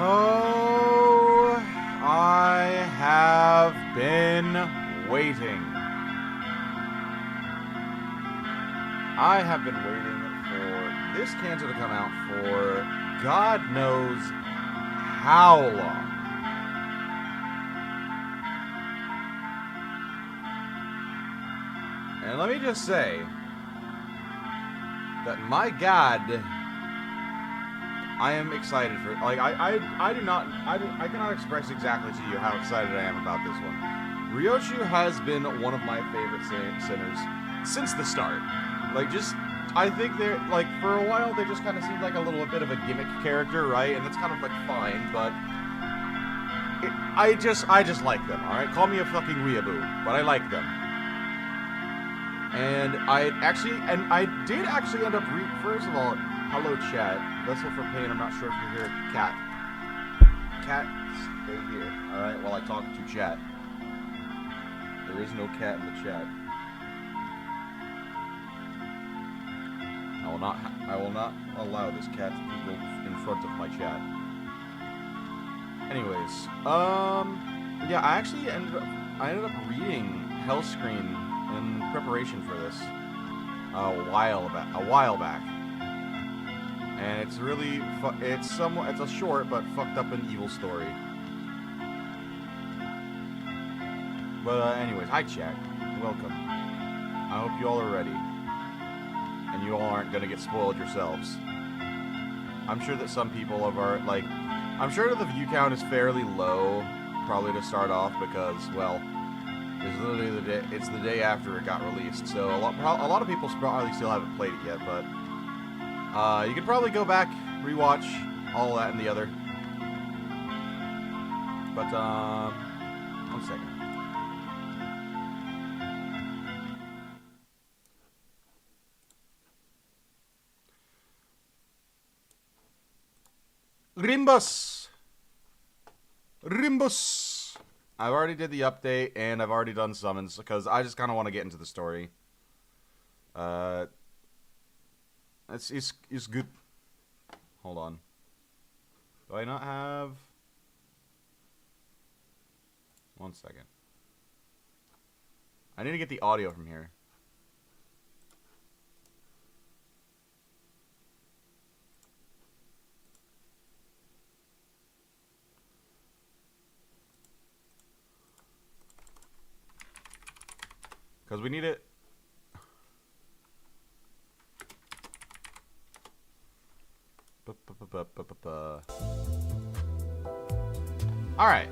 Oh, I have been waiting. I have been waiting for this Canto to come out for God knows how long. And let me just say that, my God, I am excited for, like, I cannot express exactly to you how excited I am about this one. Ryoshu has been one of my favorite sinners since the start. Like, I think they're, like, for a while they just kind of seemed like a little bit of a gimmick character, right? And that's kind of, like, fine, but I just like them, alright? Call me a fucking weeaboo, but I like them. And I did actually end up first of all, hello chat. Vessel for Pain, I'm not sure if you're here. Cat. Cat, stay here, alright, while I talk to chat. There is no cat in the chat. I will not allow this cat to go in front of my chat. Anyways, yeah, I ended up reading Hellscreen in preparation for this a while back, and it's really it's a short but fucked up and evil story. But anyways, hi chat, welcome. I hope you all are ready. And you all aren't gonna get spoiled yourselves. I'm sure that some people I'm sure that the view count is fairly low, probably to start off, because, well, it's literally it's the day after it got released, so a lot of people probably still haven't played it yet, but you could probably go back, rewatch all that and the other. But one second. Limbus! I've already did the update, and I've already done summons, because I just kind of want to get into the story. It's good. Hold on. Do I not have... One second. I need to get the audio from here. Because we need it. Alright.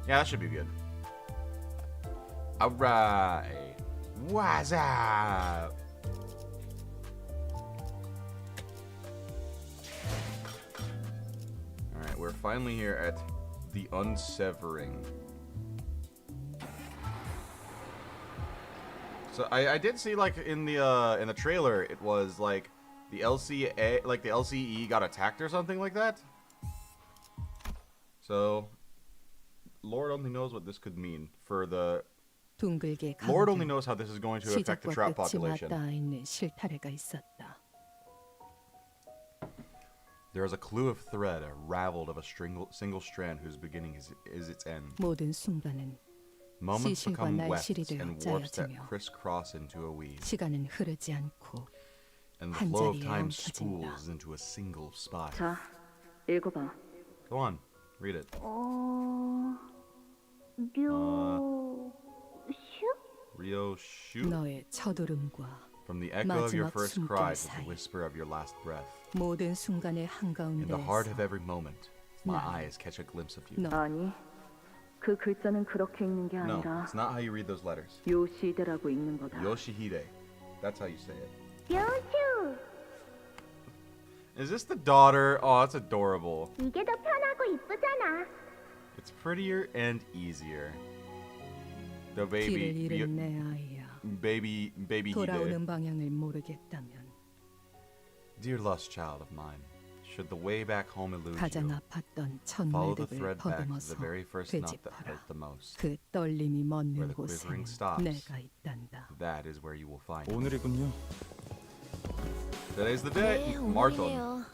Yeah, that should be good. Alright. What's up? Alright, we're finally here at the Unsevering. So I did see, like, in the trailer, it was like the LCE got attacked or something like that. So Lord only knows what this could mean for the Lord only knows how this is going to affect the trap population. There is a clue of thread raveled of a single strand whose beginning is its end. Moments become wefts and warps that crisscross into a weave. And the flow of time spools into a single spot. Go on, read it. Ryoshu? From the echo of your first cry to the whisper of your last breath. In the heart of every moment, my eyes catch a glimpse of you. No, it's not how you read those letters. Yoshihide. That's how you say it. Yoshu! Is this the daughter? Oh, that's adorable. It's prettier and easier. The baby Hide. Dear lost child of mine, should the way back home elude you, follow the thread back to the very first knot that hurt the most. Where the quivering stops, that is where you will find it. 오늘이군요. Today's the day. Marton.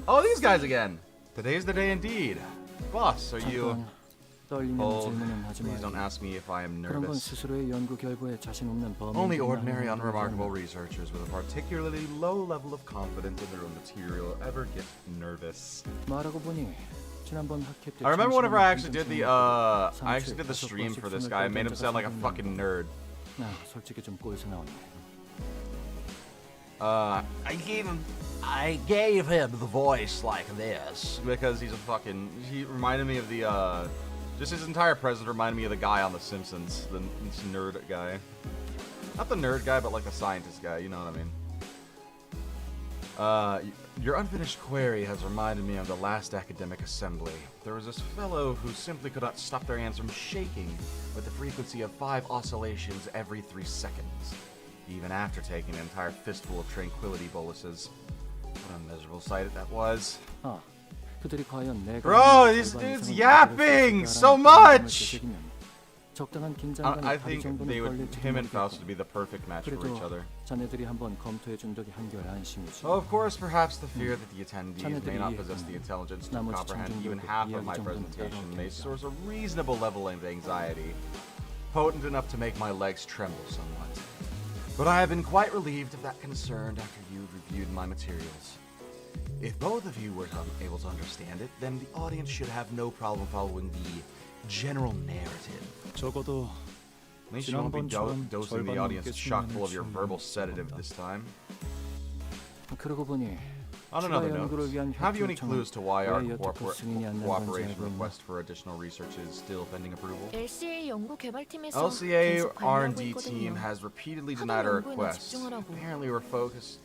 Oh, these guys again. Today's the day indeed. Boss, are you... Oh, please don't ask me if I am nervous. Only ordinary, unremarkable researchers with a particularly low level of confidence in their own material ever get nervous. I remember whenever I actually did the stream for this guy, I made him sound like a fucking nerd. I gave him the voice like this because he reminded me of the just his entire presence reminded me of the guy on The Simpsons, this nerd guy. Not the nerd guy, but like the scientist guy, you know what I mean. Your unfinished query has reminded me of the last academic assembly. There was this fellow who simply could not stop their hands from shaking with the frequency of 5 oscillations every 3 seconds, even after taking an entire fistful of tranquility boluses. What a miserable sight that was. Bro, these dudes yapping so much! I think him and Faust would be the perfect match for each other. Of course, perhaps the fear that the attendees may not possess the intelligence to comprehend even half of my presentation may source a reasonable level of anxiety, potent enough to make my legs tremble somewhat. But I have been quite relieved of that concern after you've reviewed my materials. If both of you were able to understand it, then the audience should have no problem following the general narrative. At least you won't be dosing the audience chock full of your verbal sedative this time. On another note, have you any clues to why our cooperation request for additional research is still pending approval? LCA R&D team has repeatedly denied our request. Apparently we're to focus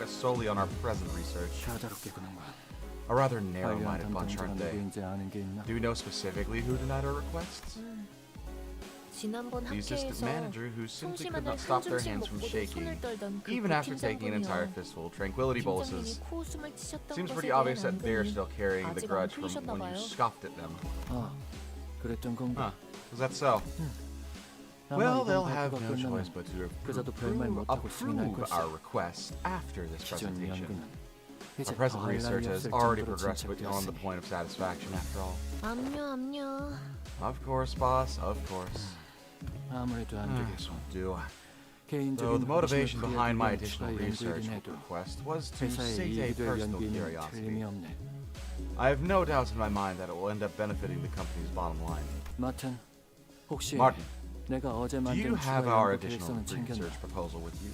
solely on our present research. A rather narrow-minded bunch, aren't they? Do we know specifically who denied our requests? The assistant manager, who simply could not stop their hands from shaking, even after taking an entire fistful of tranquility boluses. Seems pretty obvious that they're still carrying the grudge from when you scoffed at them. Huh, was that so? Well, they'll have no choice but to approve our request after this presentation. Our present research has already progressed beyond the point of satisfaction after all. Of course, boss, of course. This won't do. So the motivation behind my additional research request was to sate a personal curiosity. I have no doubts in my mind that it will end up benefiting the company's bottom line. Martin, do you have our additional research proposal with you?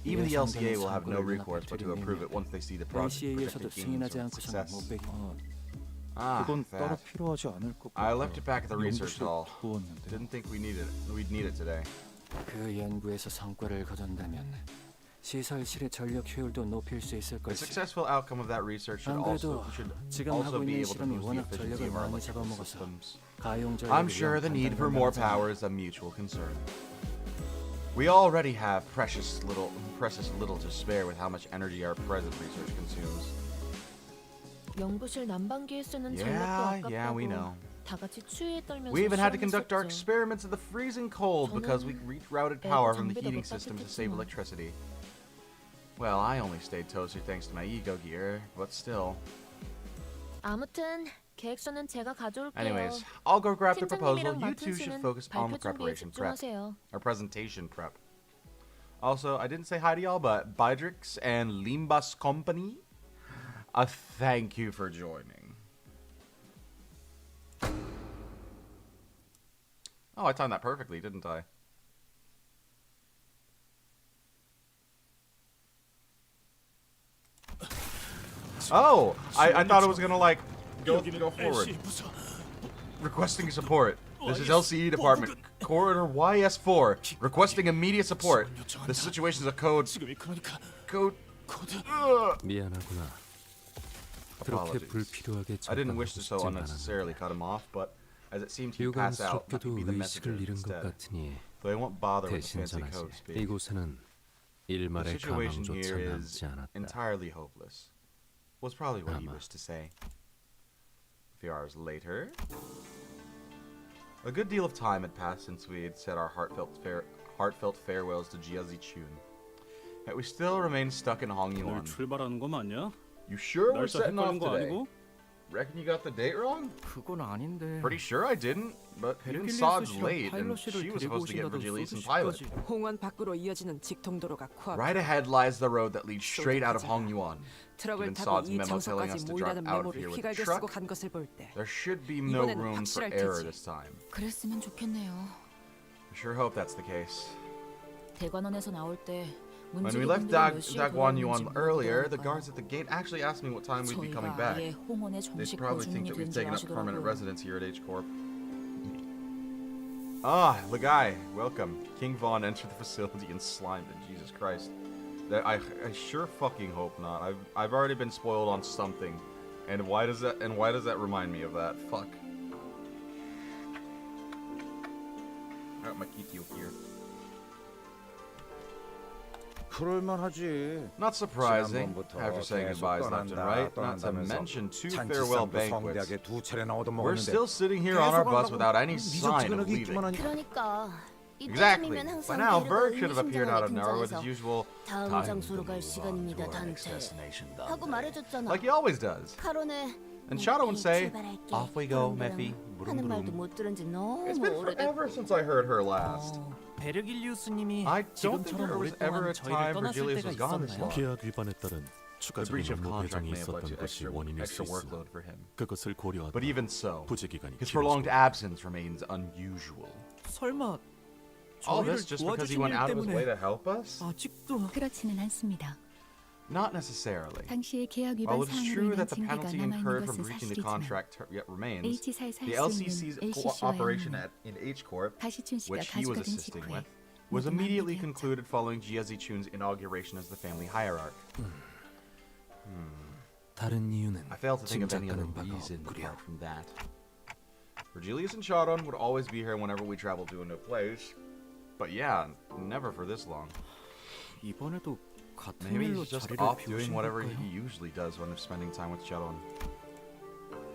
Even the LCA will have no recourse but to approve it once they see the project projected gains of success. I left it back at the research hall. Didn't think we'd need it today. The successful outcome of that research should also be able to boost the efficiency of our electrical systems. I'm sure the need for more power is a mutual concern. We already have precious little to spare with how much energy our present research consumes. Yeah, we know. We even had to conduct our experiments in the freezing cold because we rerouted power from the heating system to save electricity. Well, I only stayed toasty thanks to my ego gear, but still. Anyways, I'll go grab the proposal. You two should focus on the preparation prep. Or presentation prep. Also, I didn't say hi to y'all, but Bydrix and Limbus Company, thank you for joining. Oh, I timed that perfectly, didn't I? Oh, I thought it was gonna like go forward. Requesting support. This is LCE department, corridor YS4, requesting immediate support. The situation is a code. Apologies. I didn't wish to so unnecessarily cut him off, but as it seemed he'd pass out, let me be the messenger instead. Though I won't bother with the fancy code speak. The situation here is entirely hopeless. Was probably what he wished to say. A few hours later, a good deal of time had passed since we had said our heartfelt farewells to Jiazi Chun. Yet we still remained stuck in Hongyuan. You sure we're 날짜 setting off 헷갈린 거 today? 아니고? Reckon you got the date wrong? 그건 아닌데. Pretty sure I didn't, but even Sod's late, and she was supposed to get Virgilius and Pilot. 홍원 밖으로 이어지는 직통도로가 코앞. Right ahead lies the road that leads straight out of Hongyuan. 트럭을 Given 타고 Sod's 이 memo telling us 장소까지 to drive 모이라는 out of 메모를 here with the 휘갈겨 쓰고 truck, 간 것을 볼 때 there should be no 이번에는 room for 확실할 error 테지. this time. 그랬으면 좋겠네요. I sure hope that's the case. 대관원에서 나올 때 When we left Dagwon-yuan earlier, the guards at the gate actually asked me what time we'd be coming back. 아예 홍원의 They 정식 probably think that we've 거주민이 taken up 된지 permanent 아시더라고요. residence here at H-Corp. Ah, Lagai, welcome. King Von entered the facility and slimed it. Jesus Christ. I sure fucking hope not. I've already been spoiled on something, and why does that remind me of that? Fuck. I got my Kikyo here. 그럴만하지. Not surprising, after saying goodbyes left and right, not to mention 2 farewell banquets. We're still sitting here on our bus without any sign of leaving. 그러니까 Exactly. 이때쯤이면 By 항상 now, 배려가 Berg should have appeared out of 의미심장하게 nowhere with his 등장해서 usual 다음 time to 장소로 갈 move on to 시간입니다, our next 단테. destination, 하고 Dante. 말해줬잖아. Like he always does. 카론에 And Shadow would say, 출발할게. "Off we go, 그런 Mephi." 하는 말도 못 들은 지 너무 It's been 오래됐고. forever since I heard her last. 베르길리우스님이 I don't think 지금처럼 there was ever 오랫동안 a 저희를 time 떠났을 Virgilius 때가 was gone this 있었나요? long. 계약 위반에 따른 The 추가적인 breach of 업무 contract 배정이 may have led 있었던 to 것이 원인일 extra 수 있으나 workload for him. 그것을 고려하다 But even so, 부재 기간이 his prolonged 길어지고 absence remains unusual. 설마 All 저희를 this just because he 도와주신 went 일 out of his way 때문에 to help us? 아직도 그렇지는 않습니다. Not necessarily. 당시의 계약 위반 While it is 사항으로 true 인한 that the 징계가 penalty 남아 있는 incurred from 것은 breaching the 사실이지만 contract yet remains, H사에서 the 할 수 LCC's 있는 LCC와의 cooperation 업무, in H-Corp, 가시춘 씨가 which he was 가족과 된 assisting 직후에 with, was 모두 immediately 마무리되었죠. concluded following Jia Zichun's inauguration as the family hierarch. 다른 이유는 I fail to think of any other 짐작가는 바가 reason 없구려. apart from that. Virgilius and Charon would always be here whenever we traveled to a new place, but yeah, never for this long. 이번에도 같은 Maybe 일로 he's just 자리를 off doing 비우신 whatever he 걸까요? usually does when spending time with Charon.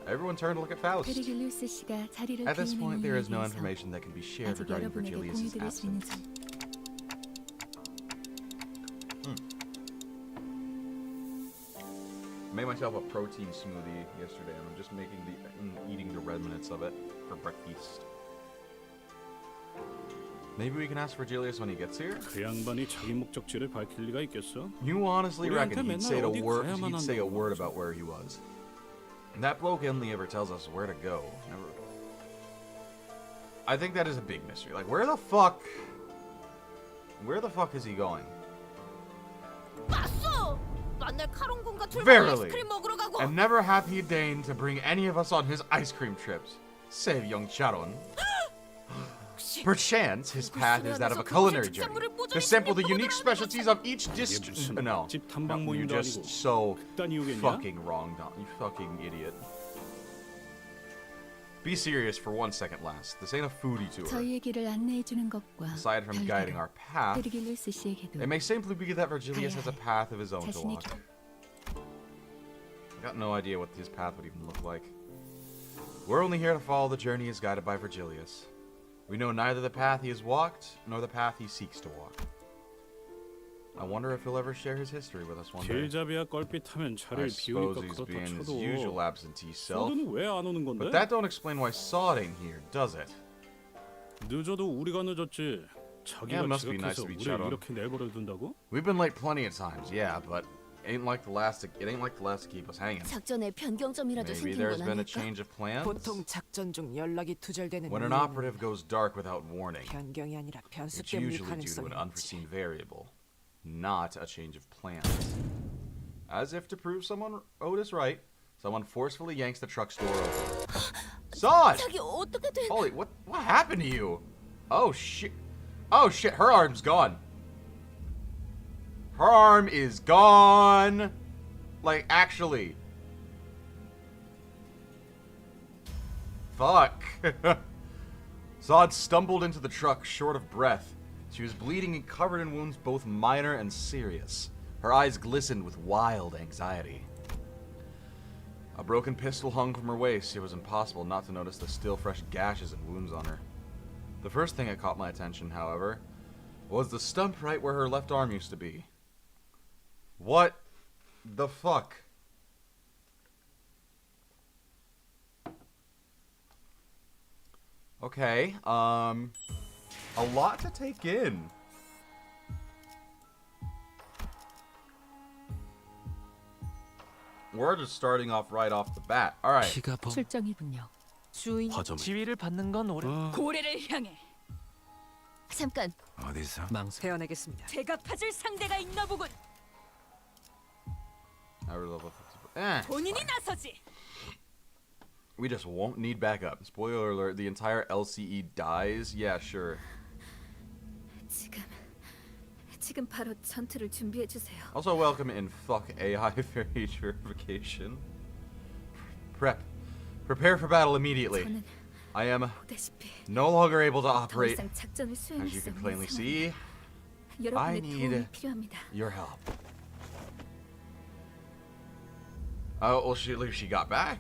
Everyone turned to look at Faust. 베르길리우스 씨가 자리를 At this point, 비우는 there 이유에 is no 대해서 information that can be shared 아직 regarding 여러분에게 Virgilius' 공유드릴 수 있는 absence. 점 I made myself a protein smoothie yesterday, and I'm just eating the remnants of it for breakfast. Maybe we can ask Virgilius when he gets here. 그 양반이 자기 목적지를 밝힐 리가 있겠어? You honestly 우리한테 reckon 맨날 어디 가야만 he'd say a 한다고 word 하지. about where he was? That bloke only ever tells us where to go. Never. I think that is a big mystery. Like, where the fuck is he going? 봤어! 만날 카론군과 출발 Verily. 아이스크림 먹으러 가고. And never hath he deigned to bring any of us on his ice cream trips, save young Charon. Perchance, his path is that of a culinary journey, to sample the unique specialties of each district. 무슨 No, 집 탐방 no, you're 모임도 just 아니고 so 그딴 이유겠냐? fucking wrong, Don. You fucking idiot. Be serious for 1 second, lass. This ain't a foodie tour. 저희의 길을 안내해 주는 것과 Aside from guiding our path, 베르길리우스 씨에게도 it may simply be that Virgilius has a path of his own to 자신의 walk. I got no idea what his path would even look like. We're only here to follow the journey as guided by Virgilius. We know neither the path he has walked, nor the path he seeks to walk. I wonder if he'll ever share his history with us one day. 길잡이야 껄핏하면 I 차를 suppose 비우니까 he's 그렇다 being his usual 쳐도 absentee self, 소드는 왜 안 오는 건데? but that don't explain why Sod ain't here, does it? 늦어도 우리가 늦었지. Yeah, 자기가 it must be nice 지각해서 to be 우리를 Charon. 이렇게 내버려 둔다고? We've been late plenty of times, yeah, but it ain't like the last to keep us hanging. 작전에 변경점이라도 Maybe 생긴 there's 건 been a 아닐까? change of plans. 보통 작전 중 연락이 두절되는 When an 이유는 operative goes dark without warning, 변경이 아니라 변수 it's 때문일 usually due to 가능성이 an 있지. unforeseen variable, not a change of plans. As if to prove someone Otis right, someone forcefully yanks the truck's door open. Sod! 자기 어떻게 된? Holy, what happened to you? Oh shit. Oh shit, her arm's gone. Her arm is gone. Like, actually. Fuck. Zod stumbled into the truck short of breath. She was bleeding and covered in wounds both minor and serious. Her eyes glistened with wild anxiety. A broken pistol hung from her waist. It was impossible not to notice the still fresh gashes and wounds on her. The first thing that caught my attention, however, was the stump right where her left arm used to be. What the fuck? Okay, a lot to take in. We're just starting off right off the bat. All right. 피가 범 출정이군요. 주인 화점을 지위를 받는 건 오래. 고래를 향해 잠깐. 어디서 망설. 태어내겠습니다. 제가 파줄 상대가 있나 보군. Average level 50%. 본인이 나서지. We just won't need backup. Spoiler alert, the entire LCE dies? Yeah, sure. 지금 바로 전투를 준비해 주세요. Also welcome in fuck AI phase verification. Prepare for battle immediately. 저는 I am 보다시피 no longer able to 더 operate. 이상 작전을 As 수행할 you 수 can 없는 plainly 상황. see, 여러분의 need 도움이 필요합니다. your help. Oh, well, she got back.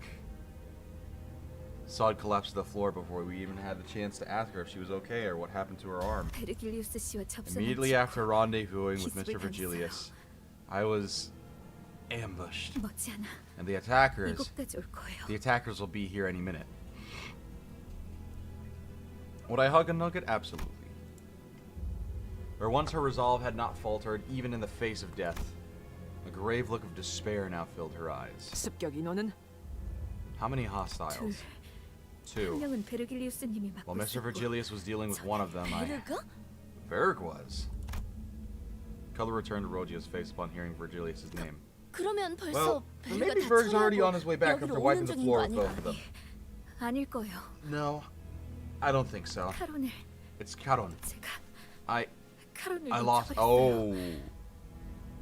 Sod collapsed to the floor before we even had the chance to ask her if she was okay or what happened to her arm. 베르길리우스 씨와 접선한 Immediately 직후 after rendezvousing with Mr. 기습을 Virgilius, I was ambushed, 머지않아 and the attackers 이곳까지 올 거예요. will be here any minute. Would I hug a nugget? Absolutely. Where once her resolve had not faltered, even in the face of death, a grave look of despair now filled her eyes. 습격 인원은 How many hostiles? 한 Two. 명은 베르길리우스님이 맡고 While Mr. 있었고 Virgilius was dealing with one of them, 베르가? Varric was. Color returned to Rogia's face upon hearing Virgilius' name. 그러면 Well, 벌써 베르가 maybe 다 Varric's already on 처리하고 his way back 여기로 after 오는 wiping the 중인 floor 거 with both of them. 아닐 거예요. No, I don't think so. 카론을 It's Caron. 제가 I 카론을 lost. 놓쳐버렸어요.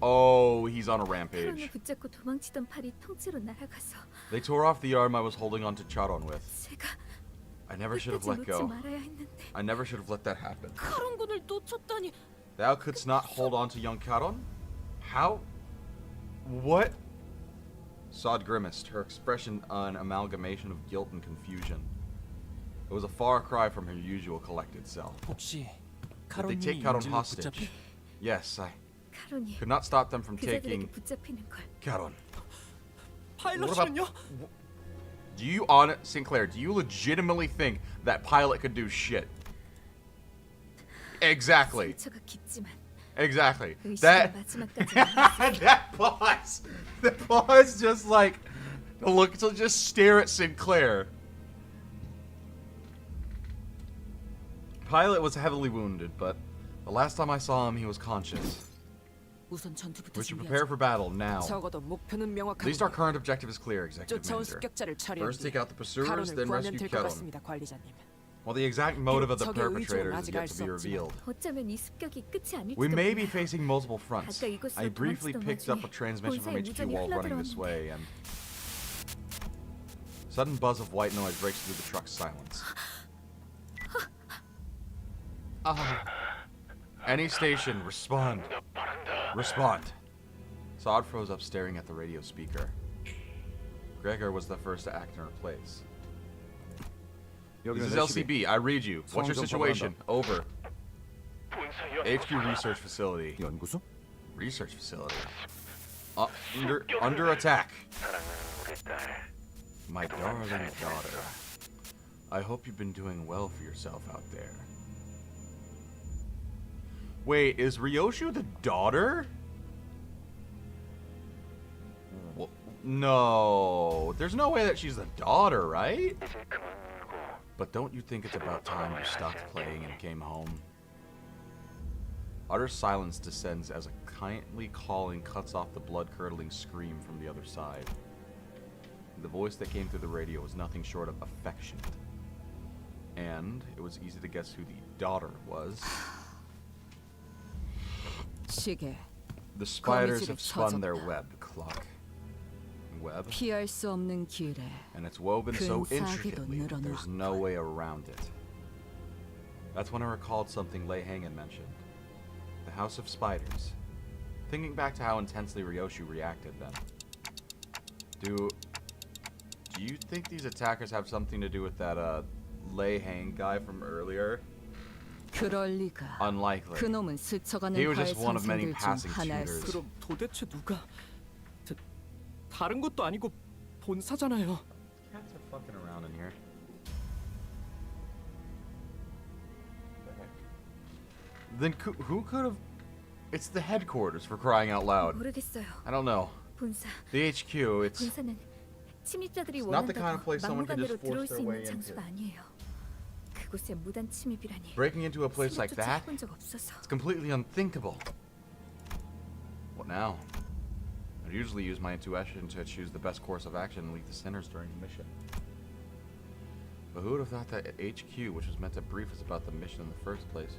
Oh, he's on a 카론을 rampage. 붙잡고 도망치던 팔이 통째로 날아가서 They tore off the arm I was holding onto Charon with. 제가 I never should have 끝까지 let 놓지 go. 말아야 했는데 I never should have let that happen. 카론군을 놓쳤다니. Thou couldst not hold on to young Charon? How? What? Sod grimaced, her expression an amalgamation of guilt and confusion. It was a far cry from her usual collected self. 혹시 Did they take 카론님이 Charon 인질로 hostage? 붙잡힌 Yes, I 카론이 could not stop them from 그자들에게 taking 붙잡히는 걸 Charon. 파일럿이는요? Do you Sinclair, do you legitimately think that pilot could do shit? Exactly. 상처가 깊지만 Exactly. 의식의 That 마지막까지 that pause. The pause just like look to just stare at Sinclair. Pilot was heavily wounded, but the last time I saw him he was conscious. 우선 전투부터 We should 준비하자. prepare for battle now. 적어도 목표는 At least our 명확하고 current objective is clear, Executive 쫓아온 Manager. 습격자를 처리한 First 뒤 take out the pursuers, 카론을 then 구하면 rescue 될 것 Charon. 같습니다, 관리자님. While the exact motive of the 적의 의중은 perpetrators is 아직 yet 알 to 수 be 없지만 revealed. 어쩌면 이 습격이 끝이 아닐지도 We may be 몰라요. facing multiple fronts. 아까 이곳으로 I briefly 도망치던 picked up a 와중에 transmission from 본사에 HQ 무전이 while running this 흘러들어왔는데 way, and sudden buzz of white noise breaks through the truck's silence. Any station, respond. Respond. Sod froze up, staring at the radio speaker. Gregor was the first to act in her place. This is LCB. I read you. What's your situation? Over. HQ research facility. 연구소? Research facility. Under attack. My darling daughter. I hope you've been doing well for yourself out there. Wait, is Ryoshu the daughter? No, there's no way that she's the daughter, right? But don't you think it's about time you stopped playing and came home? Utter silence descends as a kindly calling cuts off the blood-curdling scream from the other side. The voice that came through the radio was nothing short of affectionate. And it was easy to guess who the daughter was. 시계 The spiders 거미줄이 have spun their 쳐졌다. web, clock. Web? 피할 수 없는 길에 And it's woven so 근사하게도 intricately that there's no way around it. That's when I recalled something Lei Hang had mentioned. The House of Spiders. Thinking back to how intensely Ryoshu reacted then. Do you think these attackers have something to do with that Lei Hang guy from earlier? 그럴 리가. Unlikely. 그놈은 스쳐가는 He was 바의 just one of many 상승들 중 passing 하나였어. tutors. 그럼 도대체 누가 다른 것도 아니고 본사잖아요. Cats are fucking around in here. Then who could have? It's the headquarters, for crying out loud. 모르겠어요. I don't know. 본사. The HQ. It's 본사는 침입자들이 It's not the kind of 원한다고 place someone can 막무가내로 just force 들어올 수 their way 있는 장소가 into. 아니에요. 그곳에 무단 침입이라니. breaking into a place like 생각조차 that. 해본 적 없어서. It's completely unthinkable. What now? I usually use my intuition to choose the best course of action and lead the sinners during a mission. But who would have thought that HQ, which was meant to brief us about the mission in the first place?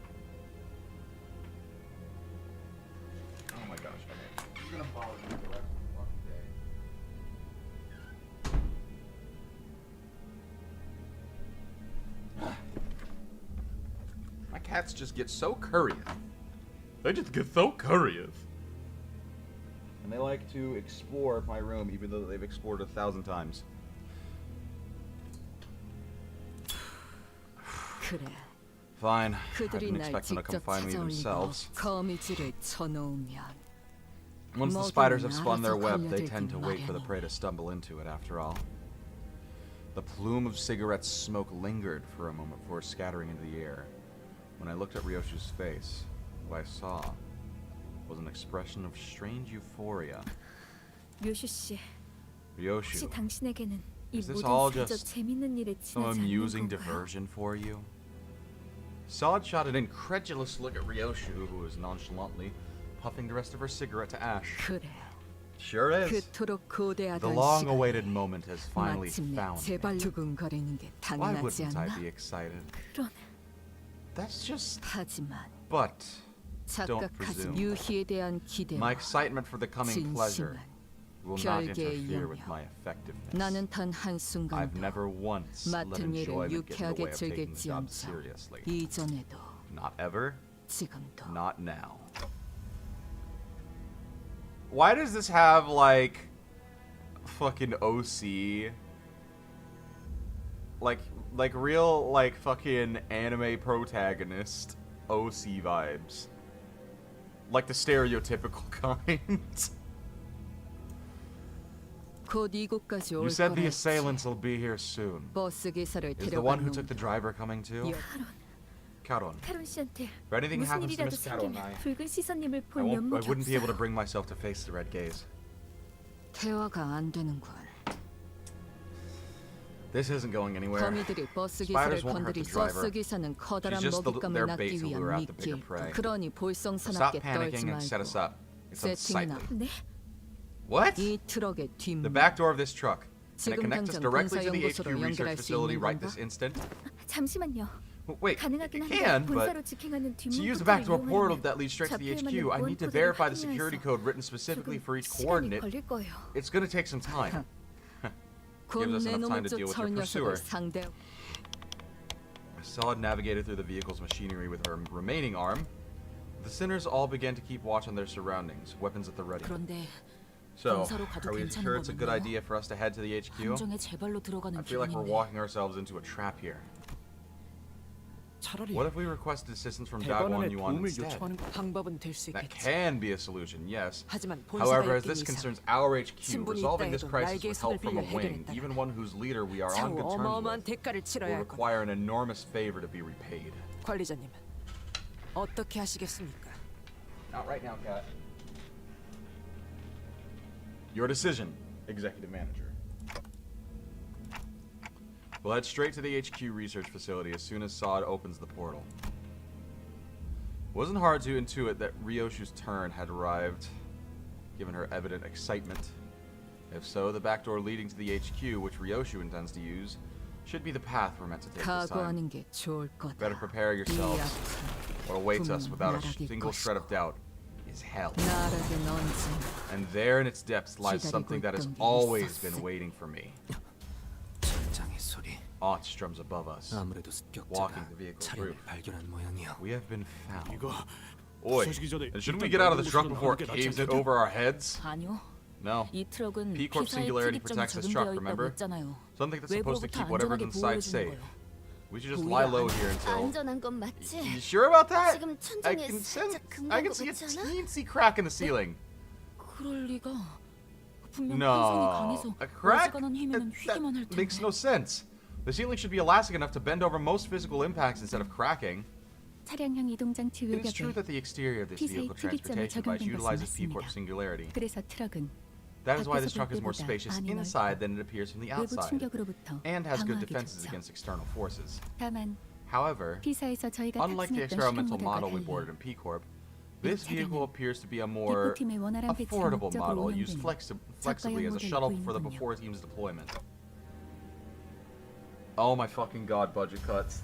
Oh my gosh, okay. This is gonna bother me the rest of the fucking day. My cats just get so curious. They just get so curious. And they like to explore my room even though they've explored 1,000 times. 그래. Fine. I 그들이 didn't 날 expect them to come 직접 find me 찾아올리고 themselves. 거미줄을 쳐놓으면 Once the 먹이는 spiders have spun their 알아서 web, they 걸려들기 tend to wait for the 마련이야. prey to stumble into it, after all. The plume of cigarette smoke lingered for a moment before scattering into the air. When I looked at Ryoshu's face, what I saw was an expression of strange euphoria. 료슈 씨, 혹시 Ryoshu, 당신에게는 이 is this 모든 all 그저 just 재밌는 일에 some 지나지 않는 amusing 건가요? diversion for you? Sod shot an incredulous look at Ryoshu, who was nonchalantly puffing the rest of her cigarette to ash. 그래. Sure is. 그토록 The 고대하던 시간 long-awaited moment has finally 마침내 found me. 제발 두근거리는 게 Why 당연하지 wouldn't I 않나? be excited? 그런 That's just... 하지만 But 착각하지 presume. 유희에 대한 my 기대와 excitement for the coming pleasure 진심은 will not 별개의 interfere with 영역. my effectiveness. 나는 단 I've 한순간도 never once let 맡은 일을 enjoyment get in the 유쾌하게 way of taking the job 즐겼지언정 seriously. 이전에도 Not ever, 지금도 not now. Why does this have, like, fucking OC? Like real, like, fucking anime protagonist OC vibes. Like the stereotypical kind. 곧 이곳까지 올 You said the 거라 assailants will be here soon. 버스 기사를 Is the one 데려간 who took the 놈들 driver coming too? 여- Caron. 카론 씨한테 If anything 무슨 happens to 일이라도 Miss Caron, 생기면 붉은 시선님을 I 볼 면목이 wouldn't be able to 없어요. bring myself to face the red gaze. 대화가 안 되는군. This isn't going anywhere. 거미들이 버스 기사를 Spiders won't hurt 건드리 the driver. 버스 기사는 커다란 She's just 먹잇감을 their 낳기 bait to 위한 lure out the bigger 미끼. prey. 그러니 Stop 볼썽사납게 떨지 panicking and set us 말고 up. It's 세팅이나 unsightly. 네? What? 이 트럭의 The 뒷문 back door of this truck. Can it 지금 connect us 당장 directly to the 군사연구소로 HQ research 연결할 수 facility 있는 right 건가? this instant? 잠시만요. Wait, it 가능하긴 한데 can, but 본사로 직행하는 to use the 뒷문부터를 backdoor portal 이용하려면 that leads straight to the 좌표에만 HQ, I 있는 need to 원코드를 verify the security 확인해서 code written specifically for each 시간이 coordinate. 걸릴 거예요. It's gonna take some time. 곧 Gives us 내 enough time 놈을 to deal with 쫓아올 your 녀석을 pursuer. 상대 Solid navigated through the vehicle's machinery with her remaining arm. The sinners all began to keep watch on their surroundings, weapons at the ready. 그런데 So, 경사로 가도 are we 괜찮은 sure it's a good 거군요. idea for us to head to the HQ? 함정에 제 발로 들어가는 I feel like we're 기분인데 walking ourselves into a trap here. 차라리 What if we requested assistance from Dagwon 대관원의 Yuan 도움을 instead? 요청하는 거. 방법은 될 수 That 있겠지. can be a solution, yes. 하지만 본사가 However, as 있긴 this 이상 concerns our HQ, 신분이 resolving 있다 this 해도 crisis 날개의 with help 손을 from a 빌려 wing, 해결했다가 even one whose leader we are on 차후 good terms 어마어마한 with, 대가를 치러야 will 할 거다. require an enormous favor to be repaid. 관리자님, 어떻게 하시겠습니까? Not right now, Cat. Your decision, Executive Manager. We'll head straight to the HQ research facility as soon as Sod opens the portal. It wasn't hard to intuit that Ryoshu's turn had arrived, given her evident excitement. If so, the back door leading to the HQ, which Ryoshu intends to use, should be the path we're meant to take this time. 각오하는 게 좋을 거다. Better prepare 이 yourselves. 아픔 What awaits us without a 나락일 single shred of 것이고. doubt is hell. 나락은 언제나 And there in its depths lies 기다리고 something that has 있던 게 always 있었어. been waiting for me. 전장의 소리. Aught strums above us. 아무래도 Walking 습격자가 the vehicle's 차량을 roof. 발견한 모양이야. We have been found. 이거 Oi, 부서지기 전에 and shouldn't 일단 we get out of the 넓은 truck 곳으로 before it 나가는 게 caves 낫지 in 않겠냐? over our heads? 아니요. No. 이 트럭은 P Corp 피사의 singularity 출입점이 protects this truck, 적용되어 있다고 remember? 했잖아요. Something that's supposed to 외부로부터 keep whatever's 안전하게 inside 보호해주는 safe. 거예요. We should just 보이가 lie low 안- here until... 안전한 건 맞지? You sure about that? 지금 I 천장에 can sense... 살짝 I 금간 can 것 see a 같지 않아? teensy crack in the ceiling. 그럴 리가. 분명 No. 탄성이 강해서 A crack? 어지간한 힘에는 휘기만 할 That makes 텐데. no sense. The ceiling should be elastic enough to bend over most physical impacts instead of cracking. 차량형 이동 장치 It is true 요격에 that the exterior of this 피사의 vehicle 특이점을 transportation device 적용된 것은 utilizes P-Corp 맞습니다. singularity. 그래서 트럭은 That is why this 밖에서 truck is more 볼 때보다 spacious 안이 inside 넓고 than it appears from the 외부 outside, 충격으로부터 and has good 방어하기 defenses 좋죠. against external forces. 다만 However, 피사에서 저희가 unlike the 탑승했던 experimental 실험 model we 모델과 boarded 달리 in P-Corp, this 차량은 vehicle appears to be a more 대표팀의 원활한 배치를 affordable 목적으로 model used 운영되는 flexibly as a 저가형 shuttle 모델로 for the 보이는군요. before team's deployment. Oh my fucking god, budget cuts.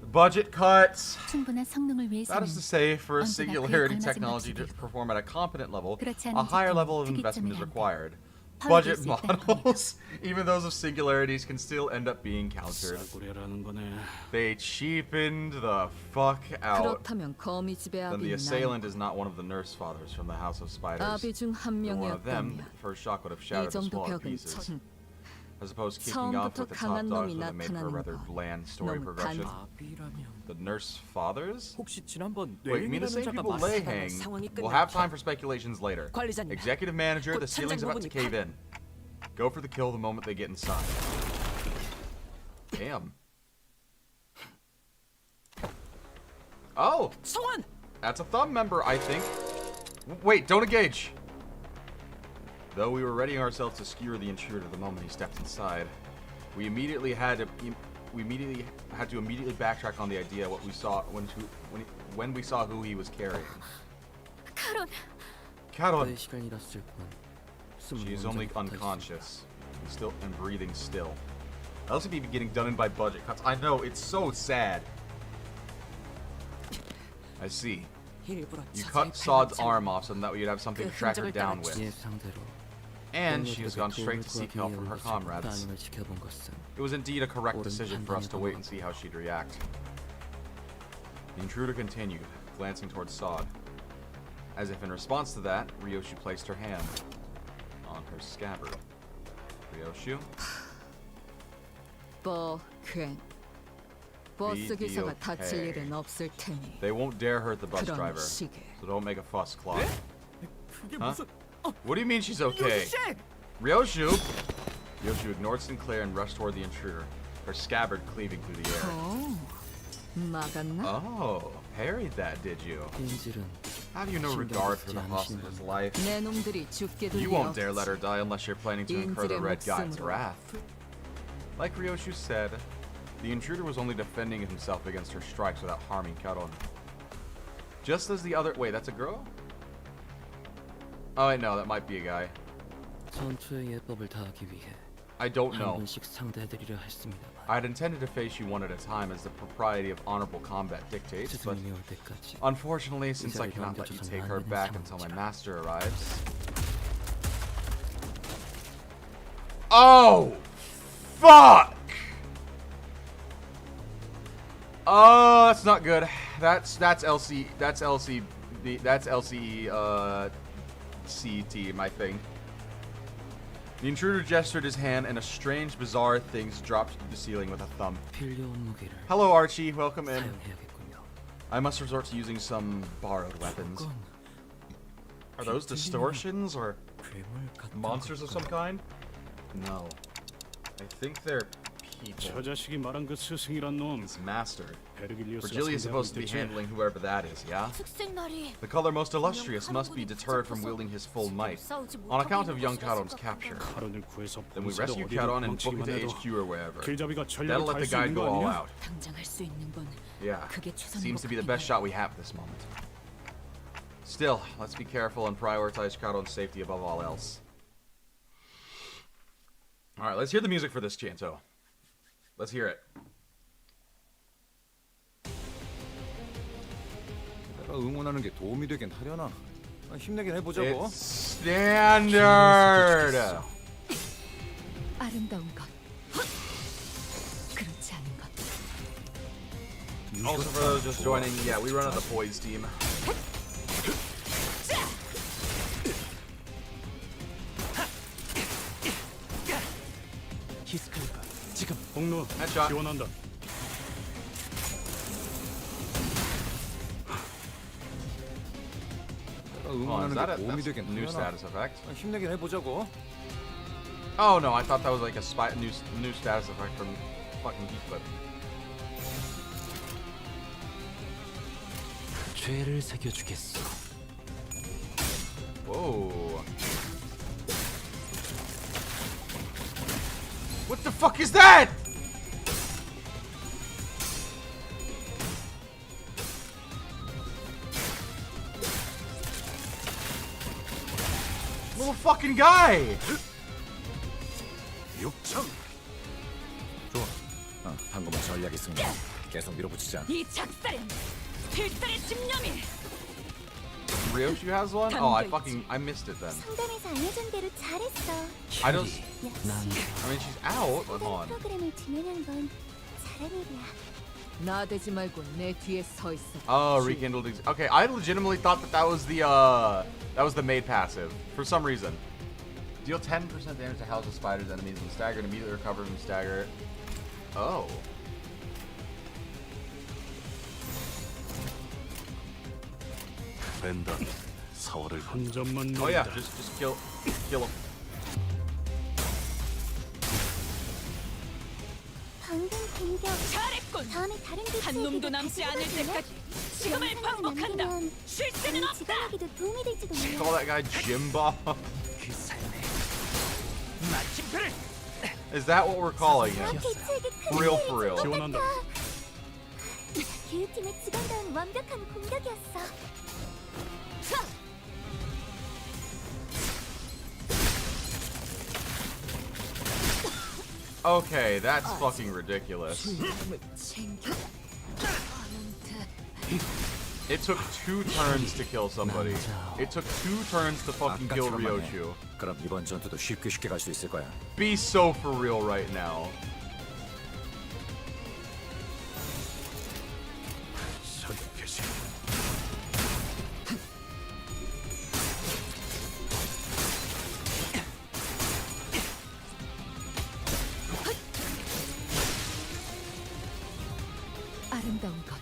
Budget cuts! 충분한 성능을 That 위해서는 is to say, for 언제나 singularity 그에 걸맞은 technology to 값이 perform at a competent level, 그렇지 a 않은 higher 제품은 level of investment is 특이점을 required. 파악할 Budget 수 있다는 겁니다. models, even those of singularities, can still end up being countered. 싸구려라는 거네. They cheapened the fuck out. 그렇다면 거미 집의 Then the 아비는 assailant is not one of the nurse fathers from the House of Spiders. 아비 중 한 If one of them, 명이었다면 the first shot would have 이 shattered the 정도 smaller 벽은 pieces. As opposed to kicking off 처음부터 with the top 강한 dogs 놈이 would have made for a 나타나는 rather 건 bland story 너무 progression. 아비라면 The nurse fathers? 혹시 지난번 Wait, you mean the 뇌인이라는 same 자가 people lay 맞서다가 hang? 상황이 We'll have 끝났죠. time for speculations later. 관리자님, Executive manager, 곧 the ceiling's 천장 about to 부분이 cave in. Go for the kill the moment they get inside. Damn. Oh! 성원! That's a thumb member, I think. Wait, don't engage! Though we were readying ourselves to skewer the intruder the moment he stepped inside, we immediately had to backtrack on the idea what we saw when we saw who he was carrying. 카론, Caron, 시간이 났을 뿐. she is only unconscious and breathing still. LCD be getting done in by budget cuts. I know, it's so sad. I see. 일부러 You 자세히 cut Sod's 밟았지. arm off so that you'd have something to track her down with. 예상대로. And she has gone straight to seek help from her comrades. 지켜본 것은 It was indeed a correct decision for us to wait and see how she'd react. The intruder continued, glancing towards Sod. As if in response to that, Ryoshu placed her hand on her scabbard. Ryoshu? 버스 기사가 BDOK. 다칠 일은 없을 테니 They won't dare hurt the bus 그런 driver, 시계 so don't make a fuss, Claude. 그게 Huh? 무슨 What do you mean she's okay? Ryoshu! Ryoshu ignored Sinclair and rushed toward the intruder, her scabbard cleaving through the air. 막았나? Oh, parried that, did you? 인질은 How do you know regard for the hostage's life? 내 놈들이 죽게 될 You 리 won't dare let her 없지. die unless you're planning to incur the 인질의 Red Guide's 목숨으로. wrath. Like Ryoshu said, the intruder was only defending himself against her strikes without harming Karon. Just as the other— wait, that's a girl? Oh wait, no, that might be a guy. 전투의 예법을 다하기 위해 I don't 한 know. 분씩 상대해드리려 했습니다만 I'd intended to face you one at a time as the propriety of honorable combat dictates, but 스승님이 올 때까지 unfortunately, since I cannot let you take her back until my master arrives. Oh! Fuck! Oh, that's not good. That's LC, that's LCE, C team, I think. The intruder gestured his hand, and a strange, bizarre thing dropped to the ceiling with a thumb. 필요한 무기를 Hello, Archie. Welcome in. 사용해야겠군요. I must resort to using some borrowed weapons. 그건 Are those distortions or 괴물 같은 monsters of some kind? No. I think they're people. 저 자식이 말한 그 스승이란 놈 His master. 베르길리우스가 Virgilia's 상대하고 supposed to be 있겠지. handling whoever that is, yeah? 특색날이 The color most illustrious must be deterred from wielding his full might on account of young Charon's capture. 카론을 구해서 Then we 봉쇄도 rescue 어디로 Charon and book 도망치기만 into 해도 HQ or wherever. 길잡이가 That'll 전략을 let the 갈수 guide 있는 go 거 all 아니야? out. 당장 할 수 있는 건 Yeah. 그게 최선인 Seems to 것 be the 같긴 best 해. shot we have at this moment. Still, let's be careful and prioritize Charon's safety above all else. Alright, let's hear the music for this, Canto. Let's hear it. 내가 응원하는 게 도움이 되긴 하려나? 힘내긴 해보자고. It's standard! 아름다운 것 그렇지 않은 것 Also, for those just joining, yeah, we run on the Poise team. 히스클리프 지금 폭로 Headshot. 지원한다. 내가 Oh, is 응원하는 that 게 a 도움이 that's 되긴 new 하려나? status effect? 힘내긴 해보자고. Oh no, I thought that was like a new status effect from fucking Heathcliff. 죄를 새겨주겠어. Whoa. What the fuck is that? Little fucking guy. 육청. 좋아. 방금은 전략이 승리. 계속 밀어붙이자. 이 작살엔 필살의 집념이. Ryoshi has one? Oh, I missed it then. 상담에서 알려준 대로 잘했어. I don't. 역시 I mean, she's out. Hold 상담 on. 프로그램을 진행한 건 잘한 일이야. 나대지 말고 내 뒤에 서 있어. Oh, rekindled. Okay, I legitimately thought that was the maid passive for some reason. Deal 10% damage to houses, spiders, enemies, and stagger, and immediately recover from stagger. Oh. 벤단 사월을 한 점만 Oh yeah, 노린다. just kill him. 방금 공격 잘했군. 다음에 다른 한 놈도 남지 않을 때까지 지금을 반복한다. 쉴 새는 없다. 지금에게도 도움이 될지도 몰라. Call that guy Jim Bob. 그 삶에 마침표를 Is that what we're calling him? 대책이 For real, for real. 지원한다. 교육팀의 직원다운 완벽한 공격이었어. Okay, that's fucking ridiculous. It took 2 turns to kill somebody. It took 2 turns to fucking kill Ryoshu. 그럼 이번 전투도 쉽게 갈 수 있을 거야. Be so for real right now. 설득해시. 아름다운 것.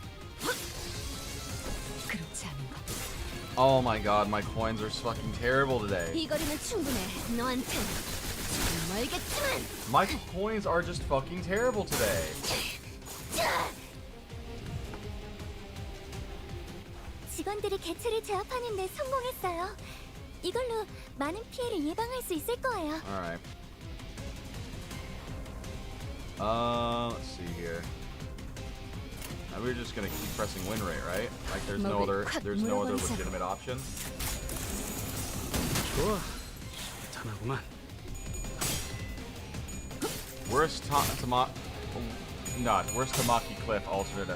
그렇지 않은 것. Oh my god, my coins are fucking terrible today. 이 거리는 충분해. 너한텐 좀 알겠지만. My coins are just fucking terrible today. 직원들이 개체를 제압하는 데 성공했어요. 이걸로 많은 피해를 예방할 수 있을 거예요. Alright. Let's see here. We're just gonna keep pressing win rate, right? Like there's no other legitimate option. 좋아. 탄하구만. Where's where's Tamaki Cliff alternate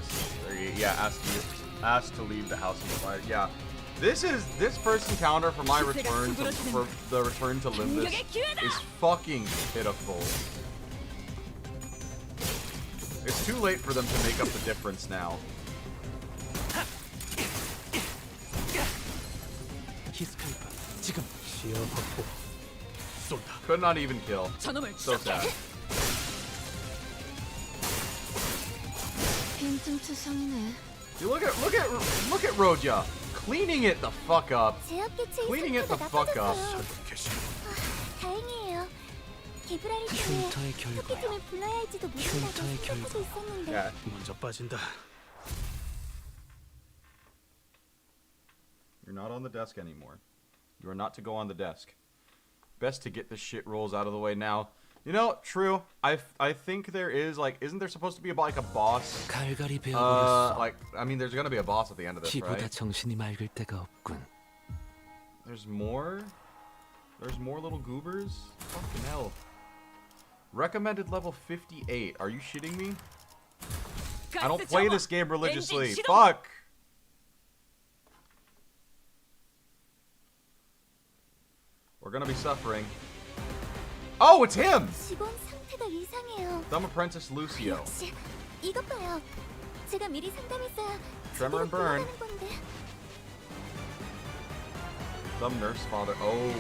asked to leave the house of the fire. Yeah. This first encounter for my return to Limbus is fucking pitiful. It's too late for them to make up the difference now. 히스칼파 지금 시야 확보. 쏜다. Could not even kill. 저놈을 So sad. 빈틈 투성이네. Dude, look at Roja cleaning it the fuck up. 제압 개체의 Cleaning it the 상태가 fuck up. 나빠졌어요. 설득해시. 다행이에요. 기브라리 팀에 흉터의 결과야. 토끼팀을 불러야 할지도 모른다고 흉터의 생각하고 있었는데 Yeah. 먼저 빠진다. You're not on the desk anymore. You are not to go on the desk. Best to get this shit rolls out of the way now. You know, true. I think there is isn't there supposed to be a boss? 갈갈이 베어버렸어. I mean, there's gonna be a boss at the end of this, 피보다 right? 정신이 맑을 데가 없군. There's more? There's more little goobers? Fucking hell. Recommended level 58. Are you shitting me? I don't play this game religiously. Fuck! We're gonna be suffering. Oh, it's him! 직원 상태가 이상해요. Dumb Apprentice Lucio. 역시 이것 봐요. 제가 미리 상담했어야 Tremor and burn. 돌아가는 건데. Dumb Nurse Father. Oh.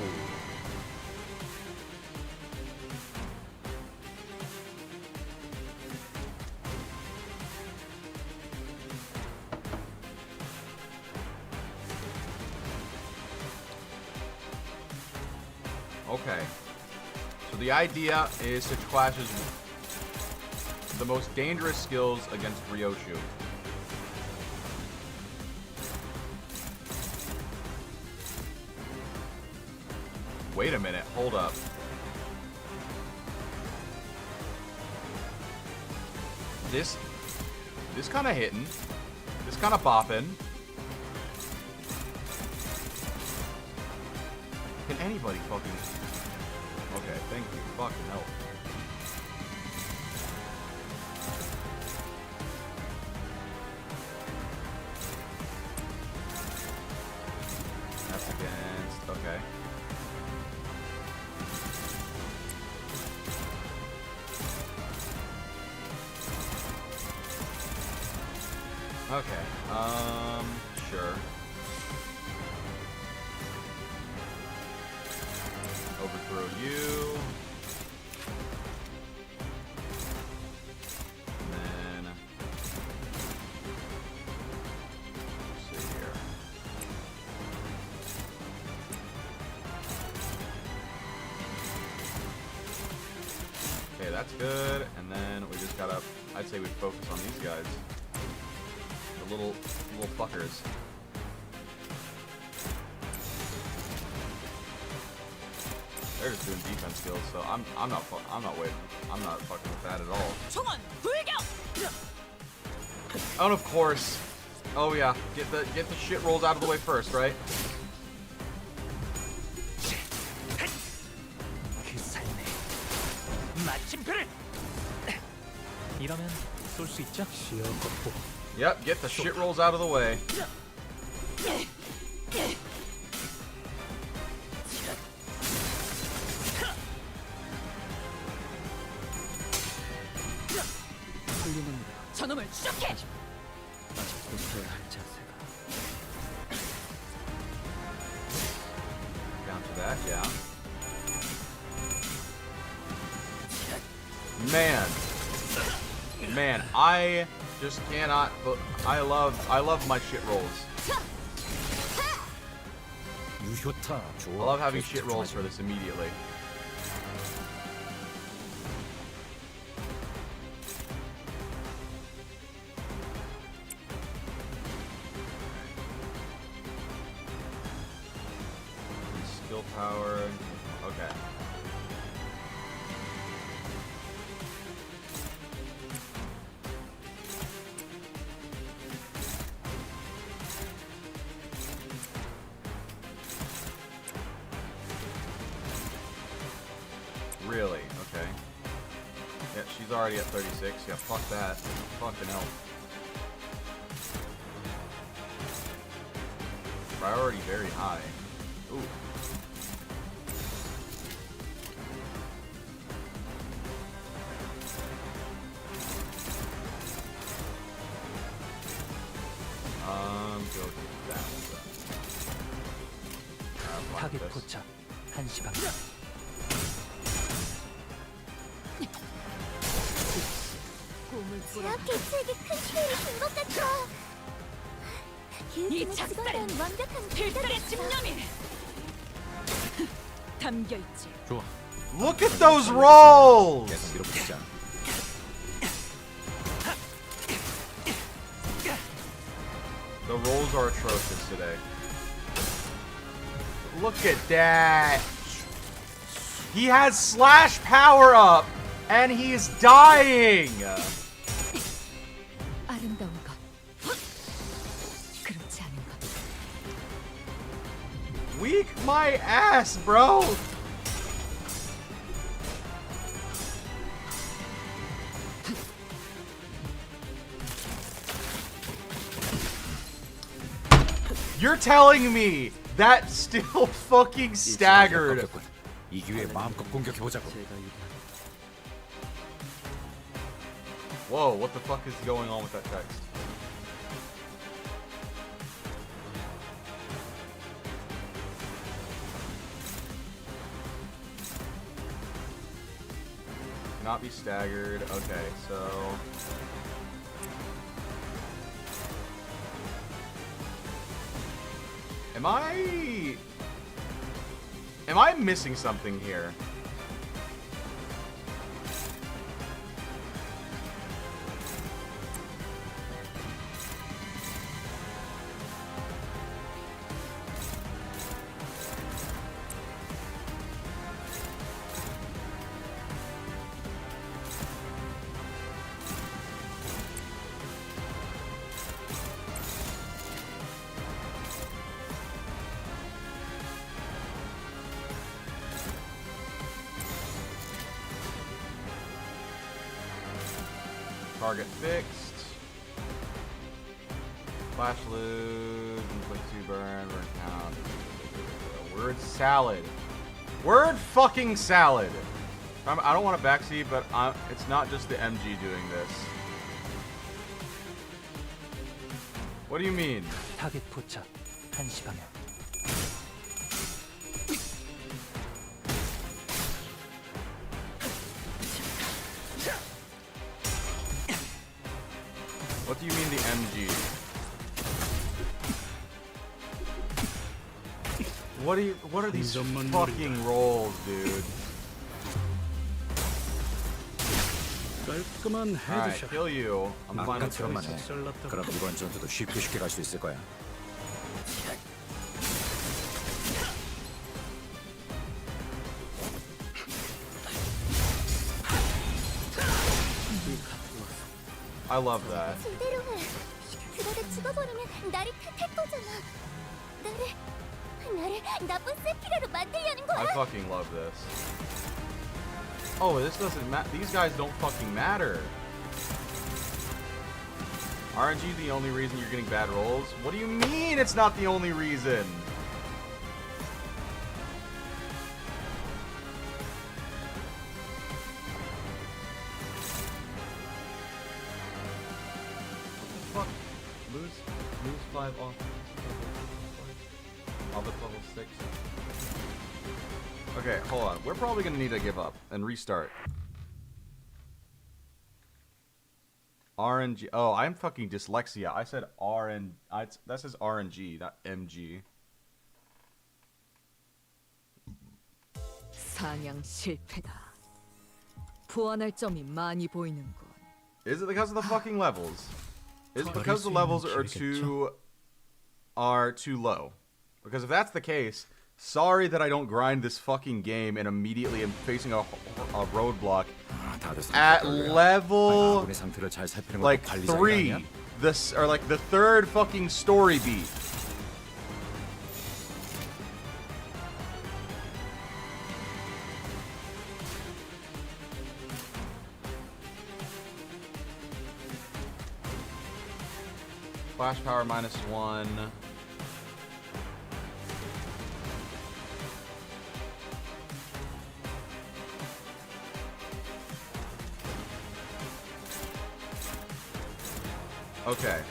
Okay. So the idea is to clash the most dangerous skills against Ryoshu. Wait a minute, hold up. This kind of hitting. This kind of bopping. Can anybody fucking... Okay, thank you. Fucking help. That's against... Okay. Okay, sure. Overthrow you. And then... let's see here. Okay, that's good. And then we just gotta... I'd say we focus on these guys. Little fuckers. They're just doing defense skills, so I'm not fucking with that at all. 총원 불격. And of course, oh yeah, get the shit rolls out of the way first, right? 그 삶에 마침표를. 이러면 쏠 수 있죠? 시야 확보. Yep, get the shit rolls out of the way. 저놈을 추적해. 고쳐야 할 자세가. Down to that, yeah. Man, I just cannot. I love my shit rolls. 유효타 I love having shit rolls for this immediately. Skill power. Okay. Really? Okay. Yeah, she's already at 36. Yeah, fuck that. Fucking hell. Priority very high. Ooh. Go to that. 타겟 포착 1시 방. 제압 개체에게 큰 피해를 준 것 같아. 이 기획팀의 작살엔 직원과는 완벽한 필살의 집념이 담겨 있지. 좋아. Look at those rolls! 계속 밀어붙이자. The rolls are atrocious today. Look at that! He has slash power up, and he's dying! 아름다운 것. 그렇지 않은 것. Weak my ass, bro! You're telling me that still fucking staggered. 이 기회에 마음껏 공격해 보자고. Whoa, what the fuck is going on with that text? Not be staggered. Okay, so... Am I missing something here? Target fixed. Flash loot. Inflict 2 burn. Burn count. Word salad. Word fucking salad. I don't want to backseat, but it's not just the MG doing this. What do you mean? 타겟 포착. 1시 방향. What do you mean the MG? What are these fucking rolls, dude? 깔끔한 Alright, 헤드샷. kill you. I'm fine with 아까처럼만 해. 잘났다고. 그럼 이번 전투도 쉽게 갈 수 있을 거야. I love that. 제대로 해. 그러다 죽어버리면 나를 탓할 거잖아. 나를 나쁜 세피라로 만들려는 I 거야. fucking love this. Oh, this doesn't matter. These guys don't fucking matter. RNG the only reason you're getting bad rolls? What do you mean it's not the only reason? What the fuck? Lose 5 off. Off at level 6. Okay, hold on. We're probably gonna need to give up and restart. RNG. Oh, I'm fucking dyslexia. I said RN. That says RNG, not MG. 사냥 실패다. 보완할 점이 많이 보이는군. Is it because of the fucking levels? Is it because the levels are too low? Because if that's the case, sorry that I don't grind this fucking game and immediately am facing a roadblock at level like 3. This or like the 3rd fucking story beat. Flash power -1. Okay.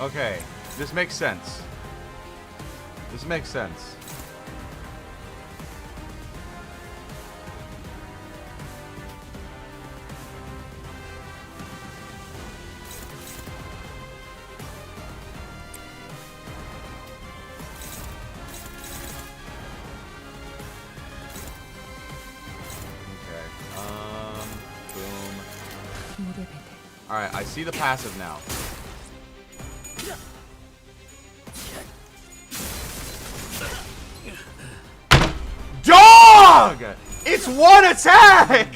Okay, this makes sense. This makes sense. Okay. Boom. Alright, I see the passive now. Dog! It's one attack!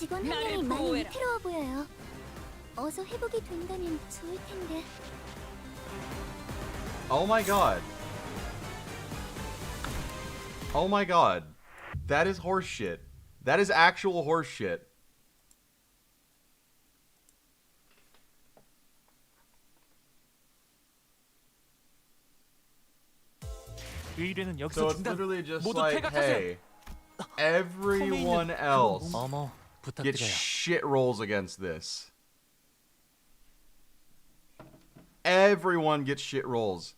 직원 한 명이 많이 위태로워 보여요. 어서 회복이 된다면 좋을 텐데. Oh my god. Oh my god. That is horseshit. That is actual horseshit. 의뢰는 So 여기서 it's 중단. literally just 모두 like, 퇴각하세요. hey, everyone else 어머, gets 부탁드려요. shit rolls against this. Everyone gets shit rolls.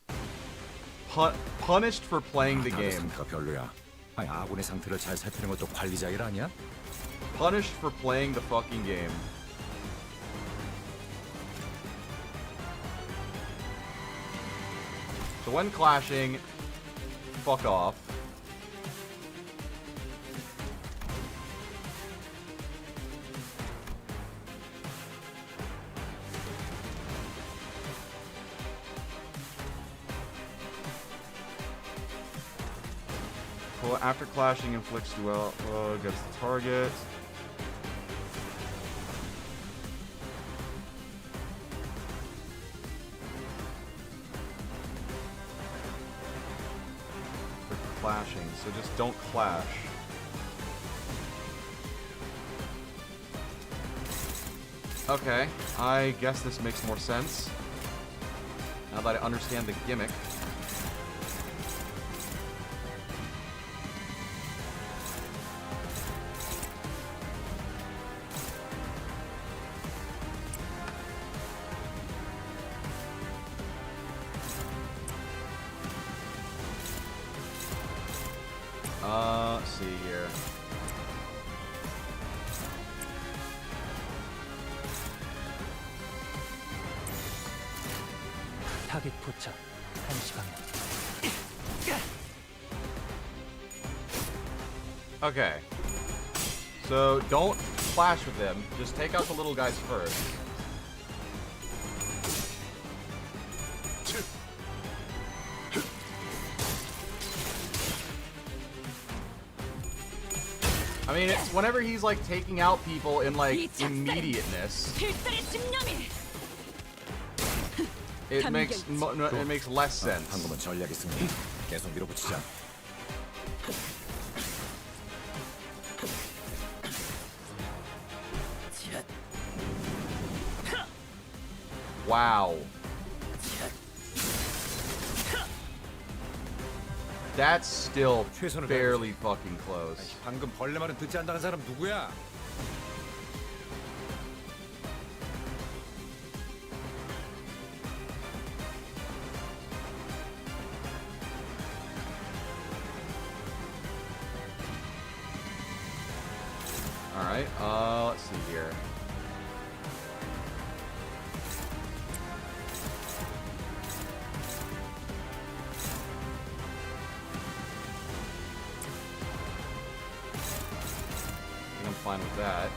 punished for playing the 다들 game. 상태가 별로야. 아니 아군의 상태를 잘 살피는 것도 관리자 일 아니야? Punished for playing the fucking game. So when clashing, fuck off. After clashing, inflicts duel against the target. They're clashing, so just don't clash. Okay, I guess this makes more sense now that I understand the gimmick. Let's see here. 타겟 포착 1시 방향. Okay. So don't clash with them. Just take out the little guys first. I mean, it's whenever he's like taking out people in like immediateness, 필살의 집념이. it makes less sense. 방금은 전략의 승리. 계속 밀어붙이자. Wow. That's still 최선을 fairly fucking close. 방금 벌레 말은 듣지 않다는 사람 누구야? All right. Let's see here. I'm fine with that.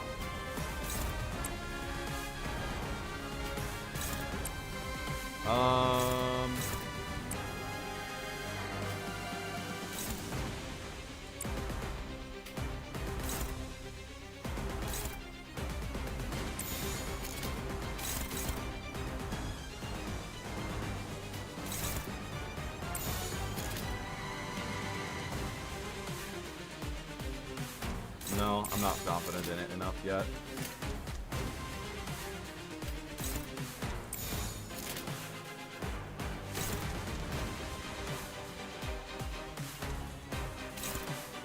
No, I'm not confident in it enough yet.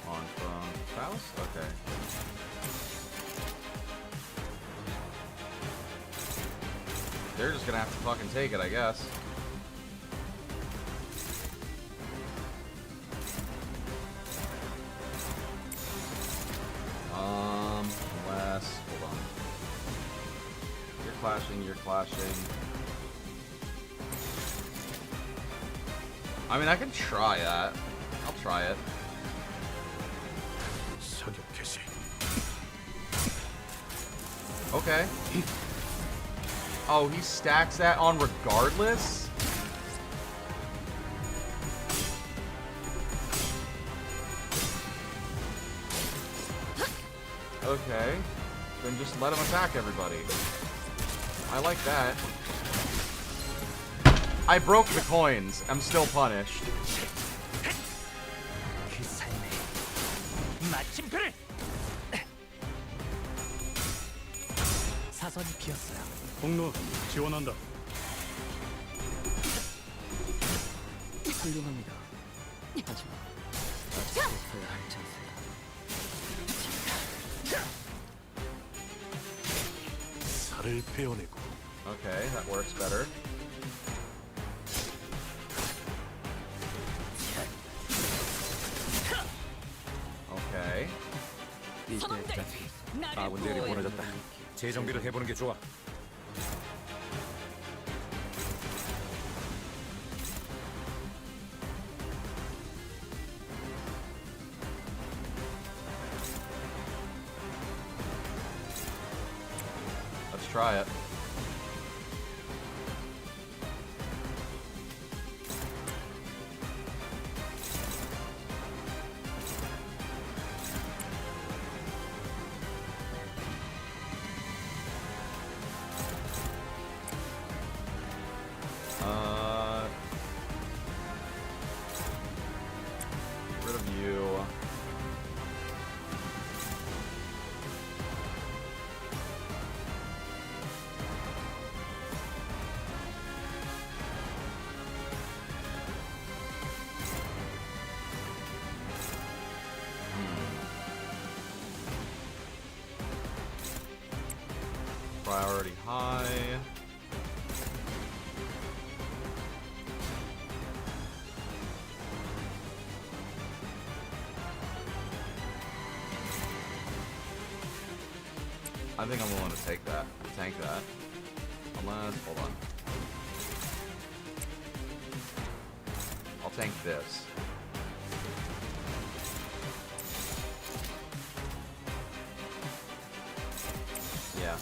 On from Faust? Okay. They're just gonna have to fucking take it, I guess. Hold on. You're clashing. I mean, I can try that. I'll try it. 사격 개시. Okay. Oh, he stacks that on regardless? Okay. Then just let him attack everybody. I like that. I broke the coins. I'm still punished. 그 삶의 마침표를. 사선이 비었어요. 공로 지원한다. 훌륭합니다. 하지만 아직 붙어야 할 찬스가. 살을 베어내고 Okay, that works better. 이것들 나를 아군들이 보호해. 보내졌다. 재정비를 해보는 게 좋아. Let's try it. Get rid of you. Priority high. I think I'm willing to take that, tank that. Unless, hold on. I'll tank this. Yeah.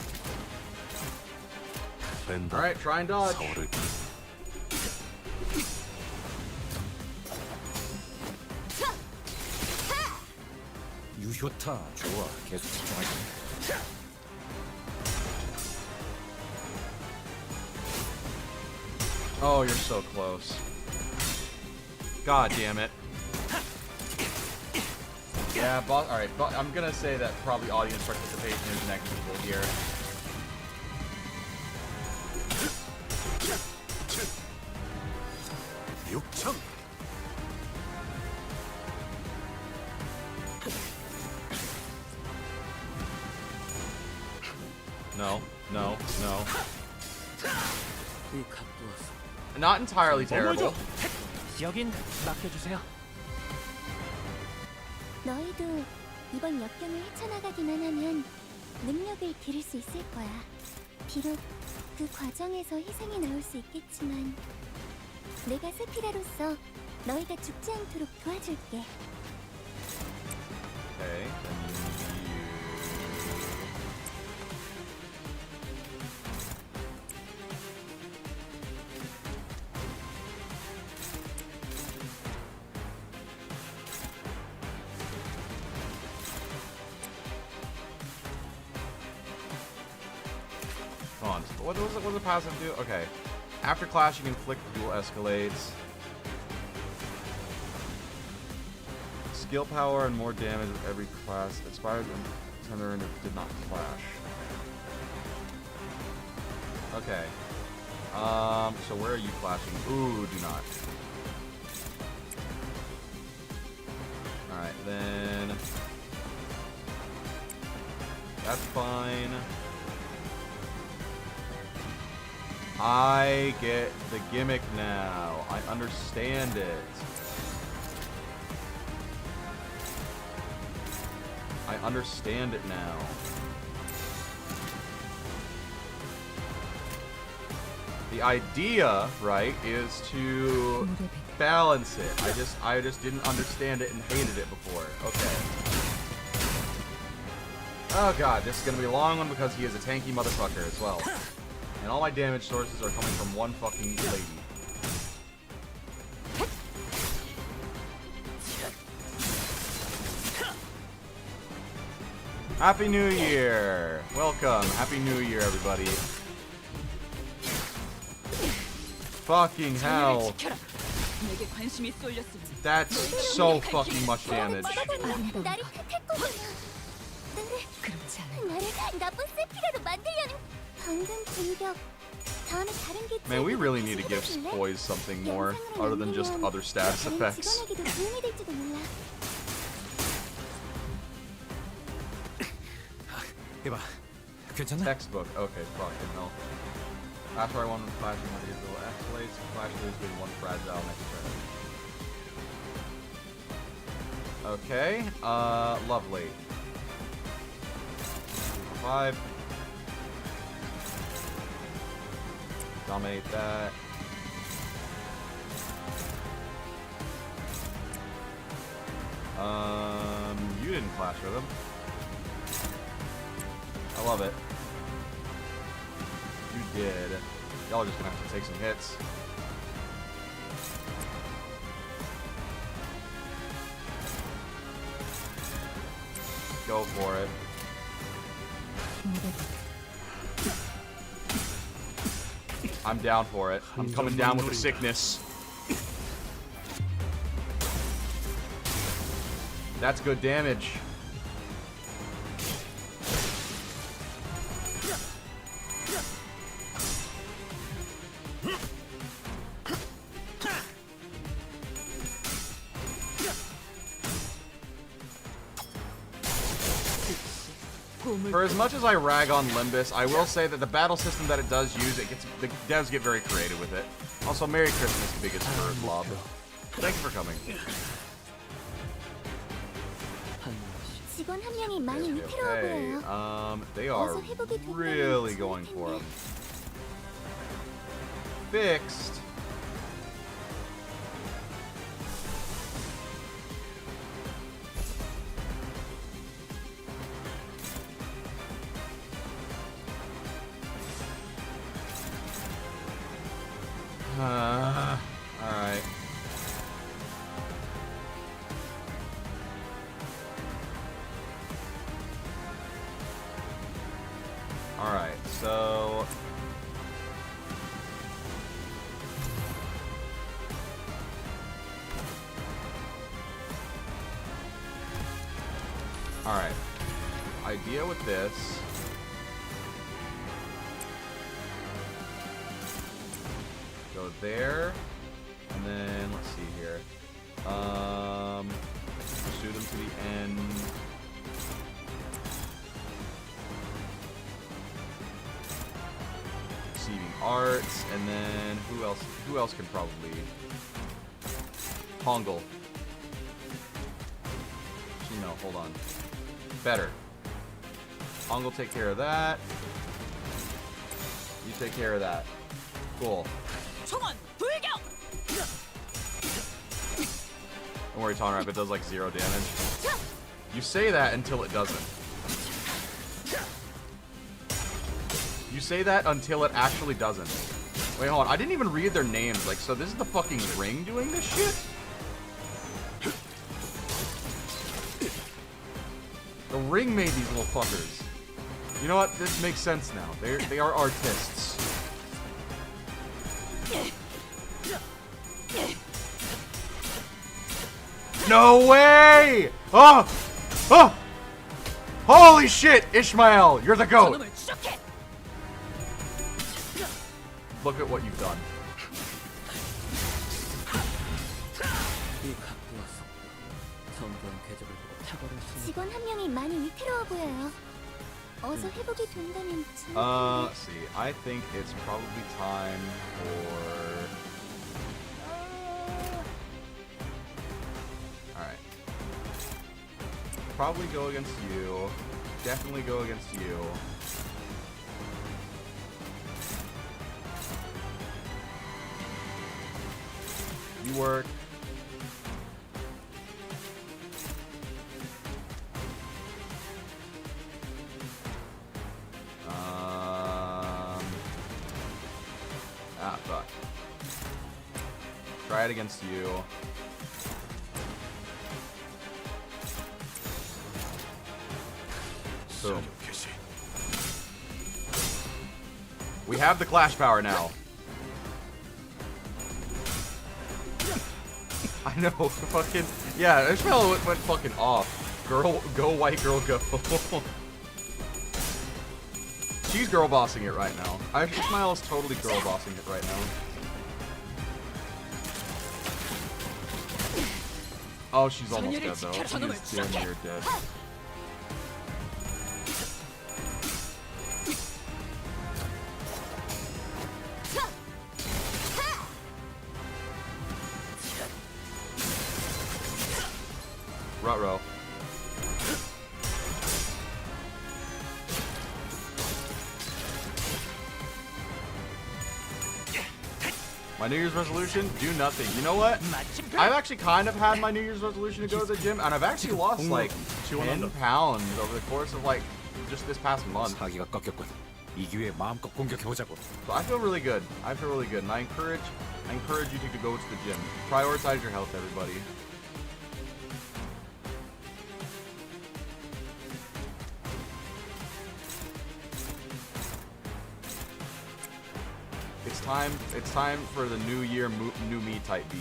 랜다. Alright, try and dodge. 서울을 유효타 좋아. 계속 집중하자. Oh, you're so close. God damn it. Yeah, boss. Alright, I'm gonna say that probably audience participation is negligible here. 육천. No, no, no. 이 각도에서 Not entirely terrible. 여긴 맡겨주세요. 너희도 이번 역경을 헤쳐나가기만 하면 능력을 기를 수 있을 거야. 비록 그 과정에서 희생이 나올 수 있겠지만 내가 세피라로서 너희가 죽지 않도록 도와줄게. Okay, then you. Hold on, what does the passive do? Okay. After clashing, inflict dual escalates. Skill power and more damage with every class. Expired when tender and it did not clash. Okay. So where are you clashing? Ooh, do not. Alright, then. That's fine. I get the gimmick now. I understand it. I understand it now. The idea, right, is to balance it. I just didn't understand it and hated it before. Okay. Oh god, this is gonna be a long one because he is a tanky motherfucker as well. And all my damage sources are coming from one fucking lady. Happy New Year! Welcome. Happy New Year, everybody. Fucking hell. 내게 관심이 쏠렸으니 That's so fucking much damage. 나를 택했거든. 그렇지 않아. 나를 나쁜 세피라로 만들려는 방금 공격. 다음에 다른 게 Man, we really need to give boys something more other than just other status 다른 effects. 직원에게도 도움이 될지도 몰라. 해봐. 괜찮나? Textbook. Okay, fucking hell. After I won with flashing my little escalates, flash lose with one fragile next turn. Okay, lovely. 5. Dominate that. You didn't clash with him. I love it. You did. Y'all are just gonna have to take some hits. Go for it. I'm down for it. I'm coming down with the sickness. That's good damage. For as much as I rag on Limbus, I will say that the battle system that it does use, the devs get very creative with it. Also, Merry Christmas, biggest bird blob. Thank you for coming. 직원 한 명이 많이 위태로워 보여요. They are really going for him. Fixed. Alright. Alright, so... Alright. Idea with this... Go there, and then let's see here. Pursue them to the end. Receiving arts, and then who else? Who else can probably? Hongle. Actually, no, hold on. Better. Hongle, take care of that. You take care of that. Cool. Don't worry, Tonrap, it does like 0 damage. You say that until it doesn't. You say that until it actually doesn't. Wait, hold on. I didn't even read their names. Like, so this is the fucking ring doing this shit? The ring made these little fuckers. You know what? This makes sense now. They are artists. No way! Oh! Oh! Holy shit, Ishmael! You're the GOAT! Look at what you've done. 직원 한 명이 많이 위태로워 보여요. 어서 회복이 된다면 참. Let's see. I think it's probably time for... Alright. Probably go against you. Definitely go against you. You work. Fuck. Try it against you. Boom. We have the clash power now. I know, fucking... Yeah, Ishmael went fucking off. Girl, go, white girl, go. She's girl bossing it right now. Ishmael is totally girl bossing it right now. Oh, she's almost dead though. She is damn near dead. Ruh-roh. My New Year's resolution? Do nothing. You know what? I've actually kind of had my New Year's resolution to go to the gym, and I've actually lost like 10 pounds over the course of like just this past month. 사기가 꺾였군. 이 기회에 마음껏 공격해보자고. So I feel really good. I feel really good, and I encourage you to go to the gym. Prioritize your health, everybody. It's time for the new year, new me type beat.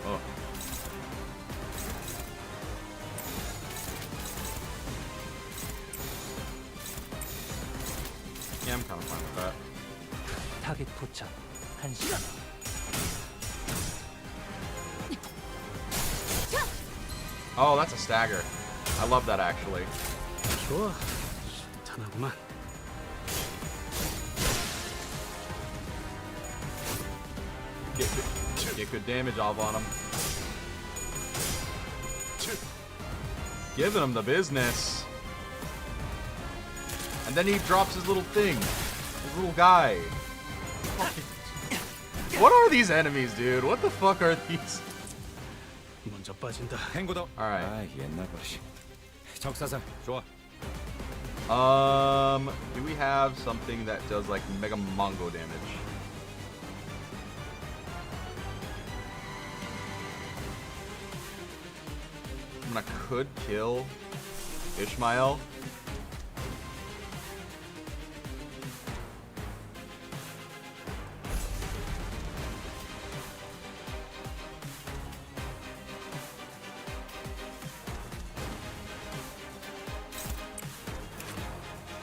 Oh. Yeah, I'm kind of fine with that. 타겟 포착 1시간. Oh, that's a stagger. I love that actually. 좋아. 탄하구만. Get good damage off on him. Giving him the business. And then he drops his little thing. His little guy. What are these enemies, dude? What the fuck are these? 먼저 빠진다. 탱고다. Alright. 아, 옛날 버릇이. 적사살. 좋아. Do we have something that does like mega mongo damage? I mean, I could kill Ishmael.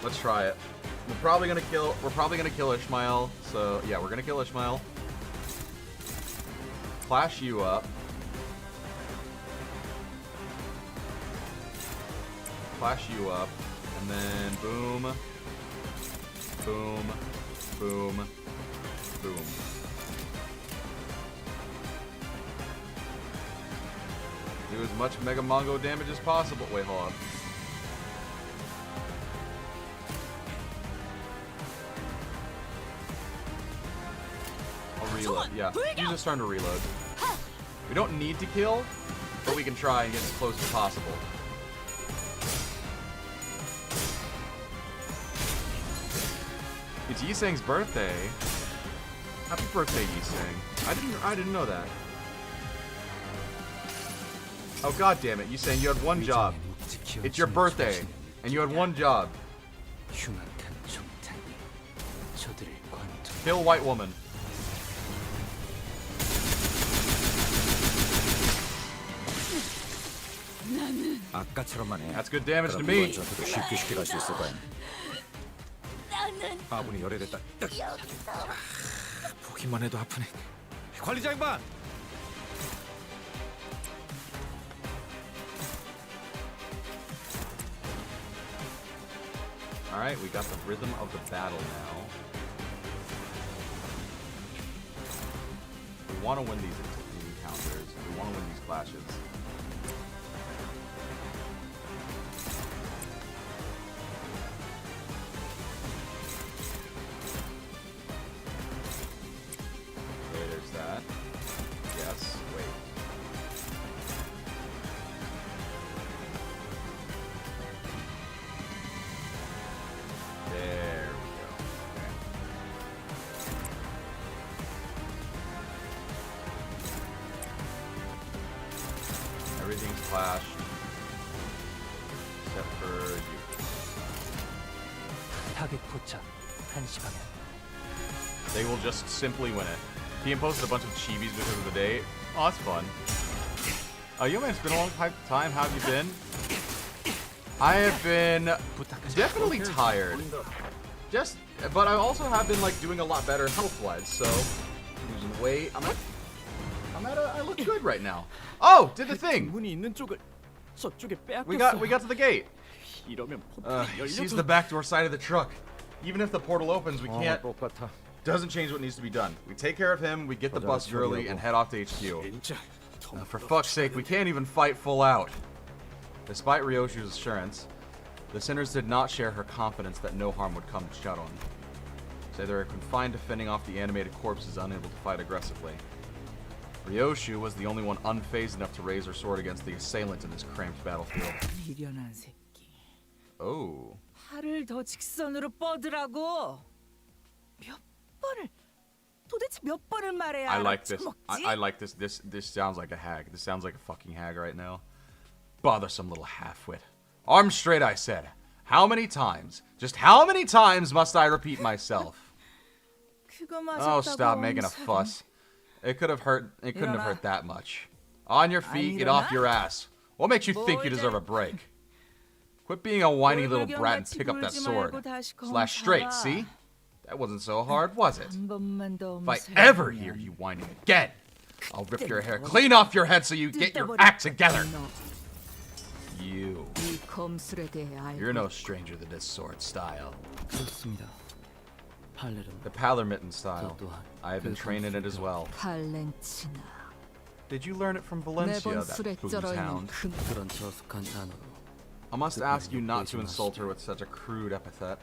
Let's try it. We're probably gonna kill Ishmael. So yeah, we're gonna kill Ishmael. Flash you up. Flash you up, and then boom, boom, boom, boom. Do as much Mega Mongo damage as possible. Wait, hold on. I'll reload. Yeah, he's just starting to reload. We don't need to kill, but we can try and get as close as possible. It's Yiseng's birthday. Happy birthday, Yiseng. I didn't know that. Oh god damn it, Yiseng, you had one job. It's your birthday, and you had one job. Kill white woman. 아까처럼만 해. That's good damage to 그럼 me. 이번 전투도 쉽게 갈 수 있을 거야. 아군이 열애됐다. 보기만 해도 아프네. 관리자 양반. All right, we got the rhythm of the battle now. We want to win these encounters. We want to win these clashes. Okay, there's that. Yes, wait. There we go. Okay. Everything's flashed. Except for you. 타겟 포착 1시간. They will just simply win it. He posted a bunch of chibis because of the date. Oh, that's fun. Yo man, it's been a long time. How have you been? I have been definitely tired. But I also have been like doing a lot better health-wise. So losing weight. I look good right now. Oh, did the thing. 문이 있는 쪽을 저쪽에 빼앗겼어. We got to the gate. 이러면 포탈이 Seize 열려도 the back door side of the truck. Even if the portal opens, we can't. 똑같아. Doesn't change what needs to be done. We take care of him, we get the bus early, and head off to HQ. 진짜 For fuck's sake, we can't even fight full out. Despite Ryoshu's assurance, the sinners did not share her confidence that no harm would come to Sharon. Say they were confined to fending off the animated corpses, unable to fight aggressively. Ryoshu was the only one unfazed enough to raise her sword against the assailant in this cramped battlefield. 미련한 새끼. Oh. 팔을 더 직선으로 뻗으라고. 몇 번을 도대체 몇 번을 말해야 I like this. 알아먹지? I like this. This sounds like a hag. This sounds like a fucking hag right now. Bothersome little halfwit. Arm straight, I said. How many times? Just how many times must I repeat myself? 그거 Oh, 맞았다고 stop making a 엄살은. fuss. It could have hurt. It couldn't have 일어나. hurt that much. On your feet, get off 일어나? your ass. What makes you think you deserve a break? Quit being a whiny little brat and 꼴불견같이 pick up that 굴지 sword. 말고 다시 Slash straight, 검사와. see? That wasn't so hard, was it? 한 번만 더 If I ever 엄살하면 hear you whining again, I'll rip your hair clean off your head so you get your act together. You. 이 검술에 대해 알고 You're no stranger to this sword style. 그렇습니다. 팔레름 The Palermitten style. 저 또한 I have been 그 trained in it as 검술이요. well. 팔렌치나 Did you learn it from Valencia, 매번 that 술에 booze 쩔어 있는 hound? 흠 그런 저속한 단어로 I must ask you not to insult her with such a crude epithet.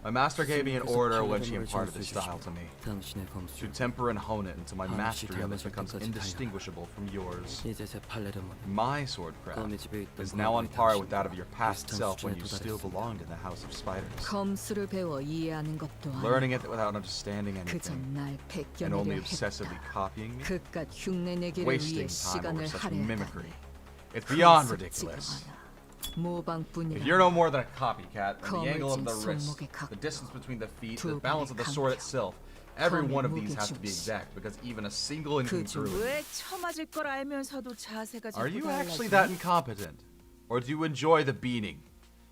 My master gave me an order when she imparted this style to me. 당신의 To 검술 temper and hone it until my mastery of it becomes indistinguishable from yours. 이제 제 팔레름은 My swordcraft 검의 집에 있던 is now on par with that of your 당신과 past self when you 비슷한 still 수준에 belonged in the House of Spiders. 검술을 배워 이해하는 것도 Learning 아니고 it without understanding 그저 anything 날 and only 베껴내려 obsessively 했다. copying me, 그깟 흉내내기를 wasting 위해 time over 시간을 such 할애하다니 mimicry. It's beyond 그렇지가 ridiculous. 않아. 모방뿐이라 If you're no more than a copycat, then the 검을 angle of 쥔 the wrist, 손목에 the 각도, distance between the feet, 두 the balance of the 발의 sword 간격, itself, every 검의 one of these has to be 무게중심. exact because even a single 그 incongruity. 왜 처맞을 걸 알면서도 자세가 Are 자꾸 you actually 달라지니? that incompetent? Or do you enjoy the beating?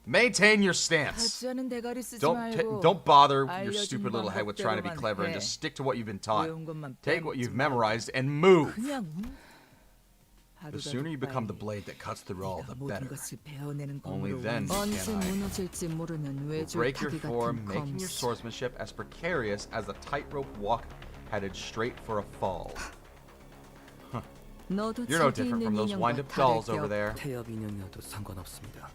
Maintain your stance. 하지 않은 대가리 쓰지 Don't 말고 don't bother your 알려준 stupid little head with trying to be 방법대로만 clever and 해. just stick to what you've been taught. 외운 것만 Take what 빼먹지 you've 말고 memorized and move. 그냥 The sooner you become the blade that cuts through all, the 모든 better. 것을 배워내는 Only 검으로 then 언제 can I 무너질지 모르는 break your 외줄타기 form, 같은 making your 검술. swordsmanship as precarious as a tightrope walk headed straight for a fall. 너도 You're no 저기 different from 있는 those 인형과 wind-up 다를 dolls 게 over there. 태엽 인형이어도 상관없습니다.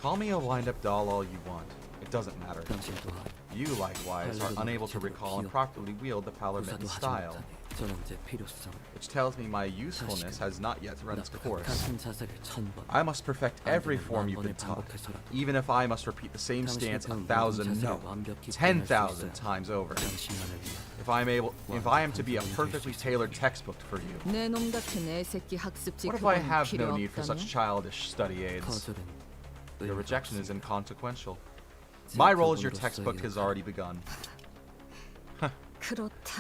Call me a wind-up doll all you want. It doesn't matter. 당신 또한 You, likewise, are unable to recall and properly wield the Palermitten 구사도 하지 style, 못하니 저는 제 필요성을 which tells me my usefulness has not yet run its course. 같은 자세를 1000번 I must perfect every form you've been taught, even if I must repeat the same stance 1,000, no, 10,000 times over. 당신만을 위해 If I am to be a perfectly tailored textbook for you, 내놈 같은 애새끼 학습지 what if I 그건 have 필요 no need for such 없다며? childish study aids? 거절은 Your rejection is 의미가 inconsequential. 없습니다. My role as your 제 textbook has already begun.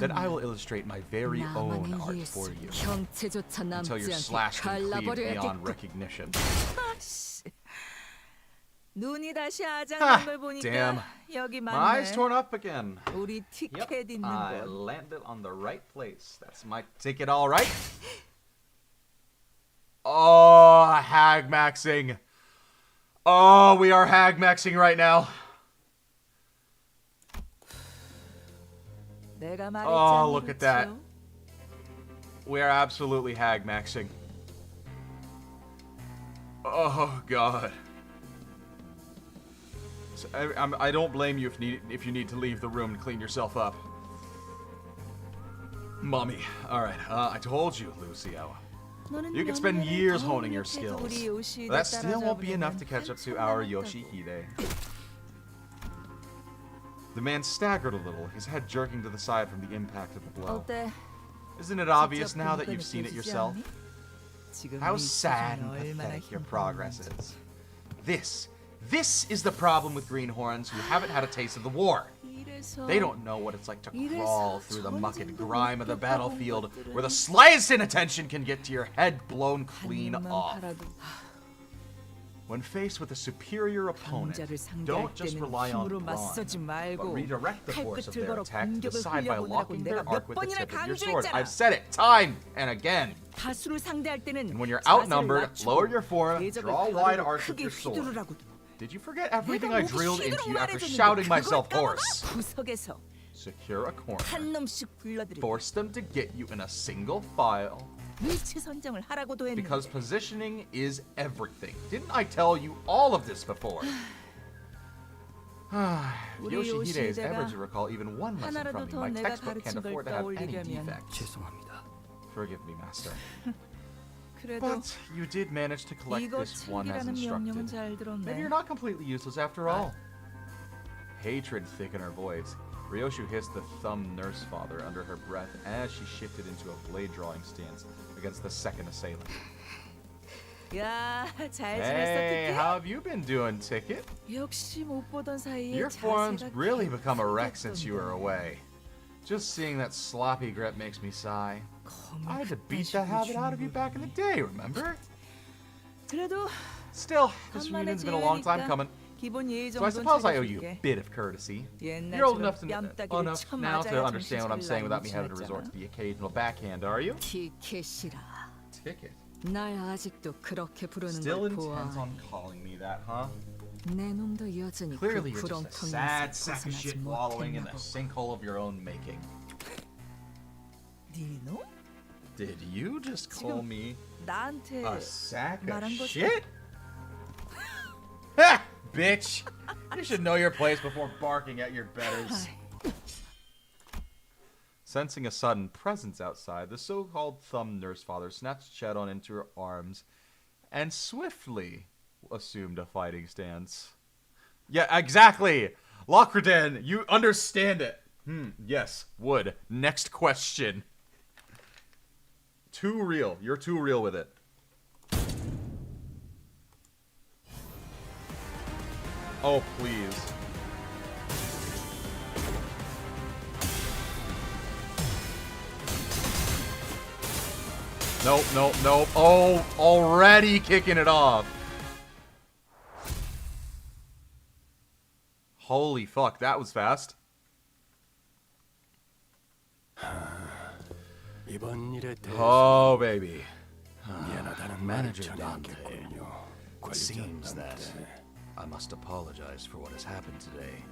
Then I will 그렇다면 illustrate my very own 나만의 art 예술 for you 형체조차 until 남지 you're 않게 slashed and cleaved beyond 갈라버려야겠다. recognition. 눈이 다시 Ha, 아작난 걸 보니까 damn. 여기 My eyes 맞네. torn up again. 우리 Yep, 티켓 있는 I 곳. landed on the right place. That's my ticket, all right. Oh, hag maxing. Oh, we are hag maxing right now. 내가 말했잖니. Oh, look at that. 그쵸? We are absolutely hag maxing. Oh God. So, I don't blame you if you need to leave the room and clean yourself up. Mommy, all right. I told you, Lucio. 너는 You could spend 명예를 years honing your 강력해도 skills. 우리 요시에게 But that still won't be 따라잡으려면 enough to catch up to 한참 our 남았다고. Yoshihide. The man staggered a little, his head jerking to the side from the impact of the blow. 어때? Isn't it obvious 직접 now that 보니까 you've seen it 느껴지지 yourself? 않니? 지금 How 네 sad 수준이 and 얼마나 pathetic your 힘든 progress 건지. is. This is the problem with greenhorns who haven't had a taste of the war. 이래서 They don't know what it's like to crawl through the muck and 전쟁도 grime of the 못 battlefield 겪어본 where the 것들은 slightest inattention can get to your head blown clean 한 입만 off. 팔아도 When faced with a superior opponent, 강자를 상대할 don't just 때는 rely on 힘으로 brawn, 맞서지 but 말고 redirect the force of 칼끝을 their 걸어 attack to 공격을 decide by 흘려보내라고 locking their 내가 arc 몇 with the 번이나 tip of your sword. 강조했잖아. I've said it time and again. 다수를 상대할 때는 And when you're 자세를 outnumbered, 낮추고 lower your form, 대적을 draw a wide 가로로 arc with 크게 your sword. 휘두르라고. Did you forget everything 내가 I 모두 drilled 힘으로 into you after 말해줬는데 shouting 그걸 myself 까먹어? hoarse? 구석에서 secure a corner, 한 놈씩 불러들이고 force them to get you in a single file, 위치 선정을 하라고도 했는데 because positioning is everything. Didn't I tell you all of this before? Yoshihide's ever to recall even one lesson 하나라도 from me. 더 My 내가 textbook can't 가르친 걸 afford to have any 떠올리려면 defects. 죄송합니다. Forgive me, master. 그래도 But you did manage to collect 이거 this one as 챙기라는 명령은 instructed. 잘 들었네. Maybe you're not completely useless after all. Hatred thick in her voice. Ryoshu hissed the thumb nurse father under her breath as she shifted into a blade drawing stance against the second assailant. 야, 잘 지냈어, Hey, 티켓? how have you been doing, Ticket? 역시 못 보던 사이에 Your form's 자세가 really become a wreck 개선됐던데. since you were away. Just seeing that sloppy grip makes me sigh. I had to beat that habit out of you back in the day, remember? 그래도 Still, this 간만에 reunion's been a long time 지내니까 coming, 기본 예의 so I 정도는 suppose I owe you a 챙겨줄게. bit of courtesy. You're old 옛날처럼 enough, 뺨따기를 enough 쳐 now to 맞아야 understand what I'm 정신 saying without me 차릴 having to resort to 날이 the occasional backhand, are you? 티켓이라. Ticket. 날 아직도 그렇게 부르는 Still 걸 intent 보아. on calling me that, huh? 내 놈도 여전히 Clearly 그 you're just a sad 구렁텅이에서 sack of 벗어나지 shit wallowing in 못했나 the 보. sinkhole of your own making. 네 놈? Did you just call 지금 me 나한테 a sack of 말한 거지? shit? Ha! Bitch! You should know your place before barking at your betters. Sensing a sudden presence outside, the so-called thumb nurse father snatched Chedon into her arms and swiftly assumed a fighting stance. Yeah, exactly! Locridan, you understand it! Yes, would. Next question. Too real. You're too real with it. Oh, please. Nope, nope, nope. Oh, already kicking it off. Holy fuck, that was fast. 이번 일에 대해서 Oh, baby. 미안하다는 Manager 말을 Dante. 전해야겠군요. It seems that 관리자한테. I must apologize for what has happened today.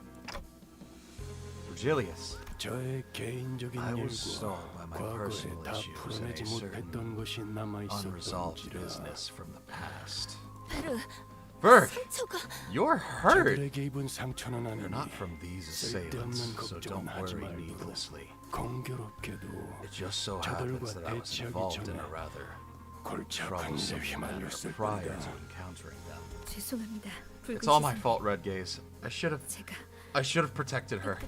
Virgilius, 저의 개인적인 I was 일과 stalled by my 과거에 personal 다 issues and 풀어내지 a certain 못했던 것이 남아 unresolved 있었던지라. business from the past. 베르, Vert, 상처가 you're hurt. 저들에게 입은 상처는 You're 아니니 not from these assailants, 쓸데없는 so don't 걱정은 하지 worry 말도록. needlessly. 공교롭게도 It just so 저들과 happens that I was 대치하기 involved in 전에 a rather 골치 아픈 troublesome 일에 matter 휘말렸을 prior 뿐이다. to encountering them. 죄송합니다. It's all my fault, Red Gaze. I should have protected her.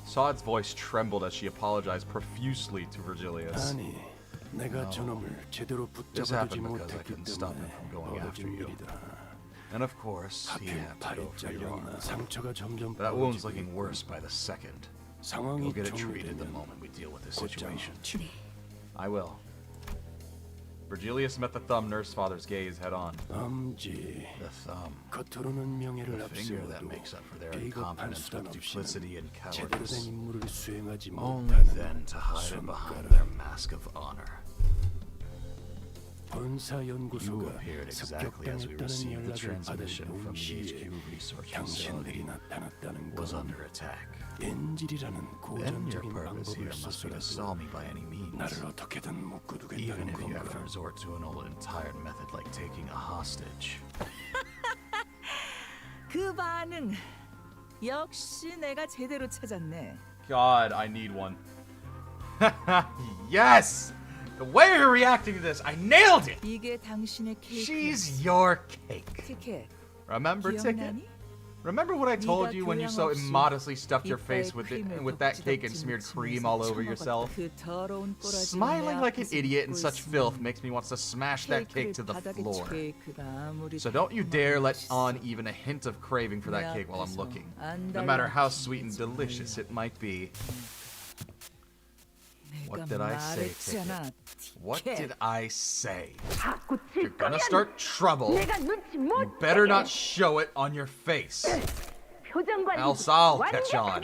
Sod's voice trembled as she apologized profusely to Virgilius. 아니, 내가 저놈을 제대로 This 붙잡아두지 happened because I 못했기 couldn't stop him 때문에 from going after 벌어진 you. 일이다. And of course, he 하필 had to 팔이 go for your arm. 잘렸나 상처가 점점 But that wound's 벌어지고 looking 있고 worse by the second. 상황이 You'll get it treated the 정리되면 moment we deal with this 곧장 situation. I will. Virgilius met the thumb nurse father's gaze head on. 엄지 The thumb. 겉으로는 명예를 The finger that 앞세워도 makes up for their 비겁한 incompetence 수단 with 없이는 duplicity and 제대로 된 cowardice. 임무를 수행하지 Only 못하는 then to hide it behind 손가락. their mask of honor. 본사연구소가 You appeared exactly as we 습격당했다는 received the 연락을 받은 transmission from the 동시에 HQ research 당신들이 facility 나타났다는 was 건 under attack. 엔질이라는 Then your 고전적인 purpose here 방법을 must be to stall 써서라도 me by any means. 나를 어떻게든 Even 묶어두겠다는 if you have to 건가? resort to an old and tired method like taking a hostage. 그 반응 역시 내가 제대로 찾았네. God, I need one. Yes! The way you're reacting to this, I nailed it! 이게 당신의 케이크. She's your cake. 티켓. Remember, Ticket? 기억나니? Remember what I told 네가 you when you so 교양 없이 immodestly stuffed your 이빨에 face with 크림을 that cake and 덕지덕지 smeared 묻히면서 cream all over 처먹었던 yourself? 그 더러운 꼬라지를 Smiling 내 like an 앞에서 idiot in 굽고 such 있으면 filth makes me want to smash that cake to the 바닥에 floor. 케이크가 아무리 So don't you dare let 맛있어. on even a hint of craving for that 내 cake while I'm 앞에서 looking. 안 No matter how 달라붙이지 sweet and delicious it might be. What 내가 did I say, Ticket? 말했잖아, What 티켓. did I say? If you're gonna start trouble, you better not show it on your face. Else I'll catch on.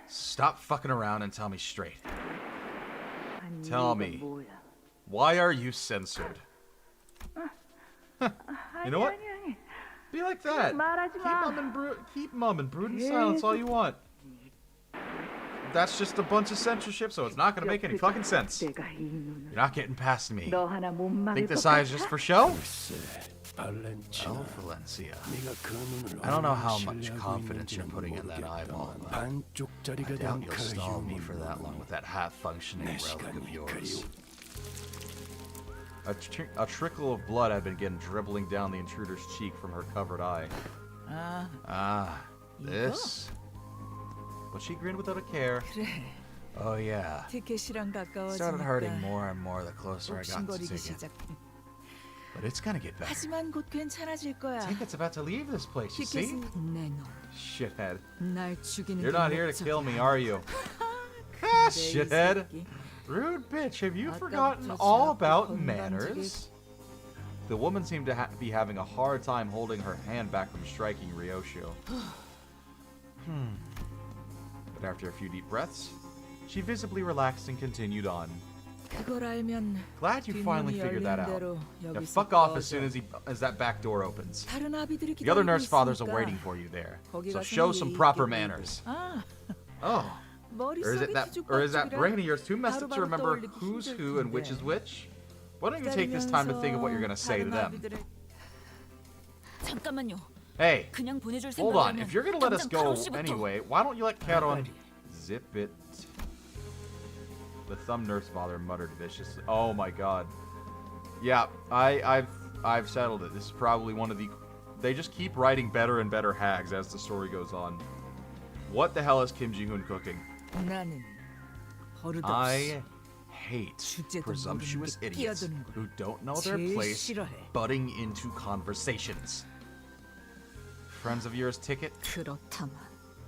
Stop fucking around and tell me straight. Tell me, why are you censored? You know what? Be like that. Keep mum and brood in silence all you want. That's just a bunch of censorship, so it's not gonna make any fucking sense. You're not getting past me. Think this eye is just for show? Oh, Valencia. I don't know how much confidence you're putting in that eyeball, but I doubt you'll stall me for that long with that half-functioning relic of yours. A trickle of blood had been dribbling down the intruder's cheek from her covered eye. This? But she grinned without a care. Oh yeah. Started hurting more and more the closer I got to Ticket. But it's gonna get better. 하지만 곧 괜찮아질 거야. Ticket's about to leave this place, you see? 내놈, Shithead. 날 죽이는 You're not here to kill me, are you? Ah, shithead. Rude bitch, have you forgotten all about manners? The woman seemed to be having a hard time holding her hand back from striking Ryosho. But after a few deep breaths, she visibly relaxed and continued on. 그걸 알면 Glad you finally 뒷문이 figured that 열리는 out. 대로 Now 여기서 fuck off as 꺼져. soon as that back door opens. 다른 아비들이 The other 기다리고 nurse fathers are 있으니까 waiting for you there. 거기 So 가서는 show some 예의 proper 있게 manners. 아, Oh. Or is 머릿속이 that brain of yours too messed up to 바로바로 remember 떠올리기 who's 힘들 who and which 텐데. is which? Why don't you take this time to think of what you're gonna say to them? 잠깐만요. Hey, 그냥 보내줄 hold on. 생각이라면 If you're gonna let us 당장 go 가로시부터. anyway, why don't you let Canto zip it? The thumb nurse father muttered viciously. Oh my god. Yeah, I've settled it. This is probably one of the. They just keep writing better and better hags as the story goes on. What the hell is Kim Ji-hoon cooking? 나는 버릇없이 I hate 주제도 presumptuous 모르는 게 idiots 끼어드는 걸 who don't know their 제일 place 싫어해. butting into conversations. Friends of yours ticket? 그렇다만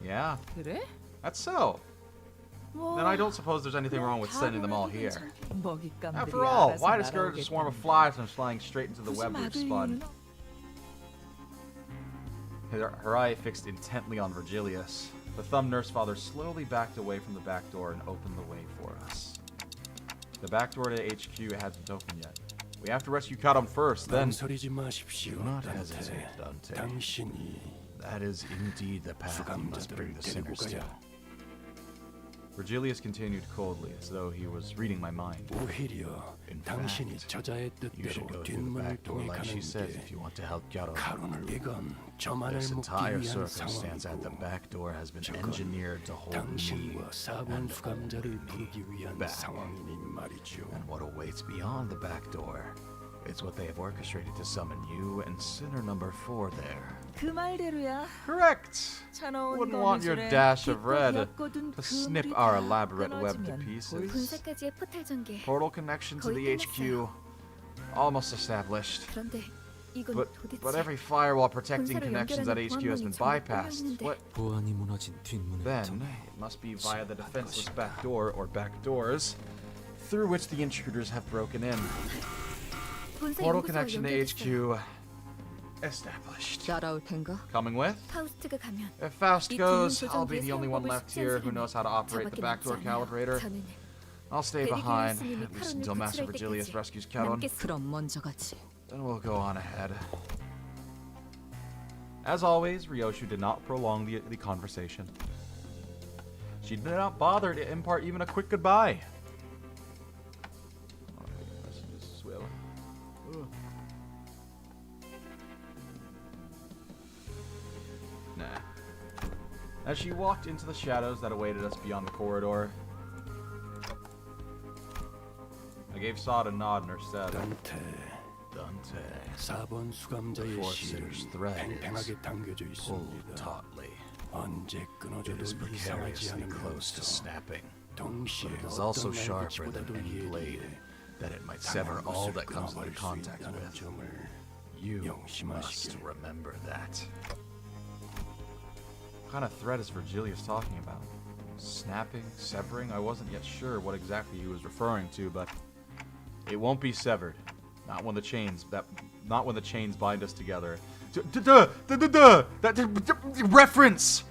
Yeah, 그래? that's so. 뭐 Then I don't suppose there's anything wrong with sending them all here. 먹잇감들이 After all, 알아서 why discourage a swarm of 날아오겠다는데. flies from flying straight into the 굳이 web we've 막을 spun? 이유는 Her eye fixed intently on Virgilius. The thumb nurse father slowly backed away from the back door and opened the way for us. The back door to HQ hasn't opened yet. We have to rescue Canto first, then. 망설이지 마십시오. Do not 단테. hesitate, Dante. 당신이 That is indeed the path you must bring the 수감자들을 데리고 sinners to. 가야 Virgilius continued coldly, as though he was reading my mind. 오히려 In 당신이 fact, 저자의 You should 뜻대로 go through the 뒷문을 back door 통해 like she 가는 says 게 if you want to help Canto. 가론을 이건 저만을 This 묶기 entire 위한 circumstance at the 상황이고 back door has been 저건 engineered to hold me 당신과 4번 and 수감자를 hold 부르기 me 위한 back. 상황이니 말이죠. And what awaits beyond the back door? It's what they have orchestrated to summon you and sinner number 4 there. 그 말대로야. Correct! 차가운 Wouldn't want your 거미줄에 dash of 기껏 red 엮어둔 to 그 snip 물이 our 다 elaborate web to 끊어지면 pieces. 군사까지의 포탈 전개. Portal connection to the 거의 HQ almost established. 그런데 이건 But 도대체 every firewall protecting 군사를 connections at 연결하는 HQ has been 보안망이 전부 bypassed. 뚫려 What? 보안이 무너진 뒷문을 Then 통해 it must be via the defenseless back door or back doors through which the intruders have broken in. 본사 Portal 연구소와 connection to 연결됐어요. HQ established. 따라올 텐가? Coming with? 파우스트가 가면 If Faust 이 goes, 뒷문 I'll be 조정기의 the only one 사용법을 left here who 숙지한 knows how to operate the 저밖에 back door 남지 않아요. calibrator. 저는 I'll stay 베리기를 behind, 스님이 at least 카론을 until Master 구출할 Virgilius 때까지 rescues Canto. 남겠어. 그럼 먼저 가지. Then we'll go on ahead. As always, Ryosho did not prolong the conversation. She did not bother to impart even a quick goodbye. Nah. As she walked into the shadows that awaited us beyond the corridor, I gave Sod a nod and her said, 단테, Dante, 4번 수감자의 Fourth 실은 sitter's thread 팽팽하게 당겨져 pulled 있습니다. tautly. 언제 It 끊어져도 is 이상하지 precariously close to 않으면서 snapping. 동시에 It is also 어떤 sharper than 날빛보다도 any blade 예리해 that it might sever 당한 all 것을 that comes into 끊어버릴 수 contact 있다는 with. 점을 You must 명심하시길. remember that. What kind of thread is Virgilius talking about? Snapping? Severing? I wasn't yet sure what exactly he was referring to, but it won't be severed. Not when the chains bind us together. That reference!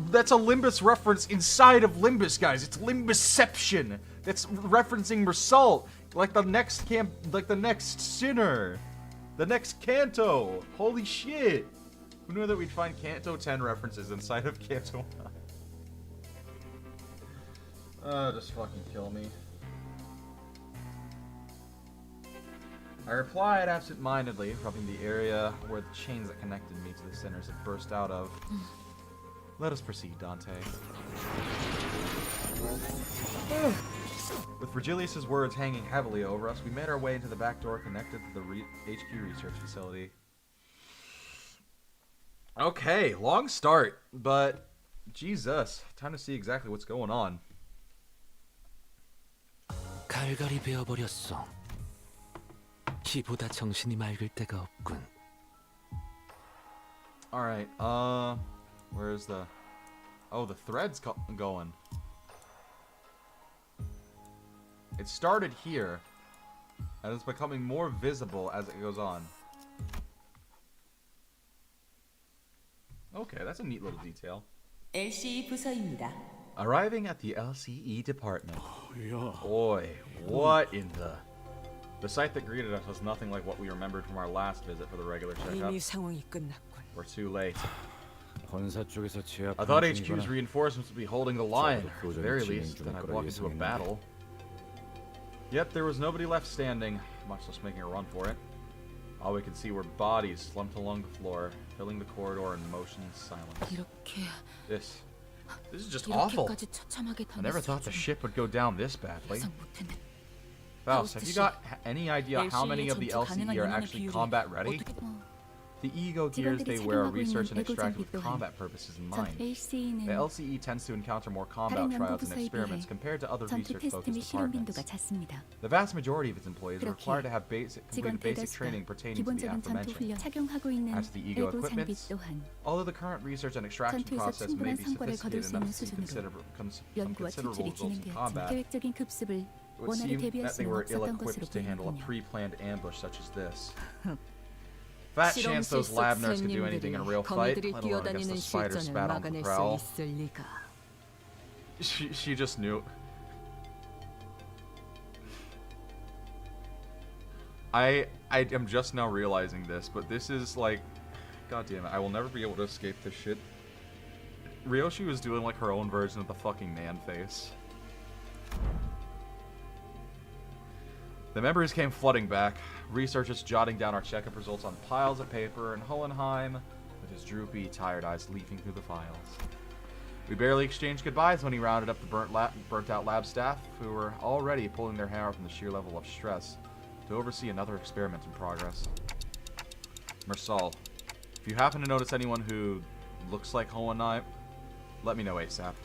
That's a Limbus reference inside of Limbus, guys. It's Limbusception. That's referencing Result, like the next sinner, the next Canto. Holy shit! Who knew that we'd find Canto 10 references inside of Canto 9? Just fucking kill me. I replied absent-mindedly, rubbing the area where the chains that connected me to the sinners had burst out of. Let us proceed, Dante. With Virgilius' words hanging heavily over us, we made our way into the back door connected to the HQ research facility. Okay, long start, but Jesus, time to see exactly what's going on. 갈갈이 베어버렸어. 키보다 정신이 맑을 때가 없군. Alright, where's the... Oh, the thread's going. It started here, and it's becoming more visible as it goes on. Okay, that's a neat little detail. LCE 부서입니다. Arriving at the LCE department. 야, Boy, what in the... The sight that greeted us was nothing like what we remembered from our last visit for the regular checkup. 이미 상황이 끝났군. We're too late. 본사 쪽에서 제압. I thought HQ's reinforcements would be holding the line. At the very least, then I'd walk into a battle. Yet there was nobody left standing, much less making a run for it. All we could see were bodies slumped along the floor, filling the corridor in motionless silence. 이렇게 This is just awful. 이렇게까지 처참하게 I never thought the ship would go down this badly. 예상 못했네. Faust, have you got any idea how many of the LCE are actually combat ready? 어, The ego gears they wear are research and extracted with combat purposes in 전 mind. The LCE는 LCE tends to encounter more combat 다른 trials and 연구부서에 experiments 비해 compared to other 전투 테스트 research-focused 및 실험 departments. 빈도가 작습니다. The vast majority of its employees are 그렇게 required to have complete 직원 basic 대다수가 training pertaining to the 기본적인 전투 aforementioned. 훈련 착용하고 있는 As to the ego 외부 장비 equipments, 또한 although the current research and extraction 전투에서 process may 충분한 be 성과를 거둘 sophisticated 수 있는 enough to see 수준으로 some 연구와 considerable 추출이 results in 진행되었지만 combat, 계획적인 급습을 it would 원활히 seem 대비할 that they 수는 were 없었던 것으로 ill-equipped to handle a 보이는군요. pre-planned ambush such as this. Fat chance 실험실 those 속 lab nerds could do anything in a real fight, 거미들이 let alone against 뛰어다니는 the spider 실전을 spat on the 막아낼 수 prowl. 있을 리가. She just knew. I am just now realizing this, but this is like, god damn it, I will never be able to escape this shit. Ryoshi was doing like her own version of the fucking man face. The memories came flooding back, researchers jotting down our checkup results on piles of paper, and Hohenheim, with his droopy, tired eyes leafing through the files. We barely exchanged goodbyes when he rounded up the burnt-out lab staff, who were already pulling their hair out from the sheer level of stress, to oversee another experiment in progress. Mersal, if you happen to notice anyone who looks like Hohenheim, let me know ASAP.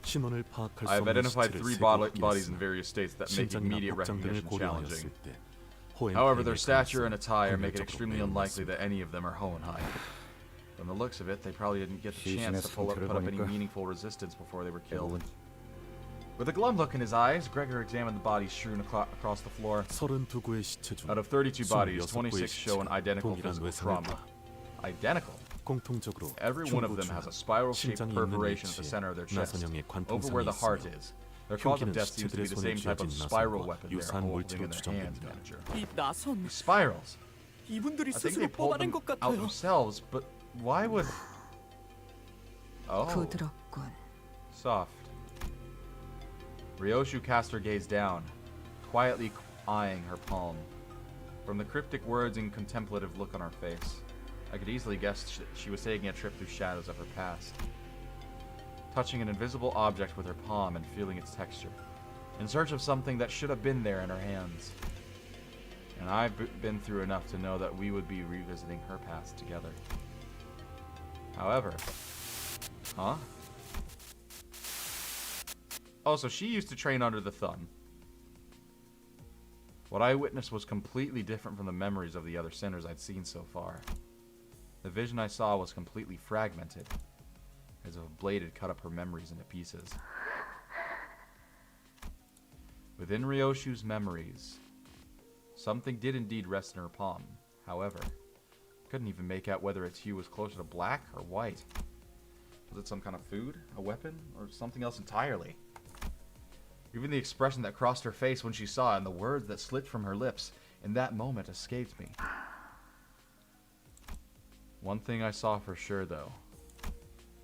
신원을 파악할 수 I have 없는 identified 시체를 3 세고 bodies in 확인했으나 various states that make 신장이나 immediate 복장 등을 recognition challenging. 고려하였을 때 호엔 However, their 폐기의 stature and 가능성은 attire make it 확률적으로 extremely 매우 unlikely 낮습니다. that any of them are Hohenheim. From the looks of it, they probably didn't get the chance to put up any meaningful resistance before they were killed. With a glum look in his eyes, Gregor examined the bodies strewn across the floor. 32구의 시체 중 Out of 32 bodies, 26구의 26 show an 시체가 identical 동일한 physical 외상을 trauma. 봐. Identical? 공통적으로 Every one of them has a spiral-shaped 심장이 있는 perforation at the 위치에 center of their chest, 나선형의 over where 관통상이 the heart 있으며 is. Their cause of 흉기는 death seems to be 시체들의 the 손에 same type of 쥐어진 spiral 나선과 weapon they are 유사한 holding 물체로 in their hands, 추정됩니다. manager. 이 나선 These spirals. 이분들이 I think 스스로 they pulled 뽑아낸 them 것 out 같아요. themselves, but why would... Oh. 부드럽군. Soft. Ryoshu cast her gaze down, quietly eyeing her palm. From the cryptic words and contemplative look on her face, I could easily guess she was taking a trip through shadows of her past. Touching an invisible object with her palm and feeling its texture, in search of something that should have been there in her hands. And I've been through enough to know that we would be revisiting her past together. However... Huh? Oh, so she used to train under the thumb. What I witnessed was completely different from the memories of the other sinners I'd seen so far. The vision I saw was completely fragmented, as if a blade had cut up her memories into pieces. Within Ryoshu's memories, something did indeed rest in her palm. However, I couldn't even make out whether its hue was closer to black or white. Was it some kind of food, a weapon, or something else entirely? Even the expression that crossed her face when she saw it and the words that slipped from her lips in that moment escaped me. One thing I saw for sure, though,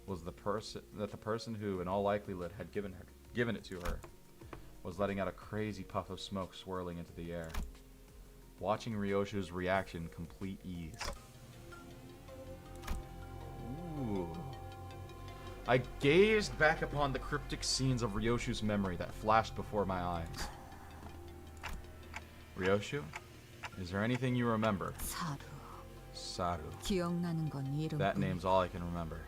was the person who, in all likelihood, had given it to her, was letting out a crazy puff of smoke swirling into the air. Watching Ryoshu's reaction complete ease. Ooh. I gazed back upon the cryptic scenes of Ryoshu's memory that flashed before my eyes. Ryoshu, is there anything you remember? 사루. Saru. 기억나는 건 이름뿐. That name's all I can remember.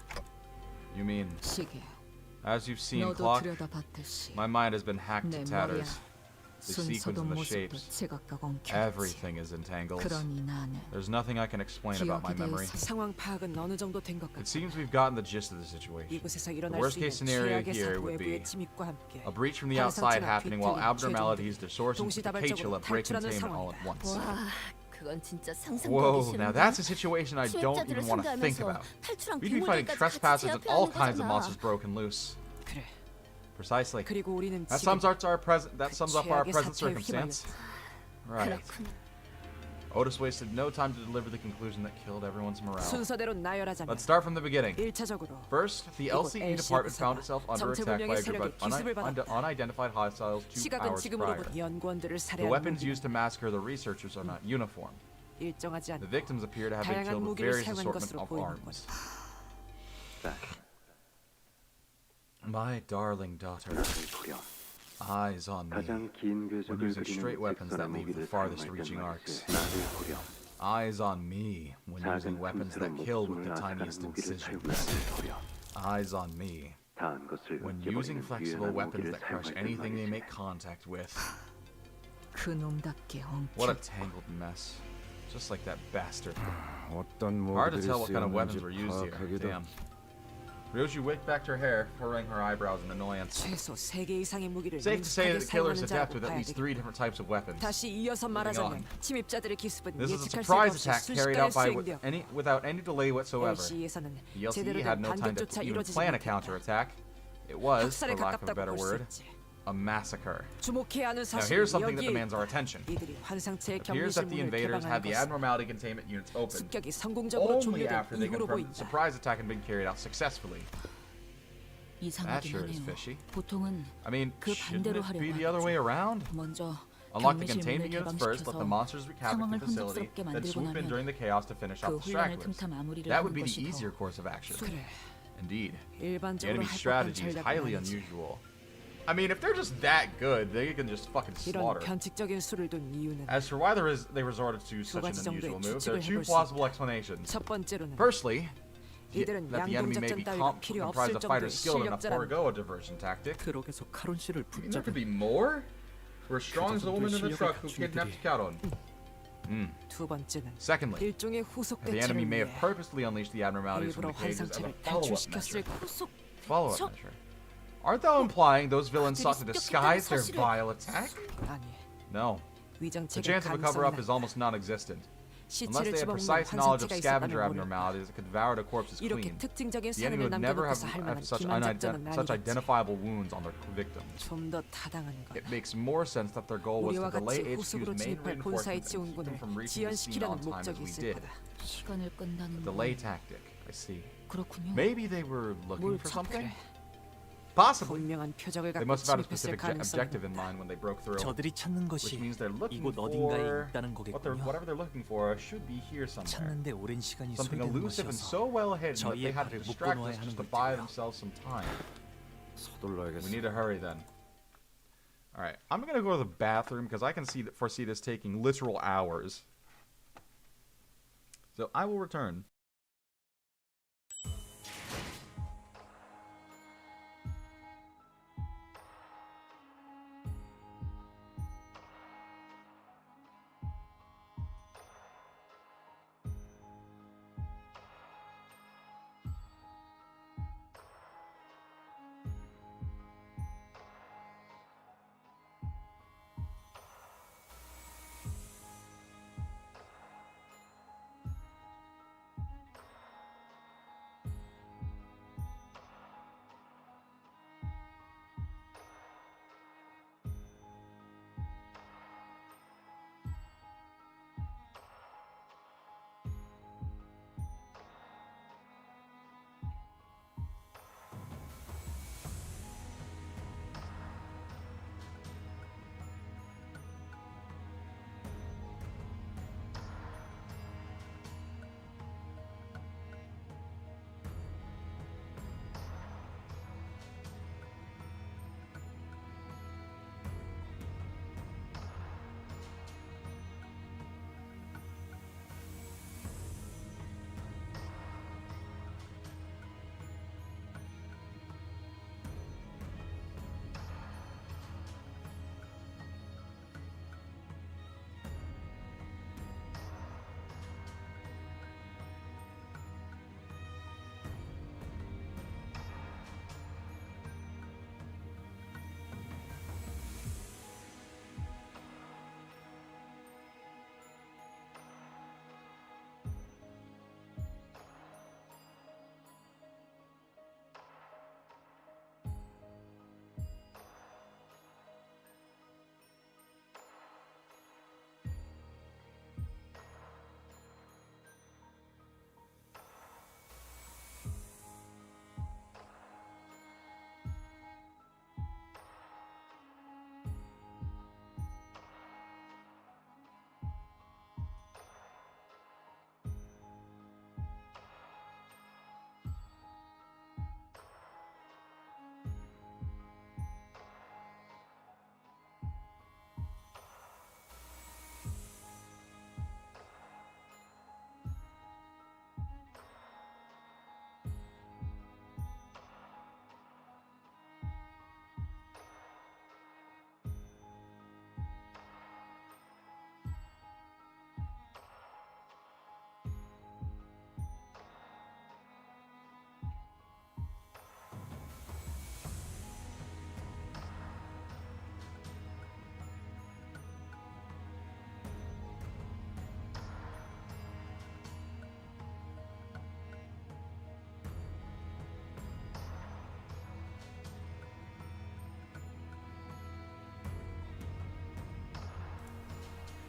You mean, 시계. as you've seen, 너도 clock, 들여다봤듯이 my mind has been hacked to 내 머리야. tatters. The sequence 순서도 and the 모습도 shapes, 제각각 엉켰지. everything is entangled. 그러니 나는 There's nothing I can explain about my 기억에 memory. 대해서 상황 파악은 어느 정도 된 것 It 같아. seems we've gotten the gist of the situation. 이곳에서 The 일어날 worst 수 있는 case scenario 최악의 here 사고 would be 외부의 침입과 함께 a breach from the 다른 outside 상처가 happening while 뒤틀린 abnormalities, distortions, and 동시다발적으로 break 탈출하는 containment all at once. 와, 그건 진짜 상상도 하기 Whoa, 싫은데. now that's a situation I don't 수입자들을 even want to think 상대하면서 about. 탈출한 We'd be fighting 괴물들까지 trespassers 같이 and all 제압해야 kinds of 하는 monsters 거잖아. broken loose. 그래. Precisely. 그리고 우리는 That 지금 sums up our present. That sums up our 최악의 present 사태에 circumstance. Right. 그렇군. Otis wasted no time to deliver the conclusion that killed everyone's morale. 순서대로 나열하자면 Let's start from the beginning. 1차적으로 First, the 이곳 LCE department found itself under attack by a group of 기습을 받았다. unidentified hostiles 2 시각은 hours prior. 지금으로부터 연구원들을 The 살해한 weapons 무기, used to massacre the researchers are not uniform. 일정하지 The 않고 victims appear to have been 다양한 killed with 무기를 various 사용한 assortment 것으로 of 보이는 arms. My darling daughter, eyes on me. When using straight weapons that leave the farthest reaching arcs. Eyes on me when using weapons that kill with the tiniest incisions. Eyes on me when using flexible weapons that crush anything they make contact with. 그놈답게 What a 엉켰다. tangled mess. Just like that bastard. 어떤 Hard to 무기들이 tell what kind of weapons 쓰였는지 were used here. 파악하기도 Damn. Ryoshu whipped back her hair, furrowing her eyebrows in annoyance. 최소 3개 이상의 무기를 Safe to say 능숙하게 that the killer's 사용하는지 adept 알고 with at 봐야 least 되겠다. 3 different types of weapons. 다시 이어서 Moving on. 말하자면 침입자들의 기습은 This is a 예측할 새가 surprise 없이 attack carried out 순식간에 by 수행되었고 without any delay whatsoever. LC에서는 The LCE 제대로 had 된 no time to 반격조차 even 이루어지지 plan a 못했다. counterattack. It was, for 학살에 lack of a 가깝다고 better 볼 수 word, 있지. a massacre. 주목해야 하는 Now 사실은 here's something that 여기에 demands our 있다. attention. 이들이 환상체의 It appears that the 경비실문을 invaders 개방한 had the 것은 abnormality containment units open 습격이 성공적으로 only 종료된 after they 이후로 confirmed the 보인다. surprise attack had been carried out successfully. That 이상하긴 sure is 하네요. fishy. 보통은 I mean, 그 shouldn't 반대로 it be 하려고 the other way around? 먼저 Unlock the 경비실 containment 문을 units first, let the 개방시켜서 monsters wreak havoc in 상황을 the facility, 혼잡스럽게 then 만들고 swoop in 나면 during the chaos to finish 그 off the 훈련을 stragglers. 틈타 마무리를 That 하는 would be the 것이 easier 더 course of action. 그래. Indeed. The 일반적으로 enemy's 할 법한 strategy is 전략은 highly 아니지. unusual. I mean, if they're just that good, they can just fucking 이런 slaughter. 변칙적인 수를 둔 이유는 As for why they resorted to such an 가지 정도의 unusual move, there are 추측을 2 해볼 수 plausible 있다. explanations. 첫 번째로는 Firstly, 이들은 that the enemy may be 양동작전 따위가 필요 comprised 없을 of fighters 정도의 skilled enough to 실력자라는 forego a diversion tactic. 트럭에서 카론 씨를 I mean, there could be 붙잡은 more? We're strong as the woman in the 실력을 truck who 갖춘 kidnapped 이들이- Caron. 두 번째는 Secondly, 일종의 후속 the enemy 대처를 may have 위해 purposely unleashed the abnormalities from 일부러 the cages as a 환상체를 follow-up measure. 탈출시켰을 것. Follow-up 저- measure. Aren't thou implying those villains sought to 그들이 disguise their 습격했다는 vile attack? 아니, No. The 위장책을 chance of a cover-up is 감싸는 almost non-existent. Unless 시체를 they had 집어먹는 precise knowledge of 환상체가 scavenger 있었다면 모를까. abnormalities that could devour the corpses 이렇게 clean. 특징적인 The enemy 살인을 would never have 남겨놓고서 할 만한 such, 기만 작전은 such 아니겠지. identifiable wounds on their victims. 좀 더 타당한 건 It makes more sense that their goal was 우리와 to delay 같이 HQ's 후속으로 main 진입할 본사의 reinforcements and keep them 지원군을 from reaching the scene on 지연시키려는 time as 목적이 we 있을 did. 거다. 시간을 끈다는 Delay 건 tactic. I see. 그렇군요. Maybe they were looking 뭘 for 찾- something? 그래. Possibly. 분명한 표적을 They 갖고 must have had a 침입했을 specific 가능성이 objective in 있다. mind when they broke through. 저들이 찾는 Which 것이 means they're looking 이곳 어딘가에 for 있다는 거겠군요. whatever they're looking for should be here somewhere. 찾는데 오랜 시간이 Something 소요되는 elusive and 것이어서 so well hidden that they 저희의 had to 발을 distract us 묶어놓아야 just 하는 to 걸 buy 테고요. themselves some time. We 서둘러야겠어. need to hurry then. All right, I'm gonna go to the bathroom because I can foresee this taking literal hours. So I will return.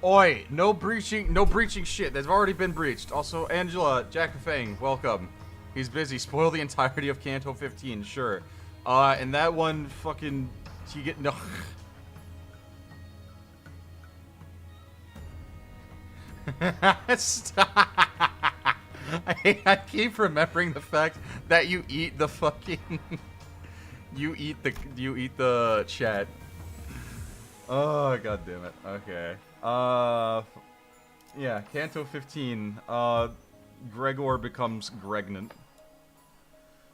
Oi, no breaching shit. That's already been breached. Also, Angela, Jack Fang, welcome. He's busy. Spoil the entirety of Canto 15, sure. And that one fucking, you get no. Stop. I keep remembering the fact that you eat the fucking, you eat the chat. Oh, god damn it. Okay. Yeah, Canto 15. Gregor becomes Gregnant.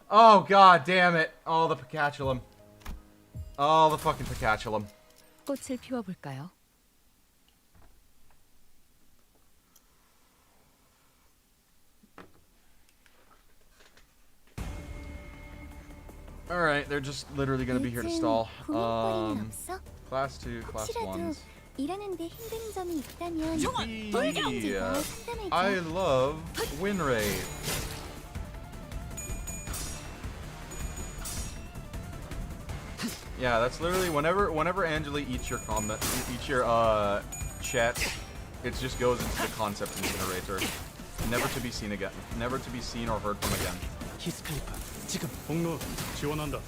Oh, god damn it. Oh, the Picatulum. Oh, the fucking Picatulum. 꽃을 피워볼까요? Alright, they're just literally gonna be here to stall. 고민거리는 없어? Class 2, Class 혹시라도 1s. 일하는데 힘든 점이 있다면 Yeah. I love win rate. Yeah, that's literally whenever Angela eats your comment, eats your chat, it just goes into the concept incinerator, never to be seen again, never to be seen or heard from again. 히스클리프 지금 폭로 지원한다.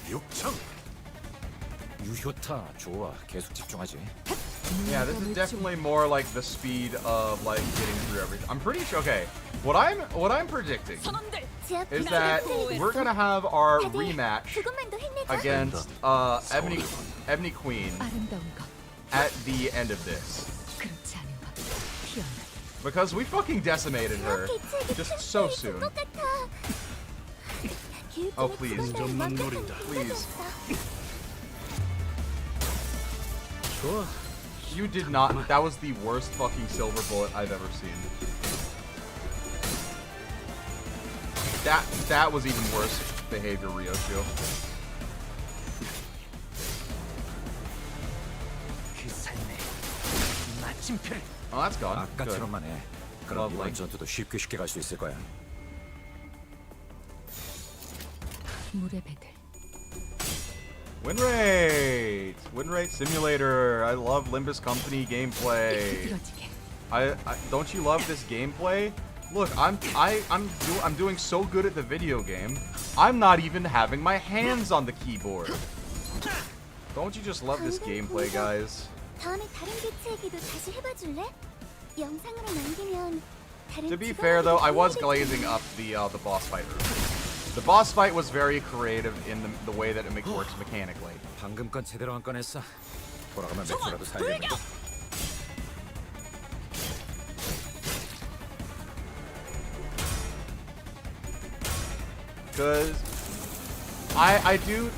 육청. 유효타 좋아. 계속 집중하지. Yeah, this is definitely more like the speed of like getting through everything. I'm pretty sure. Okay, what I'm predicting is that we're gonna have our rematch against Ebony Queen 아름다운 것, at the end of this 그렇지 않은 것, 피어나. because we fucking decimated her just so soon. Oh please, 운전만 노린다. please. 좋아. You did not. That was the worst fucking silver bullet I've ever seen. That was even worse behavior, Ryosho. 그 삶에 마침표를. Oh, that's gone. Good. 아까처럼만 해. 그럼 Lovely. 이번 전투도 쉽게 갈 수 있을 거야. 물의 배들. Win rate simulator. I love Limbus Company gameplay. 부드러지게. Don't you love this gameplay? Look, I'm doing so good at the video game. I'm not even having my hands on the keyboard. Don't you just love this gameplay, guys? 다음에 다른 개체에게도 다시 해봐줄래? 영상으로 남기면 다른 To be fair, though, I was glazing up the boss fight room. The boss fight was very creative in the way that it works mechanically. 방금 건 제대로 안 꺼냈어. 돌아가면 맥주라도 사야겠는데. Because I do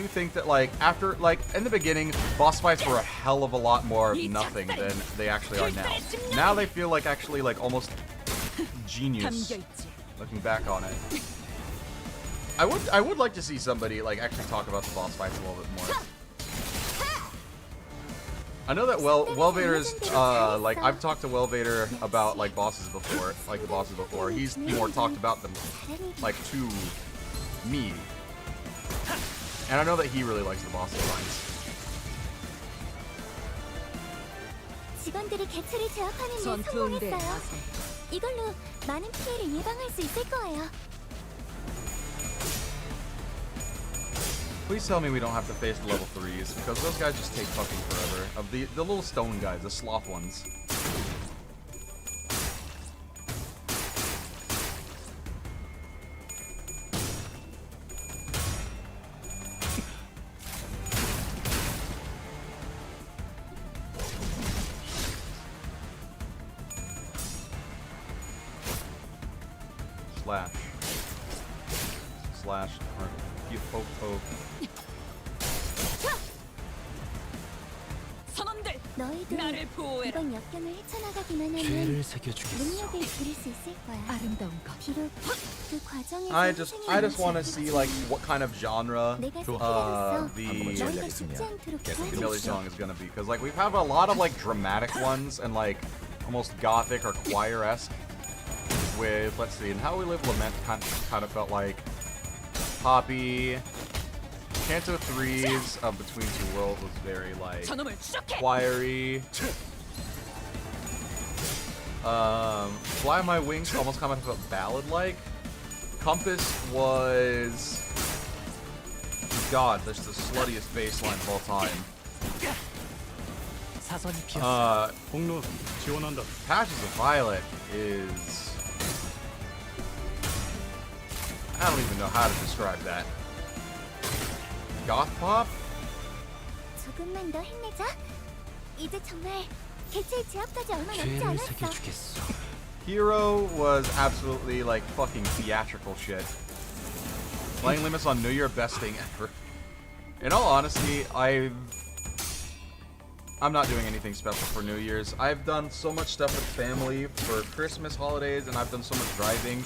think that like after like in the beginning boss fights were a hell of a lot more nothing than they actually are now. Now they feel like actually like almost genius looking back on it. I would like to see somebody like actually talk about the boss fights a little bit more. I know that Welvader's like I've talked to Welvader about like bosses before, like the bosses before. He's more talked about them like to me. And I know that he really likes the boss fights. 직원들이 개체를 제압하는 데 전투인데 성공했어요. 가서. 이걸로 많은 피해를 예방할 수 있을 거예요. Please tell me we don't have to face the level 3s, because those guys just take fucking forever. Of the little stone guys, the sloth ones. Slash. Poke, poke. 너희도 이번 역경을 헤쳐나가기만 하면 죄를 새겨주겠어. 능력을 기를 수 있을 거야. 아름다운 것. 비록 그 과정에서 I just want to see like what kind of genre 내가 the 너희가 죽지 않도록 Millie 도와줄게. song is gonna be, because like we've had a lot of like dramatic ones and like almost gothic or choir-esque with, let's see, and How We Live Lament kind of felt like poppy. Canto 3's Between Two Worlds was very like 저놈을 추적해. choiry. Fly My Wings almost kind of felt ballad-like. Compass was, God, that's the sluttiest bassline of all time. 사선이 피었어. 공로 지원한다. Patches of Violet is, I don't even know how to describe that. Goth pop? 조금만 더 힘내자. 이제 정말 개체의 제압까지 얼마 남지 죄를 않았어. 새겨주겠어. Hero was absolutely like fucking theatrical shit. Playing Limbus on New Year, best thing ever. In all honesty, I'm not doing anything special for New Year's. I've done so much stuff with family for Christmas holidays, and I've done so much driving.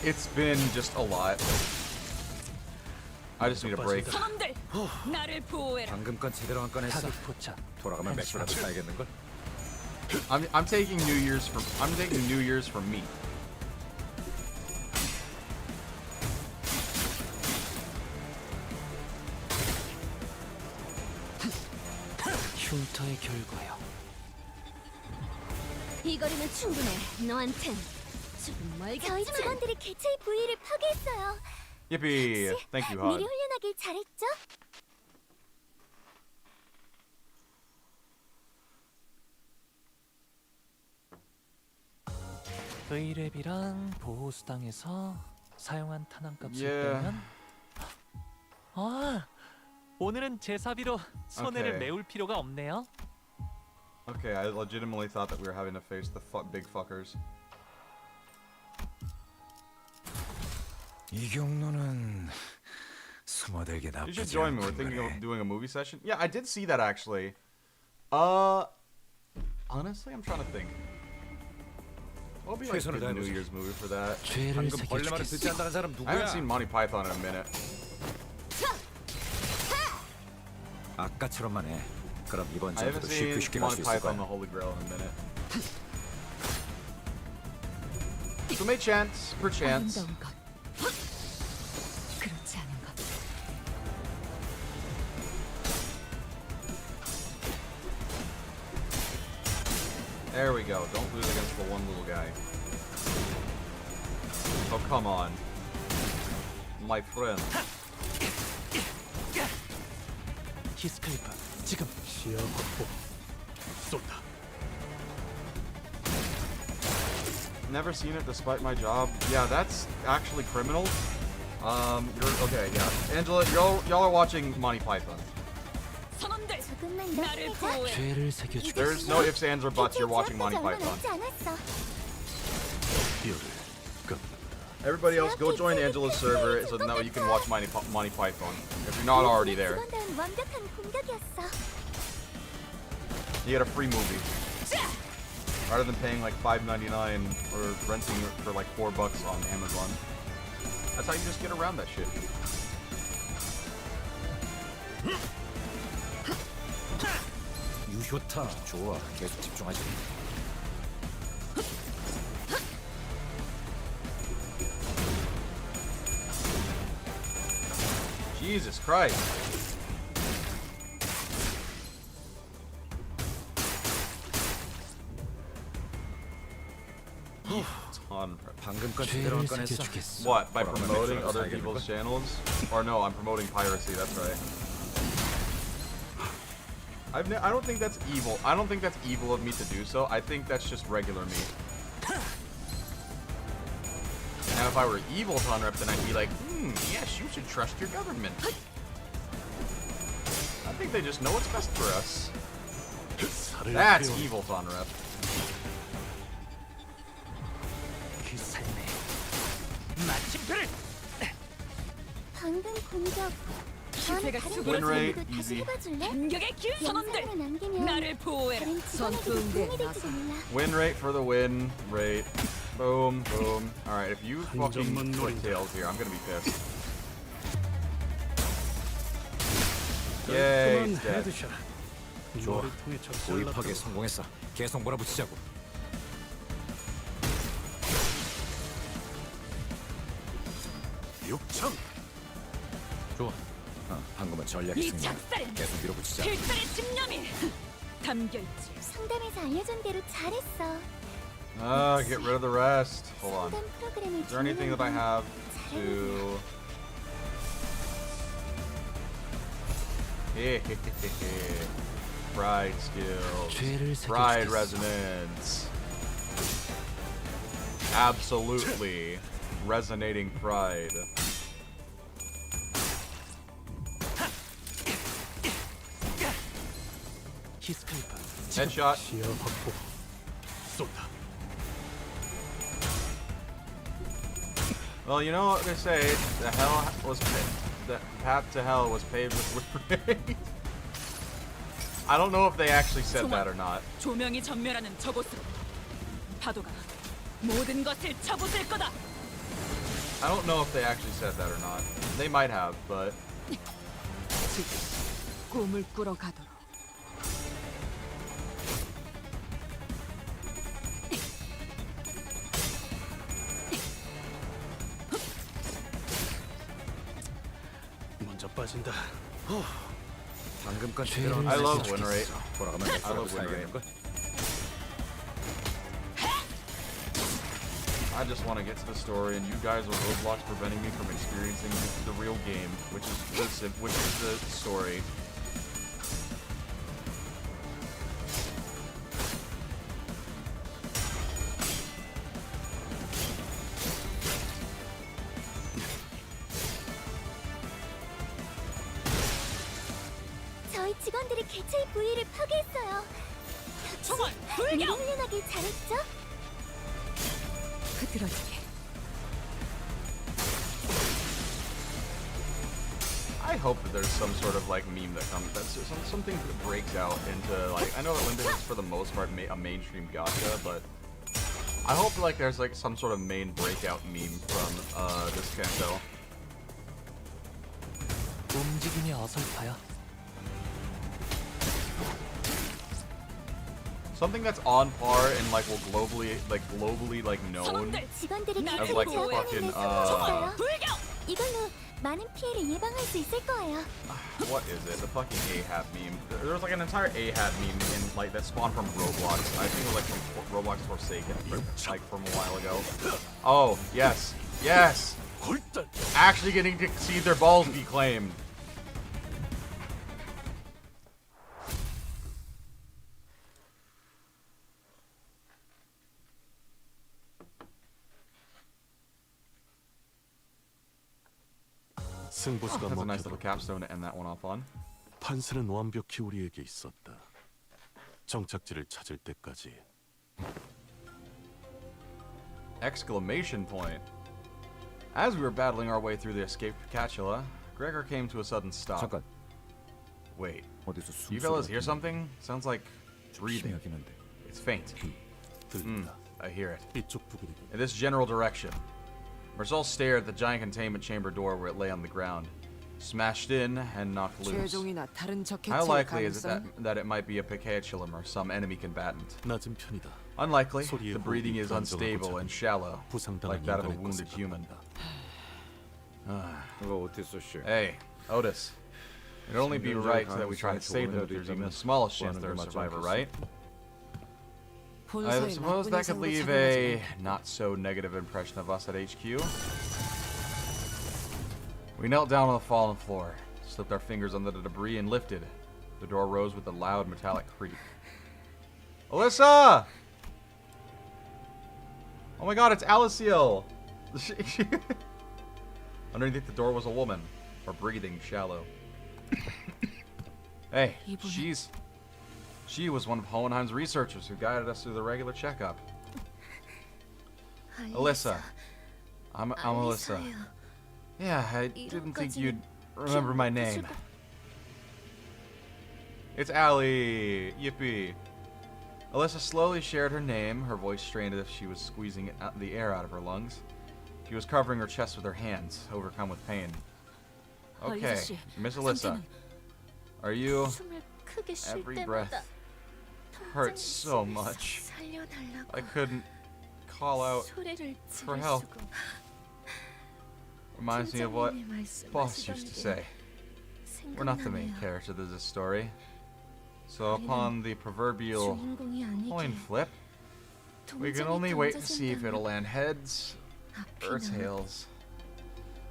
It's been just a lot. I just need a break. 저놈들 나를 보호해라. 방금 건 제대로 한 건 했어. 타격 포착. 돌아가면 맥주라도 사야겠는 걸. I'm taking New Year's for me. 흉터의 결과요. 이 거리면 충분해. 너한텐 조금 저희 멀겠지만. 직원들이 개체의 부위를 파괴했어요. Yippee! Thank you, 미리 Hod. 훈련하길 잘했죠? 의뢰비랑 보호수당에서 사용한 탄환값을 Yeah. 빼면 아, 오늘은 제사비로 손해를 Okay. 메울 필요가 없네요. Okay, I legitimately thought that we were having to face the big fuckers. 이 경로는 숨어들기 You should 나쁘지 join me. We're 않군 thinking of 거네. doing a movie session. Yeah, I did see that actually. Honestly, I'm trying to think. What would be like a 최선을 good New 다해보자. Year's movie for that? 죄를 방금 벌레 말을 듣지 새겨주겠어. 않다는 사람 I haven't seen 누구야? Monty Python in a minute. 아까처럼만 해. 그럼 이번 I haven't 전투도 seen 쉽게 갈 수 Monty 있을 Python, 거야. the Holy Grail in a minute. So may chance, perchance. 아름다운 것. 그렇지 않은 것. There we go. Don't lose against the one little guy. Oh, come on. My friend. 히스클리프 지금 시야 확보. 쏜다. Never seen it despite my job. Yeah, that's actually criminal. You're okay, yeah. Angela, y'all are watching Monty Python. 저놈들 조금만 더 나를 힘내자. 보호해. 죄를 새겨주겠어. There's no ifs, ands, or buts. You're watching Monty 얼마 Python. 남지 않았어. 기어를 끝. Everybody else, go join Angela's server so now you can watch Monty Python if you're not already there. 직원다운 완벽한 공격이었어. You get a free movie rather than paying like $5.99 or renting it for like $4 on Amazon. That's how you just get around that shit. 유효타 좋아. 계속 집중하지. Jesus Christ. Ton. 방금 건 제대로 한 죄를 건 했어. 새겨주겠어. What? By Hold on, promoting make sure other I get people's it. channels? Or no, I'm promoting piracy. That's right. I don't think that's evil. I don't think that's evil of me to do so. I think that's just regular me. Now, if I were evil Tonrep, then I'd be like, yes, you should trust your government. I think they just know what's best for us. 살을 That's 베어. evil Tonrep. 그 삶의 마침표를 방금 공격. 기세가 다른 수그러지는 Win rate, 친구도 다시 easy. 해봐줄래? 공격의 기회. 저놈들 영상으로 남기면 나를 보호해라. 다른 직원에게도 전투인데 도움이 될지도 몰라. Win rate for the win rate. Boom, boom. Alright, if you fucking 점만 put 노린다. tails here, I'm gonna be pissed. Yay, 깔끔한 it's dead. 헤드샷. 좋아. 너를 통해 적절한 고입하게 성공했어. 계속 몰아붙이자고. 육청. 좋아. 방금은 전략이 이 승리야. 작살엔 계속 밀어붙이자. 필살의 집념이 담겨있지. 상담에서 알려준 대로 잘했어. Get rid of the rest. Hold on. 상담 프로그램을 Is there anything that I have to... Pride skills. Pride resonance. Absolutely. Resonating pride. 히스칼리파 Headshot. 시야 확보. 쏜다. Well, you know what they say. The hell was the path to hell was paved with praise. I don't know if they actually said that or not. 조명이 전멸하는 저곳으로 파도가 모든 것을 쳐부술 거다. I don't know if they actually said that or not. They might have, but 지금 꿈을 꾸러 가도록. 먼저 빠진다. 방금까지 죄를 I love 지키겠어. win rate. 돌아가면 I love win rate. 살겠는걸? I just want to get to the story, and you guys are roadblocks preventing me from experiencing the real game, which is the story. 저희 직원들이 개체의 부위를 파괴했어요. 총알 불격! 훌륭하게 잘했죠? 흐드러지게. I hope that there's some sort of like meme that comes, that's something that breaks out into like, I know that Limbus is for the most part a mainstream gacha, but I hope like there's like some sort of main breakout meme from this Canto. 움직임이 어설퍼요. Something that's on par and like will globally known 선원들 직원들이 as 개체를 like 제어하는 fucking 데 성공했어요. 불격! 이걸로 많은 피해를 예방할 수 있을 거예요. what is it? The fucking Ahab meme. There's like an entire Ahab meme in like that spawned from Roblox. I think it was like from Roblox Forsaken, like from a while ago. Oh yes, yes. 홀단. Actually getting to see their balls be claimed. 승부수가 That's a nice little 먹혀도 capstone to end that one off on. 판세는 완벽히 우리에게 있었다. 정착지를 찾을 때까지. Exclamation point. As we were battling our way through the escaped Catula, Gregor came to a sudden stop. 잠깐. Wait, 어디서 you fellas hear something? Sounds like breathing. 심하긴 한데. It's faint. 들린다. I hear it. 이쪽 부근이다. In this general direction. Marcel stared at the giant containment chamber door where it lay on the ground, smashed in and knocked loose. 최종이나 다른 적 How 개체의 likely is it 가능성? that it might be a Picatulum or some enemy combatant? 낮은 편이다. Unlikely. 소리의 The breathing 호흡이 is unstable and shallow, 부상당한 like that of a 인간의 wounded 것을 human. 가져간다. 이거 어땠어, 씨? Hey, Otis. It'd only be right that we try to save them if there's even the smallest chance they're a survivor, right? I 본서에 suppose 나쁜 that could 인상으로 leave 작용하지 a not so negative impression of us at HQ. We knelt down on the fallen floor, slipped our fingers under the debris, and lifted. The door rose with a loud metallic creak. Alyssa! Oh my god, it's Alyciel! Underneath the door was a woman, her breathing shallow. Hey, she was one of Hohenheim's researchers who guided us through the regular checkup. Alyssa. I'm Alyssa. Yeah, I didn't think you'd remember my name. It's Allie. Yippee. Alyssa slowly shared her name, her voice strained as if she was squeezing the air out of her lungs. She was covering her chest with her hands, overcome with pain. Okay, Miss Alyssa. Are you... 숨을 크게 쉴 Every 때마다 breath hurts so much. I couldn't call out 소리를 for 지를 help. 수가. Reminds me of what Boss used to say. We're not the main character of this story. So upon the proverbial coin flip, we can only wait to see if it'll land heads or tails.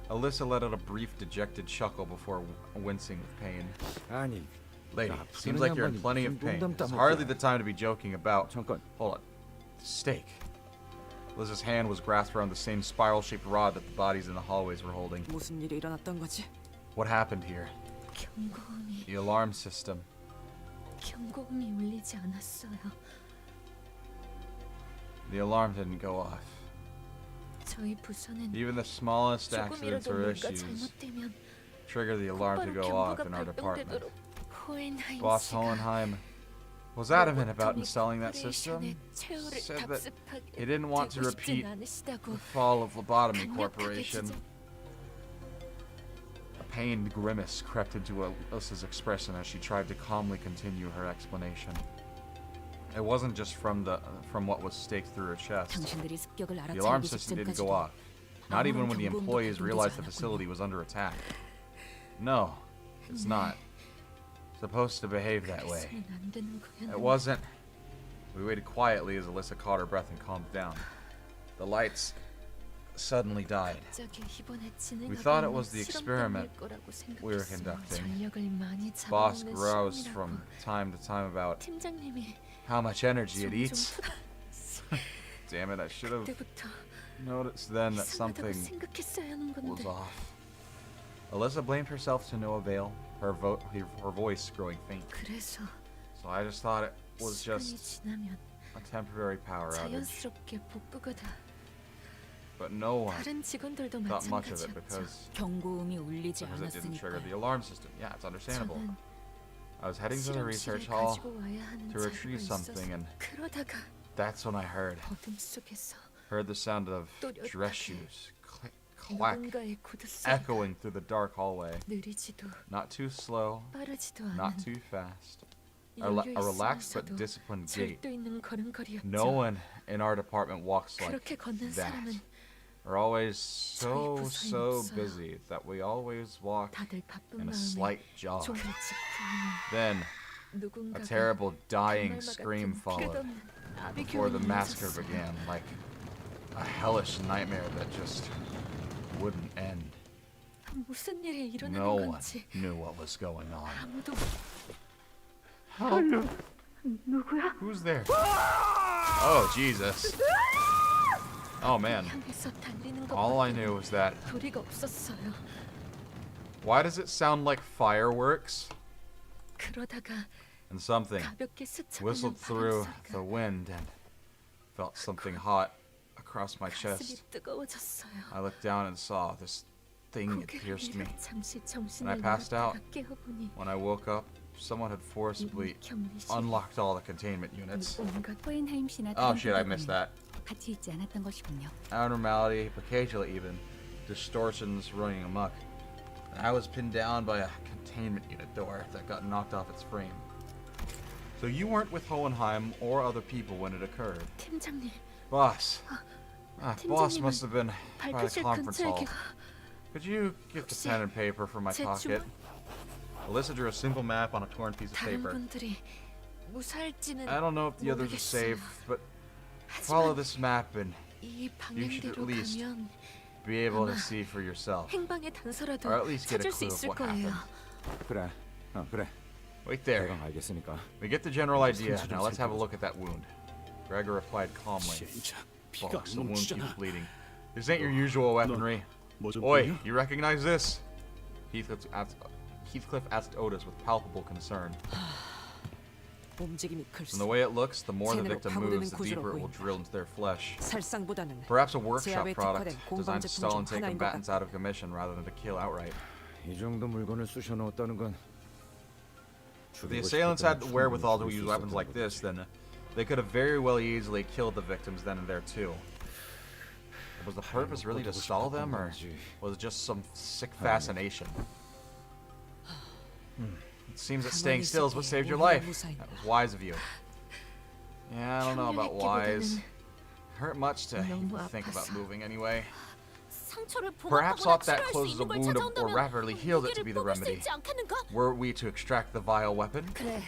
Alyssa let out a brief dejected chuckle before wincing with pain. 아니, Lady, seems like you're in plenty of pain. It's hardly the time to be joking about. 잠깐. Hold on. Steak. Alyssa's hand was grasped around the same spiral-shaped rod that the bodies in the hallways were holding. 무슨 일이 일어났던 거지? What happened here? 경고음이 The alarm system. 경고음이 울리지 않았어요. The alarm didn't go off. 저희 부서는 Even the smallest accidents 조금이라도 or 뭔가 issues 잘못되면 trigger the alarm to go off in our department. 호헨하임 Boss 씨가 Hohenheim was adamant about installing that system. 최후를 Said that 답습하게 he didn't want to 되고 repeat 싶진 않으시다고 the fall of Lobotomy 강력하게 Corporation. 지적. A pained grimace crept into Alyssa's expression as she tried to calmly continue her explanation. It wasn't just from what was staked through her chest. 당신들이 습격을 The alarm 알아차리기 system didn't go 직전까지도 off. Not even when the 아무런 employees 경보음도 realized the 들리지 facility was under attack. No, it's not supposed to behave that way. 그래서는 안 되는 It 거였는데. wasn't. We waited quietly as Alyssa caught her breath and calmed down. The lights suddenly died. 갑자기 이번에 We thought it 진행하고 was the 있는 experiment 실험범일 거라고 we were 생각했어요. conducting. 전력을 많이 Boss 잡아먹는 grows 시험이라고. from time to time about 팀장님이 how much energy it 점점 eats. Damn it, I should have 그때부터 noticed then that 이상하다고 something 생각했어야 하는 was 건데. off. Alyssa blamed herself to no avail, her voice growing faint. 그래서 So I just thought it was 시간이 just 지나면 a temporary power outage. 자연스럽게 복구가 다. But no one 다른 직원들도 thought much of it 마찬가지였죠. 경고음이 울리지 because it didn't trigger the 않았으니까. alarm system. Yeah, it's understandable. 저는 I was heading to the research 실험실에 hall 가지고 와야 하는 to retrieve 자료가 something, 있어서 and 그러다가 that's when I heard 어둠 속에서 the sound of 뚜렷하게 dress shoes clack 누군가의 구두 소리가 echoing through the dark hallway. 느리지도 Not too slow, 빠르지도 not 않은 too fast. 열려 A relaxed but 있으면서도 disciplined gait. 절도 있는 걸음걸이였죠. No one in our department walks like 그렇게 걷는 that. 사람은 We're always so 부서에 없어요. busy that we always walk 다들 바쁜 in a 마음에 slight jog. 종일 짚고 Then 있는 누군가가 a terrible dying 강말마 scream 같은 followed 끝없는 before the 아비규환이 massacre 일어섰어요. began, like a hellish nightmare that just wouldn't end. 무슨 일이 일어나는 No one 건지 knew what was going on. 아무도 Who's there? Oh, Jesus. Oh, man. 향해서 달리는 All I 것밖에 knew was that. 소리가 없었어요. Why does it sound like fireworks? 그러다가 And something 가볍게 스쳐가는 whistled through the 바람 wind and felt something hot across my 가슴이 chest. 뜨거워졌어요. I looked down and saw this thing had 고개를 pierced me. 밀어 잠시 And I 정신을 passed out. 잃었다가 깨어보니 When I woke up, someone had forcibly 경리실 unlocked all the containment units. 온갖 호헨하임 씨나 Oh 다른 shit, I 분들과는 missed that. 같이 있지 않았던 것이군요. Abnormality, occasionally even distortions running amok. And I was pinned down by a containment unit door that got knocked off its frame. So you weren't with Hohenheim or other people when it occurred. 팀장님 Boss. Boss 팀장님은 must have been by the 발표실 conference 근처에 hall. 계 Could you get the 혹시 pen and paper from my 제 pocket? 주문? Alyssa drew a simple map on a torn piece of 다른 paper. 분들이 무사할지는 I don't know if the others are 모르겠어요. safe, but follow 하지만 this map and 이 you should at 방향대로 least 가면 be able to 아마 see for yourself. 행방의 단서라도 Or at least get a 찾을 수 clue of 있을 what 거예요. happened. 그래, 그래. Wait there. 대강 알겠으니까. We get the general idea. Now let's have a look at that wound. Gregor replied calmly. 진짜 피가 Boss, the 안 wound keeps 멈추잖아. bleeding. This ain't your usual weaponry. 뭐좀 Oi, 보냐? you recognize this? Heathcliff asked Otis with palpable concern. 움직임이 From 글쎄. the way it looks, the more the 제대로 victim 파고드는 moves, the deeper it will 구조로 drill into their flesh. 살상보다는 Perhaps a workshop 제압에 product 특화된 designed to stall and take 공방 제품 중 하나인 것 combatants out of commission rather than to kill outright. 이 정도 물건을 쑤셔 넣었다는 건. If the assailants had the wherewithal to use weapons like this, then they could have very well easily killed the victims then and there too. Was the purpose really to stall them, or was it just some sick fascination? It seems that staying still is what saved your life. That was wise of you. Yeah, I don't know about wise. Hurt much to even think about moving anyway. 상처를 Perhaps 봉합하거나 ought that 치료할 수 closes a 있는 걸 wound or 찾아온다면 rapidly heals it to 무게를 be the 뽑을 수 remedy. 있지 않겠는가? Were we to extract the vile weapon? 그래.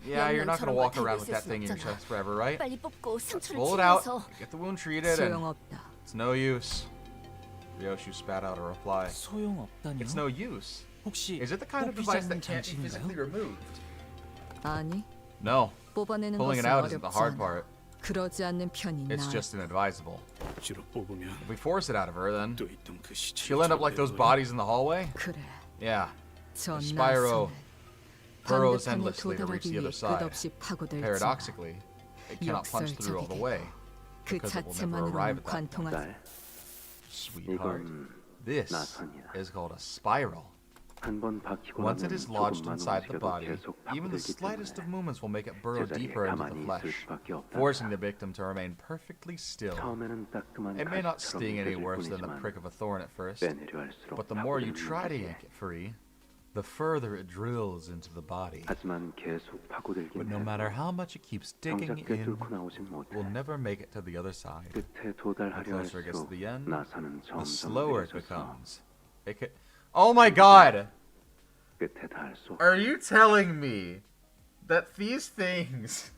Yeah, you're not gonna 명령처럼 walk 달고 around with 있을 that 순 thing in your 없잖아. chest forever, right? 빨리 뽑고 상처를 Pull it out, 치료해서 get the wound treated, and 소용없다. it's no use. Ryoshu spat out a reply. 소용없다뇨? It's no use. 혹시 Is it the kind of 뽑히지 device 않는 that can't be physically 장치인가요? removed? 아니, No. 뽑아내는 Pulling it 것은 out isn't the 어렵지 hard 않아. part. 그러지 않는 편이 It's 나아. just inadvisable. 억지로 뽑으면 If we force it out of her, then 또 있던 그 시체를 she'll end up like those 처리해버려. bodies in the hallway. 그래, Yeah. 저 Spyro 나선을 burrows 반대편에 endlessly to reach 도달하기 the 위해 other side. 끝없이 파고들지만 Paradoxically, it cannot punch through all the way 그 because it will never arrive 자체만으로는 at that point. 관통하지. Sweetheart, this is called a spiral. Once it is lodged inside the body, even the slightest of movements will make it burrow deeper into the flesh, forcing the victim to remain perfectly still. It may not sting any worse than the prick of a thorn at first, but the more you try to yank it free, the further it drills into the body. But no matter how much it keeps digging in, it will never make it to the other side. The closer it gets to the end, the slower it becomes. It could... Oh my god! Are you telling me that these things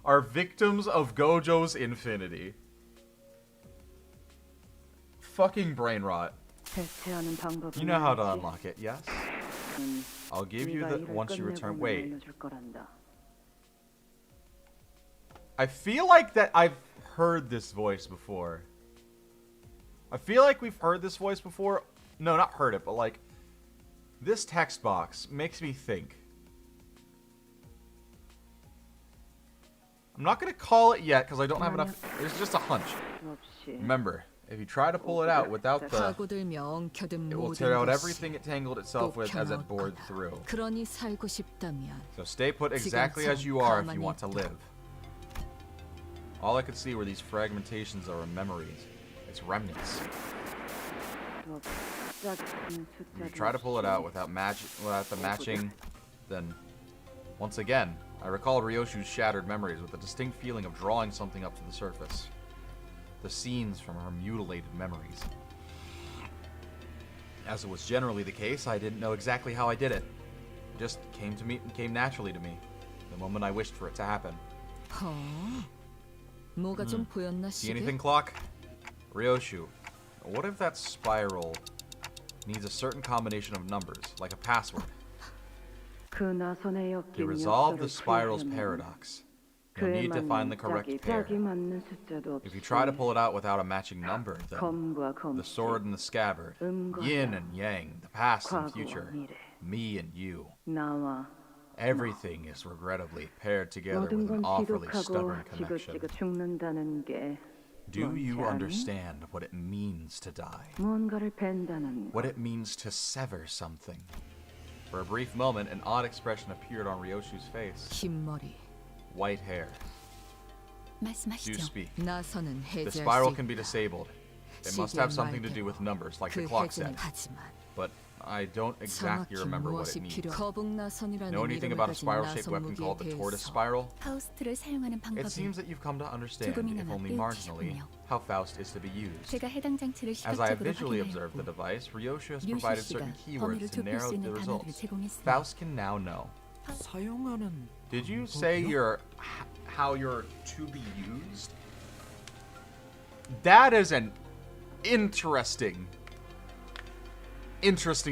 are victims of Gojo's infinity? Fucking brain rot. You know how to unlock it, yes? I'll give you the once you return. Wait. I feel like that I've heard this voice before. I feel like we've heard this voice before. No, not heard it, but like this text box makes me think. I'm not gonna call it yet because I don't have enough. It's just a hunch. Remember, if you try to pull it out without the, 파고들며 엉켜든 it will 모든 tear out 것이 everything it tangled itself with as it bored through. 그러니 살고 싶다면 So stay put exactly as you are if you want to live. All I could see were these fragmentations of memories. Its remnants. If you try to pull it out without the matching, then once again, I recalled Ryoshu's shattered memories with a distinct feeling of drawing something up to the surface. The scenes from her mutilated memories. As it was generally the case, I didn't know exactly how I did it. It just came naturally to me, the moment I wished for it to happen. 뭐가 좀 보였나 See 시계? anything, clock? Ryoshu, what if that spiral needs a certain combination of numbers, like a password? To resolve the spiral's paradox, you'll need to find the correct pair. If you try to pull it out without a matching number, then the sword and the scabbard, yin and yang, the past and future, me and you, everything is regrettably paired together with an awfully stubborn connection. Do you understand what it means to die? What it means to sever something? For a brief moment, an odd expression appeared on Ryoshu's face. 흰 머리. White hair. Do 말씀하시죠. speak. 나선은 The 해제할 spiral 수 can be 있다. disabled. It must have something to do with numbers, like the 그 clock 해제는 said. 하지만 But I don't exactly 정확히 remember what 무엇이 it means. 필요? 거북나선이라는 Know anything 이름을 about a 가진 spiral-shaped 나선 weapon 무기에 called the tortoise 대해서 spiral? 파우스트를 사용하는 It 방법을 seems that you've come to understand, 조금이나마 if only 배우고 marginally, 싶군요. how Faust is to be used. 제가 해당 장치를 As I have 시각적으로 visually observed the 확인하였고 device, Ryoshu has 류시 provided 씨가 certain 범위를 keywords to 좁힐 narrow 수 the 있는 단어를 results. 제공했습니다. Faust can now know. 사용하는 Did you say how you're to be used? That is an interesting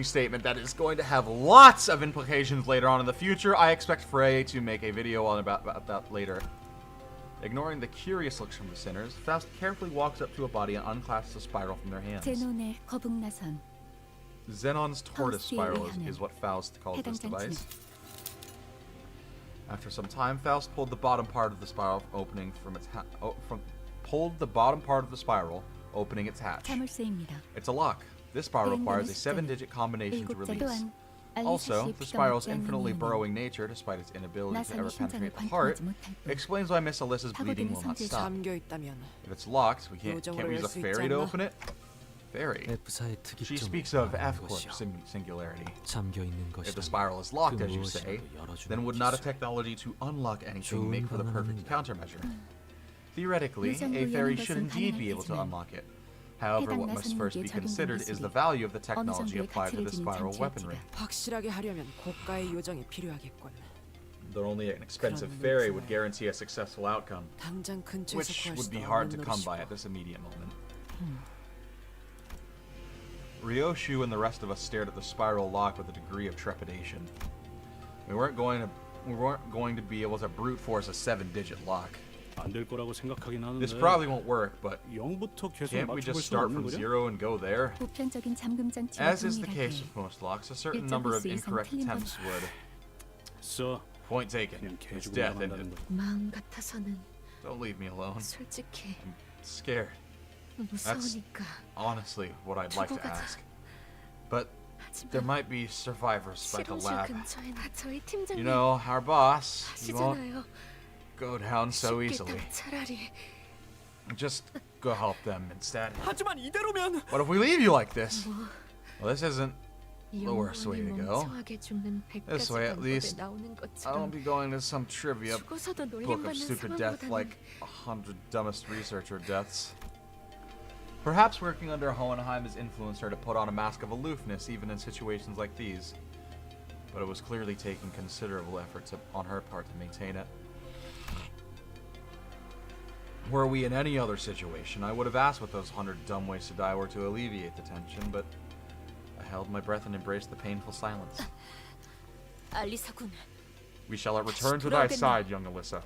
statement that is going to have lots of implications later on in the future. I expect Frey to make a video on about that later. Ignoring the curious looks from the sinners, Faust carefully walks up to a body and unclasps the spiral from their hands. 제논의 거북나선 Zenon's tortoise Faust에 spiral 의하면 is what Faust calls 해당 this 장치는 device. After some time, Faust pulled the bottom part of the spiral opening from its pulled the bottom part of the spiral, opening its hatch. 자물쇠입니다. It's a lock. This spiral requires a 7-digit combination to release. 또한 Also, 알리사 the 씨의 피가 spiral's 먹지 않는 infinitely 이유는 burrowing nature, despite its inability to ever 나선이 심장을 penetrate the heart, 관통하지 못할 뿐 explains why Miss Alyssa's bleeding 파고드는 will not 성질이 stop. 잠겨있다면 If it's locked, can't 요정으로 we use 열 a 수 fairy 있지 to 않나? open it? Fairy. F사의 She 특이점을 speaks of 말하는 F-corp 것이요. singularity. 잠겨 있는 If the 것이란 spiral is locked, 그 as you say, 무엇이라도 열어주는 then would not a 기술. technology to unlock anything 좋은 make for the perfect 방안은 countermeasure? Theoretically, 요정도 a fairy 여는 should 것은 indeed be able to 가능하겠지만 unlock it. However, 해당 what must first be 나선무기에 적용된 considered is the 기술이 value of the 어느 technology 정도의 applied to 가치를 the 지닌 spiral weaponry. 장치일지가. 확실하게 하려면 고가의 요정이 필요하겠군. That only an expensive 그런 fairy 물질을 would guarantee a successful outcome, 당장 근처에서 which 구할 would 수도 be hard to 없는 come by 노릇이고. at this immediate moment. Ryoshu and the rest of us stared at the spiral lock with a degree of trepidation. We weren't going to be able to brute force a 7-digit lock. 안 될 거라고 생각하긴 하는데. This probably won't work, but 0부터 계속 can't we 맞춰볼 just 수 start 없는 from 거냐? 0 and go there? 보편적인 잠금 장치와 As is the case 동일하게 with most locks, a certain 일정 number of 횟수 이상 incorrect 틀린 건 attempts would. 써. Point taken. 그냥 It's 개죽음만 death 한다는 ended. 거야. 마음 같아서는 Don't leave me alone. 솔직히 I'm scared. 무서우니까. Honestly, what I'd like to 두고 가자. ask. But there 하지만 might be survivors by the 실험실 lab. 근처에는 저희 You 팀장님 know, our boss, he won't 아시잖아요. go down so 쉽게 easily. 딱 차라리 Just go help them instead. 하지만 이대로면 What if we leave you like this? Well, this isn't 이 the worst way to 영혼이 go. 멍청하게 죽는 This 100가지 way, at 방법에 least, 나오는 I 것처럼 won't be going to some trivia 죽어서도 book of 놀림받는 stupid death 상황보다는 like 100 dumbest researcher deaths. Perhaps working under Hohenheim has influenced her to put on a mask of aloofness even in situations like these. But it was clearly taking considerable effort on her part to maintain it. Were we in any other situation, I would have asked what those 100 dumb ways to die were to alleviate the tension, but I held my breath and embraced the painful silence. 알리사군, We shall return to thy side, young Alyssa.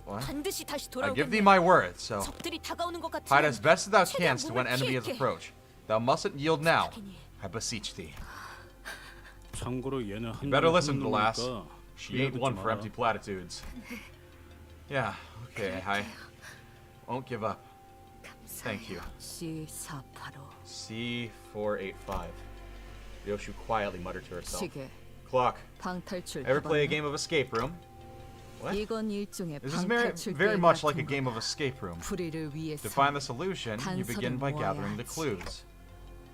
What? 반드시 다시 I give thee 돌아오겠네. my word, so 적들이 다가오는 것 hide 같으면 as best as thou 최대한 canst when 몸을 enemies 피할게. approach. Thou mustn't yield now, 부탁이니. I beseech thee. 참고로 얘는 한 Better 번에 listen to 하는 the lass. 놈이니까 She ain't 기회도 one 좀 for 알아. empty platitudes. Yeah, okay, I won't give up. Thank you. C485 C485. Ryoshu quietly muttered to herself. 시계 Clock. 방탈출 Ever play a 해봤나? game of escape room? What? 이건 일종의 This is 방탈출 very 게임 much like a 같은 game 거. of escape room. 풀이를 위해서 To find the solution, you 단서를 begin by gathering the 모아야지. clues.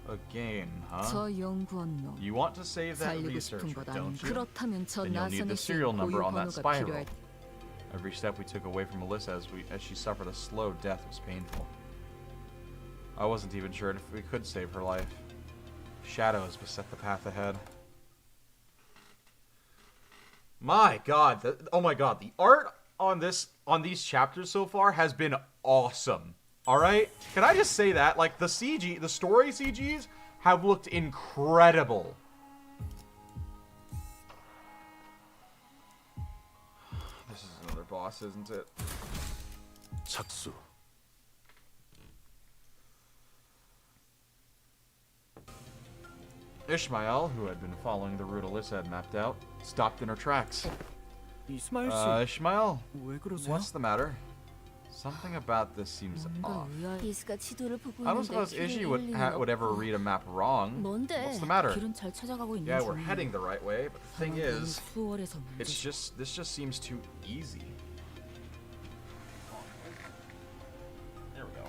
A game, huh? 저 연구원 놈 You want to save that 살리고 researcher, 싶은 것 don't 아닌 you? 그렇다면 저 Then you'll need 나선의 the 신 serial number 고유 on that 번호가 spiral. 필요할 Every step we took away from Alyssa as she suffered a slow death was painful. I wasn't even sure if we could save her life. Shadows beset the path ahead. My God! Oh my God! The art on these chapters so far has been awesome. All right, can I just say that? Like the CG, the story CGs have looked incredible. This is another boss, isn't it? 착수. Ishmael, who had been following the route Alyssa had mapped out, stopped in her tracks. 이스마일 씨 Ishmael, 왜 그러세요? what's the matter? Something about this seems off. 이스가 지도를 보고 I don't 있는데 suppose 길을 Ishi 잃을 리는 would ever 없고. read a map wrong. 뭔데? What's the matter? 길은 잘 찾아가고 있는 Yeah, we're 중이에요. heading the right way, but the thing 다만 is, 수월해서 it's 문제죠. this just seems too easy. There we go.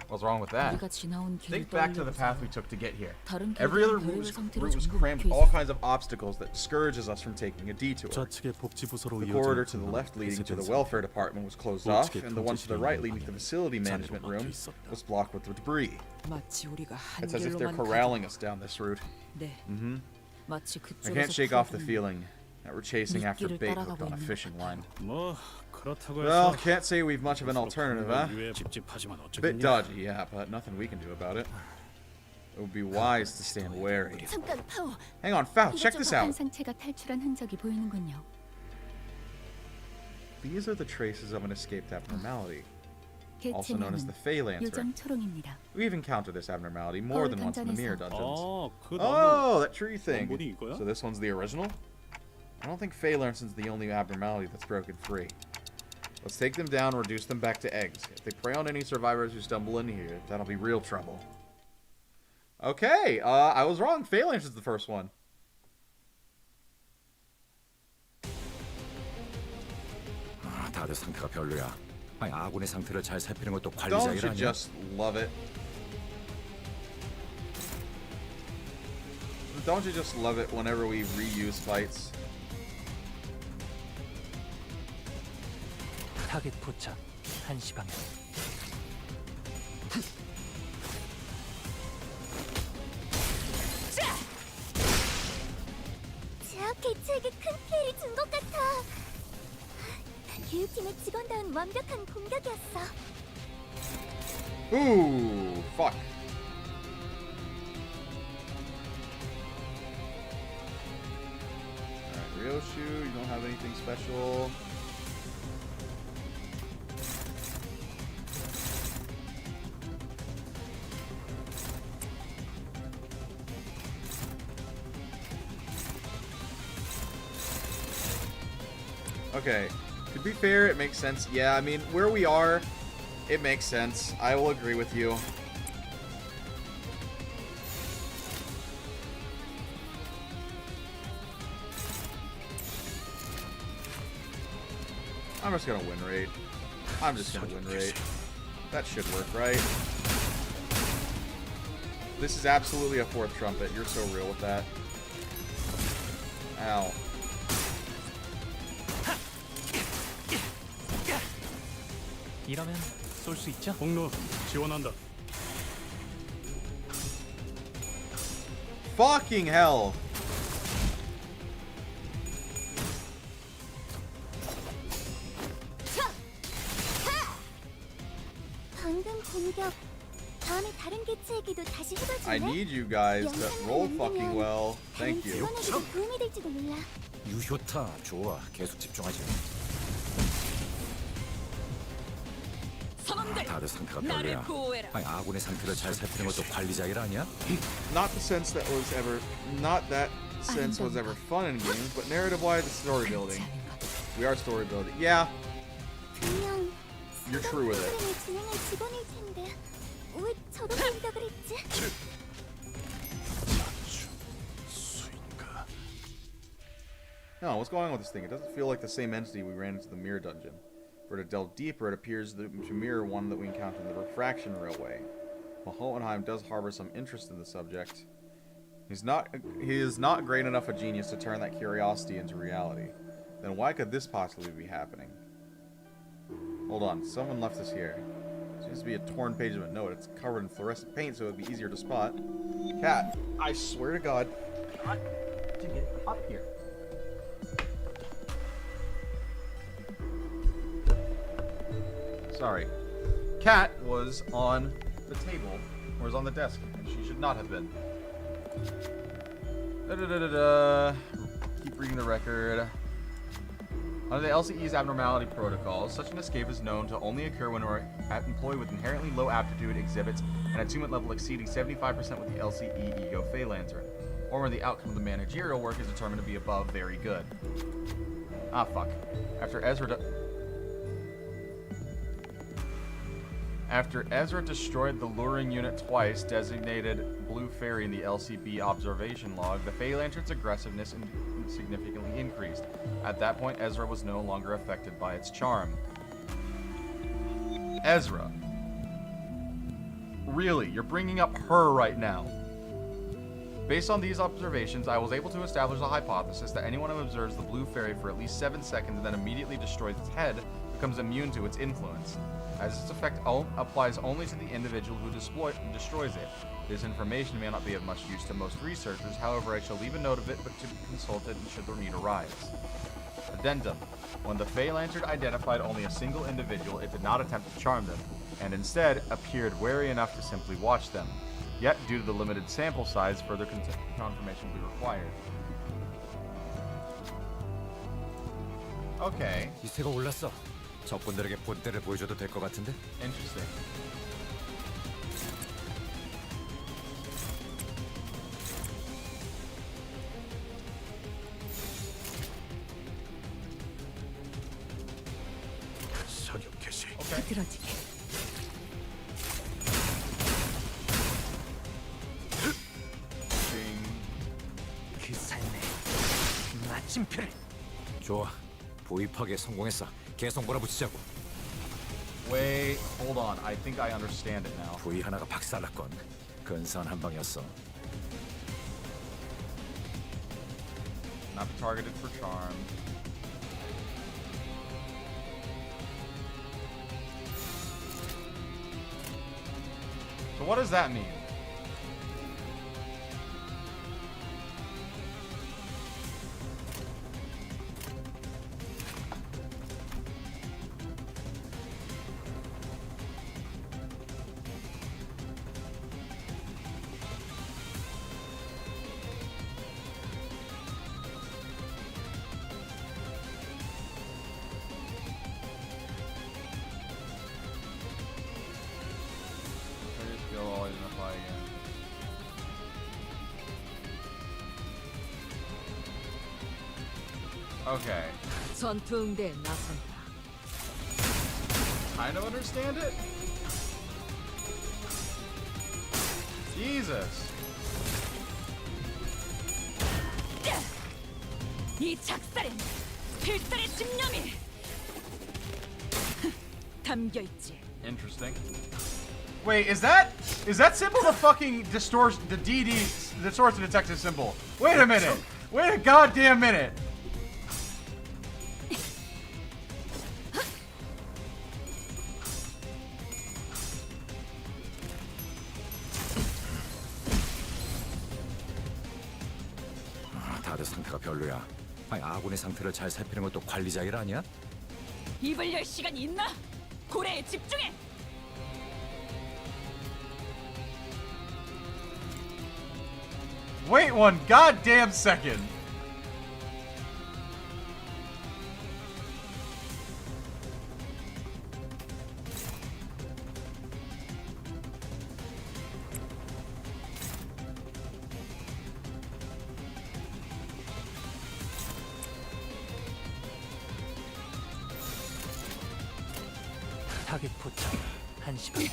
What's wrong with that? 우리가 지나온 길을 Think back to the path we 떠올려보세요. took to get here. 다른 Every other 길들은 route 별의별 was 상태로 crammed 전부 with all 막혀 kinds of obstacles that discourages us from taking a detour. 좌측의 복지부서로 The 이어지는 corridor to the 통로는 left leading to the 폐쇄된 welfare department was closed off, 우측의 and the one to the right leading to the facility 자리로 management 막혀 room 있었다. was blocked with debris. 마치 우리가 한 It's as if they're 길로만 corralling 가도 us down this route. 네, Mm-hmm. 마치 I 그쪽에서 can't shake off the 풀어주는 feeling that we're chasing after 미끼를 bait hooked 따라가고 on a 있는 fishing 것 line. 뭐 그렇다고 Well, 해서 can't say we've much of an alternative, huh? 찝찝하지만 Bit 어쩌겠냐. dodgy, yeah, but nothing we can do about it. It would be wise to stand wary. 잠깐 파워. Hang on, Foul, check this 이것저것 한 out. 상체가 탈출한 흔적이 보이는군요. These are the traces of an escaped abnormality, also known as 개체명은 the Fey Lancer. 요정 초롱입니다. We've encountered this abnormality more than once in the mirror dungeons. 그 나무. Oh, that tree thing. 나무니 이거야? So this one's the original? I don't think Fey Lancer's the only abnormality that's broken free. Let's take them down and reduce them back to eggs. If they prey on any survivors who stumble in here, that'll be real trouble. Okay, I was wrong. Fey Lancer's the first one. 다들 상태가 별로야. 아니 아군의 상태를 잘 살피는 것도 관리자 Don't 일 you 아니야? just love it? Don't you just love it whenever we reuse fights? 타겟 포착 1시 방향. 개체에게 큰 피해를 준 것 같아. 교육팀의 직원다운 완벽한 공격이었어. Ooh, fuck. Alright, Ryoshu, you don't have anything special. Okay, to be fair, it makes sense. Yeah, I mean, where we are, it makes sense. I will agree with you. I'm just gonna win rate. I'm just gonna win rate. That should work, right? This is absolutely a fourth trumpet. You're so real with that. Ow. 이러면 쏠 수 있죠? 공로 지원한다. Fucking hell. 방금 공격. 다음에 다른 개체에게도 다시 해봐줄래? I need you guys to roll fucking well. 다른 Thank you. 직원에게도 도움이 될지도 몰라. 유효타 좋아. 계속 집중하지. 선원들 다들 상태가 나를 별로야. 보호해라. 아니 아군의 상태를 잘 살피는 것도 관리자 일 아니야? Not the sense that was ever, not that sense was ever fun in games, but narrative-wise, it's story building. We are story building. Yeah, 분명 you're true with it. 프로그램을 진행할 직원일 텐데 왜 저런 공격을 했지? 수인가. No, what's going on with this thing? It doesn't feel like the same entity we ran into the mirror dungeon. For to delve deeper, it appears to mirror one that we encountered in the Refraction Railway. While Hohenheim does harbor some interest in the subject, he is not great enough a genius to turn that curiosity into reality. Then why could this possibly be happening? Hold on, someone left this here. Seems to be a torn page of a note. It's covered in fluorescent paint, so it would be easier to spot. Cat, I swear to God, got to get up here. Sorry. Cat was on the table, or was on the desk, and she should not have been. Keep reading the record. Under the LCE's abnormality protocols, such an escape is known to only occur when an employee with inherently low aptitude exhibits an attunement level exceeding 75% with the LCE Ego Fey Lantern, or when the outcome of the managerial work is determined to be above very good. Ah, fuck. After Ezra destroyed the luring unit twice, designated Blue Fairy in the LCB observation log, the Fey Lantern's aggressiveness significantly increased. At that point, Ezra was no longer affected by its charm. Ezra. Really? You're bringing up her right now? Based on these observations, I was able to establish a hypothesis that anyone who observes the Blue Fairy for at least 7 seconds and then immediately destroys its head becomes immune to its influence, as its effect applies only to the individual who destroys it. This information may not be of much use to most researchers, however I shall leave a note of it but to be consulted should the need arise. Addendum. When the Fey Lantern identified only a single individual, it did not attempt to charm them, and instead appeared wary enough to simply watch them. Yet, due to the limited sample size, further confirmation will be required. Okay. 기세가 올랐어. 적군들에게 본때를 보여줘도 될 것 같은데? Interesting. 사격 개시. 비틀어지게. 그 삶의 마침표를. 좋아. 보입하게 성공했어. 계속 몰아붙이자고. Wait, hold on. I think I understand it now. 부위 하나가 박살났건 근사한 한 방이었어. Not targeted for charm. So what does that mean? Okay. 전투응대에 나선다. Kind of understand it? Jesus. 이 작살엔 필살의 집념이 담겨 있지. Interesting. Wait, is that symbol the fucking distortion, the DD distortion detective symbol? Wait a minute. Wait a goddamn minute. 다들 상태가 별로야. 아니, 아군의 상태를 잘 살피는 것도 관리자 일 아니야? 입을 열 시간이 있나? 고래에 집중해. Wait one goddamn second. 타겟 포착 1시간.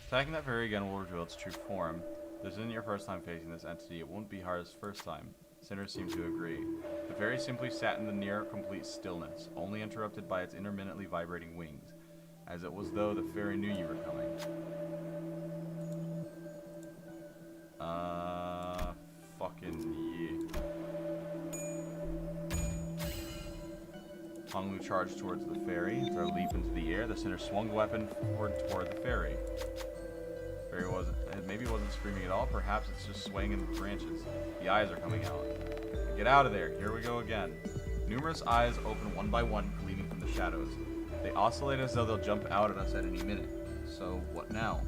Attacking that fairy again will reveal its true form. This isn't your first time facing this entity. It won't be hard as first time. Sinners seem to agree. The fairy simply sat in the near complete stillness, only interrupted by its intermittently vibrating wings, as it was though the fairy knew you were coming. Fucking yeah. Honglu charged towards the fairy. Throw a leap into the air. The sinner swung the weapon forward toward the fairy. Fairy maybe wasn't screaming at all. Perhaps it's just swaying in the branches. The eyes are coming out. Get out of there. Here we go again. Numerous eyes open one by one, gleaming from the shadows. They oscillate as though they'll jump out at us at any minute. So what now?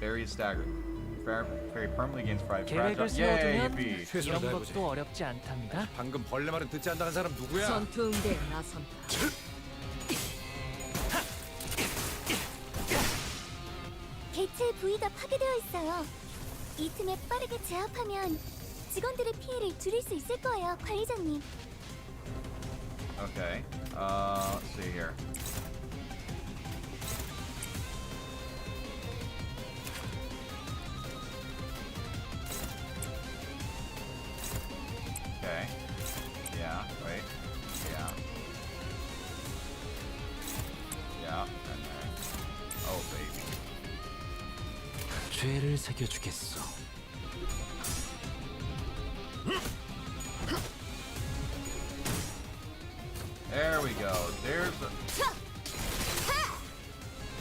Fairy is staggering. Fairy permanently gains fright. 계획을 Yay, 세워두면 yippee. 이런 것도 어렵지 않답니다. 방금 벌레 말은 듣지 않다는 사람 누구야? 전투응대에 나선다. 개체의 부위가 파괴되어 있어요. 이 틈에 빠르게 제압하면 직원들의 피해를 줄일 수 있을 거예요, 관리자님. Okay. Let's see here. Okay. Yeah, wait. Yeah. Yeah, and then... Oh, baby. 죄를 새겨주겠어. There we go. There's a...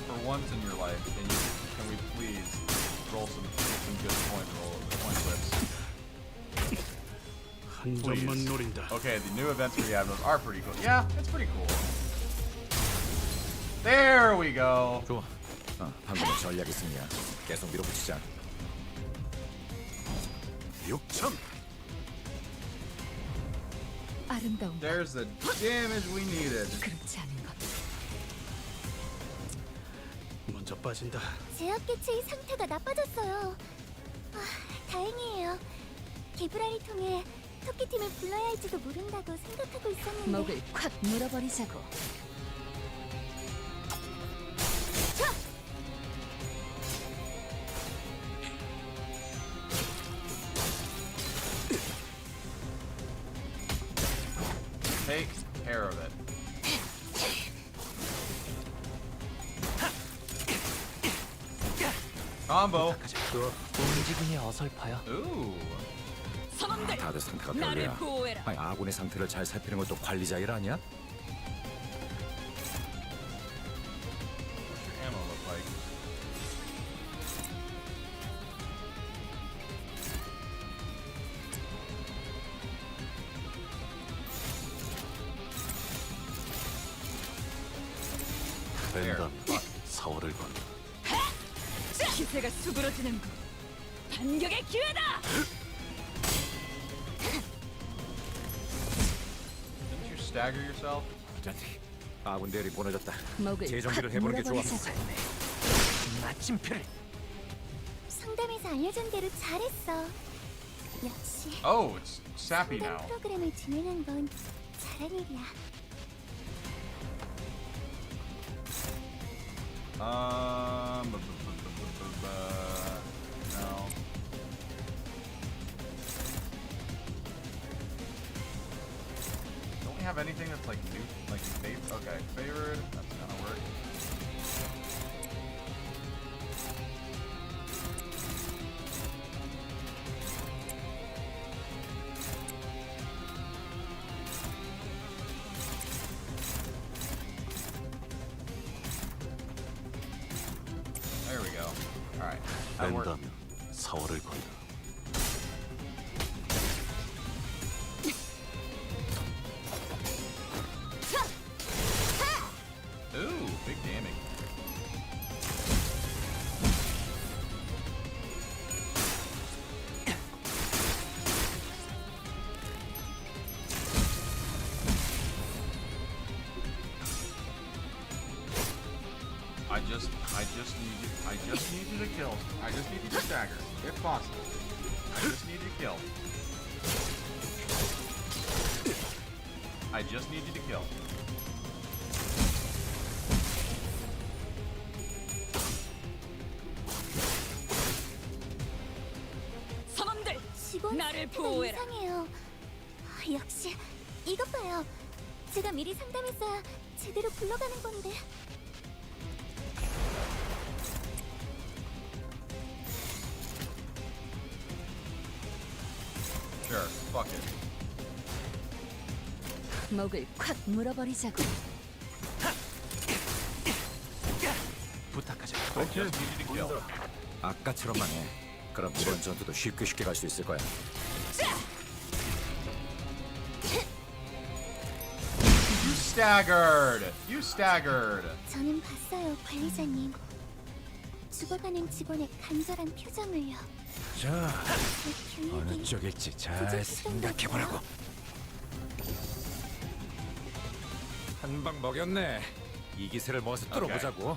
For once in your life, can we please roll some good point clips? 한 점만 노린다. Okay, the new events we have those are pretty cool. Yeah, it's pretty cool. There we go. 좋아. 방금은 전략의 승리야. 계속 밀어붙이자. 6천. 아름다운 것. There's the damage we needed. 그렇지 않은 것. 먼저 빠진다. 제압 개체의 상태가 나빠졌어요. 아, 다행이에요. 개브라를 통해 토끼팀을 불러야 할지도 모른다고 생각하고 있었는데. 목을 콱 물어버리자고. Takes care of it. Combo. 움직임이 어설퍼요. Ooh. 선원들, 다들 상태가 나를 별로야. 보호해라. 아니, 아군의 상태를 잘 살피는 것도 관리자 일 아니야? What's your ammo look like? 벤담 4월을 건. 기세가 수그러지는군. 반격의 기회다. Didn't you stagger yourself? 아군 대열이 무너졌다. 목을 재정비를 확 해보는 게 좋아. 물어버리자고. 마침표를. 상담에서 알려준 대로 잘했어. 역시 Oh, it's sappy 상담 now. 프로그램을 진행한 건 잘한 일이야. No. Don't we have anything that's like new, like favorite? Okay, favored. That's gonna work. There we go. All right. That worked. 뺀다면 사활을 건다. Ooh, big damage. I just need you to kill. I just need you to stagger, if possible. I just need you to kill. I just need you to kill. 선원들, 직원 나를 상태가 보호해라. 이상해요. 역시 이것 봐요. 제가 미리 상담했어야 제대로 굴러가는 건데. Sure, fuck it. 목을 콱 물어버리자고. 부탁하자. I just need you to kill. 아까처럼만 해. 그럼 이번 전투도 쉽게 갈 수 있을 거야. You staggered. You staggered. 저는 봤어요, 관리자님. 죽어가는 직원의 간절한 표정을요. 자, 제 어느 교육이 쪽일지 잘 생각해보라고. 한 방 먹였네. 이 기세를 모아서 뚫어보자고.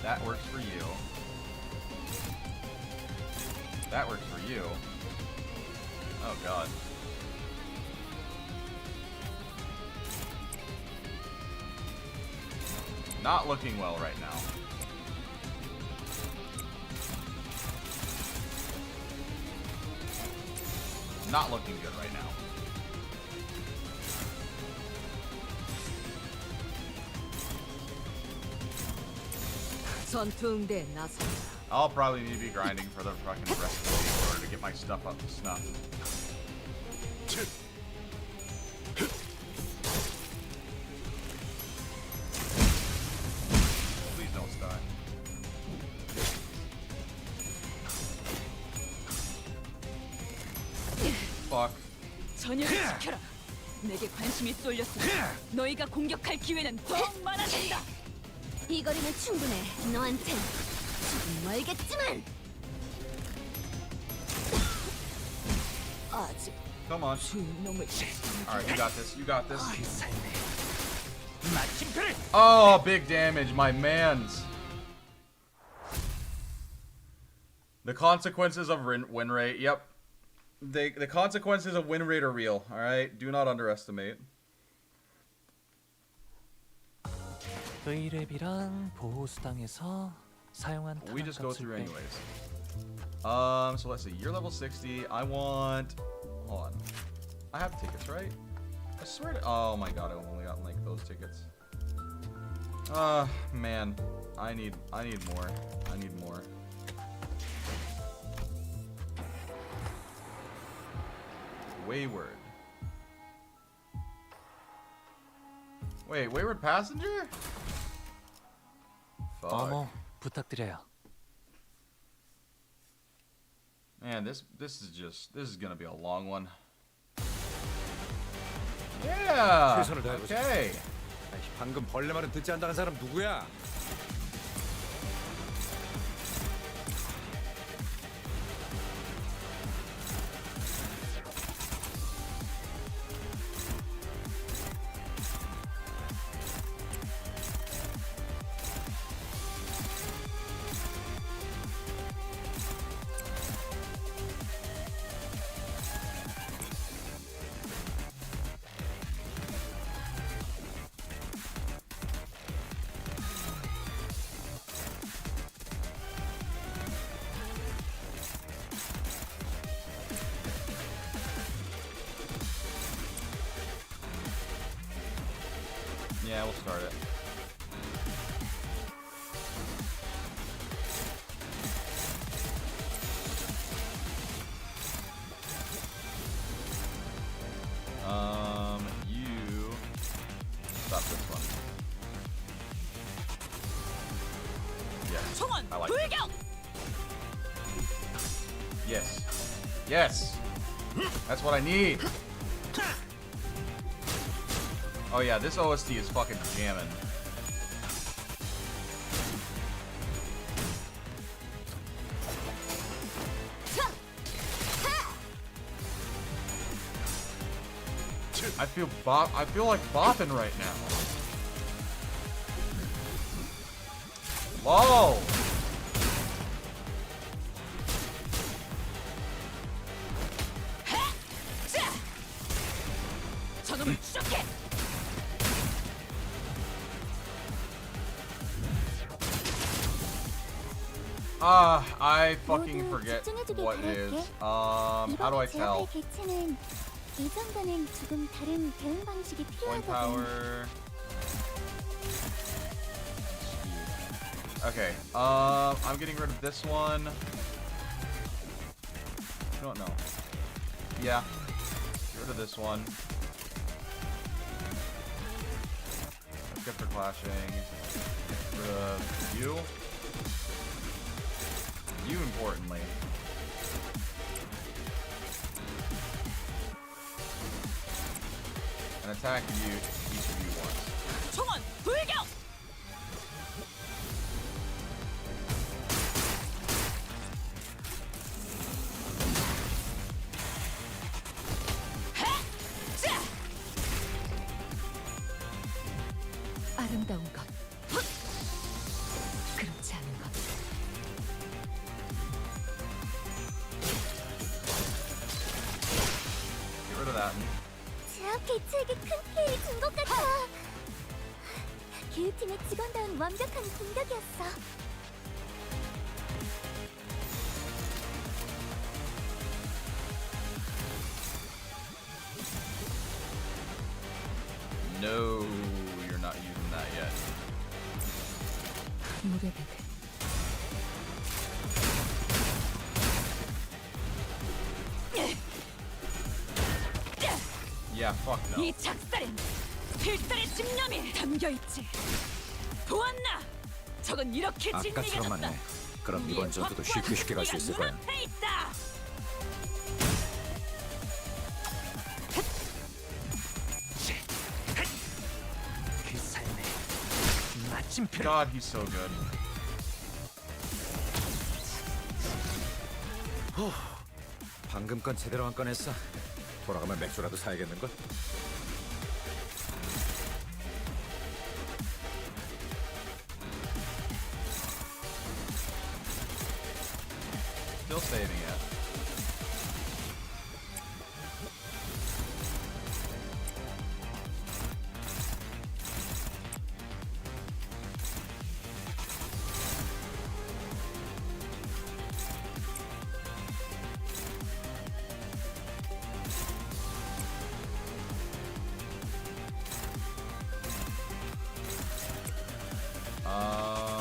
That works for you. That works for you. Oh god. Not looking well right now. Not looking good right now. 전투 응대에 나선다. I'll probably need to be grinding for the fucking rest of the game in order to get my stuff up to snuff. Please don't stun. Fuck. 전열을 지켜라. 내게 관심이 쏠렸으니 너희가 공격할 기회는 더욱 많아진다. 이 거리는 충분해. 너한텐 조금 멀겠지만. 아직 Come on. 놈을 Alright, you got this. You got this. 마침표를. Oh, big damage, my mans. The consequences of win rate. Yep. The consequences of win rate are real. All right. Do not underestimate. 의뢰비랑 보호수당에서 사용한 We just go 타격값을 through 빼. anyways. So let's see. You're level 60. I want. Hold on. I have tickets, right? I swear to. Oh my god, I've only gotten like those tickets. Man, I need more. I need more. Wayward. Wait, wayward passenger? Fuck. 어머, 부탁드려요. Man, this is gonna be a long one. Yeah. 최선을 다해보자. Okay. 방금 벌레 말은 듣지 않는다는 사람 누구야? Yeah, we'll start it. You stop this one. Yes, I like it. Yes. Yes! That's what I need! Oh yeah, this OST is fucking jamming. I feel like bopping right now. LOL! 저놈을 추적해. I fucking forget what it is. How do I tell? 개체는 이 정도는 조금 다른 대응 방식이 Point 필요하거든. power. Okay. I'm getting rid of this one. I don't know. Yeah. Get rid of this one. That's good for clashing. Get rid of you. You importantly. And attack you, each of you once. 총원 불격. 아름다운 것, 그렇지 않은 것. Get rid of that. 제압 개체에게 큰 피해를 준 것 같아. 교육팀의 직원다운 완벽한 공격이었어. No, you're not using that yet. 무례되게. Yeah, fuck no. 이 작살엔 필살의 집념이 담겨 있지. 보았나? 저건 이렇게 진리가 아까처럼만 해. 그럼 이번 전투도 쉽게 갈 수 있을 거야. 눈앞에 있다. 그 삶의 마침표를. God, he's so good. 방금 건 제대로 안 꺼냈어. 돌아가면 맥주라도 사야겠는걸? Still saving it.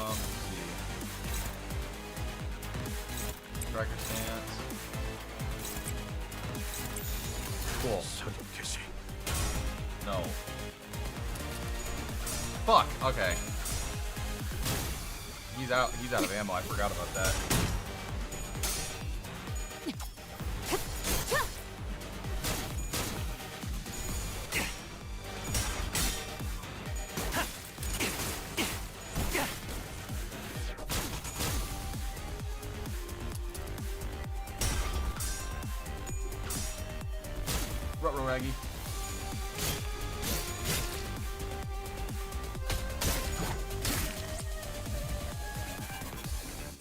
Let's see. Striker stance. Cool. No. Fuck. Okay. He's out of ammo. I forgot about that. Ruh-roh, Raggy.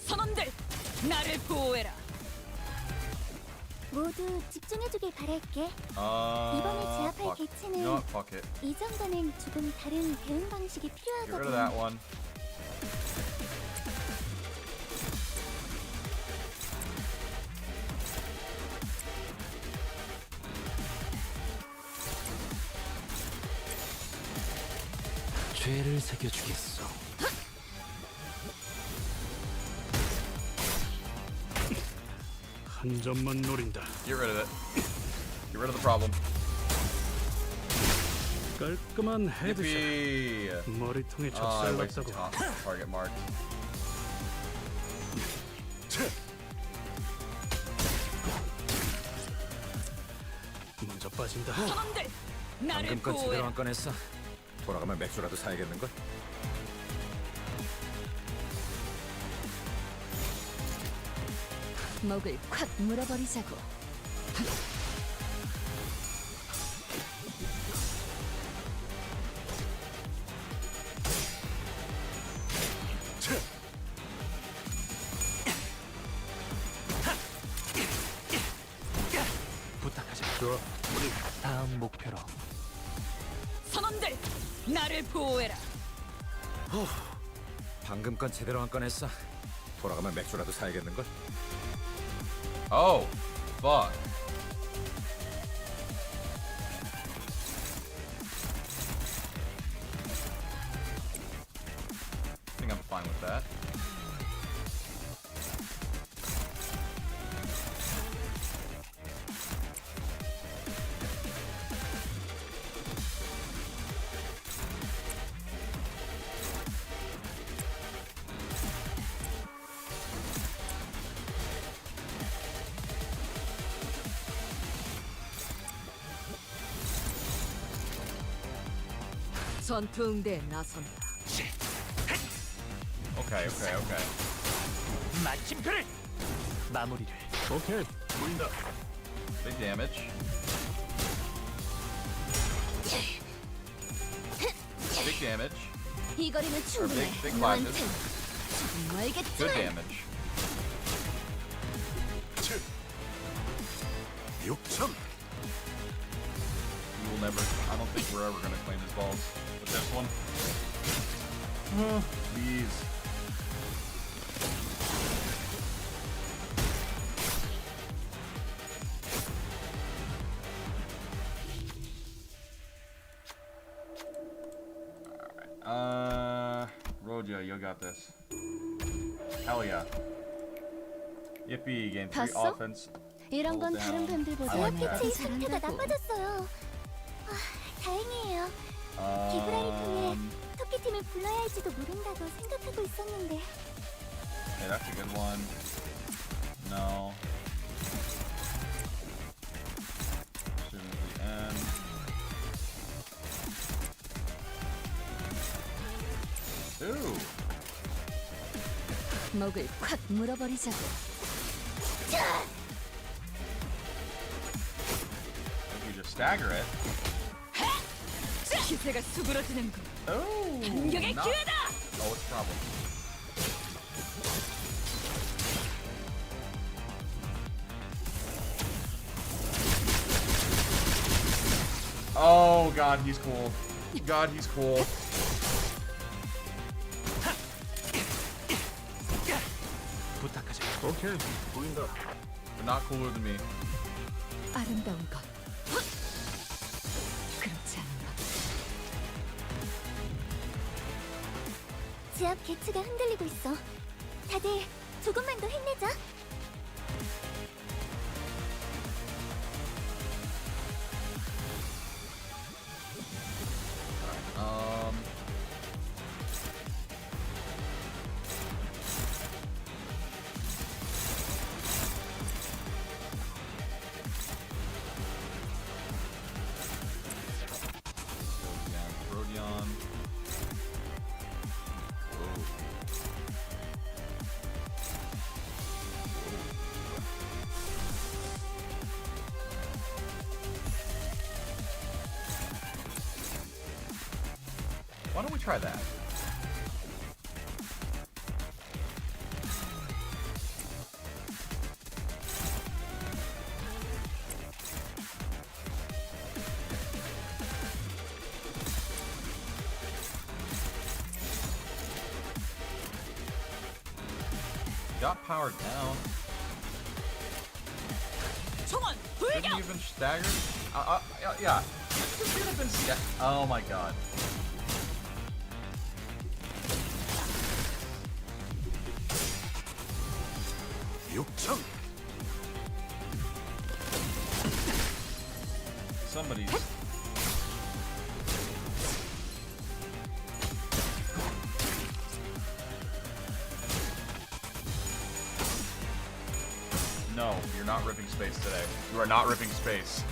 선원들, 나를 보호해라. 모두 집중해주길 바랄게. 이번에 제압할 Fuck. 개체는 You know what? Fuck it. 이 정도는 조금 다른 대응 방식이 Get rid of 필요하거든. that one. 죄를 새겨주겠어. 한 점만 노린다. Get rid of it. Get rid of the problem. 깔끔한 헤드샷. Yippee! 머리통에 Oh, I 젖살 wasted 났다고. target mark. 먼저 빠진다. 선원들 나를 방금껏 제대로 보호해라. 안 꺼냈어. 돌아가면 맥주라도 사야겠는걸? 목을 콱 물어버리자고. 부탁하자. 다음 목표로. 선원들 나를 보호해라. 방금껏 제대로 안 꺼냈어. 돌아가면 맥주라도 사야겠는걸? Oh, fuck. I think I'm fine with that. 전투응대에 나선다. Okay, okay, okay. 마침표를 마무리를. 오케이, 보인다. Big damage. Big damage. 이 거리는 Or 충분해. big 너한텐 flashes. 지금 알겠지만. Good damage. 6천! We will never. I don't think we're ever gonna claim his balls with this one. Please. Alright. Roja, you got this. Hell yeah. Yippee, gain 3 봤어? offense. 이런 건 Hold 다른 down. 뱀들보다 I like that. 패치의 상태가 나빠졌어요. 아, 다행이에요. 기브라를 통해 토끼팀을 불러야 할지도 모른다고 생각하고 있었는데. Okay, that's a good one. No. Shooting at the end. Ooh. 목을 콱 물어버리자고. If you just stagger it. 기세가 수그러지는군. Oh. 공격의 not- 기회다. Oh, what's the problem? Oh God, he's cool. God, he's cool. 부탁하자. 오케이, 보인다. But not cooler than me. 아름다운 것. 그렇지 않은 것. 지압 개츠가 흔들리고 있어. 다들 조금만 더 힘내자. Um. Rodion. Why don't we try that? Got powered down. 총원 Didn't 불격. even stagger. Yeah. This should have been oh my God. 육청. Somebody's. No, you're not ripping space today. You are not ripping space.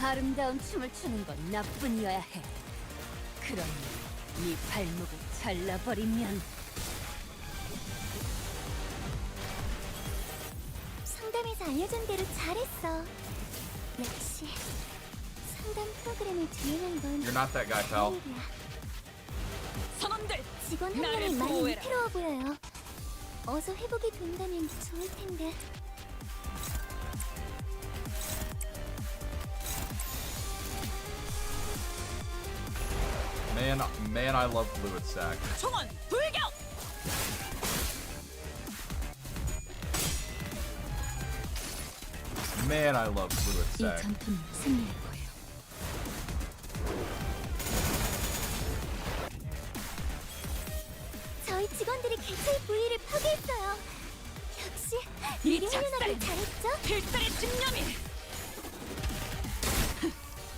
아름다운 춤을 추는 건 나뿐이어야 해. 그러니 네 발목을 잘라버리면 상담에서 알려준 대로 잘했어. 역시 상담 프로그램을 진행한 건 You're not that guy, pal. 다행이야. 선원들 직원 한 나를 명이 많이 보호해라. 위태로워 보여요. 어서 회복이 된다면 좋을 텐데. Man, I love fluid sack. 총원 불격. Man, I love fluid 이 sack. 전투는 승리할 거예요. 저희 직원들이 개체의 부위를 파괴했어요. 역시 일이 훌륭하게 잘했죠? 필살의 집념이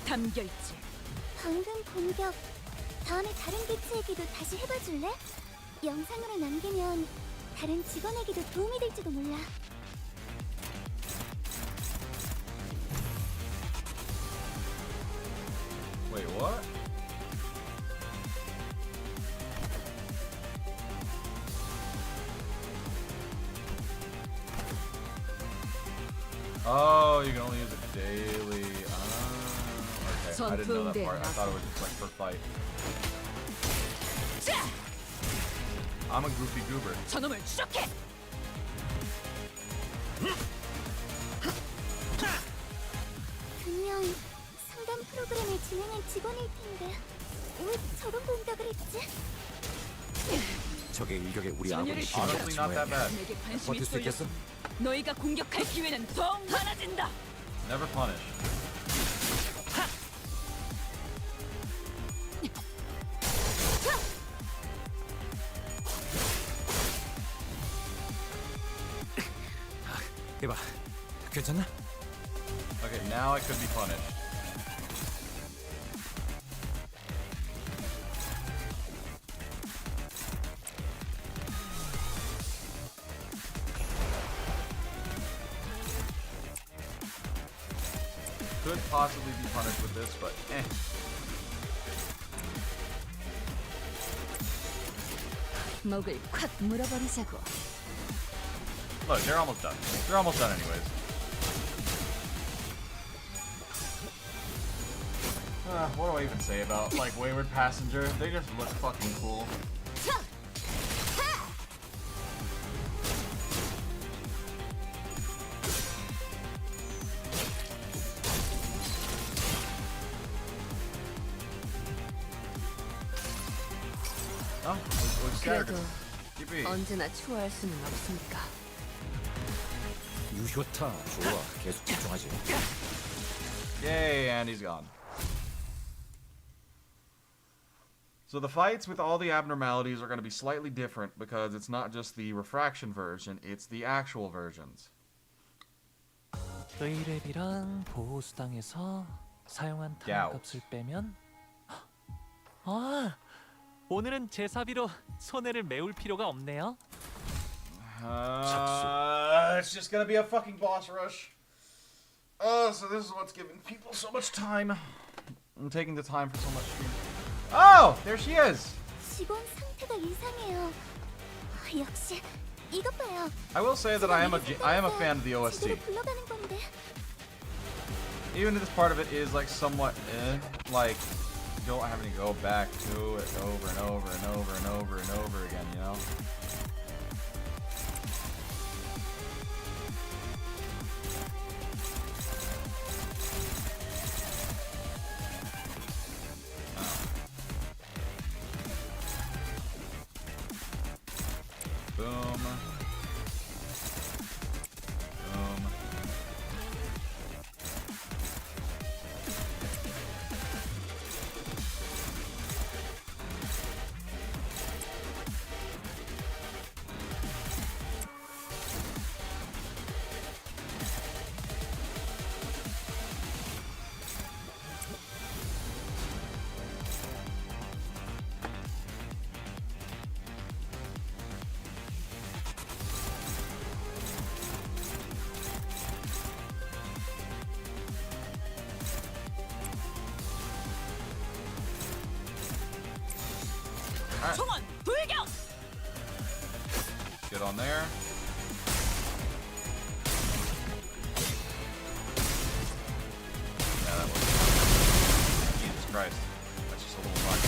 담겨있지. 방금 공격. 다음에 다른 개체에게도 다시 해봐줄래? 영상으로 남기면 다른 직원에게도 도움이 될지도 몰라. Wait, what? Oh, you can only use it daily. Okay, I didn't know that part. I thought it was just like per fight. I'm a goofy goober. 저놈을 추적해. 분명 상담 프로그램을 진행할 직원일 텐데 왜 저런 공격을 했지? 적의 일격에 우리 아군이 전열을 힘을 Honestly, not that 합치면 bad. 내게 관심이 버틸 수 있겠어? 쏠렸으니 너희가 공격할 기회는 더욱 많아진다. Never punish. 이봐, 괜찮나? Okay, now I could be punished. Could possibly be punished with this, but eh. 목을 콱 물어버리자고. Look, they're almost done. They're almost done anyways. What do I even say about, like, Wayward Passenger? They just look fucking cool. Oh, we've scattered. 그래도 GP. 언제나 추월할 수는 없으니까. 유효타 좋아. 계속 집중하지. Yay, and he's gone. So the fights with all the abnormalities are going to be slightly different because it's not just the refraction version, it's the actual versions. 의뢰비랑 보호수당에서 사용한 야오. 값을 빼면 아 오늘은 제사비로 손해를 메울 필요가 없네요. It's just going to be a fucking boss rush. Oh, so this is what's giving people so much time. I'm taking the time for so much stream. Oh, there she is. 직원 상태가 이상해요. 역시 이것 봐요. I will say that I am a fan of the OST. 제대로 굴러가는 건데. Even if this part of it is like somewhat like don't having to go back to it over and over and over and over and over again, you know? Boom. Boom. Alright. 총원 돌격. Get on there. Yeah, that was. Jesus Christ. That's just a little much.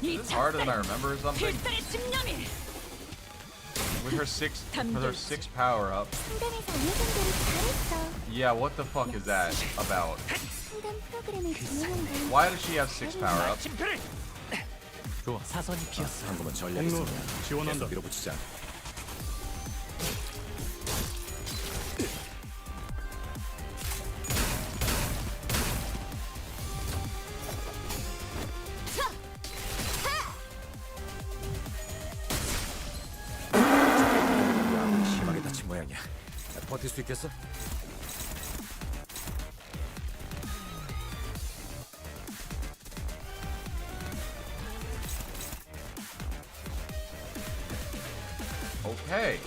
Is this harder than I remember or something? 필살의 집념이. With her six power up. 상담에서 어느 정도로 잘했어. Yeah, what the fuck is that about? 상담 프로그램을 진행한 건 Why does she have 6 power up? 좋아. 사선이 비었어. 방금은 전략이 공로 있었냐. 지원한다. 계속 밀어붙이자. 야, 심하게 다친 모양이야. 버틸 수 있겠어? Okay.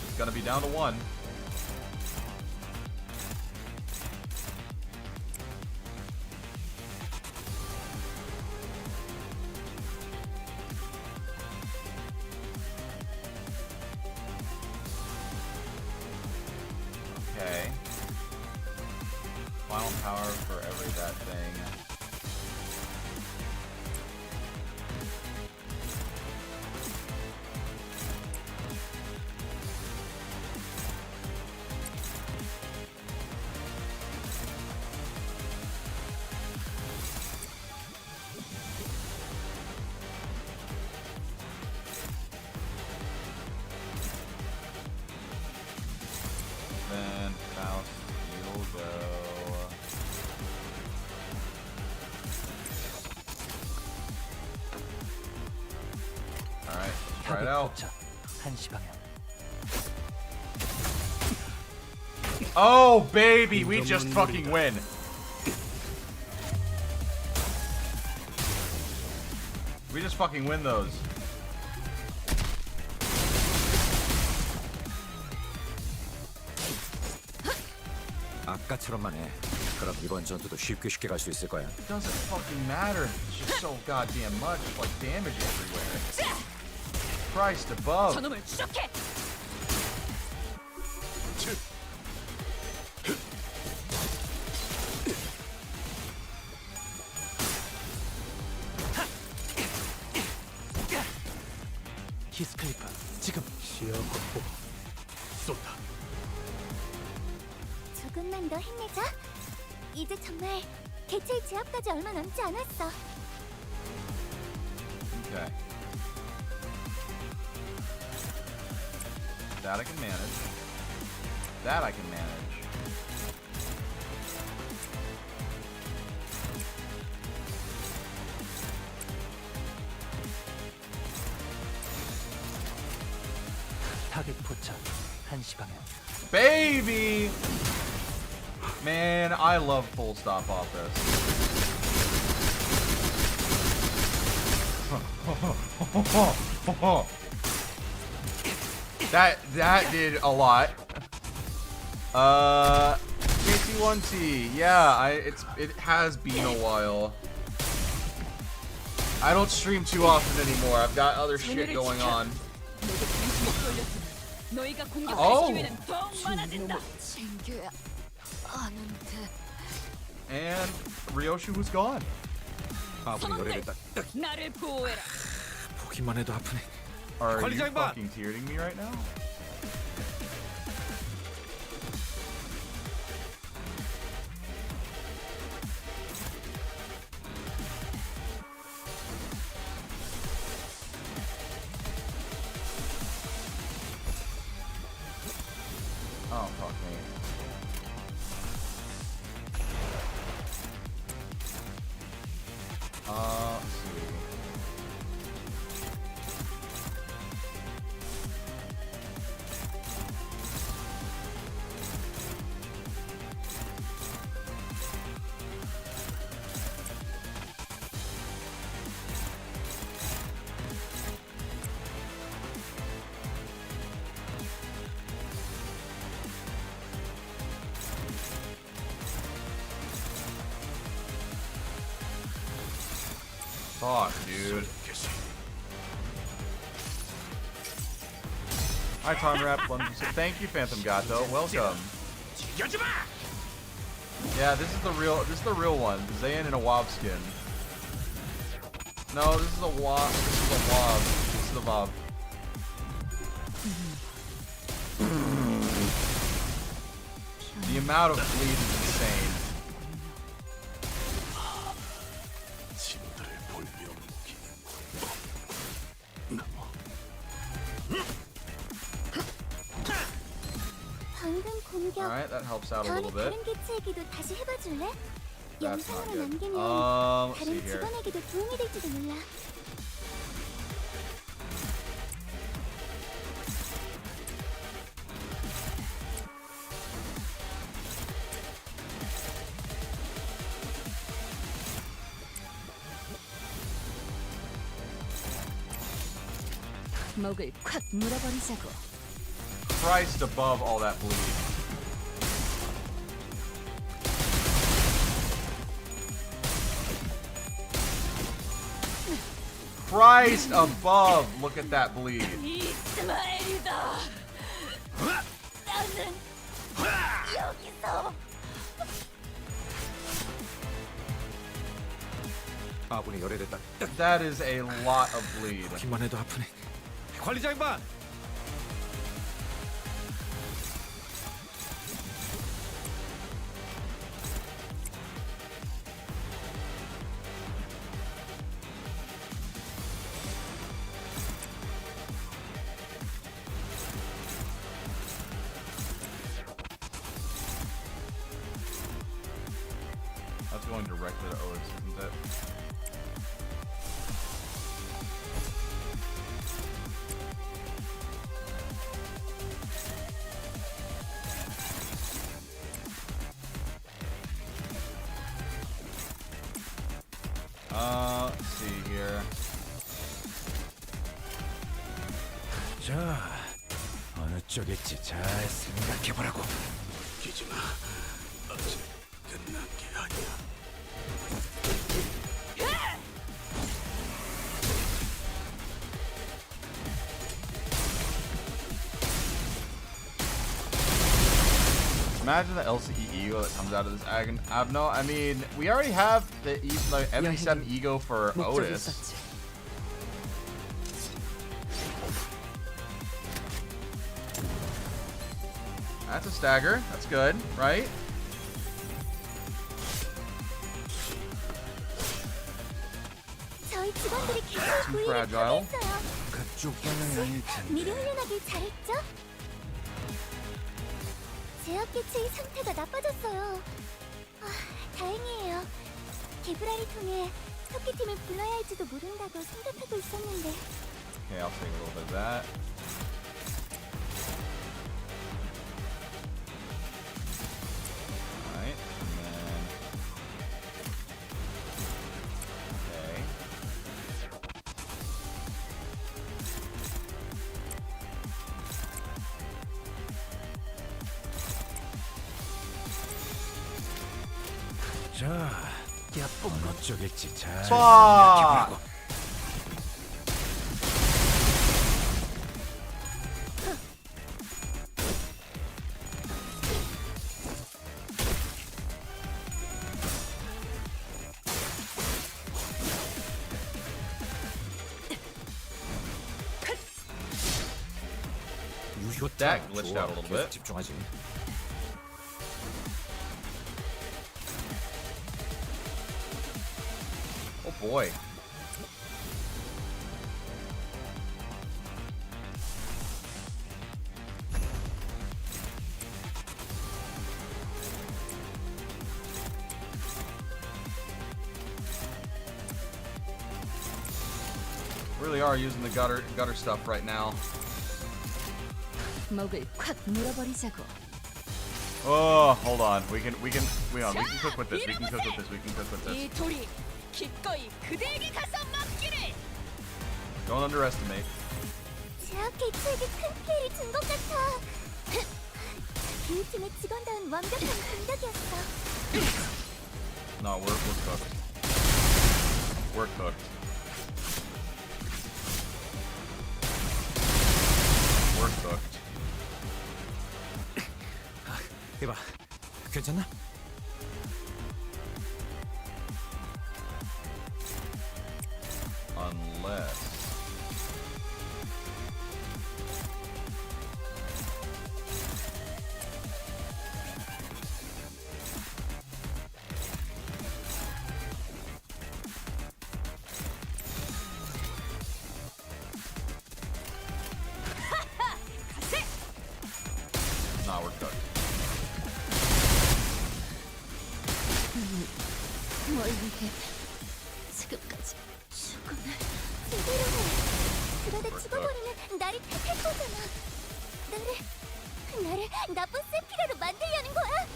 It's gonna be down to 1. Okay. Final power for every that thing. Then Faust, you'll go. Alright, let's try it out. 포착. 1시 방향. Oh, baby, we just fucking win. We just fucking win those. 아까처럼만 해. 그럼 이번 전투도 쉽게 갈 수 있을 거야. It doesn't fucking matter. It's just so goddamn much. It's like damage everywhere. Christ above. 저놈을 추적해. 히스클리프 지금. 시야 확보. 쏜다. 조금만 더 힘내자. 이제 정말 개체의 제압까지 얼마 남지 않았어. Okay. That I can manage. That I can manage. 타겟 포착. 1시 방향. Baby! Man, I love full stop offense. That did a lot. KT1T, yeah, it has been a while. I don't stream too often anymore. I've got other shit going on. 너희가 공격할 Oh. 기회는 더욱 많아진다. 챙겨야 하는데. And Ryoshu was gone. 아군이 노래를 딱 나를 보호해라. 보기만 해도 아프네. Are you 관리장관! fucking tearing me right now? Oh, fuck me. Let's see. Fuck, dude. Hi, Tom Rap. Thank you, Phantom Gato. Welcome. Yeah, this is the real one. Zayn in a Wob skin. No, this is a Wob. This is a Wob. This is a Wob. The amount of bleed is insane. 방금 공격. Alright, that helps out a 다음에 little bit. 다른 개체에게도 다시 해봐줄래? That's not 영상으로 good. 남기면 Let's see 다른 here. 직원에게도 도움이 될지도 몰라. 목을 콱 물어버리자고. Christ above all that bleed. Christ above! Look at that bleed. 이스마엘이다. 나는 여기서. 아군이 열애됐다. That is a lot of bleed. 보기만 해도 아프네. 관리자 양반. That's going directly to Otis, isn't it? Let's see here. 자, 어느 쪽일지 잘 생각해보라고. 기지마. 아직 끝난 게 아니야. Imagine the LCE ego that comes out of this Abno. I mean, we already have the M7 ego for 목적이 Otis. 있었지. That's a stagger. That's good, right? 저희 직원들이 계속 Too 부위를 fragile. 파괴했어요. 그쪽 방향이 아닐 텐데. 미리 훈련하길 잘했죠? 제압 개체의 상태가 나빠졌어요. 아, 다행이에요. 개브라를 통해 토끼팀을 불러야 할지도 모른다고 생각하고 있었는데. Okay, I'll take a little bit of that. Alright, and then... Okay. 자, 어느 쪽일지 잘 Fuck! 생각해보라고. That glitched out a little bit. 집중하지. Oh boy. Really are using the gutter stuff right now. 목을 콱 물어버리자고. Oh, hold on. We can cook with this. We can cook with this. We can cook with this. 돌이 기꺼이 그대에게 가서 맡기를. Don't underestimate. 제압 개체에게 큰 피해를 준 것 같아. 그 팀의 직원다운 완벽한 공격이었어. No, we're cooked. We're cooked. we're cooked. 이봐, 괜찮나? Unless. Nah, we're cooked. 뭘 위해 지금까지 죽음을 제대로 해. 그러다 죽어버리면 나를 택할 거잖아. 나를 나쁜 세피라로 만들려는 거야.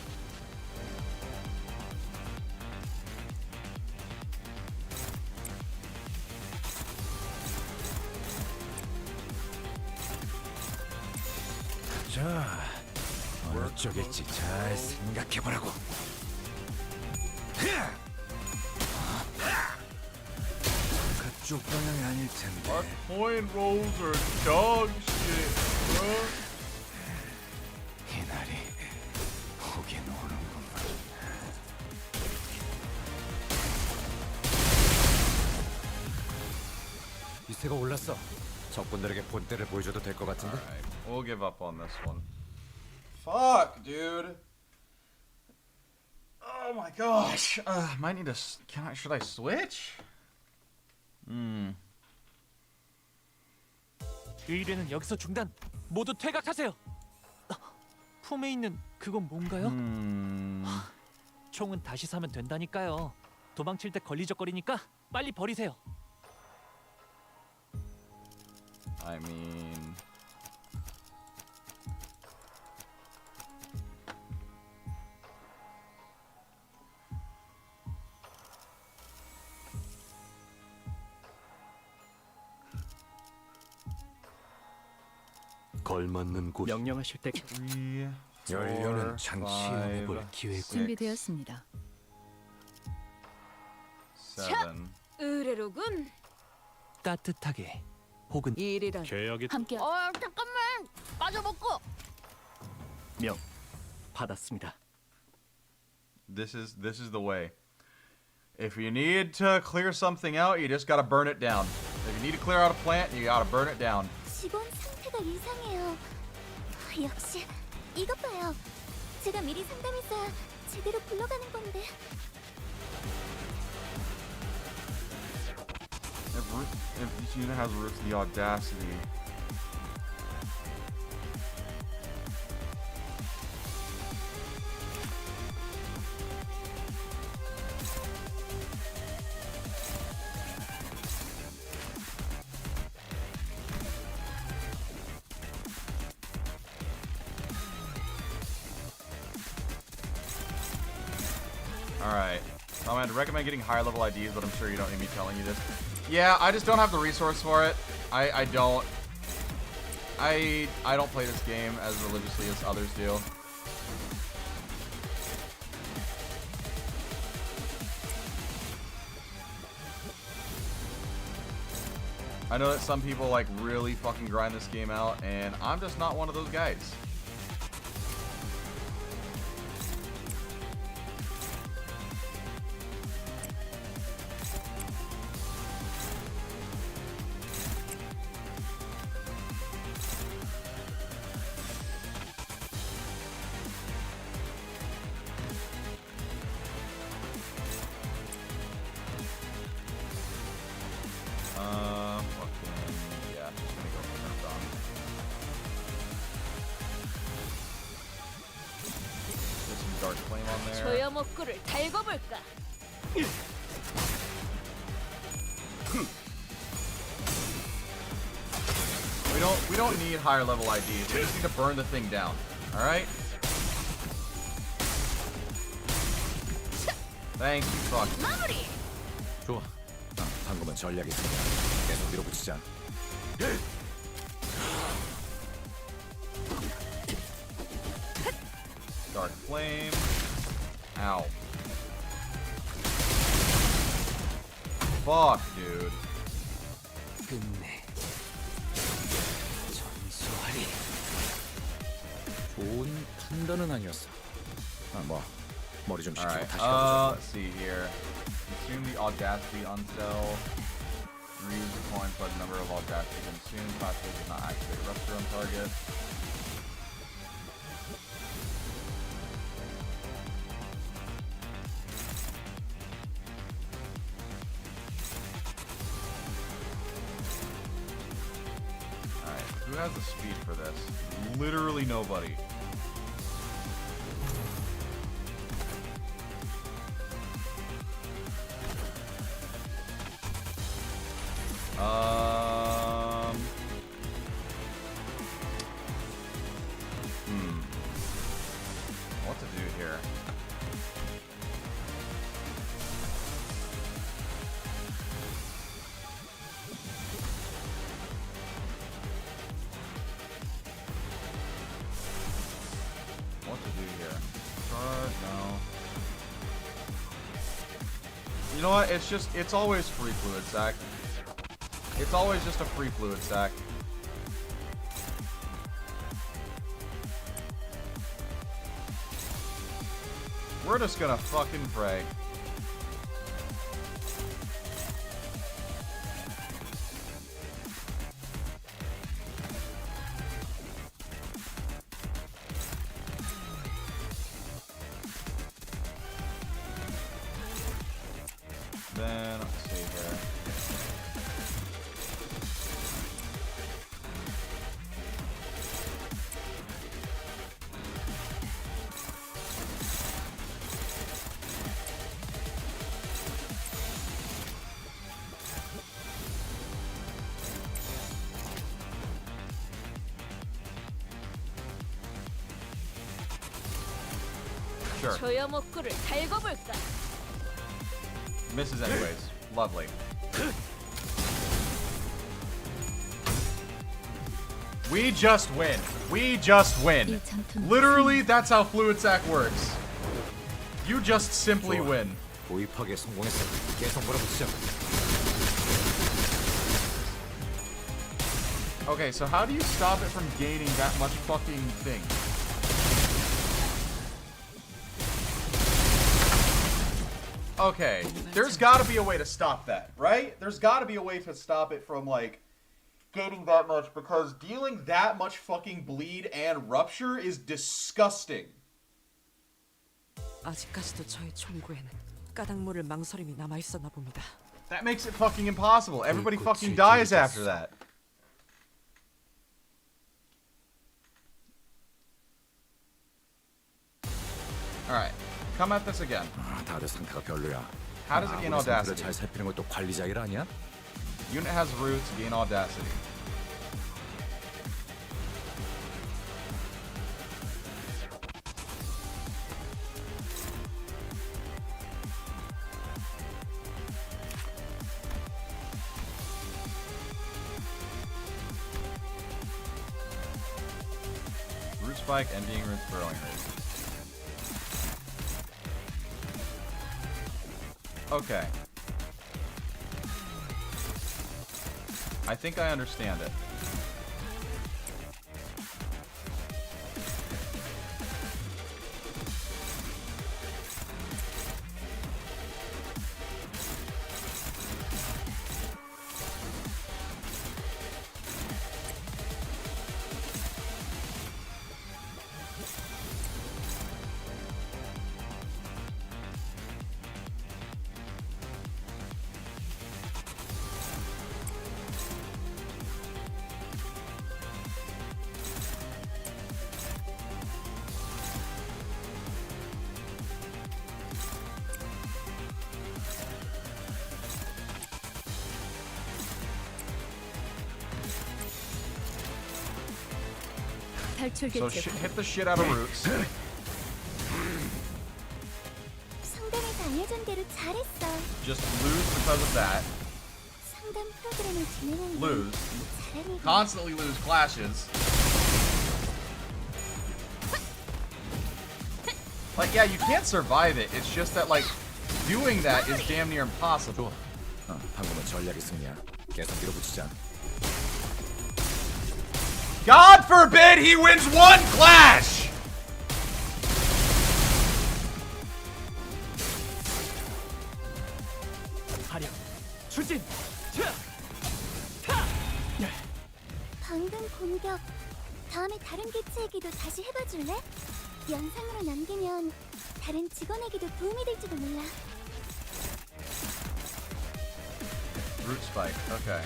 자, 어느 쪽일지 잘 생각해보라고. 그쪽 방향이 아닐 텐데. Our coin rolls are dog shit, bro. 이날이 오긴 오는구만. 이세가 올랐어. 적군들에게 본때를 보여줘도 될 것 같은데? Alright, we'll give up on this one. Fuck, dude. Oh my gosh. Might need to. Should I switch? 의뢰는 여기서 중단. 모두 퇴각하세요. 품에 있는 그건 뭔가요? 총은 다시 사면 된다니까요. 도망칠 때 걸리적거리니까 빨리 버리세요. I mean. 걸맞는 곳. 명령하실 때 3, 연료는 잠시 이용해볼 기회고. 준비되었습니다. 7. 의뢰로군. 따뜻하게 혹은 일이란 계약이 함께 잠깐만. 빠져먹고. 명 받았습니다. This is the way. If you need to clear something out, you just gotta burn it down. If you need to clear out a plant, you gotta burn it down. 직원 상태가 이상해요. 역시 이것 봐요. 제가 미리 상담했어야 제대로 굴러가는 건데. If this unit has roots, the audacity. Alright. I'd recommend getting higher level IDs, but I'm sure you don't need me telling you this. Yeah, I just don't have the resource for it. I don't. I don't play this game as religiously as others do. I know that some people like really fucking grind this game out, and I'm just not one of those guys. Yeah, just gonna go for on. Get some dark flame on there. 조여먹구를 달궈볼까. We don't need higher level IDs. We just need to burn the thing down. All right. Thank you, fuck. 마무리. 좋아. 방금은 전략이 있으니까 계속 밀어붙이자. Dark flame. Ow. Fuck, dude. 끝내 전소하리. 좋은 판단은 아니었어. 뭐 머리 좀 식히고 Alright, 다시 가보자. let's see here. Consume the Audacity uncell. Reuse the coin for the number of Audacity consumed. Possibly did not activate Rupture on target. Alright, who has the speed for this? Literally nobody. What to do here? What to do here? Charge? No. You know what? It's always free fluid sack. It's always just a free fluid sack. We're just gonna fucking pray. Then, let's see here. Sure. 조여 목구를 달궈볼까? Misses anyways. Lovely. We just win. We just win. Literally, that's how fluid sack works. You just simply win. 도입하기에 성공했어. 계속 몰아붙이자. Okay, so how do you stop it from gaining that much fucking thing? Okay, there's gotta be a way to stop that, right? There's gotta be a way to stop it from, like, gaining that much, because dealing that much fucking bleed and rupture is disgusting. 아직까지도 저의 총구에는 까닭 모를 망설임이 남아 있었나 봅니다. That makes it fucking impossible. Everybody fucking dies after that. Alright, come at this again. 다들 상태가 별로야. How does it gain audacity? 잘 살피는 것도 관리자 일 아니야? Unit has roots, gain audacity. Root spike, ending root, throwing rate. Okay. I think I understand it. So hit the shit out of roots. 상담에서 알려준 대로 잘했어. Just lose because of that. 상담 프로그램을 진행하는 Lose. 잘하는 Constantly lose clashes. Like, yeah, you can't survive it. It's just that, like, doing that is damn near impossible. 방금은 전략의 승리야. 계속 밀어붙이자. God forbid he wins one clash! 화력 추진. 방금 공격. 다음에 다른 개체에게도 다시 해봐줄래? 영상으로 남기면 다른 직원에게도 도움이 될지도 몰라. Root spike. Okay.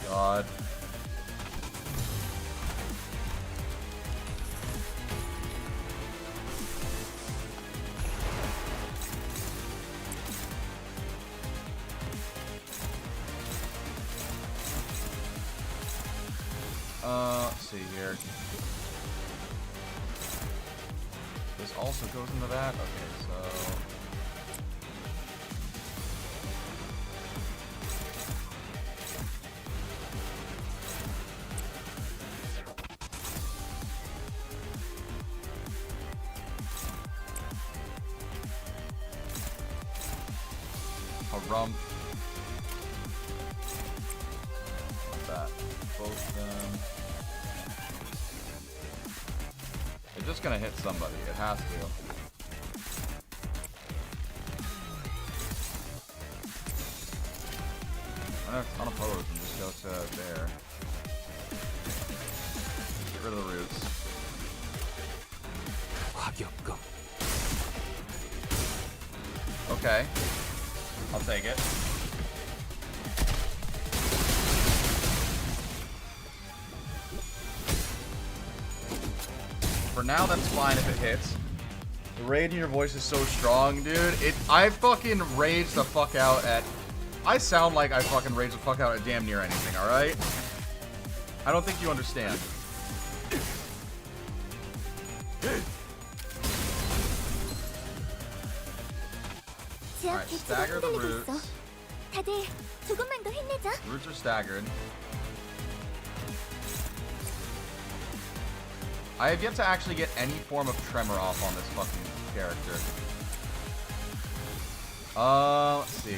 God. Let's see here. This also goes into that? Okay, so... a rump. What's that? Both of them. It's just gonna hit somebody. It has to. I have a ton of pose and just go to there. Get rid of the roots. Okay. I'll take it. For now, that's fine if it hits. The rage in your voice is so strong, dude. I fucking rage the fuck out at... I sound like I fucking rage the fuck out at damn near anything, alright? I don't think you understand. Alright, stagger the roots. 다들 조금만 더 힘내자. Roots are staggered. I have yet to actually get any form of tremor off on this fucking character. Let's see.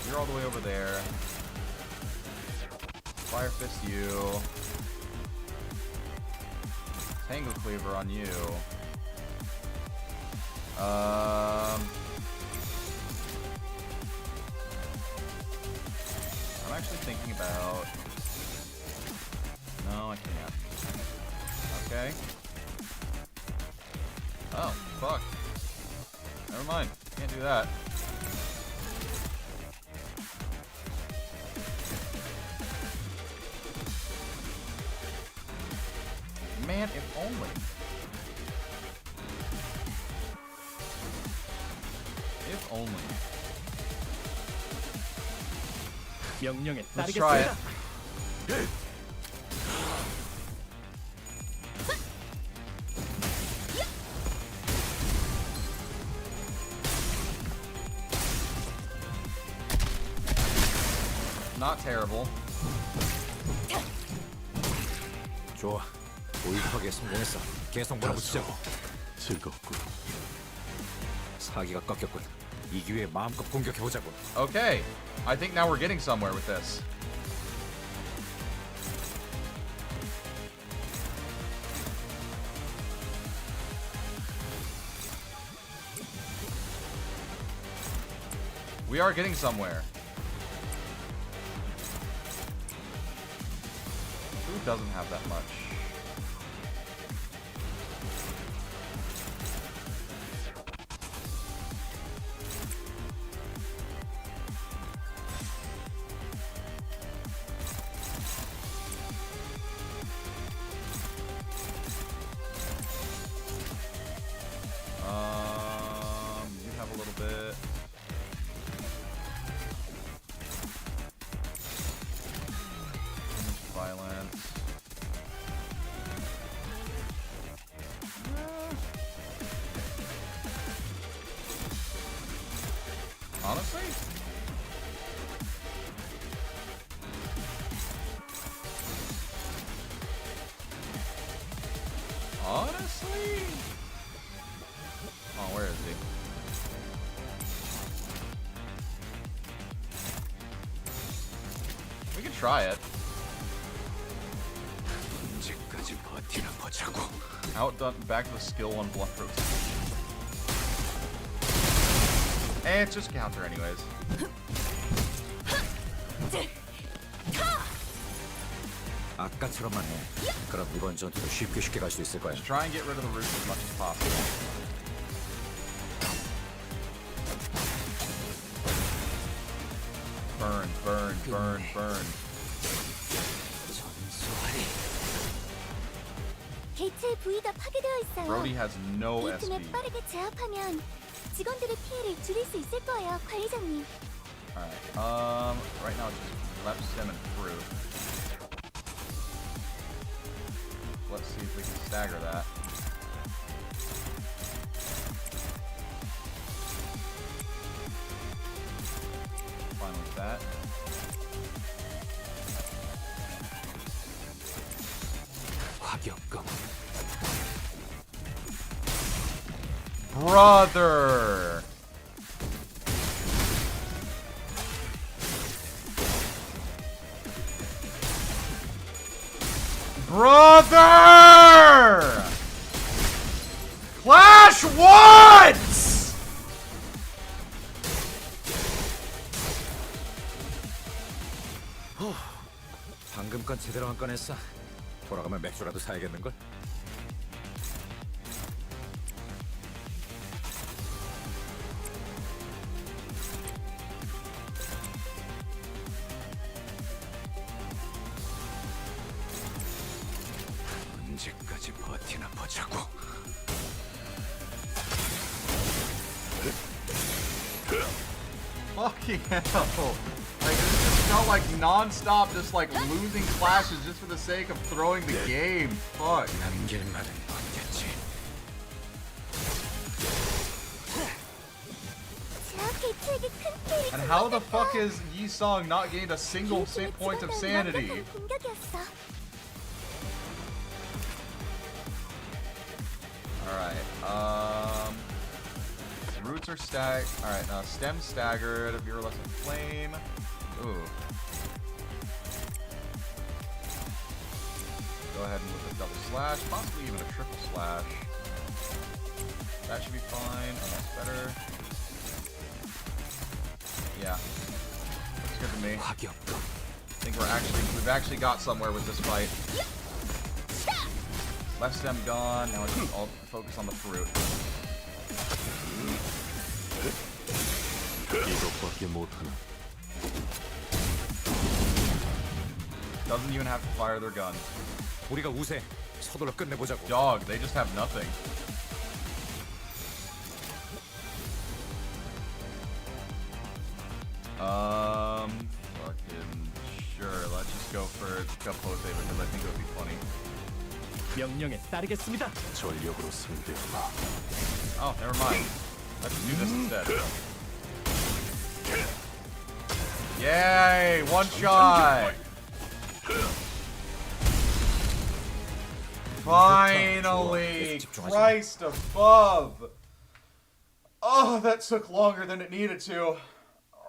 You're all the way over there. Fire Fist you. Tangle Cleaver on you. I'm actually thinking about... No, I can't. Okay. Oh, fuck. Never mind. Can't do that. Man, if only. If only. Let's try it. Not terrible. 좋아. 고입하게 성공했어. 계속 몰아붙이자고. 즐겁고. 사기가 꺾였군. 이 기회에 마음껏 공격해보자고. Okay. I think now we're getting somewhere with this. We are getting somewhere. Who doesn't have that much? You have a little bit. Honestly? Honestly? Oh, where is he? We can try it. 언제까지 버티나 보자고. Outdone. Back to the skill 1 bluff rotation. Eh, it's just counter anyways. 아까처럼만 해. 그럼 이번 전투도 쉽게 갈 수 있을 거야. Just try and get rid of the roots as much as possible. Burn, burn, burn, burn. 개체 부위가 파괴되어 있어요. Brody has no 이 틈에 SP. 빠르게 제압하면 직원들의 피해를 줄일 수 있을 거예요, 관리자님. Alright, right now it's just left stem and fruit. Let's see if we can stagger that. Fine with that. 화격검. Brother! Brother! Clash once! 방금 건 제대로 안 꺼냈어. 돌아가면 맥주라도 사야겠는걸? 언제까지 버티나 보자고. Fucking hell. Like, this just felt like non-stop, just like losing clashes just for the sake of throwing the game. Fuck. 남길만은 없겠지. And how the fuck is Yi Song not gained a single point of sanity? Alright, roots are stacked. Alright, stem staggered, virulescent flame. Ooh. Go ahead and with a double slash, possibly even a triple slash. That should be fine. That's better. Yeah. Looks good to me. I think we've actually got somewhere with this fight. Left stem gone, now let's just all focus on the fruit. Doesn't even have to fire their gun. 우리가 우세. 서둘러 끝내보자고. Dog, they just have nothing. Fucking sure. Let's just go for Capote because I think it would be funny. 명령에 따르겠습니다. 전력으로 상대하마. Oh, never mind. Let's do this instead. Yay! One shot! Finally! Christ above! Oh, that took longer than it needed to.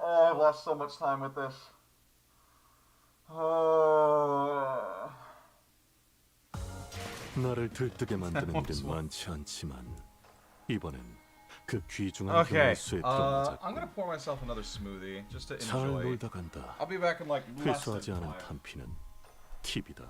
Oh, I've lost so much time with this. 나를 들뜨게 만드는 일은 많지 않지만 이번엔 그 귀중한 Okay, 변수에 I'm gonna pour myself another smoothie just to 잘 enjoy. 놀다 간다. I'll be back in like less 회수하지 than 않은 5. 탄피는 팁이다.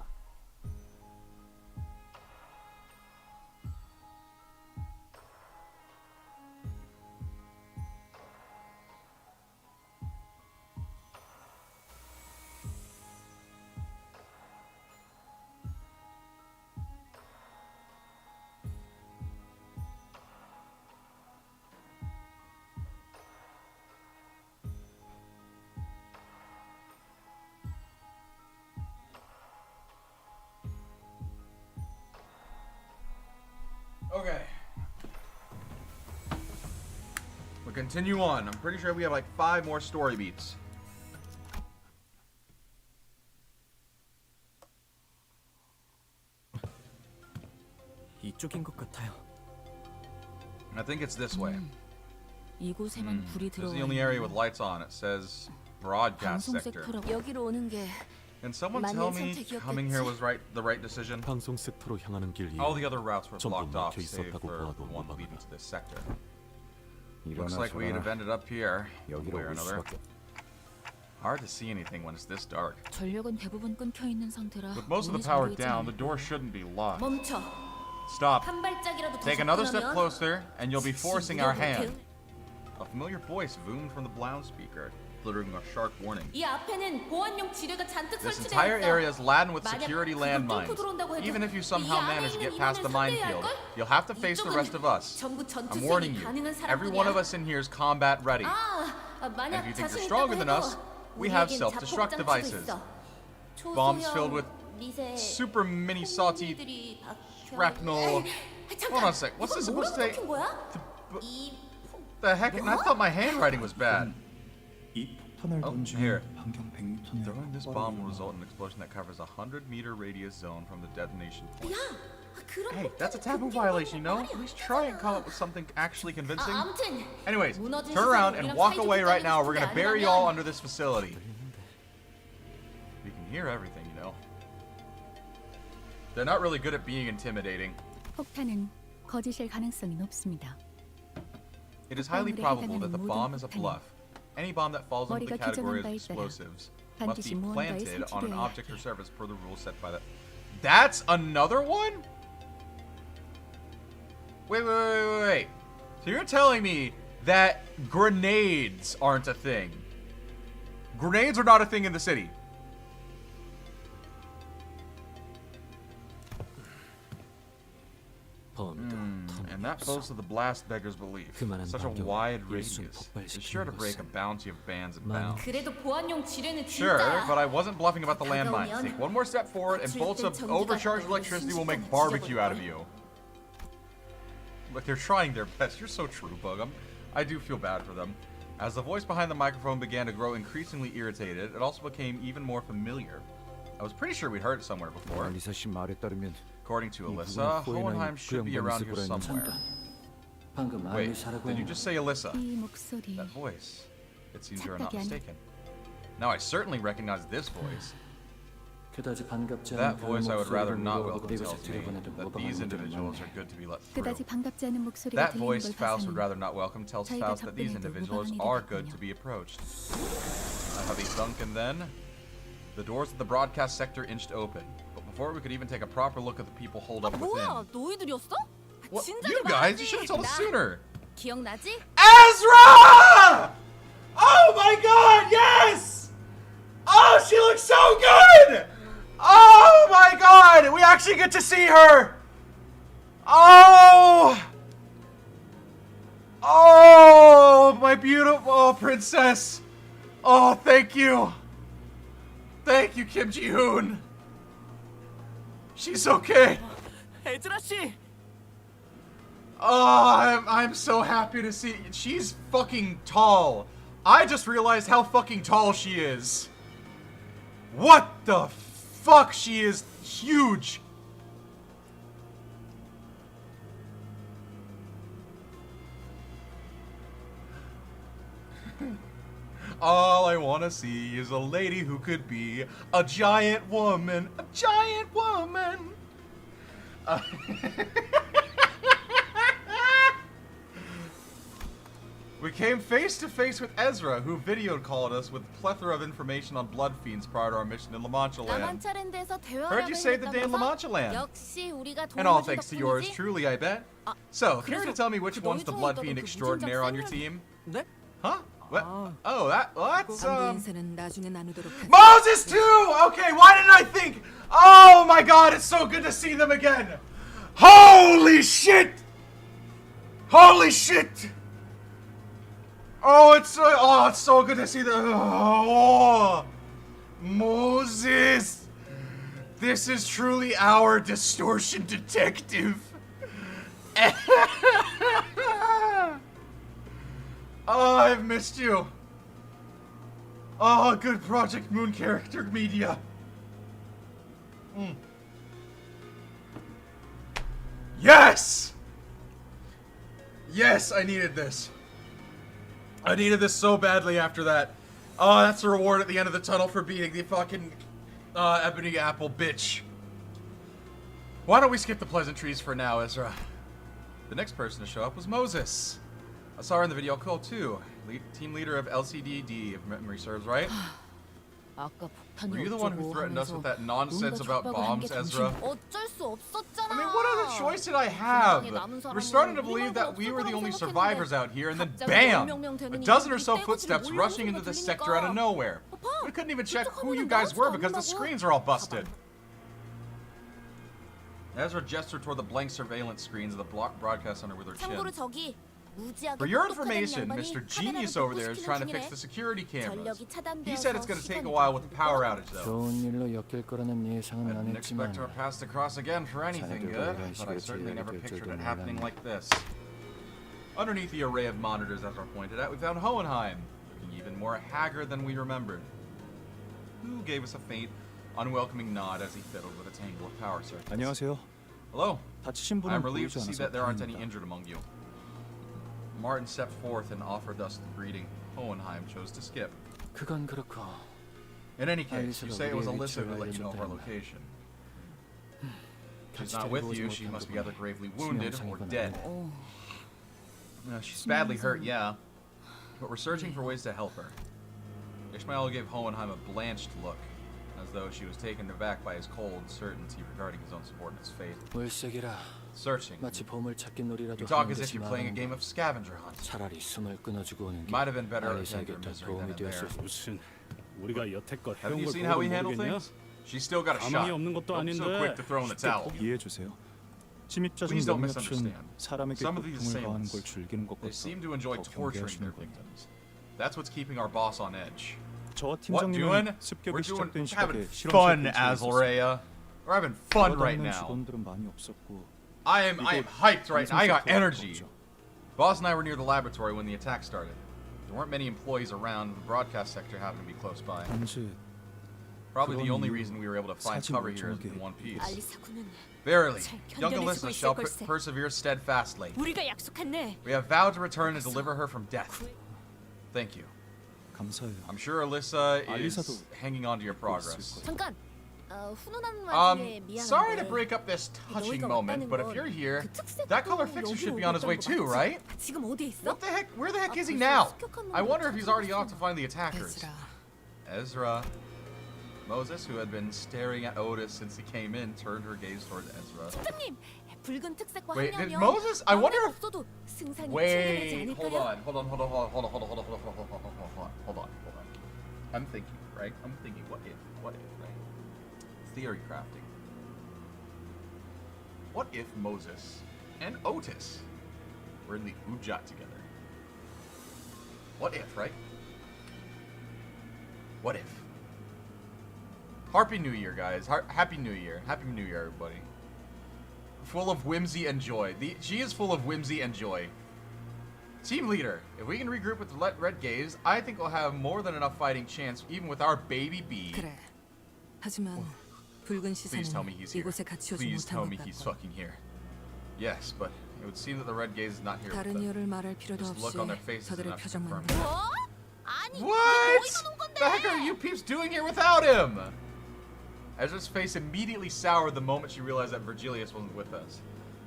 continue on. I'm pretty sure we have like 5 more story beats. 이쪽인 것 같아요. I think it's this way. 이곳에만 불이 This is 들어와 the only area with lights on. It says broadcast 방송 sector. 섹터로 여기로 오는 게 Can someone 맞는 tell me 선택이었겠지? coming here was the right decision? 방송 섹터로 향하는 길 All the other routes were 전부 blocked off, 막혀 save 있었다고 for 보아도 the one 무방하다. leading to this sector. 이러나 Looks like we'd have 저러나 ended up here, one 여기로 way or 올 another. 수밖에. Hard to see anything when it's this dark. 전력은 대부분 끊겨 있는 상태라 With most of the 문이 power 잠겨 있지 down, the 않을까? door shouldn't be locked. 멈춰. Stop. 한 발짝이라도 더 Take another step 접근하면 closer, and you'll be forcing our hand. 무력을 A familiar voice boomed from the loudspeaker, delivering a sharp warning. 이 앞에는 보안용 지뢰가 잔뜩 This 설치되어 entire 있어. area is laden with 만약 security 그걸 landmines. 뚫고 들어온다고 해도 Even if you 이 somehow 안에 manage to 있는 get past the 인원을 minefield, 상대해야 할 you'll have to face the rest of us. 전부 전투 I'm warning 수행이 you. 가능한 Every one of 사람들이야. us in here is combat ready. 아, And 만약 if you think 자신 you're 있다고 stronger than 해도 us, we have 우리에겐 self-destruct 자폭 devices. 장치도 있어. Bombs 초소형 filled with 미세 super mini salty 폭물들이 박혀 shrapnel. 에이, Hold on a sec. What's this 이건 supposed to say? 뭐라고 적힌 거야? 이 The heck? I thought my handwriting was bad. 이 폭탄을 Oh, 던지면 here. 반경 100m 내로 Throwing this bomb will result in an explosion that covers a 100-meter radius zone from the detonation point. 야, 그런 Hey, that's a 폭탄을 taboo 던지는 violation, you know? 말이 At least 안 try and 되잖아. come up with something actually convincing. 아무튼 Anyways, 무너진 turn around 시설을 and 우리랑 walk 사이좋게 away right 다니고 now. We're 싶은 gonna 게 bury 아니라면 y'all under this facility. You can hear everything, you know. They're not really good at being intimidating. 폭탄은 거짓일 가능성이 높습니다. It is highly probable that the bomb is a bluff. Any bomb that falls into the category of explosives must be planted on an object or surface per the rules set by the... That's another one? Wait. So you're telling me that grenades aren't a thing? Grenades are not a thing in the city. And that boasts of the blast beggars belief. Such a wide radius is sure to break a bounty of bands and bounds. 그래도 보안용 지뢰는 Sure, 진짜야. but I wasn't bluffing about the landmines. Take one more step forward and bolts of overcharged electricity will make barbecue out of you. Look, they're trying their best. You're so true, Bug. I do feel bad for them. As the voice behind the microphone began to grow increasingly irritated, it also became even more familiar. I was pretty sure we'd heard it somewhere before. 알리사 씨 말에 따르면 According to Alyssa, Hohenheim should be around here somewhere. 방금 Wait, 알리사라고 did you just say Alyssa? 이 목소리 That voice. It seems you're not mistaken. Now I certainly recognize this voice. 그다지 반갑지 That 않은 voice I would rather 목소리를 not 물어보고 welcome 이곳에 tells me 들여보내도 that 모방하는 these 분들은 individuals 많네. are good to be let through. 그다지 반갑지 않은 목소리가 That 들리는 voice 걸 Faust would 봐서는 rather not welcome tells 자기가 Faust that these 접근해도 individuals 무방한 are 일이겠군요. good to be approached. A heavy thunk and then the doors of the broadcast sector inched open. But before we could even take a proper look at the people holed up within. 너희들이었어? What? You guys, you should have told us sooner. 기억나지? Ezra! Oh my god, yes! Oh, she looks so good! Oh my god, we actually get to see her! Oh! Oh, my beautiful princess! Oh, thank you! Thank you, Kim Ji-hoon! She's okay! 에즈라 씨. Oh, I'm so happy to see. She's fucking tall. I just realized how fucking tall she is. What the fuck? She is huge. All I want to see is a lady who could be a giant woman. A giant woman. We came face to face with Ezra, who video called us with a plethora of information on blood fiends prior to our mission in La Mancha Land. Heard you say the day in La Mancha Land. And all thanks to yours truly, I bet. So, care to tell me which one's the blood fiend extraordinaire on your team? 네? Huh? What? Oh, that's 안부 인사는 나중에 나누도록 하죠. Moses too! Okay, why didn't I think? Oh my god, it's so good to see them again! Holy shit! Holy shit! Oh, it's so good to see them. Oh, Moses! This is truly our distortion detective. Oh, I've missed you. Oh, good Project Moon character media. Yes! Yes, I needed this. I needed this so badly after that. Oh, that's a reward at the end of the tunnel for beating the fucking Ebony Apple bitch. Why don't we skip the pleasantries for now, Ezra? The next person to show up was Moses. I saw her in the video call too. Team leader of LCDD, if memory serves right. Were you the one who threatened us with that nonsense about bombs, Ezra? I mean, what other choice did I have? We're starting to believe that we were the only survivors out here, and then BAM! A dozen or so footsteps rushing into this sector out of nowhere. We couldn't even check who you guys were because the screens are all busted. Ezra gestured toward the blank surveillance screens of the broadcast center with her chin. For your information, Mr. Genius over there is trying to fix the security cameras. He said it's going to take a while with the power outage, though. I didn't expect our paths to cross again for anything good, but I certainly never pictured it happening like this. Underneath the array of monitors Ezra pointed at, we found Hohenheim, looking even more haggard than we remembered. Who gave us a faint, unwelcoming nod as he fiddled with a tangle of power circuits. 안녕하세요. Hello. 다치신 분은 I'm relieved 보이지 to see 않아서 that there aren't any 다행입니다. injured among you. Martin stepped forth and offered us the greeting. Hohenheim chose to skip. 그건 그렇고. In any case, you say it was Alyssa who let you know of our location. She's not with you, she must be either gravely wounded or dead. She's badly hurt, yeah, but we're searching for ways to help her. Ishmael gave Hohenheim a blanched look, as though she was taken aback by his cold certainty regarding his own subordinate's fate. Searching. You talk as if you're playing a game of scavenger hunt. Might have been better to end her misery than in there. Have you seen how we handle things? She's still got a shot. Don't so quick to throw in the towel. Please don't misunderstand. Some of these assailants, they seem to enjoy torturing their victims. That's what's keeping our boss on edge. What doing? We're having fun, Azalrea. We're having fun right now. I am hyped right now. I got energy. Boss and I were near the laboratory when the attack started. There weren't many employees around. The broadcast sector happened to be close by. Probably the only reason we were able to find cover here is in one piece. Verily, young Alyssa shall persevere steadfastly. We have vowed to return and deliver her from death. Thank you. I'm sure Alyssa is hanging on to your progress. Sorry to break up this touching moment, but if you're here, that color fixer should be on his way too, right? What the heck? Where the heck is he now? I wonder if he's already off to find the attackers. Ezra. Moses, who had been staring at Otis since he came in, turned her gaze toward Ezra. Wait, did Moses? I wonder if... Wait, hold on. I'm thinking, right? What if, right? Theory crafting. What if Moses and Otis were in the Ujat together? What if, right? What if? Happy New Year, guys. Happy New Year. Happy New Year, everybody. Full of whimsy and joy. She is full of whimsy and joy. Team leader, if we can regroup with the Red Gaze, I think we'll have more than enough fighting chance, even with our baby bee. Please tell me he's here. Please tell me he's fucking here. Yes, but it would seem that the Red Gaze is not here with them. Just look on their faces enough to confirm it. What? The heck are you peeps doing here without him? Ezra's face immediately soured the moment she realized that Virgilius wasn't with us.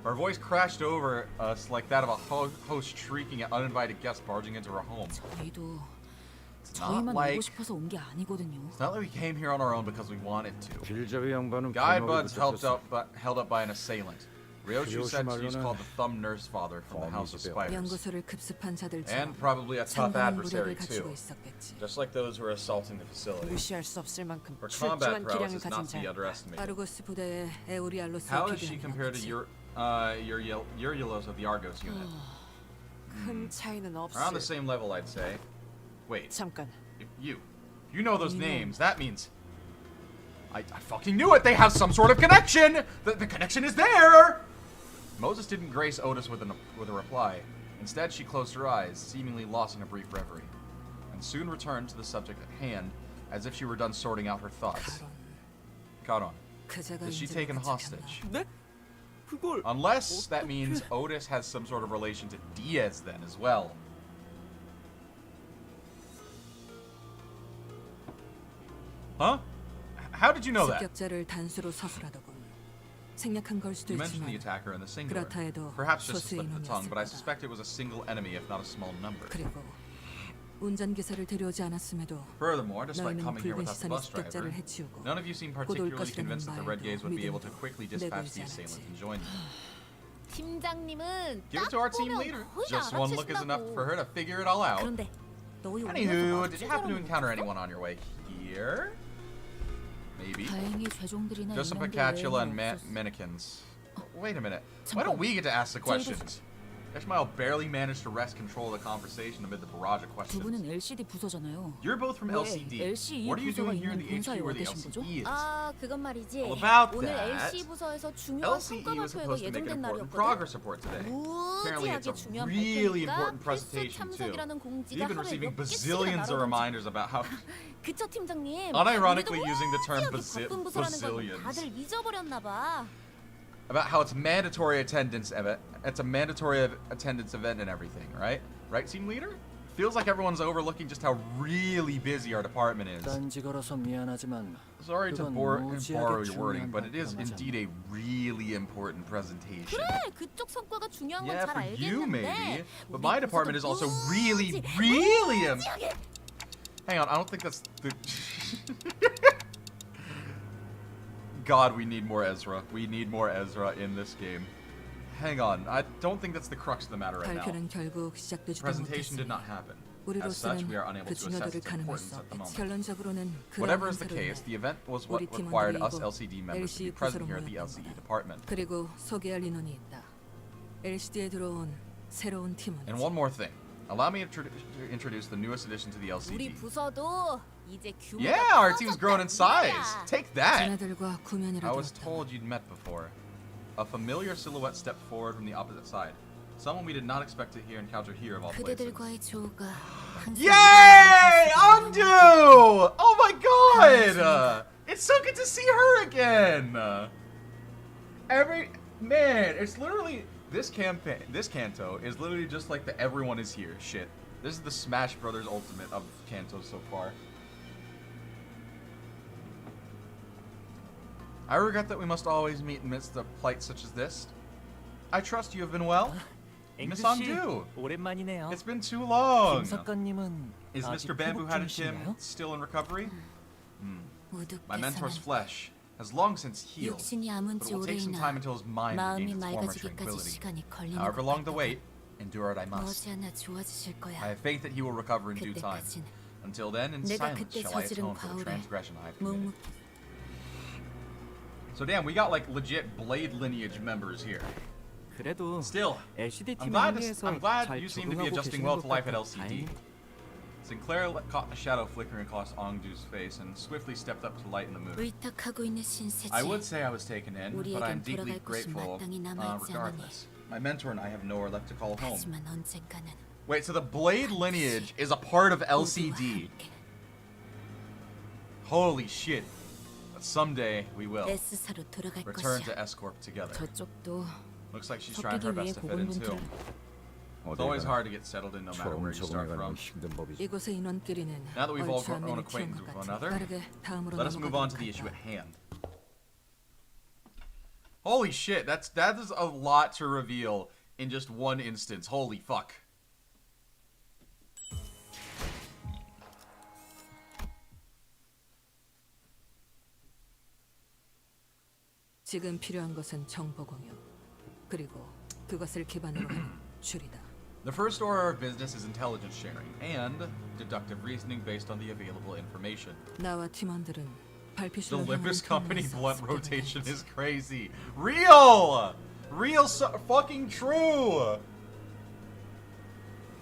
Her voice crashed over us like that of a host shrieking at uninvited guests barging into her home. It's not like we came here on our own because we wanted to. Guide buds held up by an assailant. Ryochu said she's called the Thumb Nurse Father from the House of Spiders. And probably a tough adversary too. Just like those who are assaulting the facility. Her combat prowess is not to be underestimated. How is she compared to Euryalus of the Argos unit? Around the same level, I'd say. Wait, if you know those names, that means... I fucking knew it! They have some sort of connection! The connection is there! Moses didn't grace Otis with a reply. Instead, she closed her eyes, seemingly lost in a brief reverie, and soon returned to the subject at hand, as if she were done sorting out her thoughts. Caron. Is she taken hostage? 네? 그걸 Unless that means Otis has some sort of relation to Diaz then as well. Huh? How did you know that? 습격자를 단수로 서술하더군. 생략한 걸 수도 You mentioned the 있지만 attacker in the singular. 그렇다 해도 Perhaps just a 소수의 slip of the tongue, but I 인원이었을 suspect it was a single enemy, if not a small number. 그리고 운전기사를 데려오지 않았음에도 Furthermore, despite 너희는 coming here 붉은 without the 시선이 bus driver, 습격자를 해치우고 none of you seem 곧 올 particularly 것이라는 convinced that the Red Gaze would be able to 말도 quickly 믿음을 dispatch 내걸지 the assailant 않았지. and join them. 팀장님은 Give it 딱 to our team 보면 leader. 거의 Just one look is enough 알아채신다고. for her to figure it all out. 그런데 너희 Anywho, did you happen to encounter anyone on your way here? Maybe. 다행히 죄종들이나 Just some 인형들 Pacatula 외에는 and 없었어. mannequins. Wait a minute. Why don't we get to ask the questions? Ishmael barely managed to wrest control of the conversation amid the barrage of 두 questions. 분은 LCD 부서잖아요. You're both from 왜 LCD. LCE What are you 부서가 doing here in 있는 the 본사에 HQ 와 where the 계신 거죠? LCE is? 아, 그건 말이지. Well, about 오늘 that, LC 부서에서 중요한 LCE 성과 was 발표회가 supposed to make an 예정된 important 날이었거든. progress report today. Apparently it's 무지하게 a 중요한 really 발표니까 important 필수 presentation too. 참석이라는 공지가 You've been 하루에 receiving 몇 개씩이나 bazillions of 날아오는지. reminders about how 그쵸 팀장님. unironically 우리도 using the term 무지하게 바쁜 부서라는 걸 bazillions. 다들 잊어버렸나 봐. about how it's mandatory attendance event. It's a mandatory attendance event and everything, right? Right, team leader? Feels like everyone's overlooking just how really busy our department is. 딴지 걸어서 미안하지만 Sorry to 그건 borrow 무지하게 your wording, 중요한 but it is 발표라잖아. indeed a really important presentation. 그래, 그쪽 성과가 중요한 건 Yeah, 잘 for you maybe, 알겠는데. but 우리 my 부서도 department is also really, 무지하게 really 무지하게 Hang on, I don't think that's the. God, we need more Ezra. We need more Ezra in this game. Hang on, I don't think that's the crux of the matter right now. 발표는 결국 시작되지도 Presentation did 못했으니 not happen. As such, 우리로서는 we are unable 그 to assess 중요도를 its 가늠할 importance 수 at the 없겠지. moment. 결론적으로는 Whatever 그러한 is the 세로 case, 인해 the event was what 우리 required 팀원들이 us 이곳 LCD members to be LCE present 부서로 here at the 모였던 LCD 거다. department. 그리고 소개할 인원이 있다. LCD에 들어온 새로운 팀원이지. And one more thing. Allow me to introduce the newest addition to the 우리 LCD. 부서도 이제 규모가 Yeah, our team's grown in size. 커졌다. Take that. 자네들과 구면이라 I was 들었다. told you'd met before. A familiar silhouette stepped forward from the opposite side. Someone we did not expect to encounter here of all places. 그대들과의 조가 항상 Yay! Undo! Oh my god! It's so good to see her again! Man, it's literally this Canto is literally just like the everyone is here shit. This is the Smash Brothers Ultimate of Canto so far. I regret that we must always meet amidst a plight such as this. I trust you have been well. Miss Undo! 오랜만이네요. It's been too long! 김석관님은 Is 아직 Mr. Bamboo 회복 Hatted 중이신가요? Kim still in recovery? My mentor's 우두께서는 flesh has long since healed, 육신이 아문지 but it will take some 오래이나 time until his mind 마음이 regains its former 맑아지기까지 tranquility. 시간이 걸리는 However 것 long the 같다. wait, endure it I must. 머지않아 좋아지실 거야. I have faith that he will recover in due time. 그때까지는 Until then, in 내가 silence 그때 shall I 저지른 atone for the 과오를 transgression I have committed. 묵묵히 So damn, we got like legit Blade lineage members here. 그래도 Still, LCD I'm 팀 glad, 합류해서 I'm glad 잘 you seem to be 적응하고 adjusting 계시는 well 것 to life at 같아 LCD. 다행이네. Sinclair caught a shadow flickering across Ongdu's face and swiftly stepped up to lighten the mood. 의탁하고 있는 신세지. I would say I was taken in, but I'm 우리에겐 deeply 돌아갈 곳이 grateful 마땅히 남아있지 regardless. My mentor and I have nowhere left to call home. 하지만 언젠가는 Wait, so the Blade lineage is a part of 모두와 LCD. 함께 Holy shit. But someday we will S사로 돌아갈 return 것이야. to S-Corp together. 저쪽도 Looks like she's trying her 섞이기 위해 best to fit in too. 고군분투를 It's always hard to get settled in no matter 처음 where you start 적응해가는 건 from. 힘든 법이지. 이곳의 인원끼리는 Now that we've all 얼추 grown 안면이 acquainted 키운 것 with one 같아. another, 빠르게 다음으로 Let us move on to 넘어가도록 the issue 할까? at hand. Holy shit, that is a lot to reveal in just one instance. Holy fuck. 지금 필요한 것은 정보 공유 그리고 그것을 기반으로 하는 줄이다. The first order of business is intelligence sharing and deductive reasoning based on the available information. 나와 팀원들은 The 발피실로 Limbus 향하는 Company 터미널에서 blunt 습격을 rotation 해야지. is crazy. Real! Real fucking true!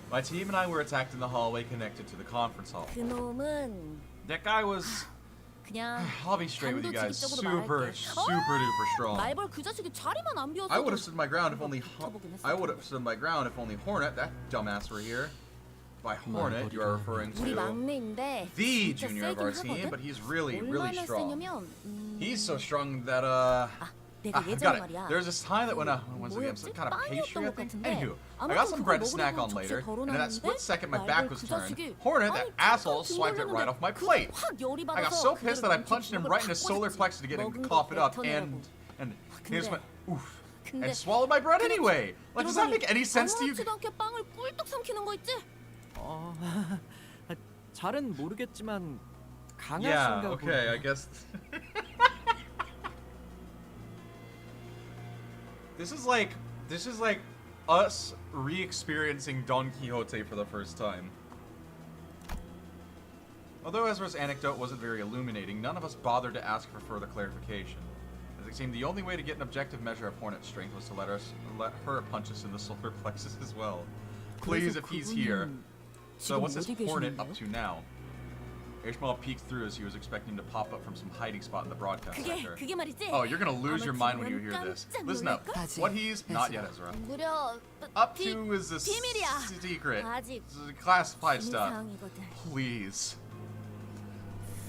My team and I were attacked in the hallway connected to the conference hall. 그놈은 That guy was 그냥 I'll be straight with you guys. 단도직입적으로 Super, 말할게. super duper strong. 말벌 그 자식이 자리만 안 비웠어. I would have stood my ground if only Hornet, that dumbass, were here. By Hornet, you are referring 우리 to 막내인데 the 진짜 junior of our team, 세긴 but 하거든? he's really, really 얼마나 strong. 세냐면 He's so strong that 내가 I 예전에 got it. 말이야. There's this time that when once again, some kind of pastry, I think. Anywho, I got some bread to snack on later, and in that split second, my back was turned. Hornet, that asshole, swiped it right off my plate. I got so pissed that I punched him right in his solar plexus to get him to cough it up, and he just went oof and swallowed my bread anyway. Like, does that make any sense to you? 아무렇지도 않게 빵을 꿀떡 삼키는 거 있지? 잘은 모르겠지만 Yeah, 강하신가 okay, I guess. This is like us re-experiencing Don Quixote for the first time. Although Ezra's anecdote wasn't very illuminating, none of us bothered to ask for further clarification, as it seemed the only way to get an objective measure of Hornet's strength was to let her punch us in the solar plexus as well. Please, if he's here. So what's this Hornet up to now? Ishmael peeked through as he was expecting to pop up from some hiding spot in the broadcast center. 그게 말이지? Oh, you're gonna lose your mind when you hear this. Listen up. What he's not yet, Ezra. 무려 Up to is a 비밀이야. secret. 아직 This is classified stuff. 사항이거든. Please.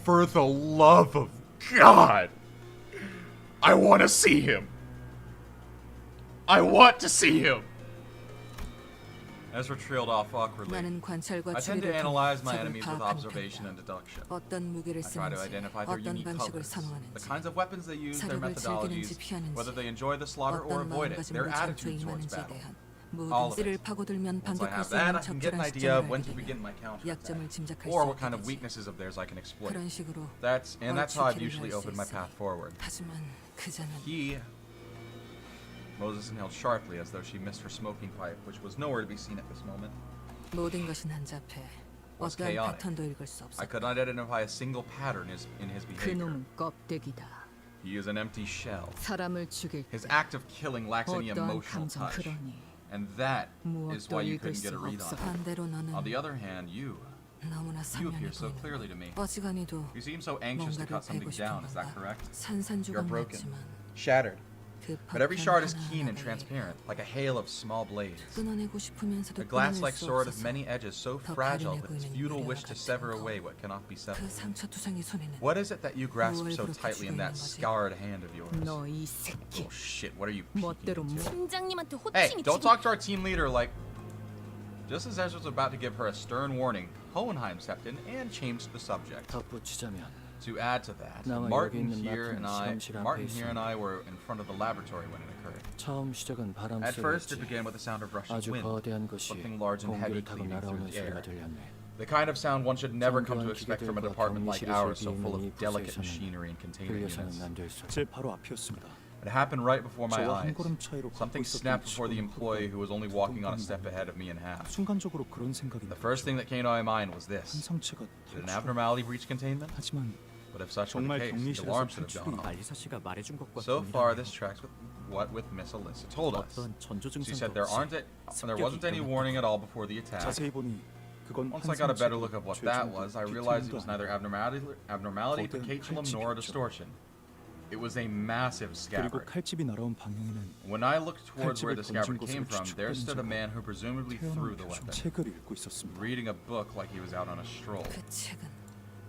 For the love of God. I want to see him. I want to see him. Ezra trailed off awkwardly. 나는 관찰과 I tend to 추리를 analyze 통해 my 적을 enemies with 파악하는 observation 편이다. and deduction. 어떤 무기를 I try to 쓰는지, identify their 어떤 unique 방식을 colors, the 선호하는지, kinds of weapons they use, their 사격을 methodologies, 즐기는지 피하는지, whether they enjoy the slaughter or 어떤 avoid it, their 마음가짐으로 전투에 attitude towards 임하는지에 battle. 대한 All 모든 of 띠를 it. 파고들면 Once I 반격할 have 수 that, 있는 I can get 적절한 an idea of 시점을 when 알게 to begin 되면 my counter 약점을 attack, 짐작할 수 or 있게 what kind of 되지. weaknesses of theirs I can exploit. 그런 식으로 That's how I've 얼추 usually 길을 할 수 opened my 있으니. path forward. 하지만 그자는 Moses inhaled sharply as though she missed her smoking pipe, which was nowhere to be seen at this moment. 모든 것이 난잡해. Was 어떠한 chaotic. 패턴도 읽을 수 없어. I could not identify a single pattern in his behavior. 그놈은 껍데기다. He is an empty shell. 사람을 죽일 His 때 act of killing lacks any 어떠한 emotional 감정 touch, 그러니 and that is 무엇도 why you 읽을 couldn't get a 수 read 없어. on him. 반대로 너는 On the other hand, you 너무나 appear 선명해 so 보이는. clearly to me. 어지간히도 You seem so anxious to 뭔가를 cut something 베고 down. 싶은 Is that 건가? correct? 산산조각 You're broken, 같지만 shattered, 그 but every shard is 파편 keen and 하나하나에 transparent, like a hail of small blades. 끊어내고 싶으면서도 A glass-like 끊어낼 수 sword of 없어서 many edges, so 더 fragile 가려내고 that it's 있는 futile 유리와 wish to 같은 sever 거. away what cannot be 그 severed. 상처투성이 손에는 What is it that you grasp 뭘 so 그렇게 tightly in 쥐고 that 있는 거지? scarred hand of yours? 너 이 새끼 Oh shit, what are you 멋대로 peeking into? 팀장님한테 Hey, 호칭이 don't 지금 talk to our team leader like... Just as Ezra was about to give her a stern warning, Hohenheim stepped in and changed the subject. 덧붙이자면 To add to that, 나와 Martin 여기 있는 here and 실험실 앞에 I were in front of the laboratory when it occurred. 처음 시작은 바람 At first, it 소리였지. began with the sound of rushing 아주 wind, 거대한 것이 something large and heavy 공기를 타고 cleaving through 날아오는 the air. 소리가 들렸네. The kind of sound one should never come to 정교한 expect from a 기계들과 department like 격리실이 ours, so 있는 full 이 of delicate 부서에서는 machinery and container 근력상은 units. 남자 있었지. 제 바로 앞이었습니다. It happened right before my 저와 한 eyes. 걸음 차이로 걷고 Something 있었던 snapped before the 직원은 employee who was only walking on a step ahead of me in half. 순간적으로 그런 생각이 The first thing that came to my mind was 한 this. 상체가 Did an 탈출. abnormality breach containment? 하지만 But if such were the 정말 case, the 격리실에서 alarm should have gone 탈출이 off. 알리사 씨가 말해준 것과 So far, this tracks with what Miss Alyssa told us. 어떤 전조 She 증상도 said there 없이 wasn't any warning at all before the attack. 자세히 보니 그건 Once 한 I got a better 상체고 look at what that was, I realized it was 뒤틀림도 neither abnormality, 거대한 patulum, nor a 칼집이었죠. distortion. It was a massive 그리고 scabbard. 칼집이 날아온 방향에는 When I looked towards where the 칼집을 scabbard 던진 came from, 곳으로 there stood a 추측되는 man who presumably threw 태어난 the 교수는 weapon, 책을 읽고 있었습니다. reading a book like he was out on a stroll. 그 책은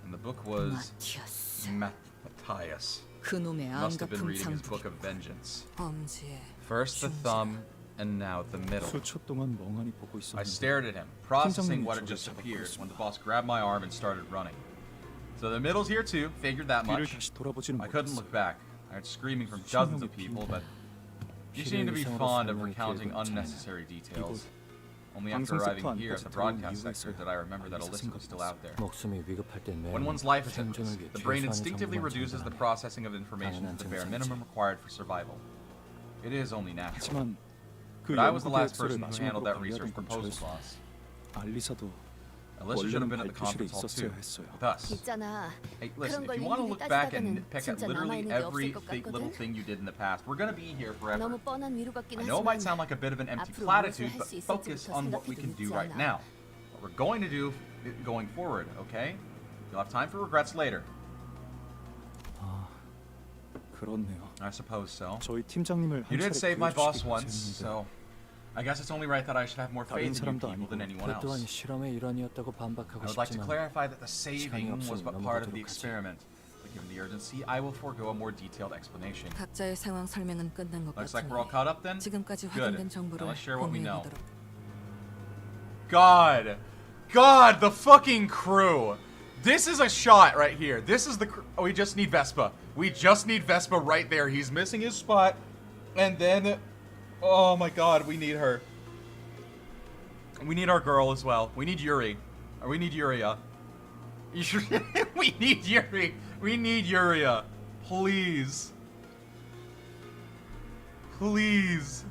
And the book was 마티아스 Matthias. 그놈의 Must have been 안가품 reading his book of 상품이고 vengeance. 엄지에 First the thumb, and now the middle. 수초 동안 멍하니 보고 I 있었는데 stared at him, processing 팀장님이 what had 저를 just appeared, when the 잡아버렸습니다. boss grabbed my arm and started running. So the middle's here too, figured that 뒤를 much. 다시 돌아보지는 I couldn't look 못했어요. back. I heard screaming from dozens of people, but you seem to be fond of recounting unnecessary details. Only after arriving here at the broadcast sector did I remember that Alyssa was still out there. 목숨이 위급할 땐 When 매일 one's life is at 생존을 risk, 위해 the brain 최소한의 instinctively 정보만 reduces the 전달하는 processing of information to the bare minimum required for survival. It is only natural. 하지만 그 But I was the 연구 last 계획서를 person who handled 마지막으로 that research 관리하던 proposal 근처에서 boss. 알리사도 Alyssa should have been at the 발표실에 conference hall 있었어야 too, 했어요. with us. 있잖아. Hey, listen, 그런 if 걸 you want to 일일이 look back and 따지다가는 nitpick at 진짜 literally 남아있는 게 every 없을 것 little 같거든? thing you did in the past, we're gonna be here forever. 너무 뻔한 위로받긴 I know it might 하지만 sound like a bit of an empty 앞으로 무엇을 platitude, 할 but 수 focus 있을지부터 on what we 생각해도 can do 늦지 right 않아. now. What we're going to do going forward, okay? You'll have time for regrets later. 그렇네요. I suppose so. 저희 팀장님을 You 한 did 차례 save my boss 구해주시기까지 once, 했는데 so I guess it's only right that I should have more 다른 faith in you 사람도 people 아니고 than anyone 그 또한 else. 실험의 일환이었다고 I 반박하고 would like to 싶지만 clarify that the saving was but part of the 넘어가도록 하지. experiment. But given the urgency, I will forego a more detailed explanation. 각자의 상황 설명은 끝난 것 Looks like we're all 같으니 caught up then? 지금까지 Good. 확인된 Now 정보를 let's share what we know. 공유해보도록. God, the fucking crew. This is a shot right here. This is the oh, we just need Vespa. We just need Vespa right there. He's missing his spot. And then, oh my God, we need her. We need our girl as well. We need Yuri. Or we need Yuria. We need Yuri. We need Yuria. Please. Please.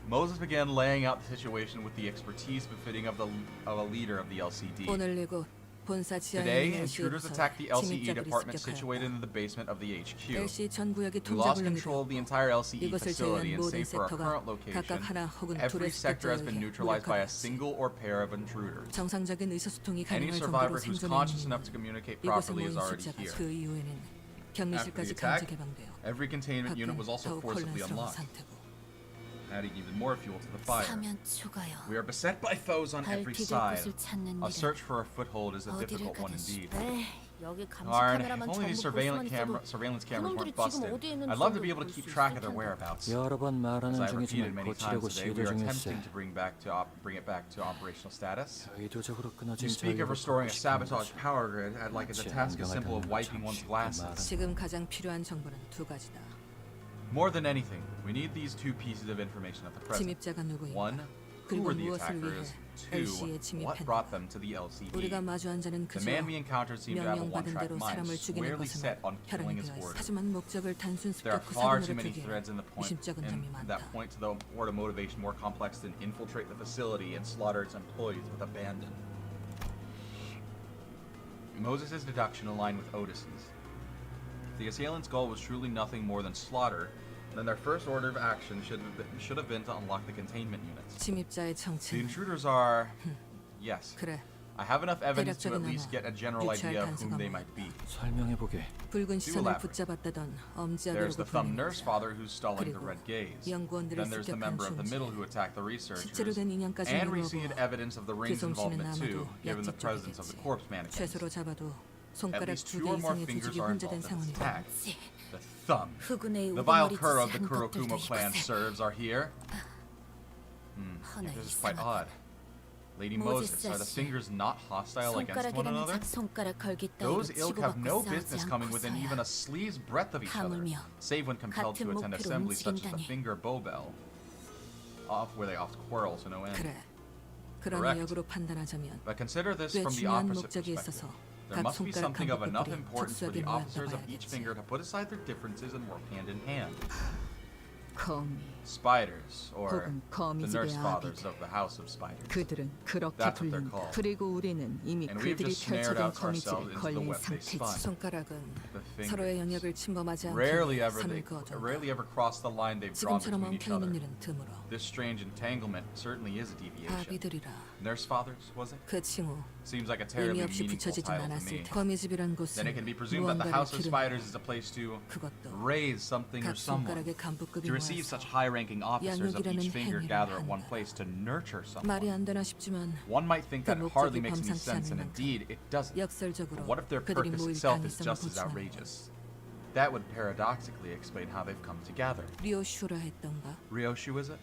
Moses began laying out the situation with the expertise befitting of a leader of the LCD. 오늘 이곳 본사 지하에 Today, 있는 intruders LC에서 attacked the LCE 침입자들이 department 습격하였다. situated in the basement of the HQ. LCE 전 구역이 We lost 통제불능이 control of the 되었고 entire LCE 이것을 facility, 제외한 and 모든 save for our 섹터가 current location, 각각 하나 혹은 every 둘의 sector has 습격자에 been 의해 neutralized by a 무력화되었지. single or pair of intruders. 정상적인 의사소통이 Any 가능할 정도로 survivor who's 생존해 conscious 있는 enough to communicate 이곳에 properly 모인 is already 숫자가 here. 그 이후에는 After the 격리실까지 attack, 강제 개방되어 every containment unit was also 더욱 forcibly 혼란스러운 unlocked, 상태고 adding even more fuel to the fire. 사면 추가요. We are beset by foes on every 발디딜 side. 곳을 찾는 A 일은 search for a foothold is a 어디를 difficult one 가든지. indeed. 에이, 여기 감시 Darn, if 카메라만 only 전부 these 볼 수만 있어도 surveillance cameras 그놈들이 weren't busted. 지금 어디에 있는지 I'd love to be 정도 able to 볼 keep 수 track 있을 of their 텐데. whereabouts. 여러 번 As 말하는 I've repeated 중이지만 many 고치려고 times today, 시도 we are 중일세. attempting to bring it back to operational status. 의도적으로 You 끊어진 speak of 전류를 restoring a 복구시키는 sabotage 거죠. power grid, I'd like it a task as simple as wiping one's glasses. 지금 가장 필요한 정보는 두 가지다. More than anything, we need these two pieces of information at the present. 침입자가 누구인가? One, who 그리고 were the 무엇을 위해 attackers? Two, LC에 what 침입했는가? brought them to the LCD? 우리가 마주한 자는 The 그저 man we encountered seemed to have a 명령받은 one-track 대로 mind, 사람을 죽이는 squarely set 것에만 on killing 혈안이 his 되어 있어. orders. 하지만 목적을 단순 There are 습격 후 far too 사건으로 many 두기에 threads in the point 의심적인 점이 that 많다. point to the or to motivation more complex than infiltrate the facility and slaughter its employees with abandon. Moses' deduction aligned with Otis's. If the assailant's goal was truly nothing more than slaughter, then their first order of action should have been to unlock the containment units. 침입자의 The 정체는 intruders are, yes. 그래. I have enough evidence to at least 대략적인 get a general 유추할 idea of whom 단서가 they 뭐야? might be. 설명해보게. 붉은 시선을 elaborate. 붙잡았다던 There's 엄지아기라고 the thumb 불리는 nurse 자. father who's stalling the 그리고 red gaze. 연구원들을 Then there's the 습격한 member of the 존재. middle who attacked the researchers. 실제로 된 인형까지 And 물어보아 receded evidence of the 그 ring's 솜씨는 involvement too, 아마도 given the 약집 presence of the 쪽이겠지. corpse mannequins. 최소로 잡아도 At 손가락 least 두 2 개 or more 이상의 fingers 조직이 are 혼재된 involved in the 상황이다. attack. The thumb. 흑운의 The vile 우두머리 cur of the 짓을 한 Kurokumo 것들도 clan 이것에 serves are here. 하나 This is quite 이상하다. odd. Lady Moses, are the fingers not hostile against one 손가락이라는 another? 손가락 걸기 따위로 Those ilk have 치고받고 no 싸우지 business coming within even a 않고서야 sleeve's breadth of each other, 하물며 save when compelled to 같은 attend 목표로 assemblies such as the 움직인다니. finger bowbell, where they oft quarrel to no end. 그래. 그런 Correct. 역으로 판단하자면 But consider this 꽤 from the 중요한 opposite 목적에 perspective. 있어서 There 각 must be 손가락 something of enough 감독들이 importance for 특수하게 the officers of 모았다 each 봐야겠지. finger to put aside their differences and work hand in hand. 거미. Spiders, or 혹은 the 거미집의 nurse fathers 아비들. of the house of spiders. 그들은 그렇게 That's what they're 불린다. called. 그리고 우리는 이미 And we've 그들이 just snared 펼쳐둔 ourselves 거미집에 into the 걸린 web they 상태지. spun. 손가락은 The 서로의 fingers. 영역을 침범하지 Rarely 않게 ever 선을 they 그어준다. rarely ever cross the line they've drawn 지금처럼 between each 엉켜있는 other. 일은 드물어. This strange entanglement certainly is a deviation. 아비들이라 Nurse fathers, was it? 그 칭호 Seems like a 의미 terribly 없이 meaningful 붙여지진 title to 않았을 me. 테. 거미집이란 Then 곳은 it can be presumed that the 무언가를 House of 기르는 Spiders is a place to 그것도 raise something or 각 someone. 손가락의 간부급이 To receive 모여서 such high-ranking officers of 양육이라는 each finger 행위를 gather at one 한다. place to nurture 말이 someone. 안 되나 싶지만 One might think that 그 it hardly 목적이 makes any 범상치 sense, and 않은 만큼 indeed it doesn't. 역설적으로 But what if their 그들이 purpose 모일 itself is 가능성을 just as 보충하는 outrageous? That would paradoxically explain how they've come together. 리오슈라 했던가 Ryoshu, is it?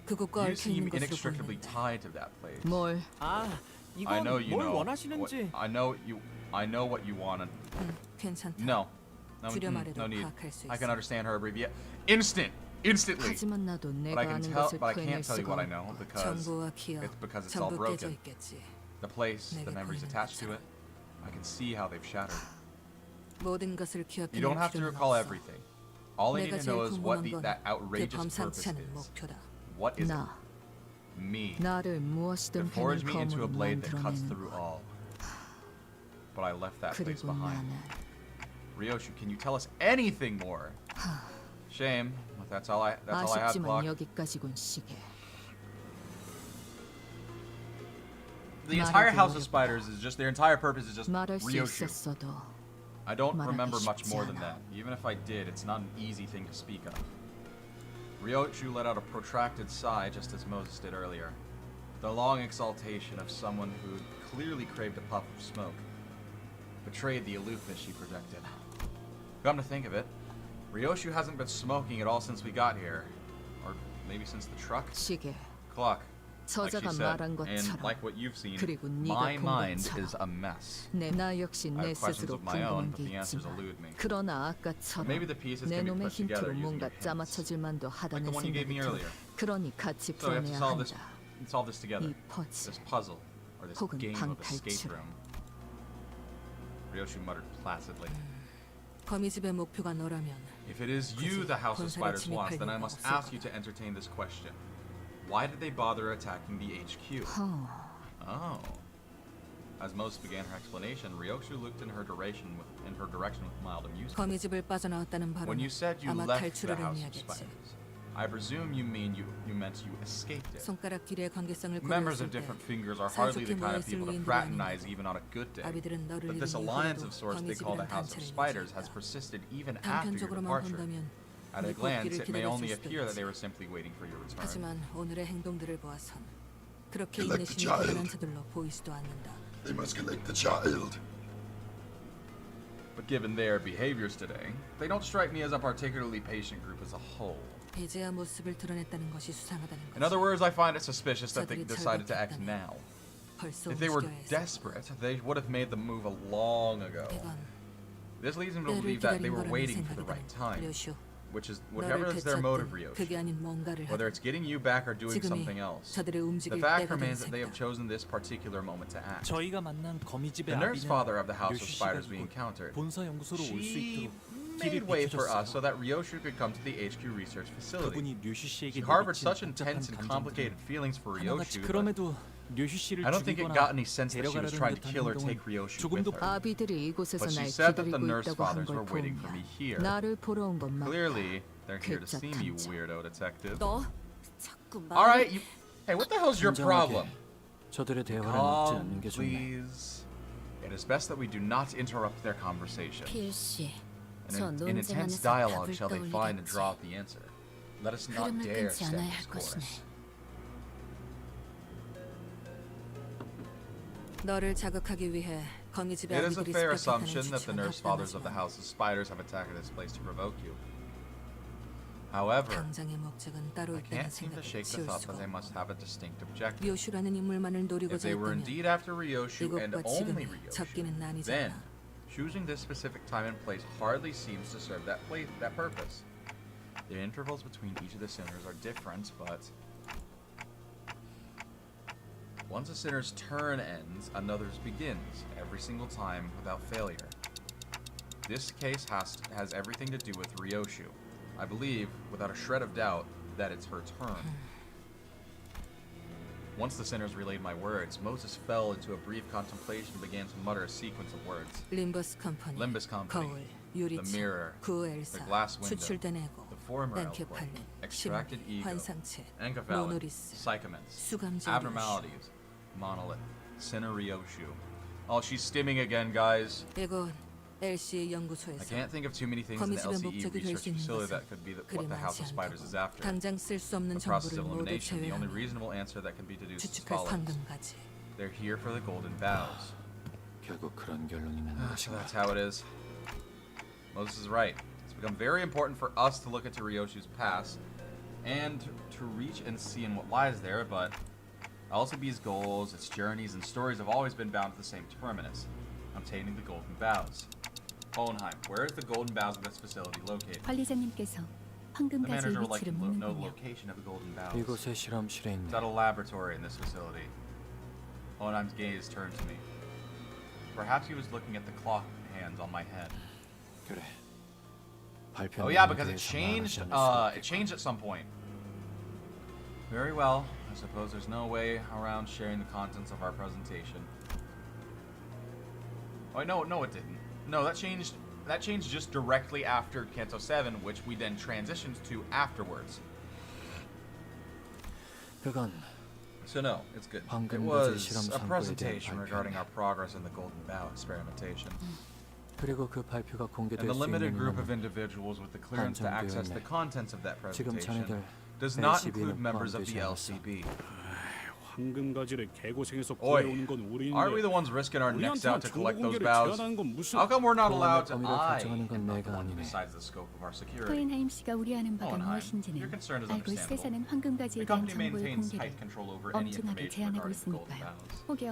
그곳과 You 얽혀 seem 있는 것으로 inextricably 보이는데 tied to that place. 뭘 아, I 이건 know you 뭘 know. 원하시는지. I know what you want. 괜찮다. No. 줄여 No 말해도 need. 파악할 수 I can 있어. understand her abbreviation. Instantly. 하지만 나도 But 내가 I can 아는 tell. 것을 But I 구해낼 can't tell you 수가 what I 없고. know because 정보와 기억 it's because it's all 전부 깨져 broken. 있겠지. The place, the 내게 memories 보이는 attached to 것처럼. it. I can see how they've shattered. 모든 것을 You 기억해낼 don't have to 필요는 recall 없어. everything. All I need 내가 to know 제일 is what 궁금한 that 건 그 outrageous purpose 범상치 않은 is. 목표다. What is it? 나 Me. 나를 To 무엇이든 forge 해낼 me into a 검으로 blade that cuts 만들어내는 through 것. all. But I left that place 그리고 behind. 나는 Ryoshu, can you tell us anything more? Shame. But that's all I have, 아쉽지만 Block. 여기까지군 시계. The entire House of Spiders is just their entire purpose is just 말할 수 Ryoshu. 있었어도 I don't remember 말하기 much more 쉽지 than 않아. that. Even if I did, it's not an easy thing to speak of. Ryoshu let out a protracted sigh just as Moses did earlier. The long exhaltation of someone who clearly craved a puff of smoke betrayed the aloofness she projected. Come to think of it, Ryoshu hasn't been smoking at all since we got here. Or maybe since the truck? 시계. Clock. Like she 저자가 said. 말한 And 것처럼. like what you've seen, 그리고 my 네가 본 mind 것처럼. is a mess. 나 역시 I 내 have questions 스스로 of my own, 궁금한 but 게 the answers 있지만 elude me. 그러나 아까처럼 Maybe the pieces 내 can be 놈의 put together 힌트로 using 뭔가 your hints. 짜맞춰질 만도 Like 하다는 the one you gave me 생각이 들어. earlier. 그러니 같이 So we have to 풀어내야 solve this, 한다. solve this together. 이 퍼즐. This puzzle, or this 혹은 game of escape 방탈출. room. Ryoshu muttered placidly. 거미집의 목표가 너라면 If it is you the House of 본사를 Spiders wants, then I 침입할 must 이유가 ask you to entertain this question. Why did they bother attacking the HQ? Oh. As Moses began her explanation, Ryoshu looked in her direction with mild amusement. 거미집을 빠져나왔다는 When 발언은 you said you 아마 left the 탈출을 House of 의미하겠지. Spiders, I presume you meant you escaped it. 손가락 길이의 관계성을 Members 고려했을 of 때 different fingers are hardly the 사이좋게 kind of 모여있을 people to 의인들이 fraternize 아닌가. even on a good day. 아비들은 너를 But this 잃은 alliance 이후로도 of sorts they call the 거미집이란 House of 단체를 Spiders has 유지했다. persisted even after your 단편적으로만 departure. 본다면 At a 네 glance, 복귀를 it may only 기다렸을 수도 appear that they 있지. were simply waiting for your return. 하지만 오늘의 행동들을 보아선 그렇게 Collect the 인내심이 child. 대단한 자들로 보이지도 않는다. They must collect the child. But given their behaviors today, they don't strike me as a particularly patient group as a whole. 이제야 모습을 드러냈다는 것이 수상하다는 In 거지. other words, I find it suspicious that they 저들이 decided to act 절박했다면 now. 벌써 If they were 움직여야 했을 desperate, they would have made the move a long ago. 이건 This leads me to 때를 believe that they 기다린 were 거라는 waiting for the 생각이 right 드는 time, 료슈. which is 너를 whatever is their motive, 되찾든 그게 Ryoshi. 아닌 뭔가를 Whether 하든 it's getting you back or doing 지금이 something else, 저들의 the 움직일 fact 때가 된 remains that they have 셈이다. chosen this particular moment to act. 저희가 만난 거미집의 The nurse 아비는 father of the House of 료슈 Spiders 씨가 we 곧 encountered, 본사 연구소로 올 수 she 있도록 길을 made way for us so 비켜줬어요. that Ryoshu could come to the HQ research facility. 그분이 료슈 She 씨에게 harbored 내비친 such 복잡한 intense and 감정들은 complicated feelings for 하나같이 Ryoshu, but 그럼에도 료슈 씨를 I don't think it 죽이거나 got any sense that she was 데려가려는 trying to 듯한 kill or 행동은 take Ryoshu with 조금도 her. 아비들이 이곳에서 But she 날 said that the 기다리고 nurse 있다고 한 fathers 걸 were waiting for 보면 me here. 나를 보러 온 것만 Clearly, they're here to see me, you 괴짜 weirdo detective. 너 자꾸 All 말. right, you. Hey, what the hell's your problem? 저들의 대화를 막지 Calm, 않는 게 좋네. please. It is best that we do not interrupt their conversation. 필시. In 저 in 논쟁 intense 안에서 dialogue 답을 shall they find and 떠올리겠지. draw out the answer. Let us not 흐름을 dare 끊지 stem 않아야 this 할 것이네. course. 너를 자극하기 위해 거미집의 It is a 아비들이 fair 습격했다는 assumption that the 추측은 nurse fathers of the 합당하지만 House of Spiders have attacked this place to provoke you. However, 당장의 목적은 따로 I 있다는 can't seem to 생각을 shake the 지울 thought 수가 that they must 없고 have a distinct objective. 료슈라는 인물만을 If 노리고자 they were 했다면 indeed after Ryoshu and 이것과 only 지금이 Ryoshu, 적기는 then 아니잖아. choosing this specific time and place hardly seems to serve that purpose. The intervals between each of the sinners are different, but once a sinner's turn ends, another's begins, every single time without failure. This case has everything to do with Ryoshu. I believe, without a shred of doubt, that it's her turn. Once the sinners relayed my words, Moses fell into a brief contemplation and began to mutter a sequence of words. 림버스 컴퍼니, Limbus Company, 거울, the 유리창, mirror, 구엘사, the glass window, 추출된 애고, the former earthquake, 땡큐팔린, extracted 심리, ego, 환상체, encephalon, 모노리스, psychoments, 수감자 abnormalities, monolith, sinner Ryoshu. Oh, she's stimming again, guys. 이건 LC의 I 연구소에서 can't think of too many things in the 거미집의 LCE 목적이 될 research 수 있는 facility 것은 that could be 그리 what the House 많지 of Spiders is 않다고. after. 당장 쓸 수 없는 The process 정보를 of 모두 elimination, the only 제외하면 reasonable answer that can be deduced is as 추측할 follows. 황금가지. They're here for the golden vows. 결국 그런 결론이 나는 So 것인가? that's how it is. Moses is right. It's become very important for us to look into Ryoshu's past and to reach and see in what lies there, but LCB's goals, its journeys, and stories have always been bound to the same terminus, obtaining the golden vows. Hohenheim, where is the golden vows of this facility located? 관리자님께서 The 황금가지의 manager would like 위치를 to know the 묻는군요. location of the golden vows. 이곳의 실험실에 Is 있네. that a laboratory in this facility? Hohenheim's gaze turned to me. Perhaps he was looking at the clock hands on my head. 그래. 발표. Oh yeah, because it changed. It changed at some point. Very well. I suppose there's no way around sharing the contents of our presentation. Oh no, it didn't. No, that changed. That changed just directly after Canto 7, which we then transitioned to afterwards. 그건 So no, it's good. It 황금가지 was 실험 a 상품에 대한 presentation regarding 발표네. our progress in the Golden Vow experimentation. 그리고 그 발표가 And 공개될 the 수 limited 있는 group of 인원은 individuals with the clearance to access the contents of that 지금 presentation 자네들 does not LCB는 include members of the 포함되지 않았어. LCB. 황금 가지를 개고생해서 Oi, 구해오는 건 우리인데 aren't we the ones risking our necks out to 우리한테만 collect those 정보 공개를 bows? 제한하는 건 무슨 How come we're not allowed to? 범위를 I 결정하는 건 am not 내가 the one who 아니네. decides the scope of our security. 호엔하임 씨가 우려하는 바가 Hohenheim, 무엇인지는 your concern is 알고 understandable. 세사는 황금 The 가지에 대한 company 정보의 maintains 공개를 tight control over any 엄중하게 information 제한하고 regarding the golden 있으니까요. bows. 혹여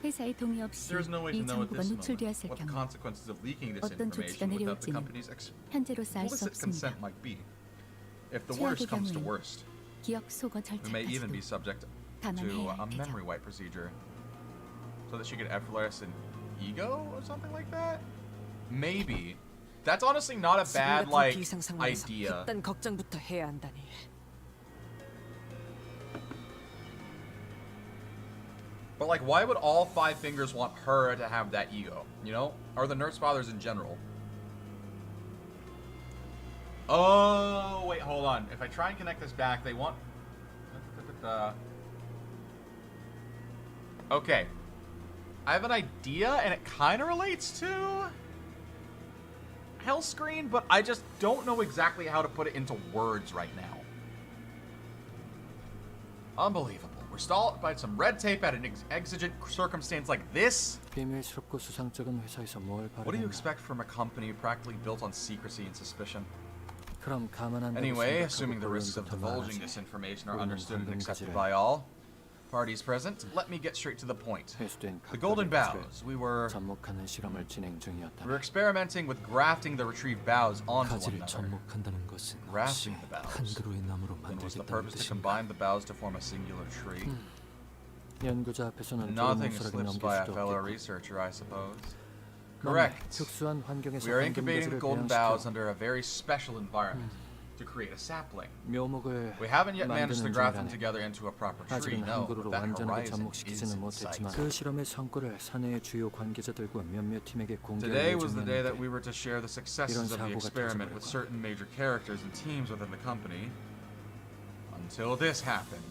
회사의 동의 없이 There is no way to 이 know at 정보가 this moment 노출되었을 what the 경우 consequences of leaking this 어떤 조치가 information without the 내려올지는 company's 현재로서 알 수 explicit 없습니다. consent might be. If the 최악의 worst comes to 경우엔 worst, 기억 소거 we may even be 절차까지도 subject to 감안해야 a 할 테죠. memory wipe procedure, so that she could effortless an ego or something like that. Maybe. That's honestly not a 지금 bad 같은 like 비상 상황에서 idea. 그딴 걱정부터 해야 한다니. But like, why would all Five Fingers want her to have that ego? You know, or the Nurse Fathers in general? Oh wait, hold on. If I try and connect this back, they want. Okay, I have an idea, and it kind of relates to Hellscreen, but I just don't know exactly how to put it into words right now. Unbelievable. We're stalled by some red tape at an exigent circumstance like this? 비밀스럽고 수상쩍은 회사에서 뭘 What do you 바라는 expect from a company practically built on secrecy and suspicion? 그럼 가만한다고 Anyway, 생각하고 assuming the risks of 본론부터 divulging 말하지. this information are 우리는 understood and 황금 accepted 가지를 by all parties present, let me get straight to the point. 회수된 The Golden 각각의 Bows. We were 접목하는 실험을 진행 중이었다. experimenting with grafting the retrieved bows onto one 가지를 another. 접목한다는 것은 역시 Grafting the bows. 한 그루의 나무로 Then was the 만들어졌다는 purpose to 뜻인가? combine the bows to form a singular tree? 연구자 앞에서는 Nothing 조롱스럽게 slips 넘길 by a 수도 fellow 없겠고. researcher, I suppose. 만약 Correct. 특수한 환경에서 We are 황금 incubating the 가지를 golden bows 배양시켜 under a very special environment to create a sapling. 묘목을 We haven't yet managed to 만드는 graft them 중이라네. together into a proper tree. 아직은 No, 한 그루로 but that 완전하게 horizon is 접목시키지는 in sight. 못했지만 그 실험의 성과를 사내의 주요 관계자들과 몇몇 팀에게 공개할 Today was the day that we 예정이었는데 were to share the successes 이런 of the 사고가 experiment with 터져버렸고. certain major characters and teams within the company. Until this happened.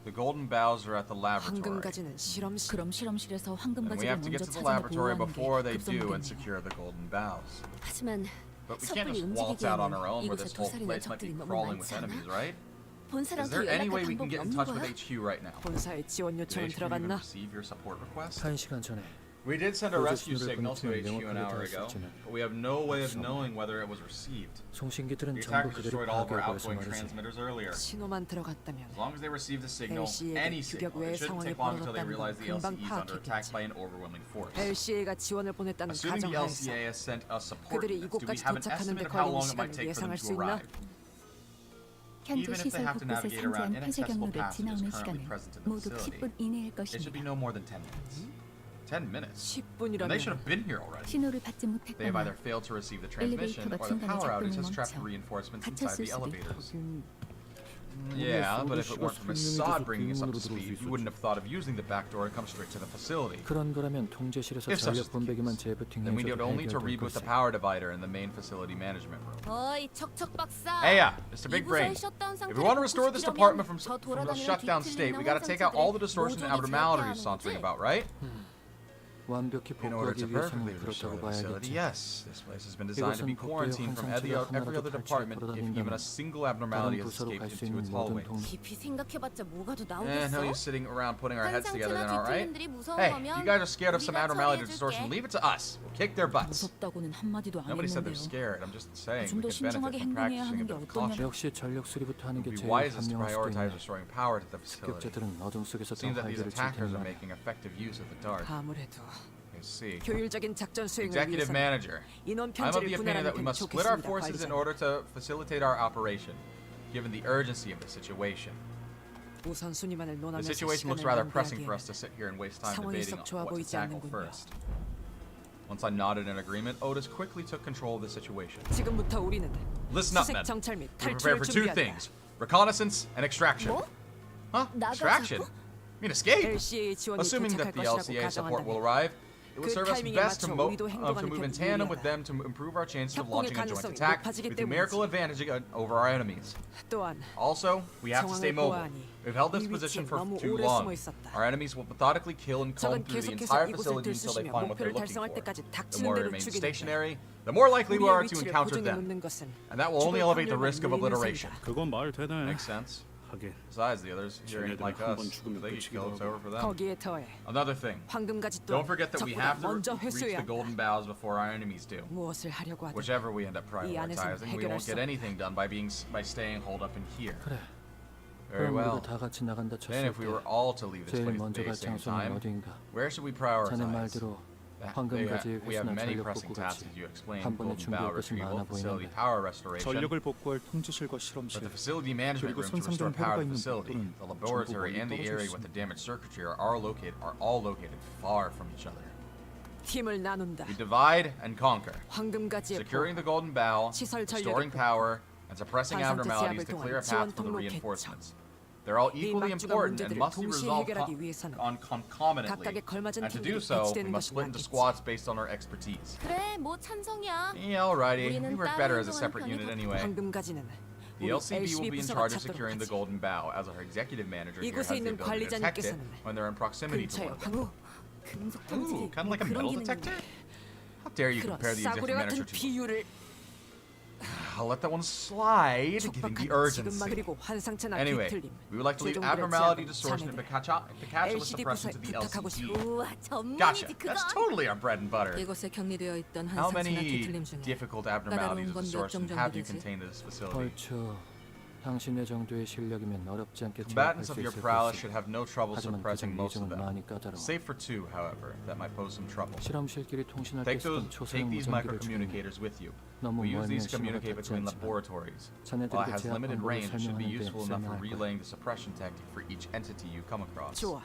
The golden bows are at the 황금 laboratory. 가지는 실험실. 그럼 실험실에서 황금 And we 가지를 have to get 먼저 to the 찾아내 laboratory 보호하는 게 before they do and 급선무겠네요. secure the golden bows. 하지만 But we can't 섣불리 just waltz out on 움직이기에는 our own where 이곳에 this whole 도살이나 place might be 적들이 너무 crawling with 많지 않아? enemies, right? 본사랑 Is 더 there any 연락할 way we can 방법이 get in 없는 touch with 거야? HQ right now? 본사에 지원 Did 요청은 HQ even 들어갔나? receive your support request? 1시간 전에 We did send a 보조 rescue 신호를 signal to 보냈지만 HQ an hour 명확하게 ago, 닿았을지는 but we have no way of 없어. knowing whether it was received. 송신기들은 The 전부 attackers 그대로 destroyed all of our 파괴해버려서 outgoing 말이지. transmitters earlier. 신호만 들어갔다면 As long as they receive the signal, LCA가 any 규격 signal, 외의 it shouldn't 상황이 take long until they 벌어졌다는 realize the 건 금방 LCE is under attack 파악했겠지. by an overwhelming force. LCA가 지원을 보냈다는 Assuming the 가정하에서 LCA has sent us support 그들이 units, do we 이곳까지 have an 도착하는데 estimate of how 걸리는 long it might 시간을 take for them 예상할 to 수 있나? arrive? 현재 Even if they 시설 have to 곳곳에 navigate around 상주한 폐쇄 inaccessible 경로를 passages 지나오는 currently 시간은 present in the 모두 facility, 10분 이내일 it should be 것입니다. no more than 10 minutes. 10 minutes? And they should 10분이라면 have been here already. 신호를 받지 They have either 못했거나 failed to receive the transmission, 엘리베이터가 or the 중간에 power outage has 작동을 trapped 멈춰 reinforcements inside 갇혔을 the 수도 있고. elevators. Yeah, but if it weren't for Mossad bringing us up to speed, you wouldn't have thought of using the back door to come straight to the facility. 그런 거라면 통제실에서 If such is 전력 the 분배기만 case, then we need 재부팅해줘도 only to 해결될 reboot the 것이. power divider in the main facility management room. 어이 척척 박사. Hey, Mr. Big Brain. If we want to restore this department from the shutdown state, we got to take out all the distortion and abnormalities sauntering about, right? 완벽히 In order to 복구하기 위해서는 perfectly restore 그렇다고 the facility, 봐야겠지. yes. This place has been designed to be 이곳은 복도의 quarantined from every 환상체가 other 하나라도 department if even a 팔찌를 single abnormality 다른 has 부서로 escaped 갈 수 into 있는 its 모든 hallways. 동. 깊이 생각해봤자 뭐가 더 No 나오겠어? use sitting around putting our heads together then, 환상체나 alright? 뒤틀림들이 무서운 Hey, 거면 you guys are scared of some 우리가 abnormality or 처리해줄게. distortion, leave it to us. We'll kick their butts. 무섭다고는 한마디도 안 Nobody said they're 했는데요. scared. I'm just saying 좀 we 더 could benefit 신중하게 from 행동해야 practicing a 하는 게 bit of 어떠냐? caution. 역시 전력 수리부터 하는 It 게 would be 제일 wisest to 현명할 수도 prioritize 있네. restoring power to the facility. 습격자들은 어둠 속에서 더 Seems that these 활기를 칠 attackers are 테니 말이야. making effective use of the dark. 아무래도 I see. 효율적인 작전 수행을 Executive 위해서는 manager. 인원 I'm of the 편제를 opinion that 분할하는 we 게 must split our 좋겠습니다. forces in 관리자님. order to facilitate our operation, given the urgency of the situation. 우선순위만을 The 논하면서 situation looks 시간을 rather pressing for 낭비하기에는 us to sit here and waste time 상황이 debating 썩 좋아 what to 보이지 tackle 않는군요. first. Once I nodded in agreement, Otis quickly took control of the situation. 지금부터 우리는 Listen up, 수색 men. 정찰 및 We're 탈출을 prepared for two 준비한다. things: reconnaissance and extraction. 뭐? Huh? 나가자고? Extraction? You mean escape? LCA 지원이 Assuming 도착할 that the 것이라고 LCA support will 가정한다면 arrive, It would 그 serve us 타이밍에 best to, 맞춰 우리도 행동하는 to move in 편이 tandem with 유리하다. them to improve our chances of 협공의 launching a joint 가능성이 attack 높아지기 with numerical 때문이지. advantage over our enemies. 또한 Also, we have to stay 상황을 mobile. 보아하니 We've held this 이 position 위치에 for 너무 too 오래 long. 숨어 있었다. Our enemies will methodically kill and comb 적은 through the 계속해서 entire 이곳을 facility until they 들쑤시며 find what they're 목표를 looking for. 달성할 때까지 The 닥치는 more 대로 they remain 죽이는데 stationary, the more likely we 우리의 are to 위치를 encounter 보증해 them. 놓는 것은 And that will only 죽을 elevate the 확률만 risk of 늘리는 obliteration. 셈이다. 그건 말 되네. Makes sense. 하긴 Besides, the others here ain't like 쟤네들은 us. 한번 죽으면 They get killed, it's 끝이기도 over for them. 거기에 더해 Another thing. 황금가지 Don't 또한 forget that we 적보다 have to 먼저 reach 회수해야 the 한다. golden bows before our enemies do. 무엇을 하려고 하든 Whichever we end up 이 안에서는 prioritizing, we 해결할 won't 수 get 없다. anything done by staying holed up in here. 그래. Very 그럼 well. 우리도 다 같이 나간다 Then 쳤을 if we 때 were all to leave this 제일 place at 먼저 the 갈 same 장소는 time, 어디인가? where should we 자네 prioritize? 말대로 We 황금가지의 have 회수나 many 전력 pressing 복구 tasks, 같이 as you explained, 한 번에 golden bow 준비할 것이 retrieval, 많아 facility 보이는데 power restoration. 전력을 복구할 통제실과 But 실험실 the facility management 그리고 room to restore 손상된 power to 회로가 the 있는 facility, 복도는 the laboratory, 전부 and the 멀리 area 떨어져 with the damaged circuitry are all located far from each other. 힘을 나눈다. We divide and conquer, 황금가지의 securing the golden bow, 시설 restoring 전력의 power, and suppressing 반상태 abnormalities 제압을 to clear a 통한 path for the 지원 통로 reinforcements. They're all 이 equally 막중한 important and 문제들을 must be 동시에 resolved 해결하기 위해서는 concomitantly. 각각에 걸맞은 And to 팀들이 do so, we 배치되는 must 것이 split into 맞겠지. squads based on our expertise. 그래, 뭐 찬성이야. Yeah, alrighty. We 우리는 work 따로 better as a 행동하는 separate 편이 unit 더 anyway. 황금가지는 The 우리 LCB will LCB be in 부서가 charge of 찾도록 securing the 하지. golden bow, as our executive manager here has 이곳에 the 있는 ability to detect it 관리자님께서는 when they're in proximity to 근처에 one of them. 황후 금속 Ooh, 탐지기. kind of like a 그런 metal 기능이 detector? 있는데. How dare you 그런 compare the executive 싸구려 manager 같은 to... 비유를 I'll let that one slide, giving the 촉박한 지금만 urgency. 그리고 환상체나 Anyway, 뒤틀림 we would like to leave 최종 abnormality 그레이트 distortion and 자네들 picatulous LCD suppression to 부서에 the 부탁하고 LCD. 우와, Gotcha. 전문이지 That's 그건. totally our bread and butter. 이곳에 격리되어 있던 How 한상체나 many 뒤틀림 중에 difficult abnormalities of 건 몇 distortion 정 have you 정도 되지? contained in this facility? 얼추 당신의 정도의 실력이면 어렵지 않게 제압할 Combatants 수 of your 있을 prowess 것이. should have no trouble 하지만 suppressing 그중 most of 예정은 them. 많이 까다로워. Save for two, however, that might pose some trouble. 실험실끼리 통신할 때 Take 쓰던 초소형 these 무전기를 주면 microcommunicators with you. 너무 We use 멀면 these to 신호가 communicate 닿지 between 않지만 laboratories. While 자네들에게 it has 제압 limited 방법을 range, it should be 설명하는 데 useful enough for 쓸만할 거야. relaying the suppression tactic for each entity you come across. 좋아.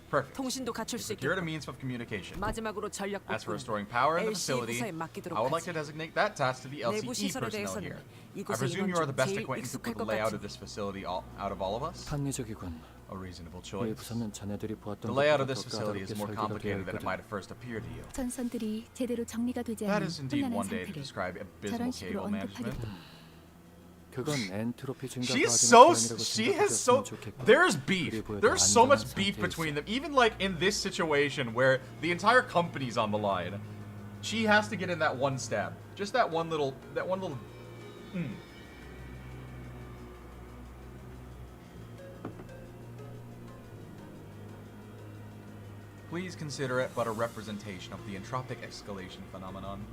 Perfect. 통신도 갖출 수 Secured a 있겠고 means of communication. 마지막으로 전력 As for 복구는 restoring power in the LC facility, 부서에 맡기도록 I would like to 하지. designate that task to the 내부 LCE 시설에 personnel 대해서는 here. I 이곳의 presume you are the 인원 best 중 제일 acquainted 익숙할 with the 것 layout 같지. of this facility out of all of us. 합리적이군. A reasonable 이 choice. 부서는 자네들이 보았던 The layout of 것보다 this 더 facility is 까다롭게 more 설계가 되어 complicated than it 있거든. might at first appear to you. 전선들이 제대로 정리가 되지 That 않은 is indeed 혼란한 one day to 상태를 describe abysmal 저런 식으로 cable management. 언급하기도. 그건 엔트로피 증가 She's 과정의 so 불안이라고 she has so 생각하셨으면 좋겠고. there's beef. 그리 보여도 There's so much 안전한 beef 상태에 between 있어. them. Even like in this situation where the entire company's on the line. She has to get in that one stab. Just that one little Please consider it but a representation of the entropic escalation phenomenon.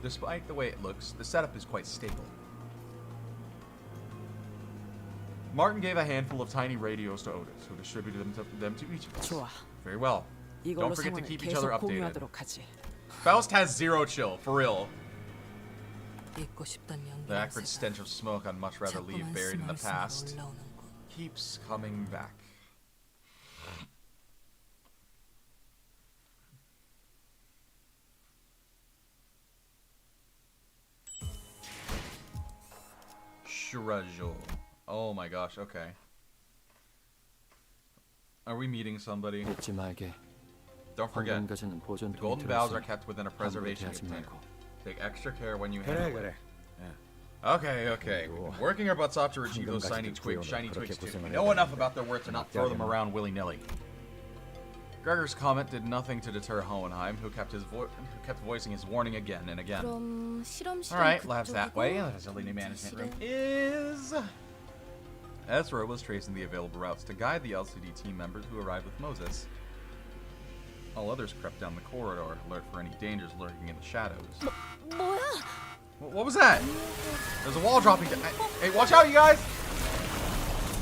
Despite the way it looks, the setup is quite stable. Martin gave a handful of tiny radios to Otis, who distributed them to each of us. 좋아. Very well. 이걸로 Don't forget to 상황을 keep each other 계속 updated. 공유하도록 하지. Faust has zero chill, for real. 잊고 싶던 The 연기 acrid stench of smoke I'd much rather leave 자꾸만 buried in the 스멀스멀 past 올라오는군. keeps coming back. Shurajo. Oh my gosh, okay. Are we meeting somebody? 잊지 말게. Don't forget, 황금가지는 the 보존통에 golden bows are 들어있으니 kept within a 함부로 preservation 대하지 container. 말고. Take extra care when you handle it. 그래. Okay, okay. We've been working our butts off to retrieve those shiny twigs too. We know enough about their worth to not throw them around willy-nilly. Gregor's comment did nothing to deter Hohenheim, who kept voicing his warning again and again. 그럼 실험실은 Alright, labs that way. 그쪽이고 The facility management room 실은 is... Ezra was tracing the available routes to guide the LCD team members who arrived with Moses. All others crept down the corridor, alert for any dangers lurking in the shadows. 뭐야? What was that? There's a wall dropping down. Hey, watch out, you guys!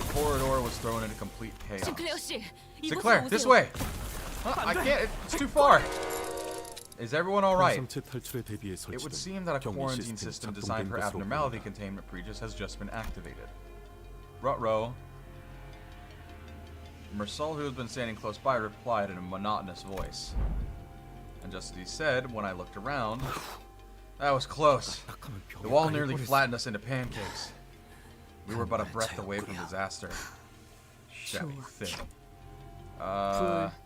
The corridor was thrown into complete chaos. 싱클레어 씨, Sinclair, this way! Huh, I can't, it's too far! Is everyone alright? It would seem that a quarantine system designed for abnormality containment breaches has just been activated. Ruh-roh. Mersal, who has been standing close by, replied in a monotonous voice. And just as he said, when I looked around, that was close. The wall nearly flattened us into pancakes. We were but a breath away from disaster. Shabby thing.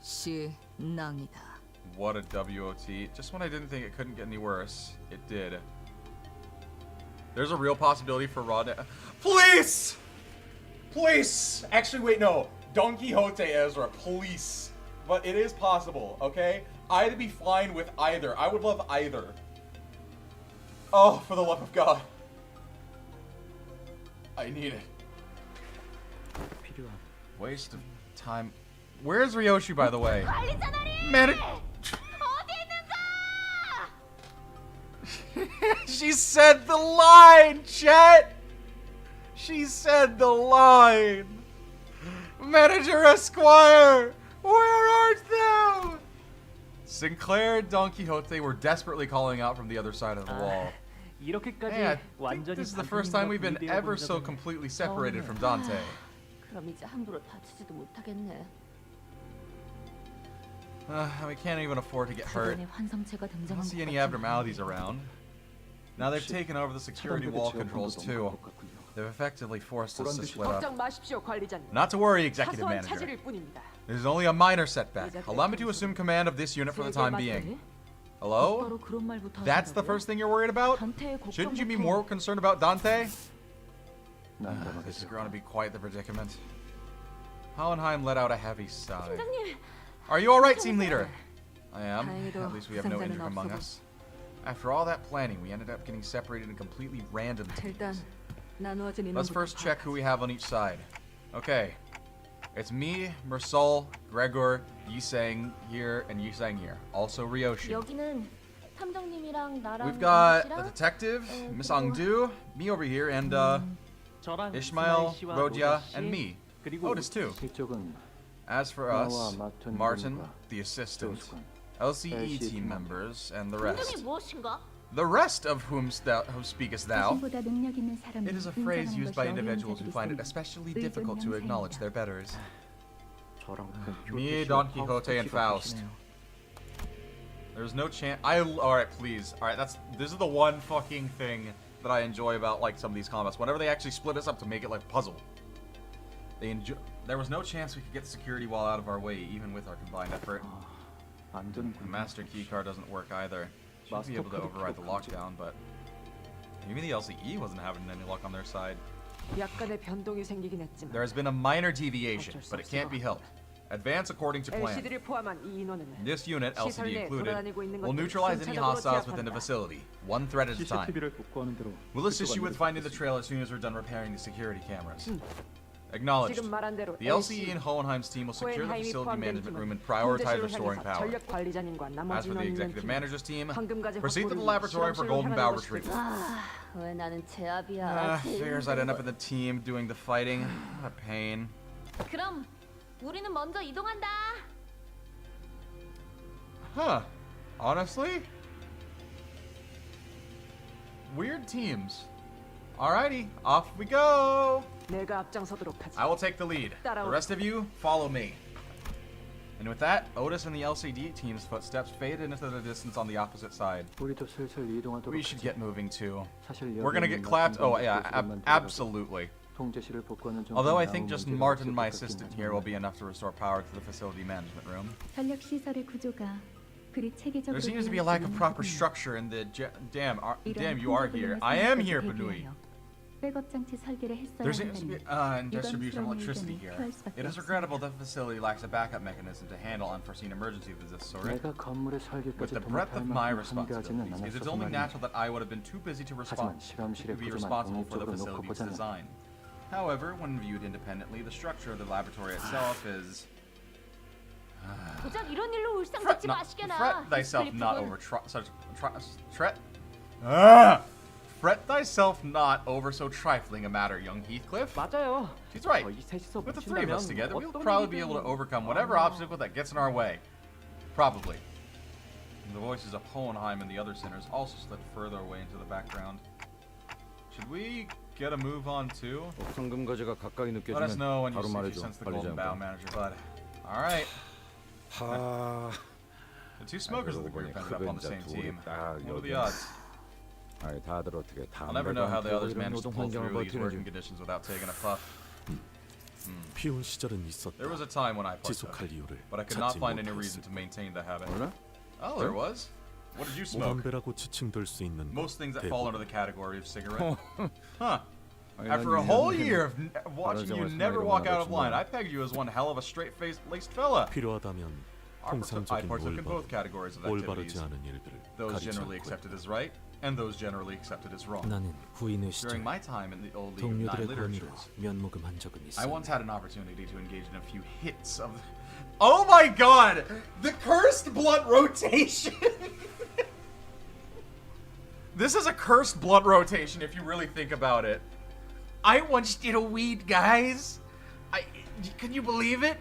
불신앙이다. What a WOT. Just when I didn't think it couldn't get any worse, it did. There's a real possibility for Rod. Police! Police! Actually, wait, no. Don Quixote Ezra, police. But it is possible, okay? I'd be fine with either. I would love either. Oh, for the love of God. I need it. Waste of time. Where's Ryoshi, by the way? Man, she said the line, chat! She said the line! Manager Esquire! Where art thou? Sinclair and Don Quixote were desperately calling out from the other side of the wall. Hey, I think this is the first time we've been ever so completely separated from Dante. 그럼 이제 함부로 다치지도 못하겠네. We can't even afford to get hurt. I don't see any abnormalities around. Now they've taken over the security wall controls too. They've effectively forced us to split up. 걱정 마십시오, 관리자님. Not to worry, Executive 사소한 Manager. 차질일 뿐입니다. There's only a minor setback. Allow me to assume command of this unit for the time being. Hello? That's the first thing you're worried about? Shouldn't you be more concerned about Dante? This is going to be quite the predicament. Hohenheim let out a heavy sigh. Are you alright, team leader? I am. At least we have no injured among us. After all that planning, we ended up getting separated in completely random teams. Let's first check who we have on each side. Okay. It's me, Mersol, Gregor, Yisang here, and Yisang here. Also Ryoshi. 여기는 탐정님이랑 나랑 We've got the detective, Miss Angdu, me over here, and Ishmael, Rodia, and me. Otis too. As for us, Martin, the assistant, LCE team members, and the rest. The rest of whom speakest thou? It is a phrase used by individuals who find it especially difficult to acknowledge their betters. Me, Don Quixote, and Faust. There's no chance. Alright, please. Alright, this is the one fucking thing that I enjoy about like some of these combats. Whenever they actually split us up to make it like a puzzle. There was no chance we could get the security wall out of our way, even with our combined effort. The master keycard doesn't work either. Should be able to override the lockdown, but maybe the LCE wasn't having any luck on their side. 약간의 변동이 생기긴 했지만 There has been a minor deviation, but it can't be helped. Advance according to plan. LCD를 포함한 이 인원은 This unit, LCD included, will neutralize any hostiles within the facility, one threat at a time. We'll assist you with finding the trail as soon as we're done repairing the security cameras. Acknowledged. 지금 말한 대로 The LCE and Hohenheim's team will secure the facility management room and prioritize restoring power. As for the executive manager's team, proceed to the laboratory for Golden Bow retrieval. 왜 나는 제압이야? Figures I'd end up in the team doing the fighting. What a pain. 그럼 우리는 먼저 이동한다. Huh. Honestly? Weird teams. Alrighty, off we go! 내가 앞장서도록 하지. I will take the lead. The rest of you, follow me. And with that, Otis and the LCD team's footsteps faded into the distance on the opposite side. We should get moving too. We're gonna get clapped. Oh yeah, absolutely. Although I think just Martin, my assistant here, will be enough to restore power to the facility management room. There seems to be a lack of proper structure in the damn you are here. I am here, Benui. There seems to be distribution of electricity here. It is regrettable that the facility lacks a backup mechanism to handle unforeseen emergencies of this sort. With the breadth of my responsibilities, it is only natural that I would have been too busy to be responsible for the facility's design. However, when viewed independently, the structure of the laboratory itself is... Fret thyself not over Fret thyself not over so trifling a matter, young Heathcliff. 맞아요. She's right. With the three of us together, we'll probably be able to overcome whatever obstacle that gets in our way. Probably. The voices of Hohenheim and the other sinners also slipped further away into the background. Should we get a move on too? Let us know when you sense the Golden Bow, Manager Bud. Alright. The two smokers of the group ended up on the same team. What are the odds? I'll never know how the others managed to pull through these working conditions without taking a puff. There was a time when I fucked up, but I could not find any reason to maintain the habit. Oh, there was. What did you smoke? 담배라고 지칭될 수 있는 Most things that fall under the category of cigarette. Oh. Huh. 아니, After a 난 whole 이런 year of watching you 말하자마자 never 이런 walk 말 out of line, 하고 I pegged you as one hell of a straight-faced laced fella. 필요하다면 I 통상적인 partook in both 올바른, categories of 올바르지 activities. 않은 일들을 Those 가리지 generally 않고요. accepted as right, and those generally accepted as wrong. 나는 후인의 During 시절 my time in the old League of Nine 동료들의 권유로 Literatures, 면목음한 적은 I once 있어. had an opportunity to engage in a few hits of... Oh my god! The cursed blunt rotation! This is a cursed blunt rotation if you really think about it. I once did a weed, guys. Can you believe it?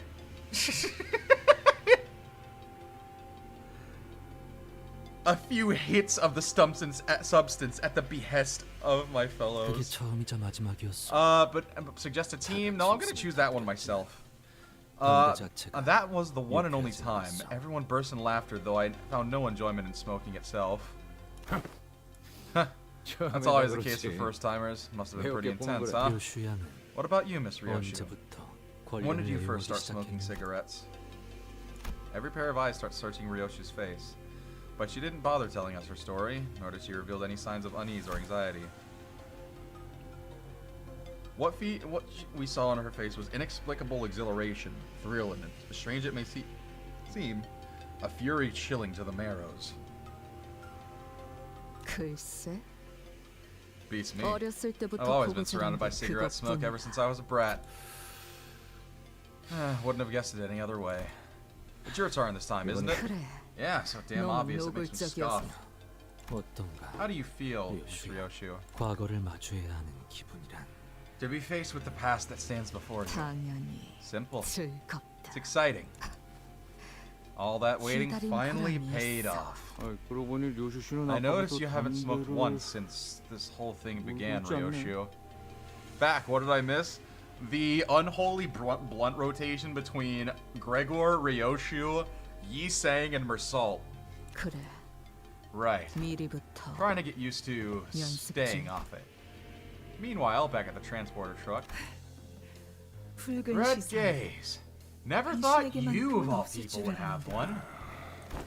A few hits of the substance at the behest of my 그게 fellows. 처음이자 마지막이었어. But suggest a team? No, I'm gonna choose that one myself. 담배 자체가 That was the one and only 유쾌하지 time. 않았어. Everyone burst in laughter, though I found no enjoyment in smoking itself. That's always the case for first-timers. Must have been pretty intense, huh? 요슈양은 What about you, Miss Ryoshi? 언제부터 When did you 권력을 first 이용하기 start smoking 시작했는지. cigarettes? Every pair of eyes starts searching Ryoshi's face. But she didn't bother telling us her story, nor did she reveal any signs of unease or anxiety. What we saw on her face was inexplicable exhilaration, thrill, and strange it may seem, a fury chilling to the marrows. 글쎄. Beats me. 어렸을 때부터 I've always 보고 been surrounded by 자란 게 cigarette smoke 그것뿐이야. ever since I was a brat. Wouldn't have guessed it any other way. It's your turn this time, isn't it? 그래. Yeah, so damn 너무 obvious it makes me scoff. 노골적이어서. 어떤가? How do you feel, Miss Ryoshu? 과거를 마주해야 하는 기분이란. To be faced with the past that stands before you. 당연히 Simple. 즐겁다. It's exciting. All that waiting 기다린 finally 보람이 paid 있어. off. 그러고 보니 료슈 씨는 I noticed 아까부터 you haven't smoked 담배를 once since this whole thing began, 그렇지 않네. Ryoshu. Back, what did I miss? The unholy blunt rotation between Gregor, Ryoshu, Yi Sang, and Mersalt. 그래. Right. 미리부터 Trying to get used to staying off it. Meanwhile, back at the transporter truck, 붉은 Red 시선. Gaze. Never thought 당신에게만 you of 돈 all 없을 people 줄 would have one.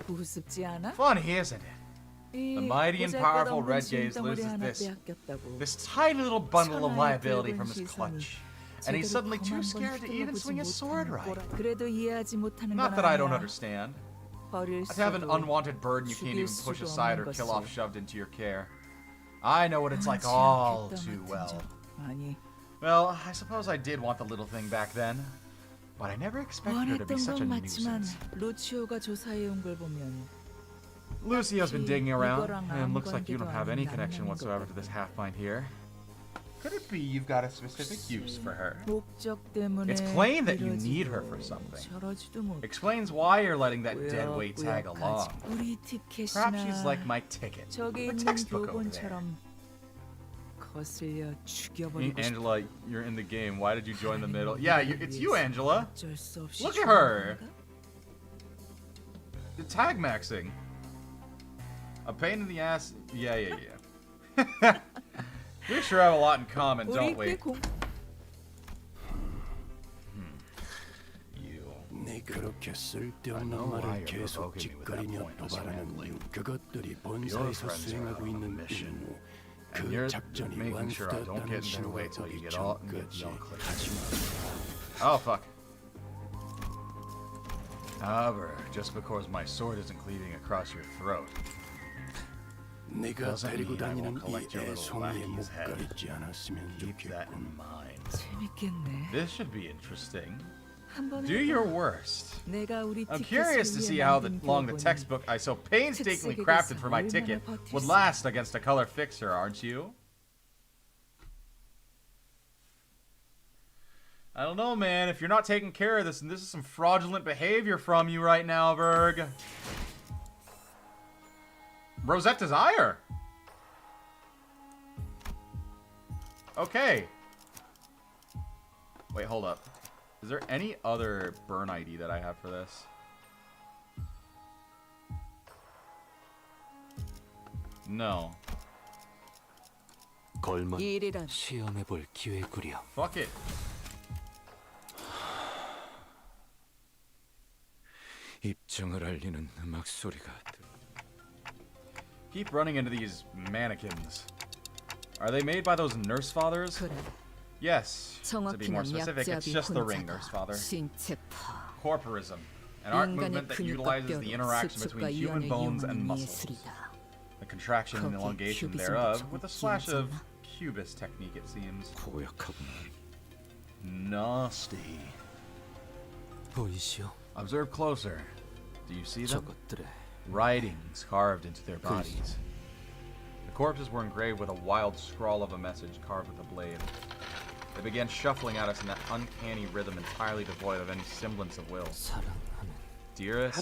우습지 않아? Funny, isn't it? 이 mighty and 보잘것 powerful 없는 Red Gaze 짐덩어리 loses 하나 this 빼앗겼다고. This tiny little bundle of 천하의 liability 붉은 from his 시선이 clutch. And he's 제대로 suddenly 검 too 한번 scared to even 휘둘러보지 swing his sword 못하는 right. 거라. 그래도 이해하지 못하는 Not 건 that I don't 아니야. understand. 버릴 To have an 수도 unwanted burden you can't 죽일 even push 수도 aside or 없는 kill off 것을. shoved into your care. I know what it's like 원치 all 않겠다 too 같은 well. 적. 아니, Well, I suppose I did want the little thing back then. But I never expected her to be 원했던 such a 건 맞지만 nuisance. 루치오가 조사해 온 걸 보면 Lucio's been digging around, 이거랑 and 아무 looks like you don't have any 관계도 connection 아닌 whatsoever 것 to this half-pint here. Could it be you've got a specific use for her? 목적 때문에 It's plain that you 이러지도 need her for something. 저러지도 못. Explains why you're letting that dead weight tag 꾸역꾸역하지. along. 우리 Perhaps she's 티켓이나 like my ticket. 저기 My 있는 textbook over there. 교본처럼 거슬려 죽여버리고 Angela, you're in the game. Why did you join the middle? Yeah, it's you, Angela. 어쩔 수 없이 Look at her. 죽는 건가? The tag maxing. A pain in the ass. Yeah. We sure have a lot in common, don't we? 우리 꽤 공... 그렇게 쓸데없는 말을 계속 짓거리며 도발하는 이유, 그것들이 본사에서 수행하고 있는 임무, 그 작전이 완수되었다는 신호가 오기 전까지 하지마. Oh fuck. However, just because my sword isn't cleaving across your throat. 네가 Doesn't 데리고 mean I won't 다니는 이 collect your little 애송이의 lackey's head. 목걸 잊지 않았으면 Keep that in 좋겠군. mind. 재밌겠네. This should be interesting. 한번 Do your worst. 내가 우리 I'm 티켓을 curious to 위해 see how 만든 long the 교본이 textbook I so painstakingly crafted for my ticket would last against a color fixer, aren't you? I don't know, man. If you're not taking care of this, and this is some fraudulent behavior from you right now, Berg. Rosette Desire. Okay. Wait, hold up. Is there any other burn ID that I have for this? No. 걸만 일이란 시험해볼 기회구려. Fuck it. 입장을 알리는 음악 소리가 들려. keep running into these mannequins. Are they made by those nurse fathers? Yes. To be more specific, it's just the ring nurse father. Corporism, an art movement that utilizes the interaction between human bones and muscles. The contraction and elongation thereof, with a splash of cubist technique, it seems. Nasty. Observe closer. Do you see them? Writings carved into their bodies. The corpses were engraved with a wild scrawl of a message carved with a blade. They began shuffling at us in that uncanny rhythm entirely devoid of any semblance of will. Dearest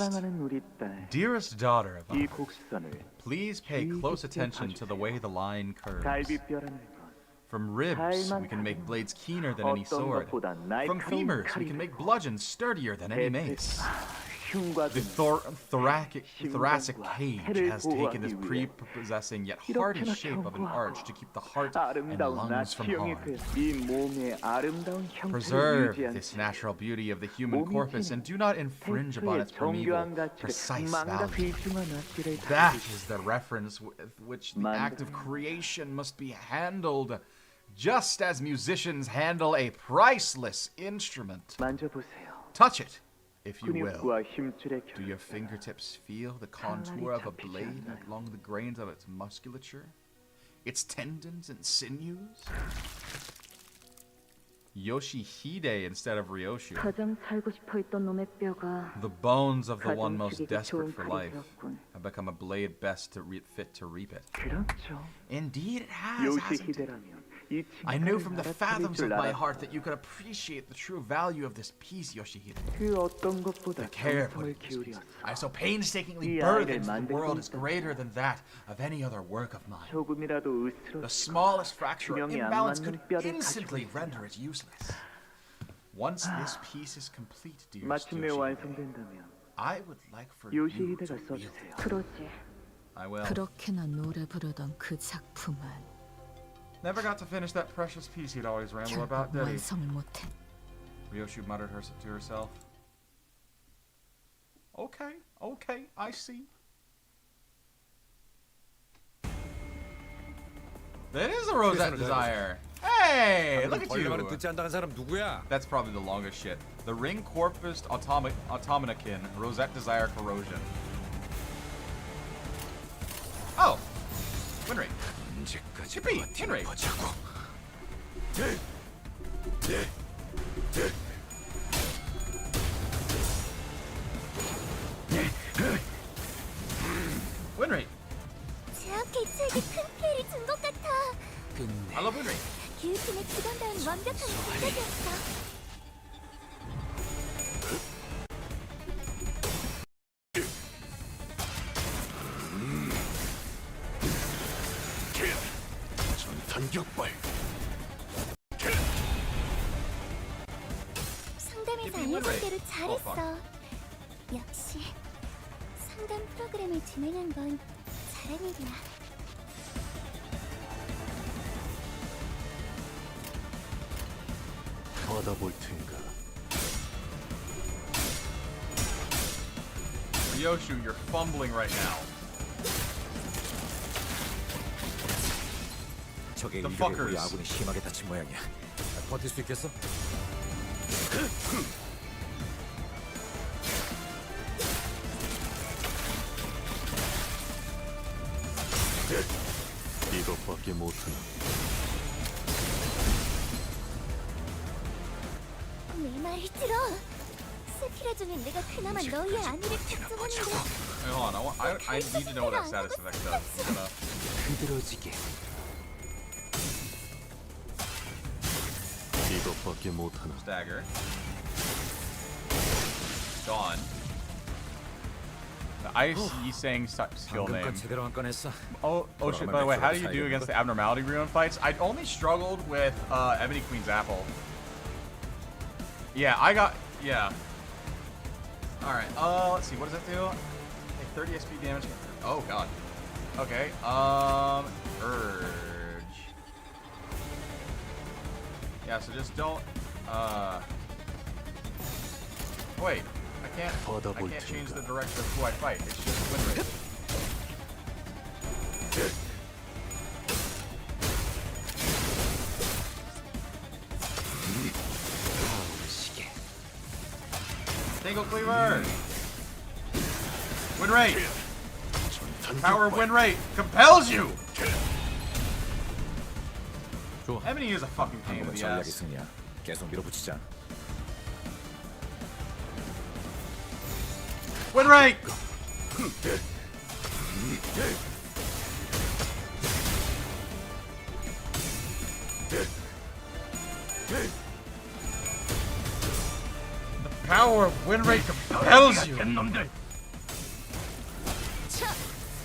daughter of mine, please pay close attention to the way the line curves. From ribs, we can make blades keener than any sword. From femurs, we can make bludgeons sturdier than any mace. The thoracic cage has taken this prepossessing yet hardy shape of an arch to keep the heart and lungs from harm. Preserve this natural beauty of the human corpus and do not infringe upon its primeval, precise value. That is the reference with which the act of creation must be handled, just as musicians handle a priceless instrument. Touch it, if you will. Do your fingertips feel the contour of a blade along the grains of its musculature? Its tendons and sinews? Yoshihide instead of Ryoshu. The bones of the one most desperate for life have become a blade best fit to reap it. Indeed it has, hasn't it? I knew from the fathoms of my heart that you could appreciate the true value of this piece, Yoshihide. The care put into this piece I so painstakingly burdened the world is greater than that of any other work of mine. The smallest fracture or imbalance could instantly render it useless. Once this piece is complete, dearest Yoshihide, I would like for you to wield it. I will. Never got to finish that precious piece he'd always ramble about, did he? Ryoshu muttered to herself. Okay, I see. That is a Rosette Desire. Hey, look at you. That's probably the longest shit. The Ring Corpus Automatakin Rosette Desire Corrosion. Oh, Winry. Chippy, Henry. Winry. 제압 개체에게 큰 피해를 준 것 같아. I love Winry. 기우팀의 주관다운 완벽한 공격이었어. 상담에서 알려준 대로 잘했어. 역시 상담 프로그램을 진행한 건 잘한 일이야. 받아볼 텐가. Ryoshu, you're fumbling right now. 적의 The 일격에 우리 fuckers. 아군이 심하게 다친 모양이야. 버틸 수 있겠어? 이것밖에 못하나. 내 말 들어. 스키라주면 내가 그나마 너희의 안위를 걱정하는데. Hey, hold on, I need to know what that status effect does. 흐드러지게. 이것밖에 못하나. Stagger. Dawn. The IC saying skill name. Oh shit, by the way, how do you do against the Abnormality Ruin fights? I only struggled with Ebony Queen's Apple. Yeah, yeah. Alright, let's see, what does that do? Okay, 30 SP damage. Oh god. Okay, Urge. Yeah, so just don't, wait, I can't change the direction of who I fight. It's just win rate. Angle cleaver. Win rate. Power of win rate compels you. Ebony is a fucking pain in 방금은 the 전략의 ass. 승리야. 계속 밀어붙이자. Win rate. The power of win rate compels you.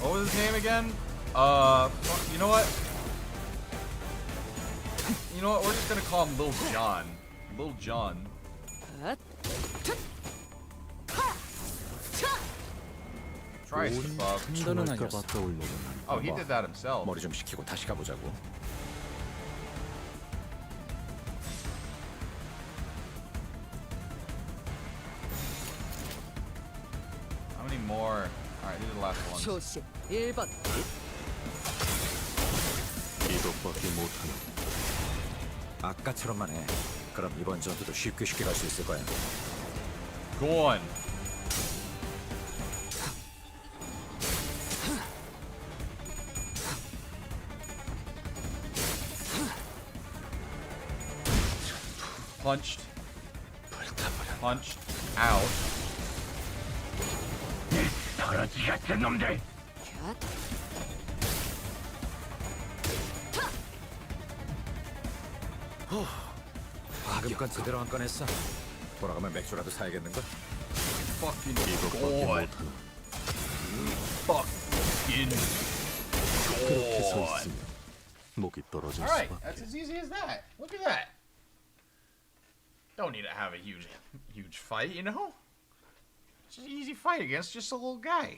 What was his name again? You know what? You know what? We're just gonna call him Lil John. Lil John. Christ above. Oh, he did that himself. 머리 좀 식히고 다시 가보자고. How many more? Alright, these are the last ones. 초심 1번. 이것밖에 못하는. 아까처럼만 해. 그럼 이번 전투도 쉽게 갈 수 있을 거야. Go on. Punched. Punched out. 방금건 제대로 안 꺼냈어. 돌아가면 맥주라도 사야겠는걸? Fucking 이것밖에 God. 못하는. Fucking 그렇게 서 God. 있으면 목이 떨어질 Alright, 수밖에. that's as easy as that. Look at that. Don't need to have a huge fight, you know? It's an easy fight against just a little guy.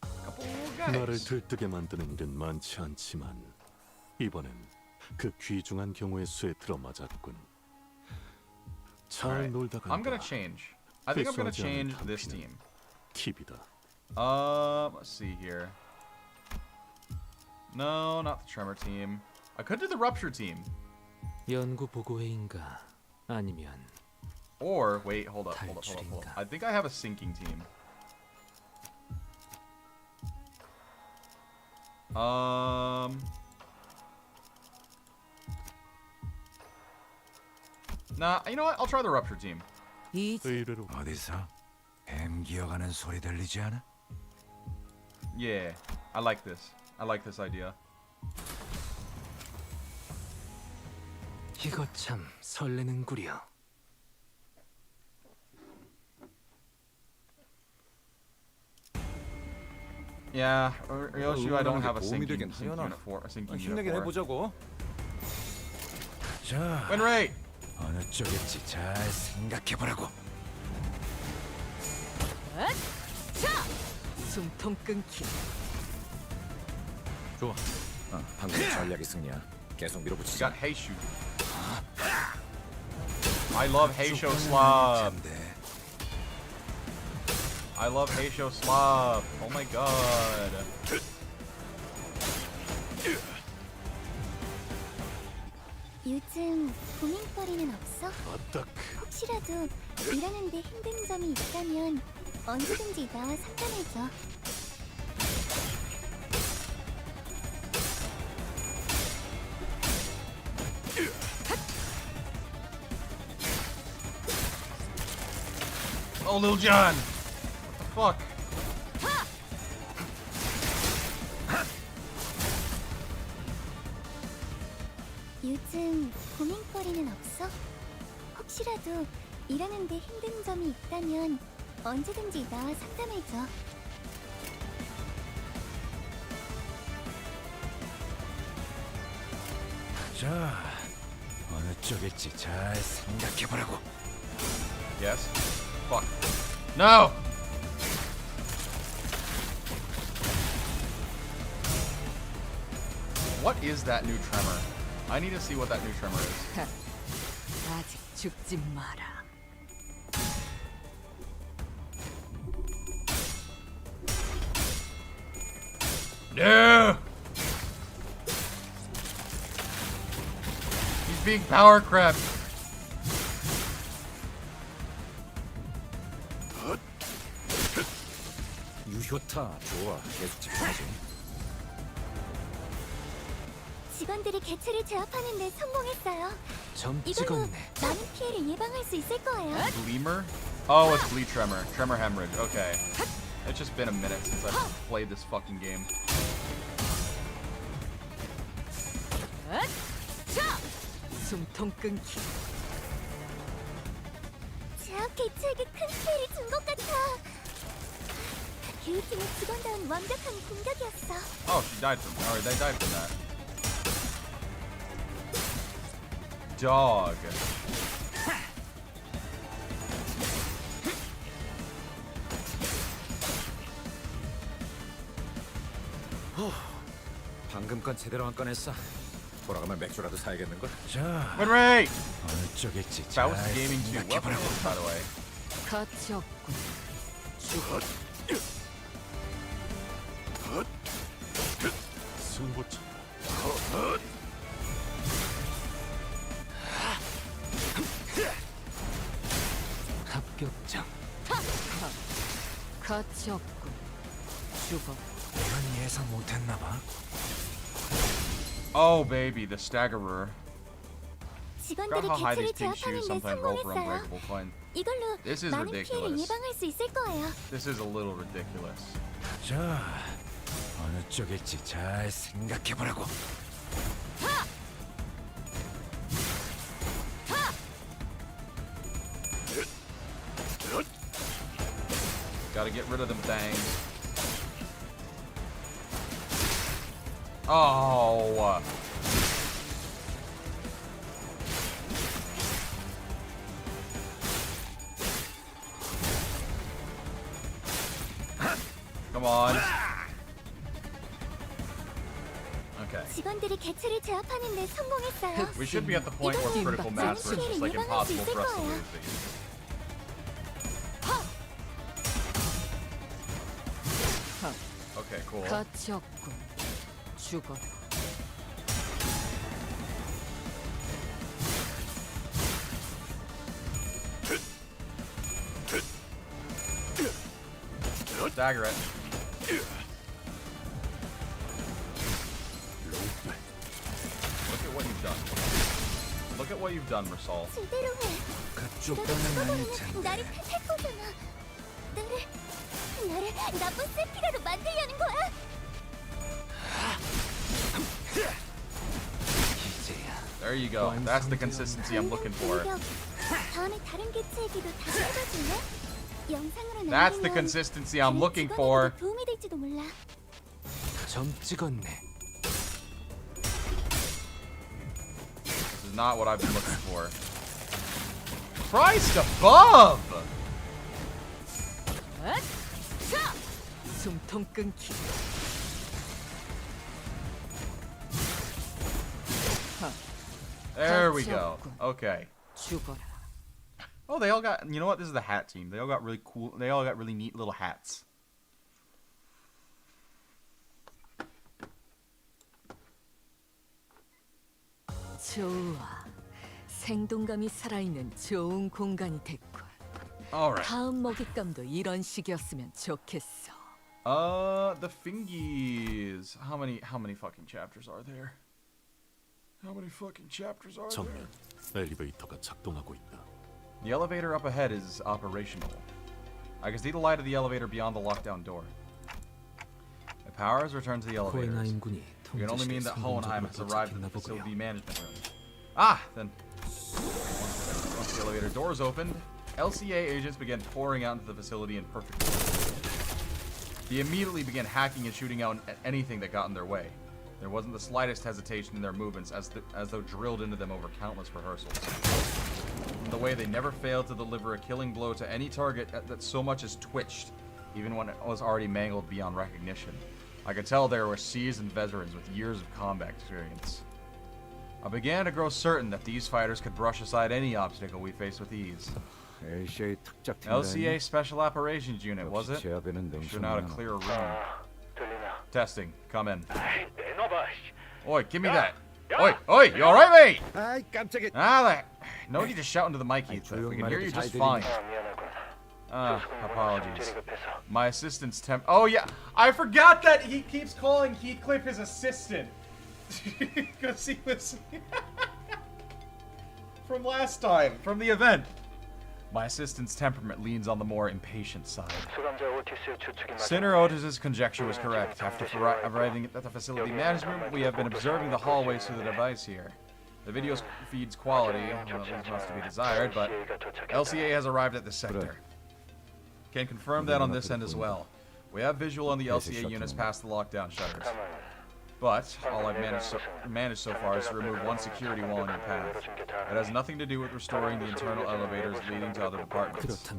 A couple of little 나를 guys. 들뜨게 만드는 일은 많지 않지만 이번엔 그 귀중한 경우의 수에 들어맞았군. 잘 Alright, 놀다가 I'm gonna change. I think I'm gonna change this team. 팁이다. Let's see here. No, not the Tremor team. I could do the Rupture team. 연구 보고회인가 아니면 Or, wait, hold up. I think I have a sinking team. Nah, you know what? I'll try the Rupture team. 의뢰로 어디서 뱀 기어가는 소리 들리지 않아? Yeah, I like this. I like this idea. 이거 참 설레는구려. Yeah, Ryoshu, I don't have a sinking 되긴 unit 하려나? for. A sinking 힘내긴 unit for. 해보자고. 자, Win rate. 어느 쪽일지 잘 생각해보라고. 자, 숨통 끊기. 좋아. 방금 전략의 승리야. 계속 You 밀어붙이자. got Heishu. I love Heisho Slav. I love Heisho Slav. Oh my god. 요즘 고민거리는 없어? 혹시라도 일하는데 힘든 점이 있다면 언제든지 나와 상담해줘. Oh, Lil John. What the fuck? 요즘 고민거리는 없어? 혹시라도 일하는데 힘든 점이 있다면 언제든지 나와 상담해줘. 자, 어느 쪽일지 잘 생각해보라고. Yes. Fuck. No! What is that new tremor? I need to see what that new tremor is. 아직 죽지 마라. No! He's being power crept. 좋다. 좋아. 계속 집중하지. 직원들이 개체를 제압하는 데 성공했어요. 점 이걸로 찍었네. 많은 피해를 예방할 수 있을 거예요. Bleemer? Oh, it's Blee Tremor. Tremor Hemorrhage. Okay. It's just been a minute since I've played this fucking game. 숨통 끊기. 제압 개체에게 큰 피해를 준 것 같아. 교육팀의 직원다운 완벽한 공격이었어. Oh, she died from. Alright, they died from that. Dog. 방금 건 제대로 안 꺼냈어. 돌아가면 맥주라도 사야겠는걸? 자, Win rate! 어느 쪽일지 Faust 잘 Gaming 2 weapon 생각해보라고. by the way. 가치 없군. 죽어. 승부처. 합격점. 가치 없군. 죽어. 이건 예상 못했나 봐. Oh baby, the staggerer. 직원들이 Forgot how high 개체를 these pink shoes 제압하는 데 sometimes roll for 성공했어요. unbreakable fun. 이걸로 This is 많은 피해를 ridiculous. 예방할 수 있을 거예요. This is a little ridiculous. 자, 어느 쪽일지 잘 생각해보라고. Gotta get rid of them things. Oh. Come on. Okay. 직원들이 개체를 제압하는 데 성공했어요. We should be at the point where critical mass where it's just like impossible for us to lose these. Okay, cool. 가치 없군. 죽어. Dagger it. Look at what you've done. Look at what you've done, Mersal. 제대로 해. 그쪽 이렇게 뼈는 아닐 처벌하면 텐데. 나를 탓할 거잖아. 나를 나쁜 세피라로 만들려는 거야? There you go. That's the consistency I'm looking for. 다음에 다른 개체에게도 다시 해봐줄래? 영상으로 That's the 남기면 consistency I'm 다른 looking for. 직원에게도 도움이 될지도 몰라. 점 찍었네. This is not what I've been looking for. Christ above! 숨통 끊기. There we go. Okay. 죽어라. Oh, they all got. You know what? This is the hat team. They all got really cool. They all got really neat little hats. 좋아. 생동감이 살아있는 좋은 공간이 됐군. Alright. 다음 먹잇감도 이런 식이었으면 좋겠어. The fingies. How many fucking chapters are there? How many fucking chapters are there? 정면. 엘리베이터가 작동하고 있다. The elevator up ahead is operational. I can see the light of the elevator beyond the lockdown door. The power has returned to the elevators. 코에나인군이 It can only mean that Hohenheim has arrived at the 도착했나 보고요. facility management room. Ah, then. Once the elevator doors opened, LCA agents began pouring out into the facility in perfect order. They immediately began hacking and shooting out at anything that got in their way. There wasn't the slightest hesitation in their movements, as though drilled into them over countless rehearsals. In the way they never failed to deliver a killing blow to any target that so much as twitched, even when it was already mangled beyond recognition. I could tell there were seasoned veterans with years of combat experience. I began to grow certain that these fighters could brush aside any obstacle we faced with ease. LCA 특작 LCA Special Operations Unit, was it? 제압에는 Sure not a 능숙하구나. clear room. Testing. Come in. Oi, give me that. Oi, oi, you alright, mate? 아이 깜짝이야. Ah, no need to shout into the mic, Ethan. We can hear you just fine. Apologies. My assistant's temp. Oh yeah, I forgot that he keeps calling Heathcliff his assistant. Because he was from last time, from the event. My assistant's temperament leans on the more impatient side. Sinner Otis's conjecture was correct. After arriving at the facility management, we have been observing the hallways through the device here. The video feed's quality, well, must to be desired, but LCA has arrived at this sector. Can confirm that on this end as well. We have visual on the LCA units past the lockdown shutters. But all I've managed so far is to remove one security wall in your path. It has nothing to do with restoring the internal elevators leading to other departments.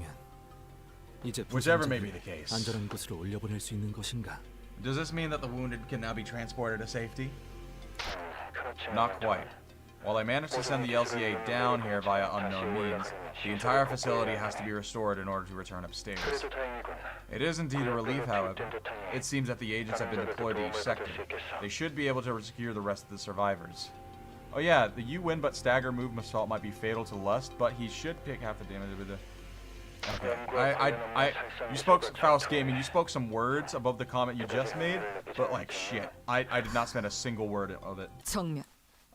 Whichever may be the case. Does this mean that the wounded can now be transported to safety? Not quite. While I managed to send the LCA down here via unknown means, the entire facility has to be restored in order to return upstairs. It is indeed a relief, however. It seems that the agents have been deployed to each sector. They should be able to rescue the rest of the survivors. Oh yeah, the you win but stagger move Massault might be fatal to Lust, but he should take half the damage with the... Okay, you spoke Faust Gaming, you spoke some words above the comment you just made, but like shit, I did not spend a single word of it.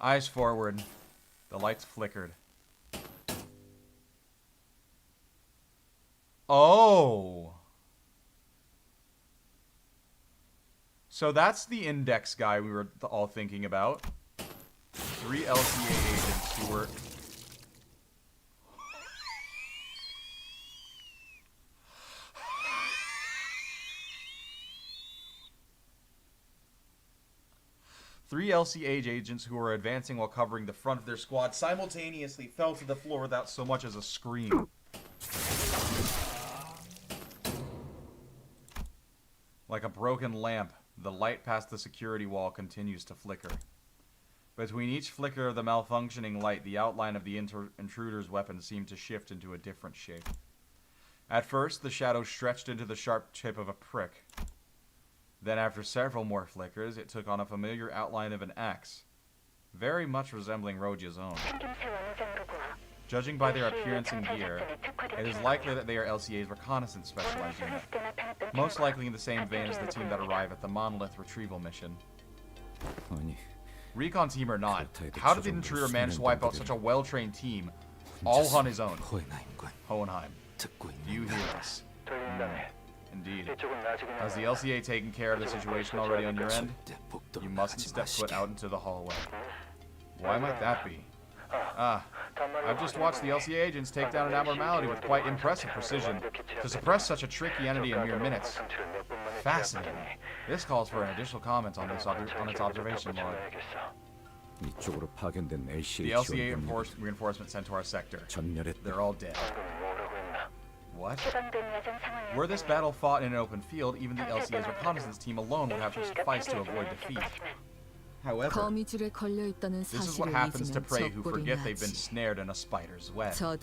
Eyes forward. The lights flickered. Oh. So that's the index guy we were all thinking about. 3 LCA agents who were... Three LCA agents who were advancing while covering the front of their squad simultaneously fell to the floor without so much as a scream. Like a broken lamp, the light past the security wall continues to flicker. Between each flicker of the malfunctioning light, the outline of the intruder's weapon seemed to shift into a different shape. At first, the shadow stretched into the sharp tip of a prick. Then after several more flickers, it took on a familiar outline of an axe, very much resembling Rojia's own. Judging by their appearance and gear, it is likely that they are LCA's reconnaissance specialized unit, most likely in the same vein as the team that arrived at the Monolith retrieval mission. Recon team or not, how did the intruder manage to wipe out such a well-trained team, all on his own? Hohenheim, do you hear us? Indeed. Has the LCA taken care of the situation already on your end? You mustn't step foot out into the hallway. Why might that be? I've just watched the LCA agents take down an abnormality with quite impressive precision to suppress such a tricky entity in mere minutes. Fascinating. This calls for an additional comment on its observation log. The LCA reinforcement sent to our sector. They're all dead. What? Were this battle fought in an open field, even the LCA's reconnaissance team alone would have to suffice to avoid defeat. However, this is what happens to prey who forget they've been snared in a spider's web. They'll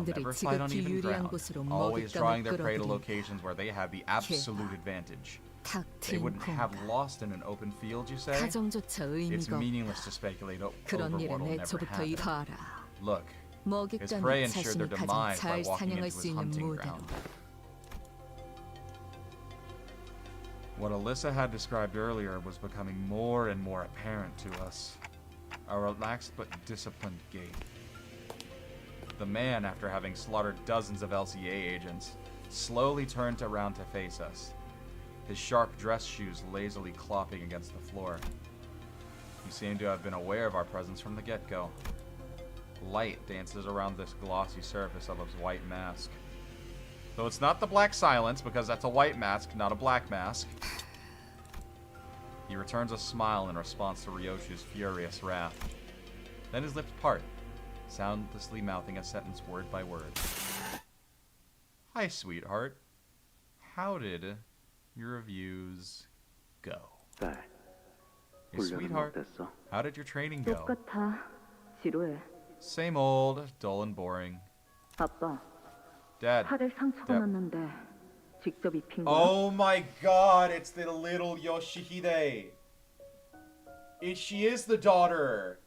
never fight on even ground, always drawing their prey to locations where they have the absolute advantage. They wouldn't have lost in an open field, you say? It's meaningless to speculate over what'll never happen. Look. His prey ensured their demise by walking into his hunting ground. What Alyssa had described earlier was becoming more and more apparent to us. A relaxed but disciplined gait. The man, after having slaughtered dozens of LCA agents, slowly turned around to face us, his sharp dress shoes lazily clopping against the floor. He seemed to have been aware of our presence from the get-go. Light dances around this glossy surface of his white mask. Though it's not the Black Silence, because that's a white mask, not a black mask. He returns a smile in response to Ryoshu's furious wrath. Then his lips part, soundlessly mouthing a sentence word by word. Hi, sweetheart. How did your reviews go? Hey, sweetheart, how did your training go? Same old, dull and boring. Dad. Oh my god, it's the little Yoshihide. She is the daughter.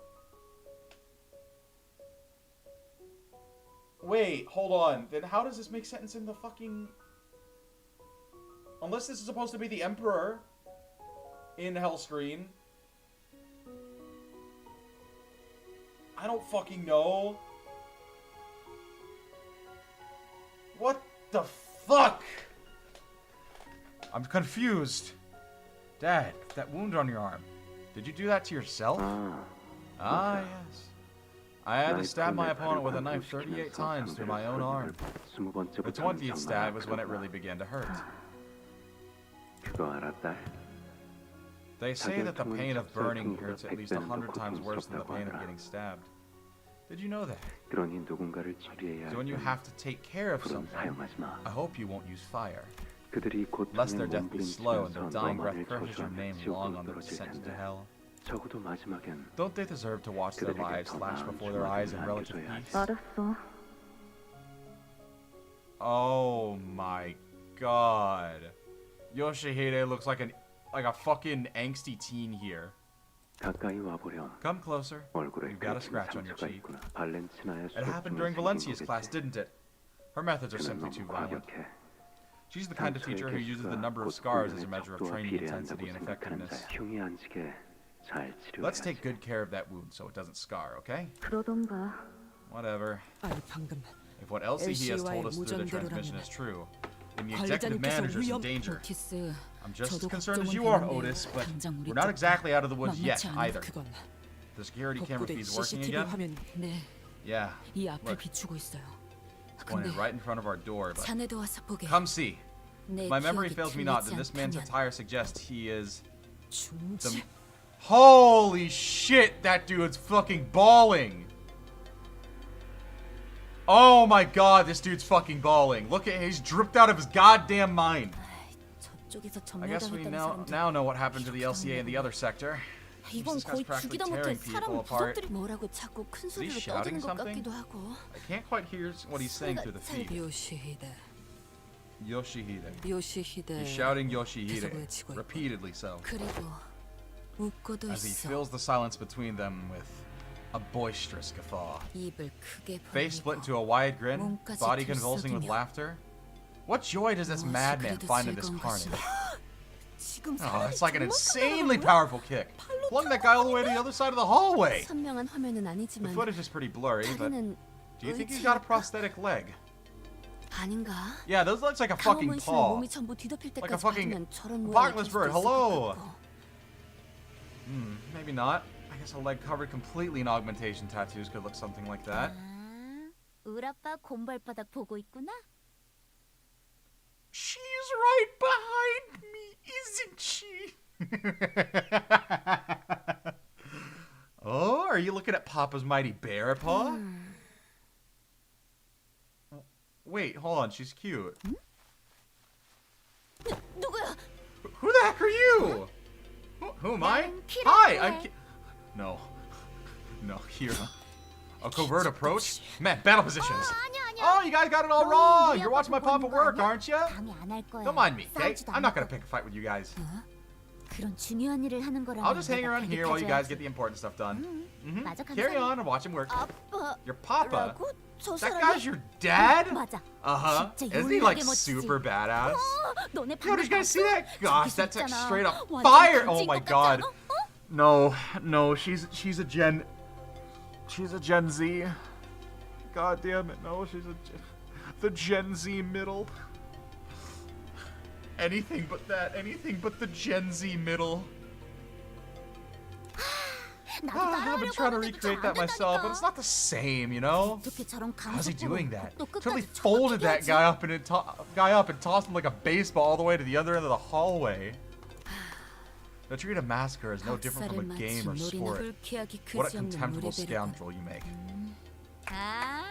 Wait, hold on. Then how does this make sense in the fucking... Unless this is supposed to be the Emperor in Hellscreen. I don't fucking know. What the fuck? I'm confused. Dad, that wound on your arm. Did you do that to yourself? Ah, yes. I had to stab my opponent with a knife 38 times through my own arm. The 20th stab was when it really began to hurt. They say that the pain of burning hurts at least 100 times worse than the pain of getting stabbed. Did you know that? So when you have to take care of something, I hope you won't use fire. Lest their death be slow and their dying breath curses your name long on their descent into hell. Don't they deserve to watch their lives flash before their eyes in relative peace? Oh my god. Yoshihide looks like a fucking angsty teen here. Come closer. You've got a scratch on your cheek. It happened during Valencia's class, didn't it? Her methods are simply too violent. She's the kind of teacher who uses the number of scars as a measure of training intensity and effectiveness. Let's take good care of that wound so it doesn't scar, okay? Whatever. If what LCE has told us through the transmission is true, then the executive manager's in danger. I'm just as concerned as you are, Otis, but we're not exactly out of the woods yet, either. The security camera feed's working again? Yeah. Look. It's pointed right in front of our door, but... Come see. If my memory fails me not, then this man's attire suggests he is... the... Holy shit, that dude's fucking bawling! Oh my god, this dude's fucking bawling. Look at he's dripped out of his goddamn mind. I guess we now know what happened to the LCA in the other sector. This guy's practically tearing people apart. Is he shouting something? I can't quite hear what he's saying through the feed. Yoshihide. He's shouting Yoshihide, repeatedly so. As he fills the silence between them with a boisterous guffaw. Face split into a wide grin, body convulsing with laughter. What joy does this madman find in this carnage? Oh, it's like an insanely powerful kick. Flung that guy all the way to the other side of the hallway. The footage is pretty blurry, but do you think he's got a prosthetic leg? Yeah, those looks like a fucking paw. Like a fucking apocalypse bird. Hello. Maybe not. I guess a leg covered completely in augmentation tattoos could look something like that. She's right behind me, isn't she? Oh, are you looking at Papa's mighty bear paw? Wait, hold on, she's cute. Who the heck are you? Who am I? Hi, I'm No, Kira. A covert approach? Man, battle positions. Oh, you guys got it all wrong. You're watching my Papa work, aren't you? Don't mind me, okay? I'm not gonna pick a fight with you guys. I'll just hang around here while you guys get the important stuff done. Carry on and watch him work. Your Papa? That guy's your dad? Uh-huh. Isn't he like super badass? Yo, did you guys see that? Gosh, that's like straight up fire! Oh my god. No, she's a Gen Z. God damn it, no, the Gen Z middle. Anything but that, anything but the Gen Z middle. I've been trying to recreate that myself, but it's not the same, you know? How's he doing that? Totally folded that guy up and tossed him like a baseball all the way to the other end of the hallway. The treat of massacre is no different from a game or sport. What a contemptible scoundrel you make. Huh?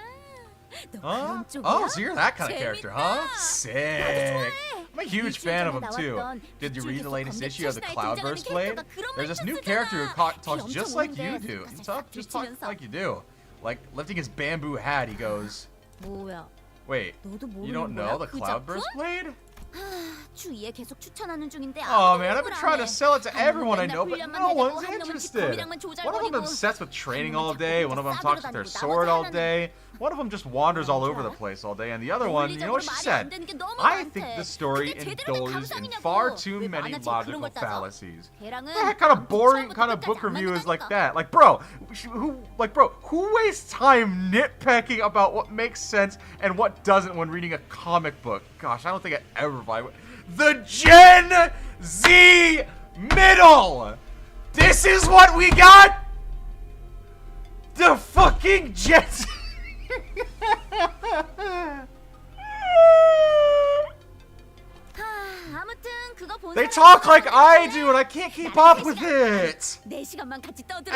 Oh, so you're that kind of character, huh? Sick. I'm a huge fan of him too. Did you read the latest issue of the Cloudburst Blade? There's this new character who talks just like you do. Just talk like you do. Like lifting his bamboo hat, he goes, "Wait, you don't know the Cloudburst Blade? 추위에 계속 추천하는 중인데 Oh 아무도 man, I've been 홍보를 trying 안 to 해. sell it to everyone I 맨날 know, but 훈련만 no 해대고 one's 한 놈은 집 interested. 거미랑만 One of them 조잘거리고 obsessed with training 한 all 놈은 day, 자꾸 one of them 혼자 talks with their 싸돌아다니고 sword all 나머지 day, one of them just wanders all over the place all day, and the other one, you know what she said? I think the story indulges in far too many logical fallacies. 걔랑은 What kind of boring kind of book review is like that? Like, bro, who wastes time nitpicking about what makes sense and what doesn't when reading a comic book? Gosh, I don't think I ever buy the Gen Z middle. This is what we got. The fucking Gen Z. 아무튼 그거 본 They talk like I do, and I can't keep up with it. 4시간만 같이 떠들어.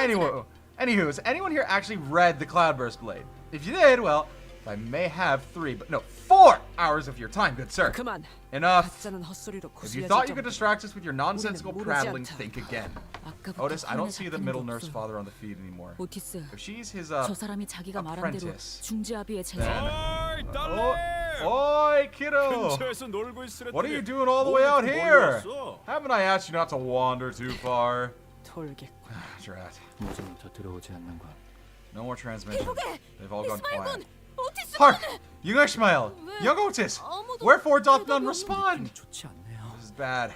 Anywho, has anyone here actually read the Cloudburst Blade? If you did, well, I may have 4 hours of your time, good sir. 그만. Enough. 가짜는 헛소리로 If you 구슬려질 thought you could 정도로 distract us with your nonsensical 모르지 prattling, 않다. think again. 아까부터 Otis, I don't see the 손에 middle 잡히는 게 nurse 없어. father on the feed anymore. 오티스, If she's his 저 사람이 자기가 말한 대로 apprentice, 중재아비의 then... 제자. Oi, kiddo! 근처에서 놀고 있으랬더니 What are you doing all the way out 오늘 here? 멀리 왔어. Haven't I asked you not to wander too far? 톨겠군. Drat. 무좀 더 들어오지 않는 거. No more transmission. They've all gone quiet. 오티스 Hark! Young Ishmael! Young Otis! Wherefore doth none respond? 좋지 않네요. This is bad.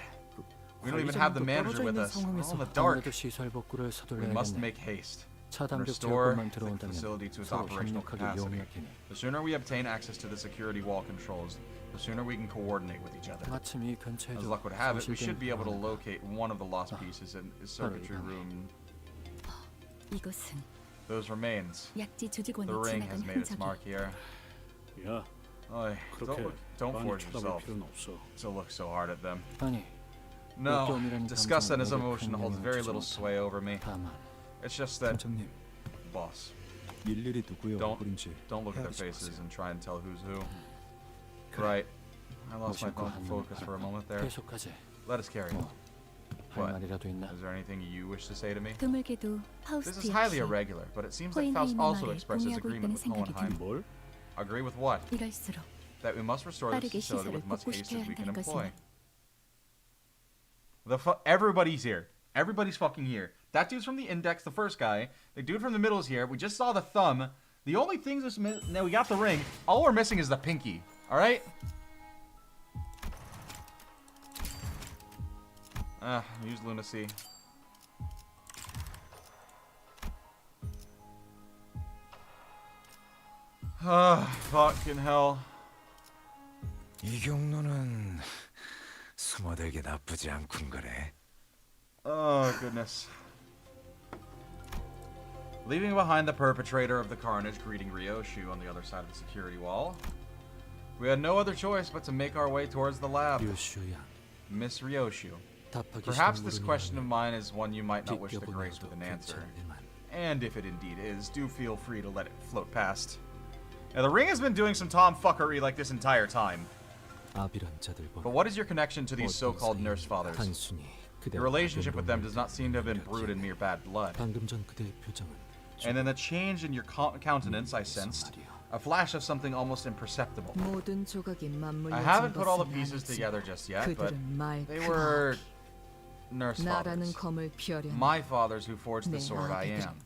We don't even have the manager with us. We're all in the dark. 아무래도 시설 복구를 We must 서둘러야겠네. make haste. 차단벽 Restore 제어권만 the 들어온다면 facility to its 서로 operational 협력하게 capacity. 용이할 테니. The sooner we obtain access to the security wall controls, the sooner we can coordinate with each other. 마침 이 근처에도 As luck would have it, we 소실된 should be able to 병원이 locate one of the lost pieces in the circuitry 이거네. room. 이것은 Those remains. 약지 조직원이 The ring has 지나간 made its 흔적이. mark here. 야, Oy, 그렇게 don't 많이 force 쳐다볼 yourself 필요는 없어. to look so hard at them. 아니, No, 어려움이라는 disgust and his 감정은 emotion 내게 holds very 큰 little 영향을 주지 sway over me. 다만 It's just that, 팀장님, boss, 일일이 누구의 Don't- 얼굴인지 don't look at their 헤아리지 faces 마세요. and try and tell who's who. Right. I lost my 무심코 한눈에 focus for a moment there. 계속하지. Let us carry on. 뭐, 할 What? 말이라도 있나? Is there anything you wish to say to me? 드물게도 This is 파우스트 highly 역시 irregular, but it seems that Faust 호hen하임의 also 말에 expresses 동의하고 agreement 있다는 with 생각이 Hohenheim. 듭니다. 뭘? Agree with what? 이럴수록 That we must restore this 빠르게 facility 시설을 with much haste 복구시켜야 as we can 한다는 employ. 것입니다. Everybody's here. Everybody's fucking here. That dude's from the index, the first guy. The dude from the middle is here. We just saw the thumb. The only things that's now we got the ring. All we're missing is the pinky. All right. Use lunacy. Fucking hell. 이 경로는 숨어들기 나쁘지 않군 그래. Oh, goodness. Leaving behind the perpetrator of the carnage greeting Ryoshu on the other side of the security wall, we had no other choice but to make our way towards the lab. 류슈야, Miss Ryoshu. 답하기 Perhaps 싫은 this 물음이 question of 아니면 mine is one you might not wish to grace 비껴보내도 with an answer. 괜찮을만. And if it indeed is, do feel free to let it float past. Now, the ring has been doing some tomfuckery like this entire time. 아비란 자들과 But what is your connection to these 어떤 so-called nurse 사이인가 fathers? 단순히 Your 그대와 relationship with them 가벼운 does not seem to have been brewed in mere bad blood. 방금 전 그대의 표정은 And then the change in your countenance I sensed, a flash of something almost imperceptible. 모든 조각이 맞물려 I haven't put all the pieces together just yet, but 그들은 말 they were nurse 나라는 fathers. 검을 피하려 My fathers who forged the 네, sword I 아들들은. am.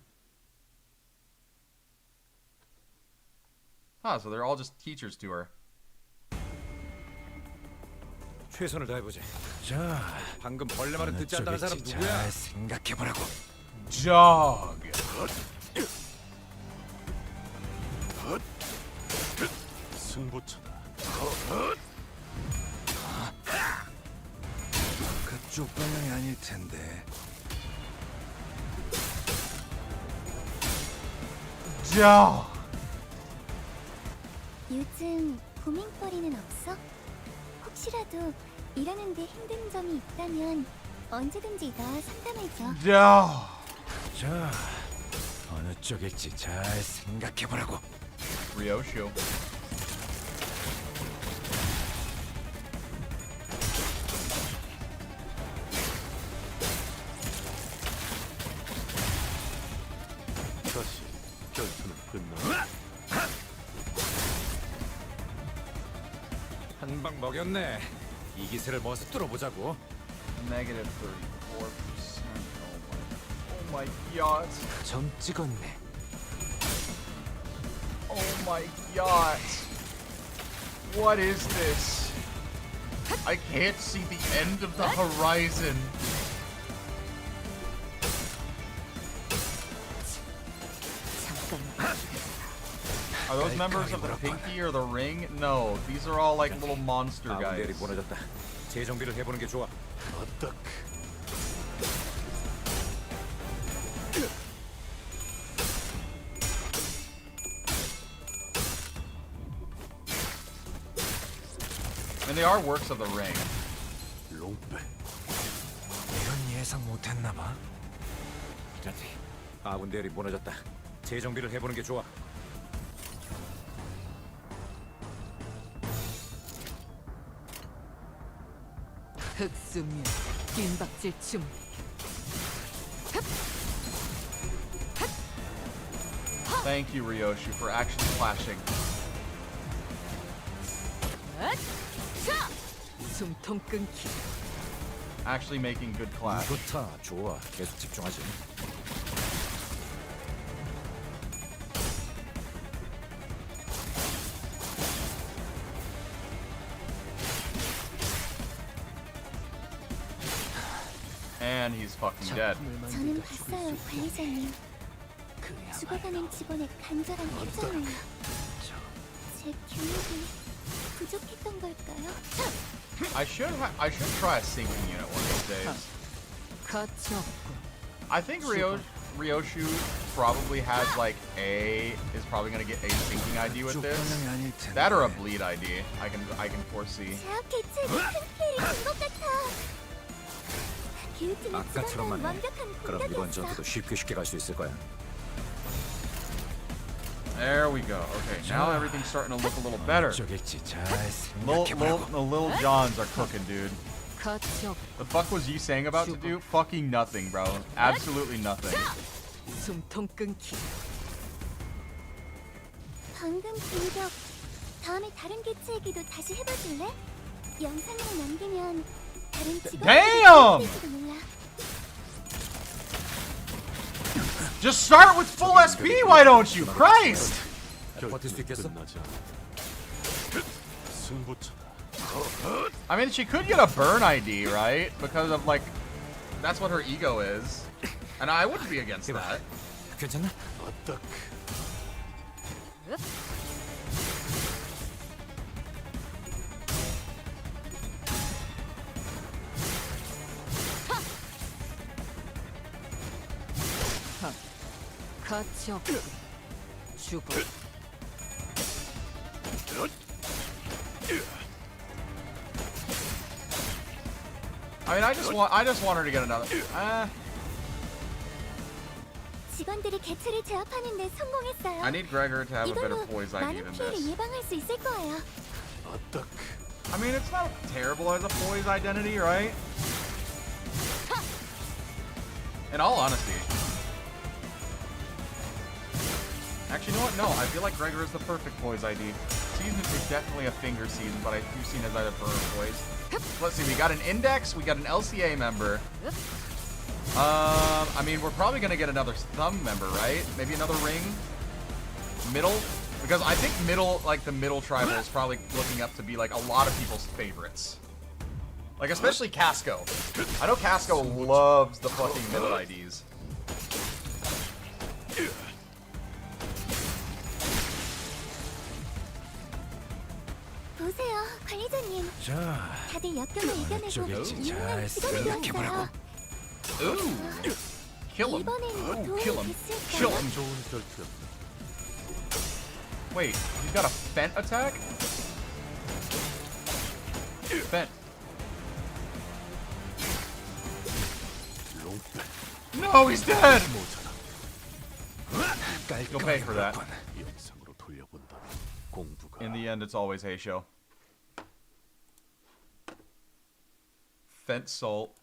Huh, so they're all just teachers to her. 최선을 다해보지. 자, 방금 벌레 말은 듣지 않다는 사람 누구야? 잘 생각해보라고. Jog. 승부차다. 그쪽 방향이 아닐 텐데. Jog. 요즘 고민거리는 없어? 혹시라도 일하는데 힘든 점이 있다면 언제든지 나와 상담해줘. Jog. 자, 어느 쪽일지 잘 생각해보라고. Ryoshu. 다시 결투는 끝나. 한 방 먹였네. 이 기세를 모아서 뚫어보자고. Negative 34%. Oh my god. 점 찍었네. Oh my god. What is this? I can't see the end of the horizon. Are those members of the Pinky or the Ring? No, these are all like little monster 아군 대열이 guys. 무너졌다. 재정비를 해보는 게 좋아. And they are works of the Ring. 이런 예상 못했나 봐. 아군 대열이 무너졌다. 재정비를 해보는 게 좋아. 흑수면 빈박질 춤. Thank you, Ryoshu, for actually flashing. 숨통 끊기. Actually making good clash. 좋다. 좋아. 계속 집중하지. And he's fucking dead. 저는 봤어요, 관리자님. 죽어가는 직원의 간절한 표정을. 제 교육이 부족했던 걸까요? I should try a sinking unit one of these days. 가치 없고. I think Ryoshu probably has like is probably gonna get a sinking ID with this. That or a bleed ID. I can foresee. 제압 개체의 큰 피해를 준것 같아. 교육팀의 아까처럼만 직원은 해. 완벽한 그럼 이번 공격이었어. 전투도 쉽게 갈 수 있을 거야. There we go. Okay, now everything's starting to look a little better. 저겠지. 잘 The little Johns are cooking, dude. 가치 없고. The fuck was you saying about to do? Fucking nothing, bro. Absolutely nothing. 숨통 끊기. 방금 공격. 다음에 다른 개체에게도 다시 해봐줄래? 영상으로 남기면 다른 직원들이 Damn! 될지도 몰라. Just start with full SP, why don't you? Christ! 버틸 수 있겠어? I mean, she could get a burn ID, right? Because of like, that's what her ego is, and I wouldn't be against that. 괜찮나? 가치 없고. 죽어. I mean, I just want her to get another. 직원들이 개체를 제압하는데 성공했어요. I need Gregor to have a better 이걸로 poise ID 많은 than 피해를 this. 예방할 수 있을 거예요. I mean, it's not terrible as a poise identity, right? In all honesty. Actually, you know what? No, I feel like Gregor is the perfect poise ID. Season is definitely a finger season, but I do see it as either for or poise. Let's see, we got an index, we got an LCA member. I mean, we're probably gonna get another thumb member, right? Maybe another ring? Middle? Because I think middle, like the middle tribal is probably looking up to be like a lot of people's favorites. Like, especially Casco. I know Casco loves the fucking middle IDs. 보세요, 관리자님. 자, 다들 역경을 이겨내고 저겠지. 유능한 직원이 되었어요. Ooh! Kill him. 이번에는 Ooh, 도움이 kill him. 됐을까요? Kill him. Wait, he's got a Fent attack? Fent. No, he's dead! You'll pay for that. In the end, it's always Heisho. Fent Salt.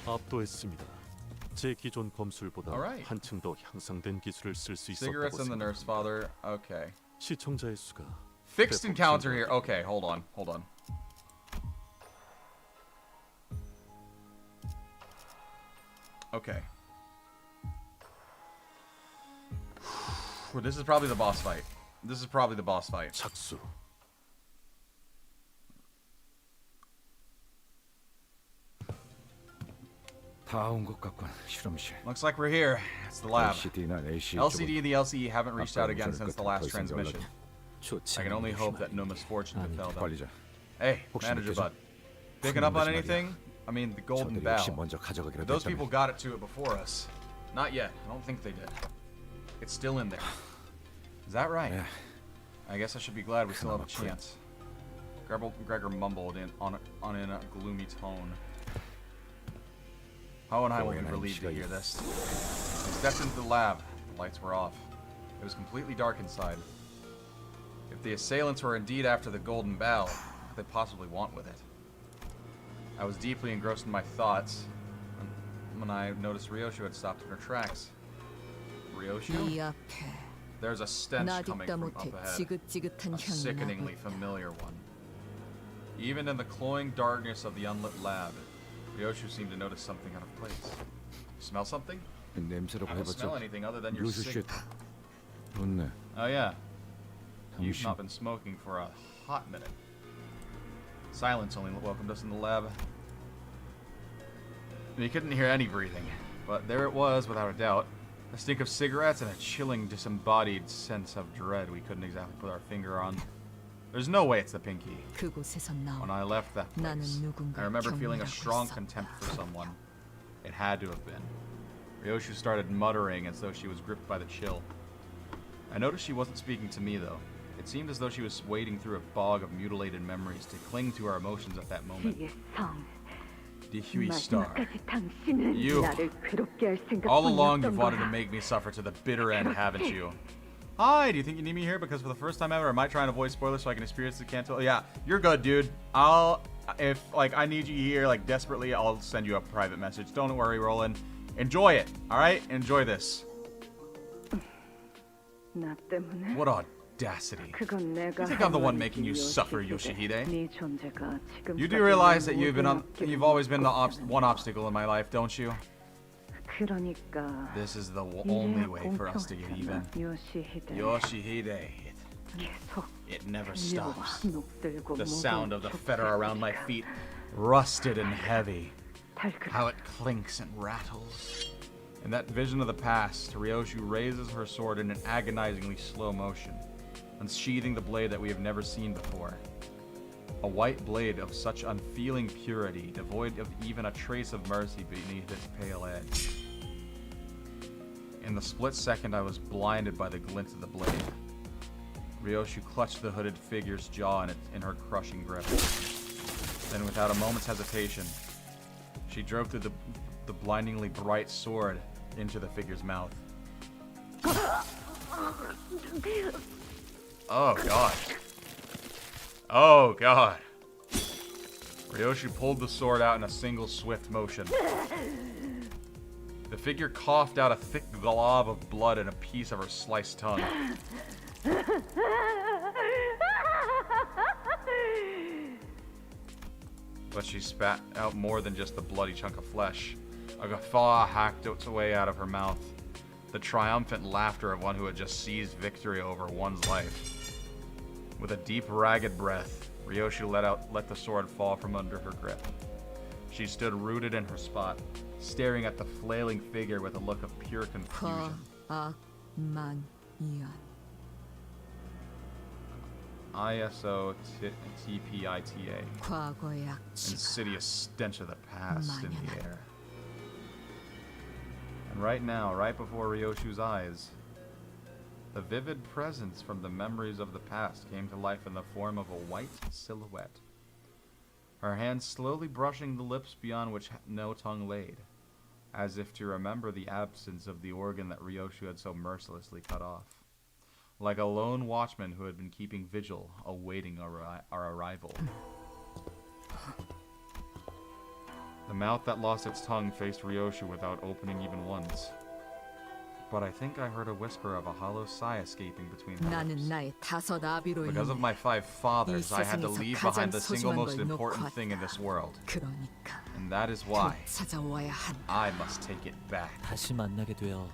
압도했습니다. 제 기존 검술보다 Alright. 한층 더 향상된 기술을 쓸 수 있었다고 Cigarettes and the 생각합니다. Nurse Father. Okay. 시청자의 수가 Fixed encounter here. Okay, hold on. Okay. This is probably the boss fight. 착수. 다 온 것 같군. 실험실. Looks like we're here. It's the lab. LCD나 AC LCD and the LCE haven't reached out again since the last transmission. I can only hope that no misfortune befell them. 관리자. Hey, manager bud. Picking up on anything? I mean, the golden 저들이 bell. 혹시 먼저 가져가기로 Those 됐다면 people got it to it before us. Not yet. I don't think they did. It's still in there. Is that right? Yeah. I guess I should be glad we still have a chance. Gregor mumbled in a gloomy tone. Ho and I will be relieved to hear this. We stepped into the lab. The lights were off. It was completely dark inside. If the assailants were indeed after the golden bell, what could they possibly want with it? I was deeply engrossed in my thoughts when I noticed Ryoshu had stopped in her tracks. Ryoshu? There's a stench coming from up ahead. A sickeningly familiar one. Even in the cloying darkness of the unlit lab, Ryoshu seemed to notice something out of place. Smell something? I don't smell anything other than your cigarette. Oh yeah. You've not been smoking for a hot minute. Silence only welcomed us in the lab. We couldn't hear any breathing, but there it was without a doubt. A stink of cigarettes and a chilling, disembodied sense of dread we couldn't exactly put our finger on. There's no way it's the pinky. When I left that place, I remember feeling a strong contempt for someone. It had to have been. Ryoshu started muttering as though she was gripped by the chill. I noticed she wasn't speaking to me, though. It seemed as though she was wading through a bog of mutilated memories to cling to our emotions at that moment. The Hui Star. You. All along you've wanted to make me suffer to the bitter end, haven't you? Hi, do you think you need me here? Because for the first time ever, I might try and avoid spoilers so I can experience the Canto. Yeah, you're good, dude. If I need you here, like, desperately, I'll send you a private message. Don't worry, Roland. Enjoy it, alright? Enjoy this. What audacity. You think I'm the one making you suffer, Yoshihide? You do realize that you've always been the one obstacle in my life, don't you? This is the only way for us to get even. Yoshihide. It never stops. The sound of the fetter around my feet, rusted and heavy. How it clinks and rattles. In that vision of the past, Ryoshu raises her sword in an agonizingly slow motion, unsheathing the blade that we have never seen before. A white blade of such unfeeling purity, devoid of even a trace of mercy beneath its pale edge. In the split second, I was blinded by the glint of the blade. Ryoshu clutched the hooded figure's jaw in her crushing grip. Then, without a moment's hesitation, she drove through the blindingly bright sword into the figure's mouth. Oh god. Oh god. Ryoshu pulled the sword out in a single swift motion. The figure coughed out a thick glob of blood and a piece of her sliced tongue. But she spat out more than just the bloody chunk of flesh. A guffaw hacked its way out of her mouth. The triumphant laughter of one who had just seized victory over one's life. With a deep, ragged breath, Ryoshu let the sword fall from under her grip. She stood rooted in her spot, staring at the flailing figure with a look of pure confusion. ISO TPITA. Insidious stench of the past in the air. And right now, right before Ryoshu's eyes, the vivid presence from the memories of the past came to life in the form of a white silhouette. Her hand slowly brushing the lips beyond which no tongue laid, as if to remember the absence of the organ that Ryoshu had so mercilessly cut off. Like a lone watchman who had been keeping vigil, awaiting our arrival. The mouth that lost its tongue faced Ryoshu without opening even once. but I think I heard a whisper of a hollow sigh escaping between 나는 words. 나의 5 아비로 Because of 인해 my 5 fathers, I had to 세상에서 leave 가장 behind the single 소중한 most 걸 놓고 important thing in this world. 그러니까 And that is why 찾아와야 한다. I must take it back. 다시 만나게 되어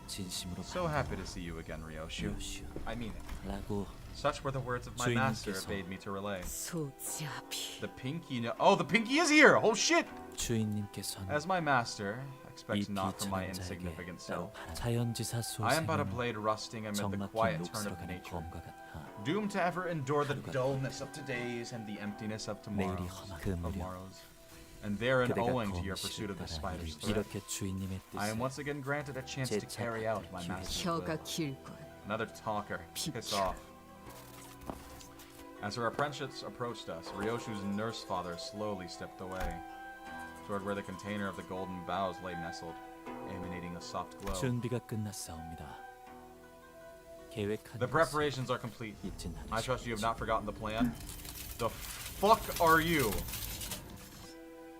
진심으로 So happy to see you again, Ryoshu. 요슈 I mean it. 라고 Such were the words of my master 주인님께서 bade me to relay. 소지아비. The pinky oh, the pinky is here! Oh shit! 주인님께서는 As my master 이 expects not from my 비천한 자에게 insignificant self, 자연지사 I am but a 소생은 blade rusting amid the 적막힌 quiet turn of 녹슬어가는 nature, 검과 같아 doomed to ever endure the dullness of todays and the emptiness of 내일이 tomorrows. 험한 그 무렵 And therein, 그대가 owing to your 거미실 pursuit of the 따라 spider's 이리 thread, 이렇게 주인님의 I am 뜻을 once again granted a chance to carry out my master's 혀가 will. 길군. Another talker. Piss 비켜. off. As her apprentice approached us, Ryoshu's nurse father slowly stepped away toward where the container of the golden boughs lay nestled, emanating a soft glow. 준비가 끝났사옵니다. 계획한 The preparations are complete. 잊진 I trust you have 않으시겠지. not forgotten the plan. The fuck are you?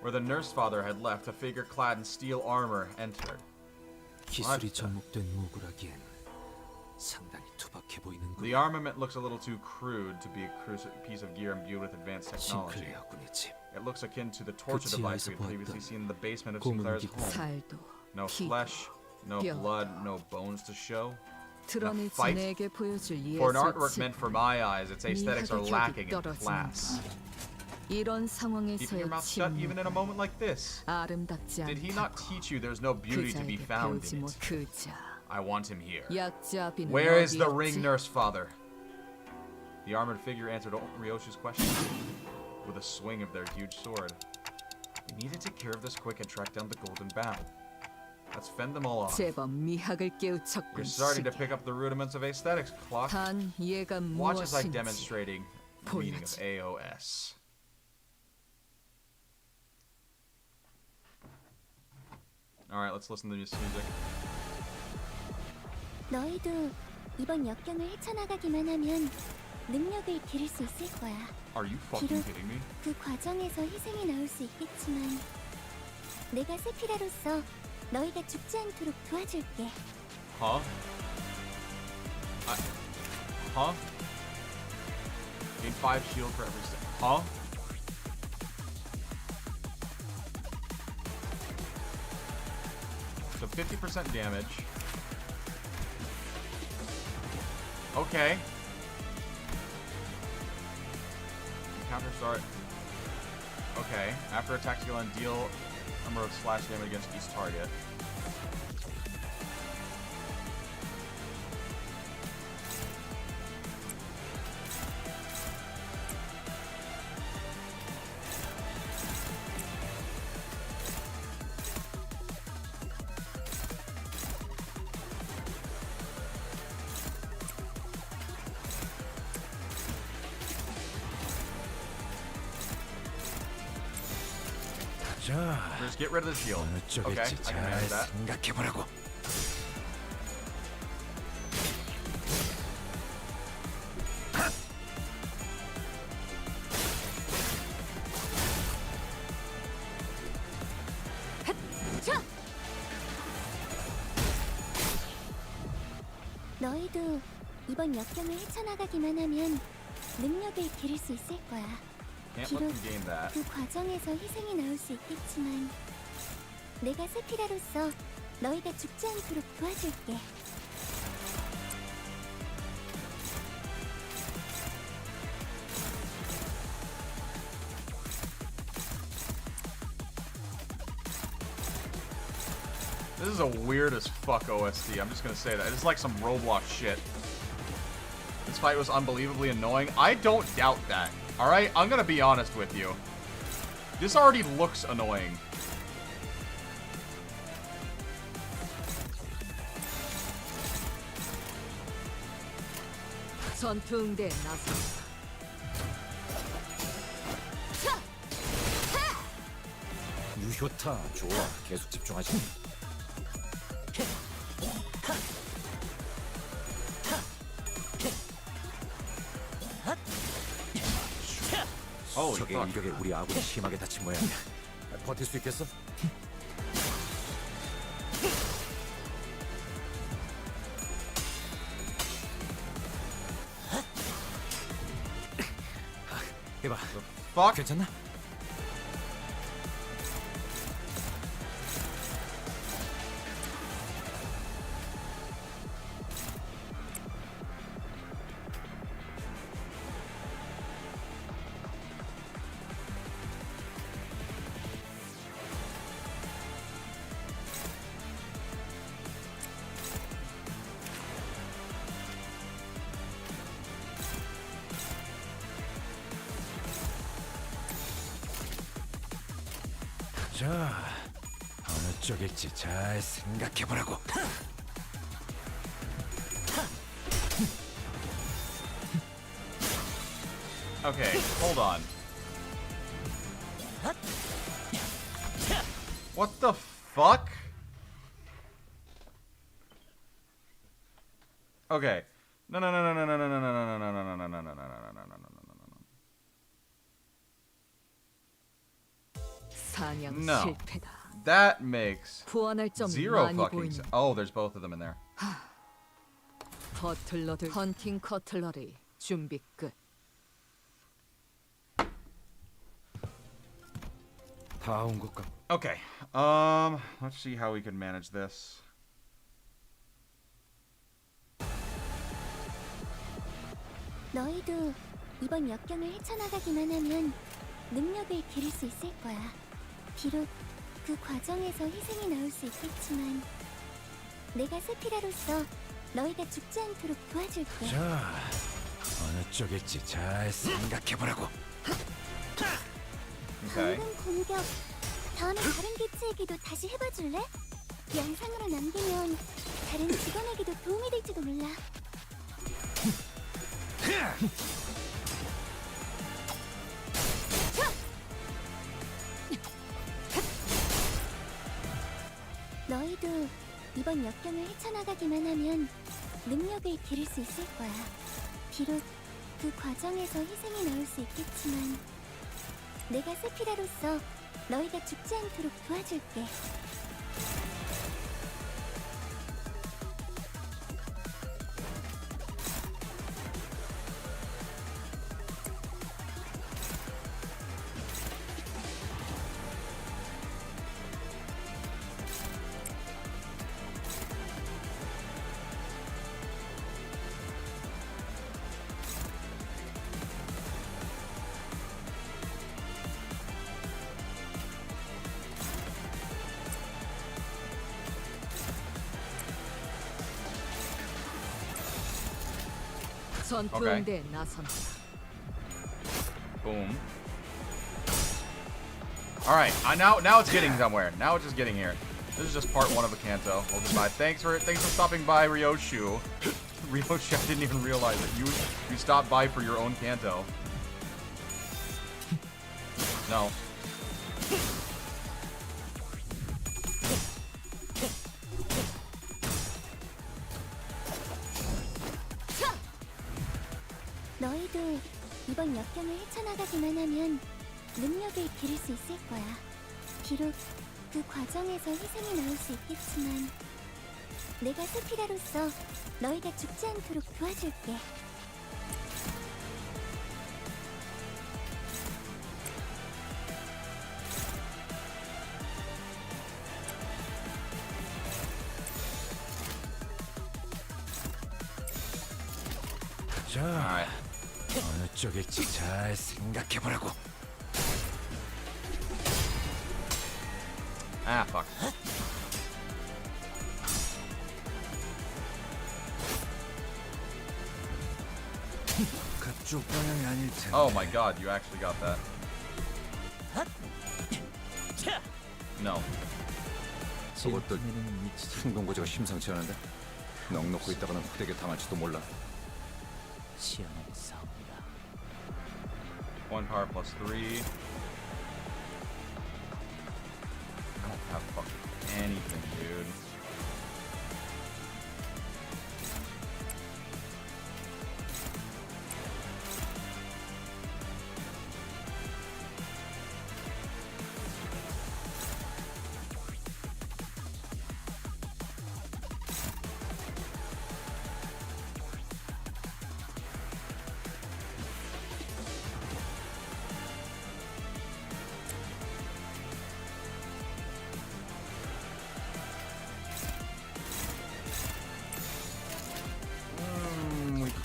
Where the nurse father had left, a figure clad in steel armor entered. 기술이 접목된 무구라기엔 상당히 투박해 보이는군. The armament looks a little too crude to be a piece of gear imbued with advanced technology. 싱클레어군의 집. It looks akin to the torture 그 device we 지하에서 had previously 보았던 seen in the basement of 고문 Sinclair's 기구. home. 살도 No 피도 flesh, no 뼈. blood, no bones to show. 드러내지 fight? 내게 보여줄 For an artwork 예술치. meant for my eyes, its aesthetics are 미학의 lacking 격이 in class. 떨어지는 이런 Keeping your 상황에서의 mouth shut even in a moment like this. 아름답지 Did he not 않다고 teach you there's no beauty to be 그자에게 found 배우지 in 못 it? 그자. I want him here. 약자비는 Where is the 어디였지? ring nurse father? The armored figure answered Ryoshu's question with a swing of their huge sword. We need to take care of this quick and track down the golden bough. Let's fend them all off. 제법 미학을 깨우쳤군. You're starting to 시기. pick up the rudiments of aesthetics, Clock. 단 얘가 Watch as I 무엇인지 demonstrating the meaning of 보여줘. AOS. Alright, let's listen to this music. 너희도 이번 역경을 헤쳐나가기만 하면 능력을 기를 수 있을 거야. Are you fucking kidding me? 그 과정에서 희생이 나올 수 있겠지만 내가 세피라로서 너희가 죽지 않도록 도와줄게. Huh? Huh? Gain 5 shield for every step. Huh? So 50% damage. Okay. Counter start. Okay. After attack skill and deal number of slash damage against each target. 자, Just get rid of the shield. 어느 Okay, I 쪽일지 can 잘 manage that. 생각해보라고. 너희도 이번 역경을 헤쳐나가기만 하면 능력을 기를 수 있을 거야. Can't let them gain that. 그 과정에서 희생이 나올 수 있겠지만 내가 세피라로서 너희가 죽지 않도록 도와줄게. This is a weird as fuck OST. I'm just gonna say that. It's like some Roblox shit. This fight was unbelievably annoying. I don't doubt that. Alright? I'm gonna be honest with you. This already looks annoying. 전투응대에 나서 유효타 좋아. 계속 집중하지. 적의 일격에 우리 아군이 심하게 다친 모양이야. 버틸 수 있겠어? 이봐, Fuck. 괜찮나? 자, 어느 쪽일지 잘 생각해보라고. Okay, hold on. What the fuck? Okay. No. 사냥 No. 실패다. That makes 부활할 점 zero 많이 fucking 보이는 sense. Oh, there's both of them in there. 버틀러들 헌팅 커틀러리 준비 끝. 다 온 것 같. Okay. Let's see how we can manage this. 너희도 이번 역경을 헤쳐나가기만 하면 능력을 기를 수 있을 거야. 비록 그 과정에서 희생이 나올 수 있겠지만 내가 세피라로서 너희가 죽지 않도록 도와줄게. 자, 어느 쪽일지 잘 생각해보라고. Okay. 방금 공격 다음에 다른 개체에게도 다시 해봐줄래? 영상으로 남기면 다른 직원에게도 도움이 될지도 몰라. 너희도 이번 역경을 헤쳐나가기만 하면 능력을 기를 수 있을 거야. 비록 그 과정에서 희생이 나올 수 있겠지만 내가 세피라로서 너희가 죽지 않도록 도와줄게. 전투응대에 나선다. Boom. All right. Now it's getting somewhere. Now it's just getting here. This is just part one of a Canto. Well, goodbye. Thanks for stopping by, Ryoshu. Ryoshu, I didn't even realize that you stopped by for your own Canto. No. 너희도 이번 역경을 헤쳐나가기만 하면 능력을 기를 수 있을 거야. 비록 그 과정에서 희생이 나올 수 있겠지만 내가 세피라로서 너희가 죽지 않도록 도와줄게. 자, 어느 쪽일지 잘 생각해보라고. Ah, fuck. 그쪽 방향이 아닐 텐데. Oh my god, you actually got that. No. 저것들 행동거지가 심상치 않은데 넉넉고 있다가는 후대게 당할지도 몰라. 시원하게 싸웁니다. 1 power plus 3. I don't have fucking anything, dude.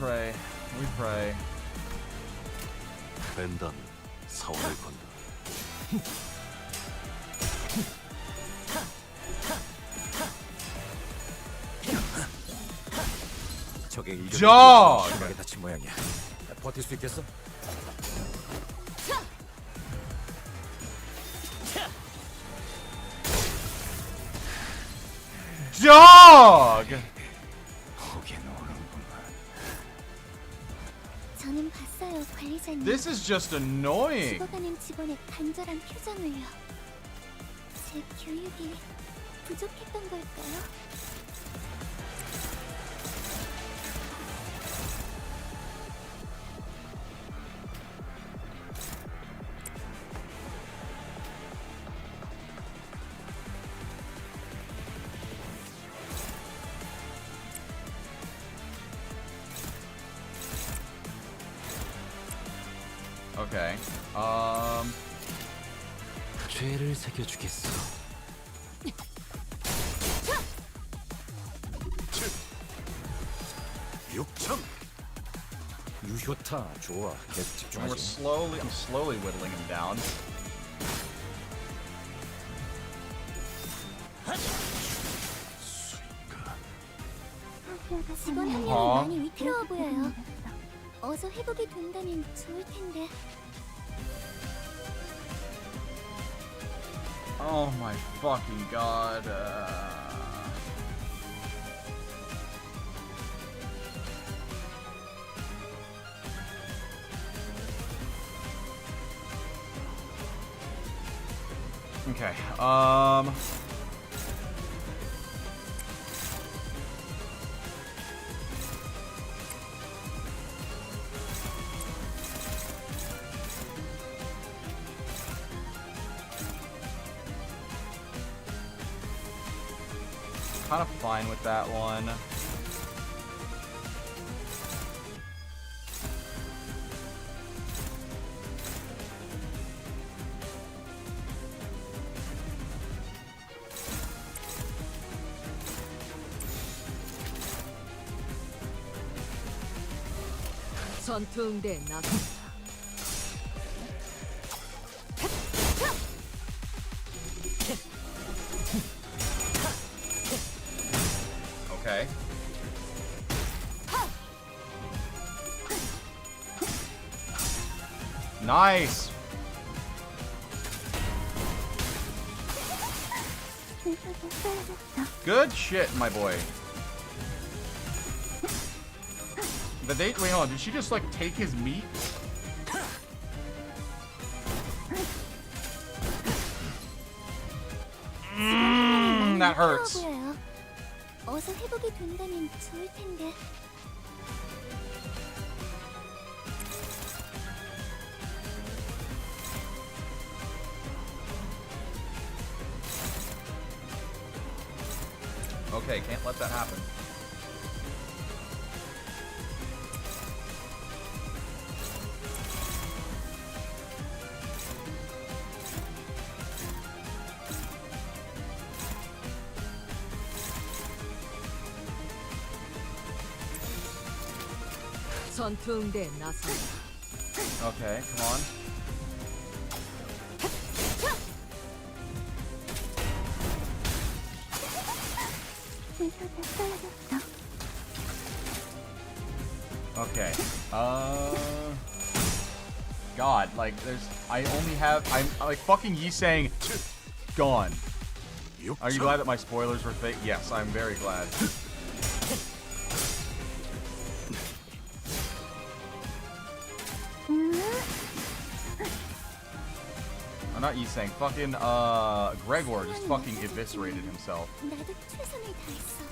pray. We pray. 벤단 사활을 건다. 적의 일격에 Dog! 심하게 다친 모양이야. 버틸 수 있겠어? Dog! 거기에 오는구만. 저는 봤어요, 관리자님. This is just annoying. 죽어가는 직원의 간절한 표정을요. 제 교육이 부족했던 걸까요? Okay. 죄를 새겨주겠어. 육천. 유효타 좋아. 계속 I'm 집중하지. slowly whittling him down. 직원 한 명이 어? 많이 위태로워 보여요. 어서 회복이 된다면 좋을 텐데. Oh my fucking god. Okay. Kind of fine with that one. 전투응대에 나섰다. Okay. Nice. Good shit, my boy. The date. Wait, hold on. Did she just like take his meat? That hurts. 어서 회복이 된다면 좋을 텐데. Okay, can't let that happen. 전투응대에 나섰다. Okay, come on. Okay. God, like, I only have, I'm like fucking Yi saying, gone. Are you glad that my spoilers were fake? Yes, I'm very glad. I'm not Yi saying, fucking, Gregor just fucking eviscerated himself. 나도 최선을 다했어.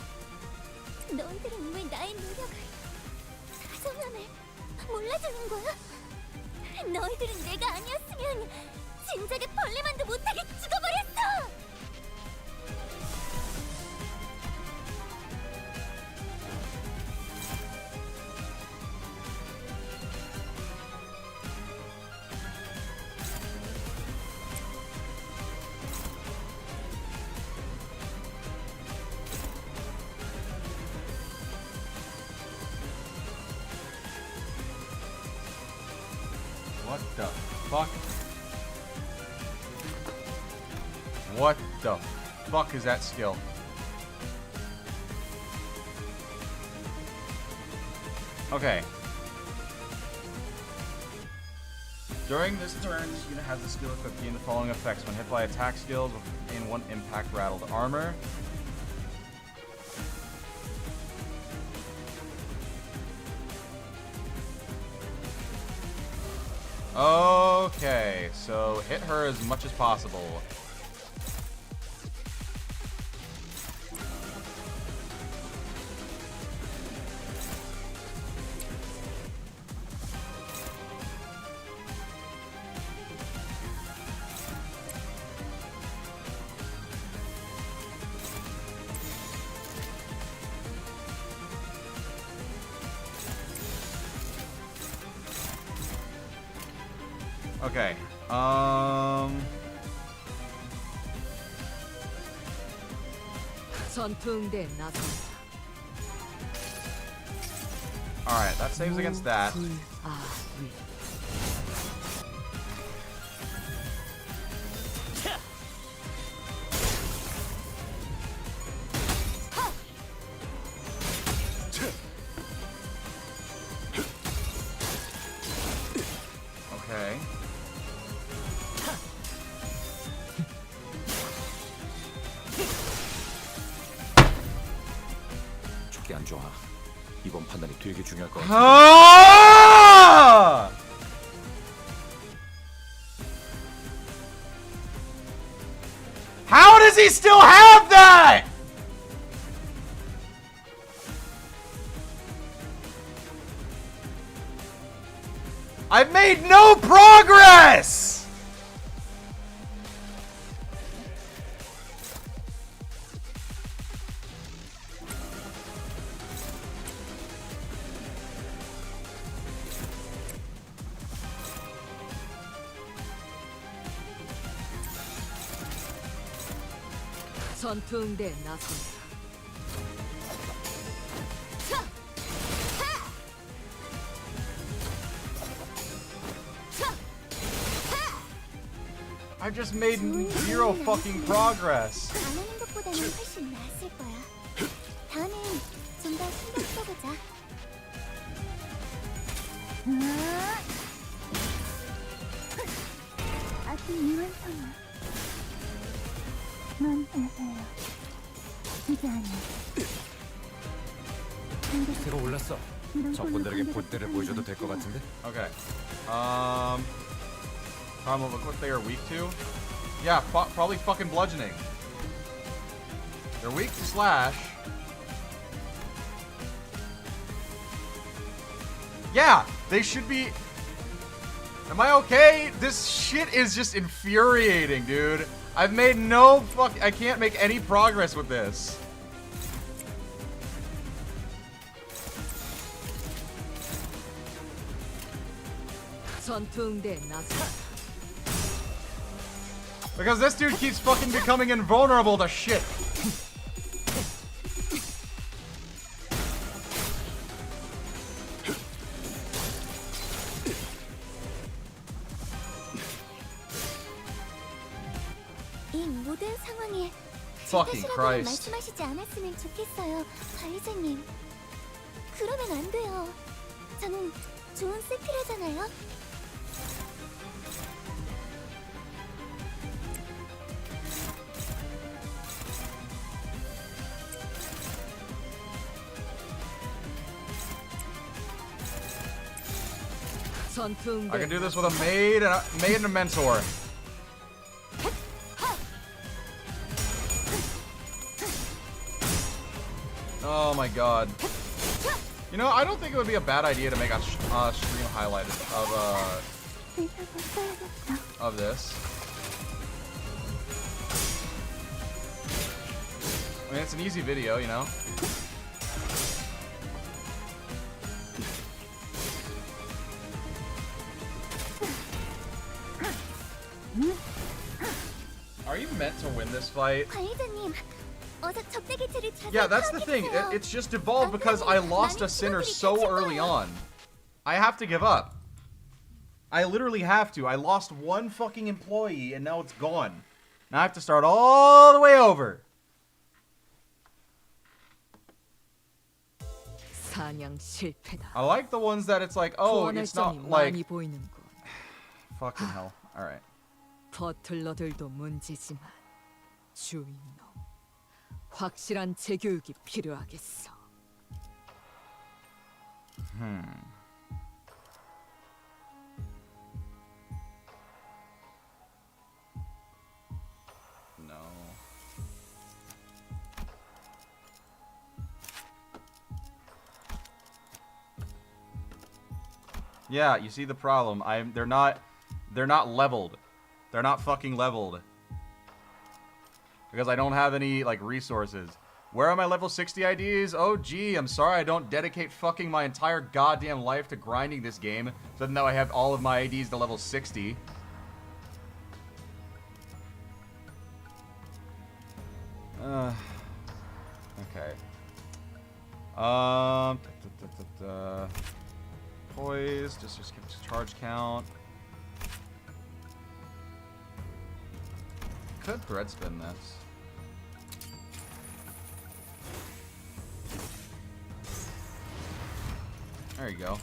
너희들은 왜 나의 노력을, 다정함을 몰라주는 거야? 너희들은 내가 아니었으면 진작에 벌레만도 못하게 죽어버렸어. the fuck? What the fuck is that skill? Okay. During this turn, this unit has the skill equipped to gain the following effects when hit by attack skills in one impact rattled armor. Okay, so hit her as much as possible. Okay, 전투응대 나선다. alright, that saves against that. 아위. Okay. 죽기 안 좋아. 이번 판단이 되게 중요할 것 같아. Ah! How does he still have that? I've made no progress! 전투응대 나선다. I've just made zero fucking progress. 안 하는 것보다는 훨씬 나았을 거야. 다음엔 좀 더 신경 써보자. 아직 미완성이야. 넌 알아요. 이제 아니야. 새로 올랐어. 적군들에게 본때를 보여줘도 될 것 같은데? Okay. Problem of what they are weak to? Yeah, probably fucking bludgeoning. They're weak to slash. Yeah, they should be. Am I okay? This shit is just infuriating, dude. I've made no fuck. I can't make any progress with this. 전투응대 나선다. Because this dude keeps fucking becoming invulnerable to shit. 이 모든 상황에 Fucking 탓이라고는 Christ. 말씀하시지 않았으면 좋겠어요, 관리자님. 그러면 안 돼요. 저는 좋은 세트라잖아요. 전투응대. I can do this with a maid and a mentor. Oh my god. You know, I don't think it would be a bad idea to make a stream highlight of this. I mean, it's an easy video, you know. Are you meant to win this fight? 관리자님, 어서 적대 개체를 찾아. Yeah, that's the thing. It's just evolved because I lost a sinner so early on. I have to give up. I literally have to. I lost one fucking employee and now it's gone. Now I have to start all the way over. 사냥 실패다. I like the ones that it's like, oh, it's not like... 많이 보이는군. Fucking hell. Alright. 버틀러들도 문제지만 주인놈 확실한 재교육이 필요하겠어. No. Yeah, you see the problem. They're not leveled. They're not fucking leveled. Because I don't have any like resources. Where are my level 60 IDs? Oh gee, I'm sorry I don't dedicate fucking my entire goddamn life to grinding this game. So now I have all of my IDs to level 60. Okay. Poise, just skip charge count. Could thread spin this. There you go.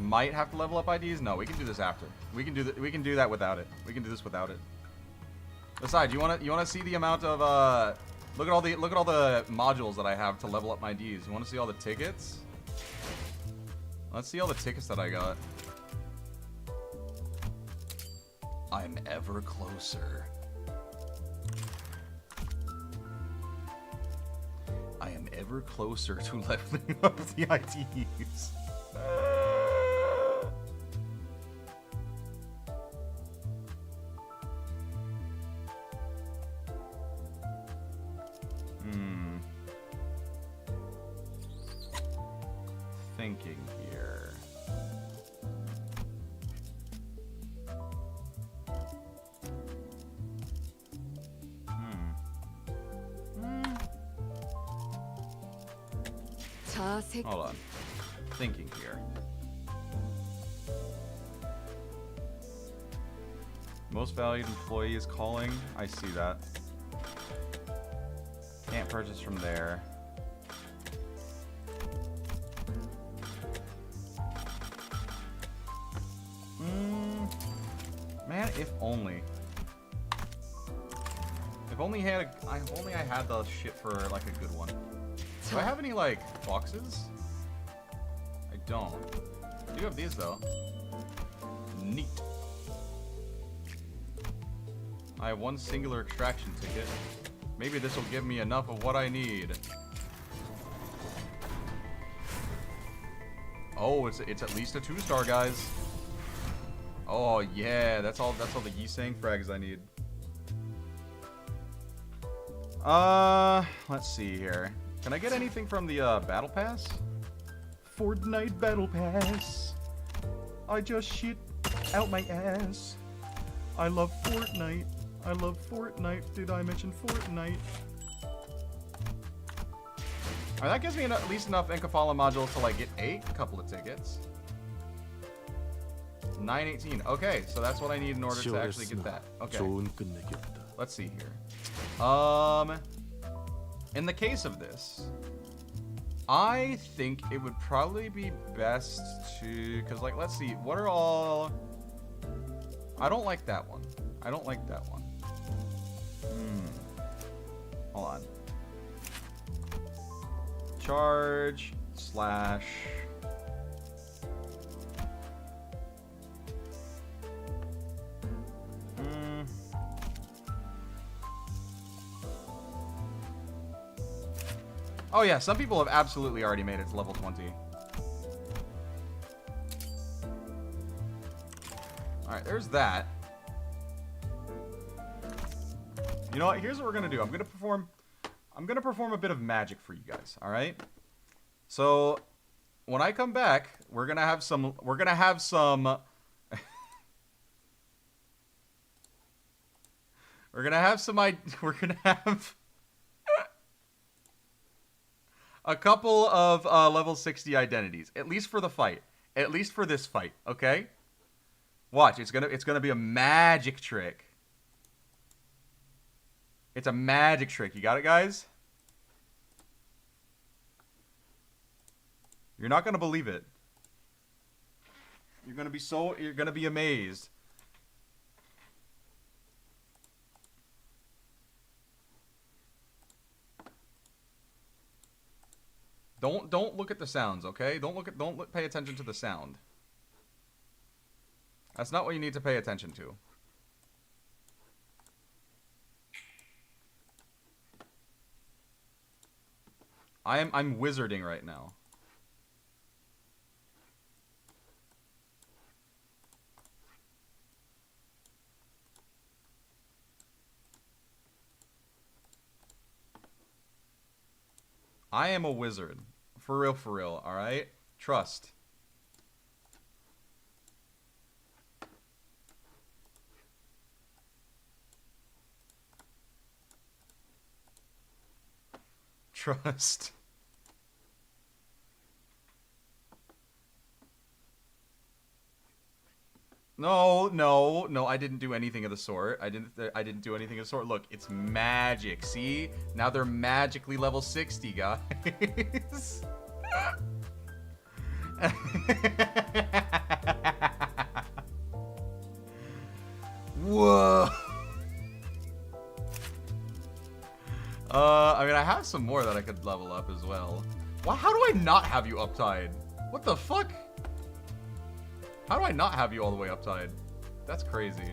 Might have to level up IDs? No, we can do this after. We can do that without it. We can do this without it. Besides, you wanna see the amount of look at all the modules that I have to level up my IDs. You wanna see all the tickets? Let's see all the tickets that I got. I'm ever closer. I am ever closer to leveling up the IDs. Thinking here. Hold on. Thinking here. Most valued employee is calling. I see that. Can't purchase from there. Man, if only. If only I had the shit for like a good one. Do I have any like boxes? I don't. I do have these though. Neat. I have one singular extraction ticket. Maybe this will give me enough of what I need. Oh, it's at least a 2-star, guys. Oh yeah, that's all the Yisang frags I need. Let's see here. Can I get anything from the battle pass? Fortnite battle pass. I just shit out my ass. I love Fortnite. I love Fortnite. Did I mention Fortnite? Alright, that gives me at least enough Inkafala modules to like get a couple of tickets. 918. Okay, so that's what I need in order to actually get that. Okay. Let's see here. In the case of this, I think it would probably be best to, because like, let's see, what are all, I don't like that one. I don't like that one. Hold on. Charge slash oh yeah, some people have absolutely already made it to level 20. Alright, there's that. You know what? Here's what we're gonna do. I'm gonna perform a bit of magic for you guys, alright? So when I come back, we're gonna have some a couple of level 60 identities, at least for the fight. At least for this fight, okay? Watch, it's gonna be a magic trick. It's a magic trick. You got it, guys? You're not gonna believe it. You're gonna be amazed. Don't look at the sounds, okay? Don't pay attention to the sound. That's not what you need to pay attention to. I'm wizarding right now. I am a wizard. For real, alright? Trust. Trust. No, I didn't do anything of the sort. I didn't do anything of the sort. Look, it's magic. See? Now they're magically level 60, guys. Whoa. I mean, I have some more that I could level up as well. Wow, how do I not have you uptied? What the fuck? How do I not have you all the way uptied? That's crazy.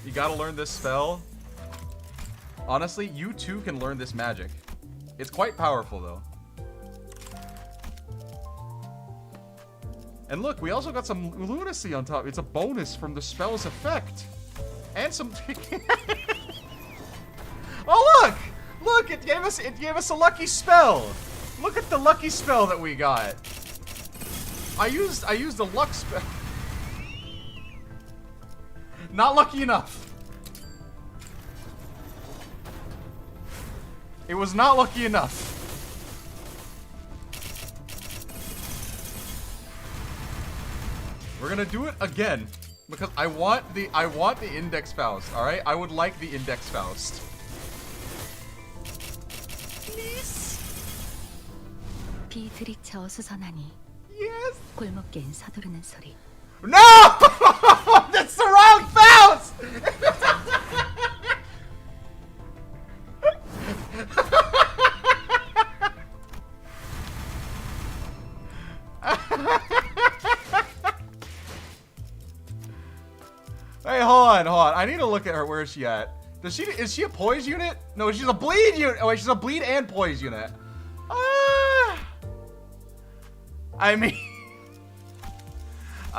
You gotta learn this spell. Honestly, you too can learn this magic. It's quite powerful, though. And look, we also got some lunacy on top. It's a bonus from the spell's effect. And some... Oh, look! Look, it gave us a lucky spell. Look at the lucky spell that we got. I used a luck spell. Not lucky enough. It was not lucky enough. We're gonna do it again because I want the Index Faust. All right, I would like the Index Faust. Please. 비 들이쳐 수선하니 Yes. 골목길 서두르는 소리. No! That's the wrong Faust! Hey, hold on. I need to look at her. Where is she at? Is she a poise unit? No, she's a bleed unit. Oh, wait, she's a bleed and poise unit. I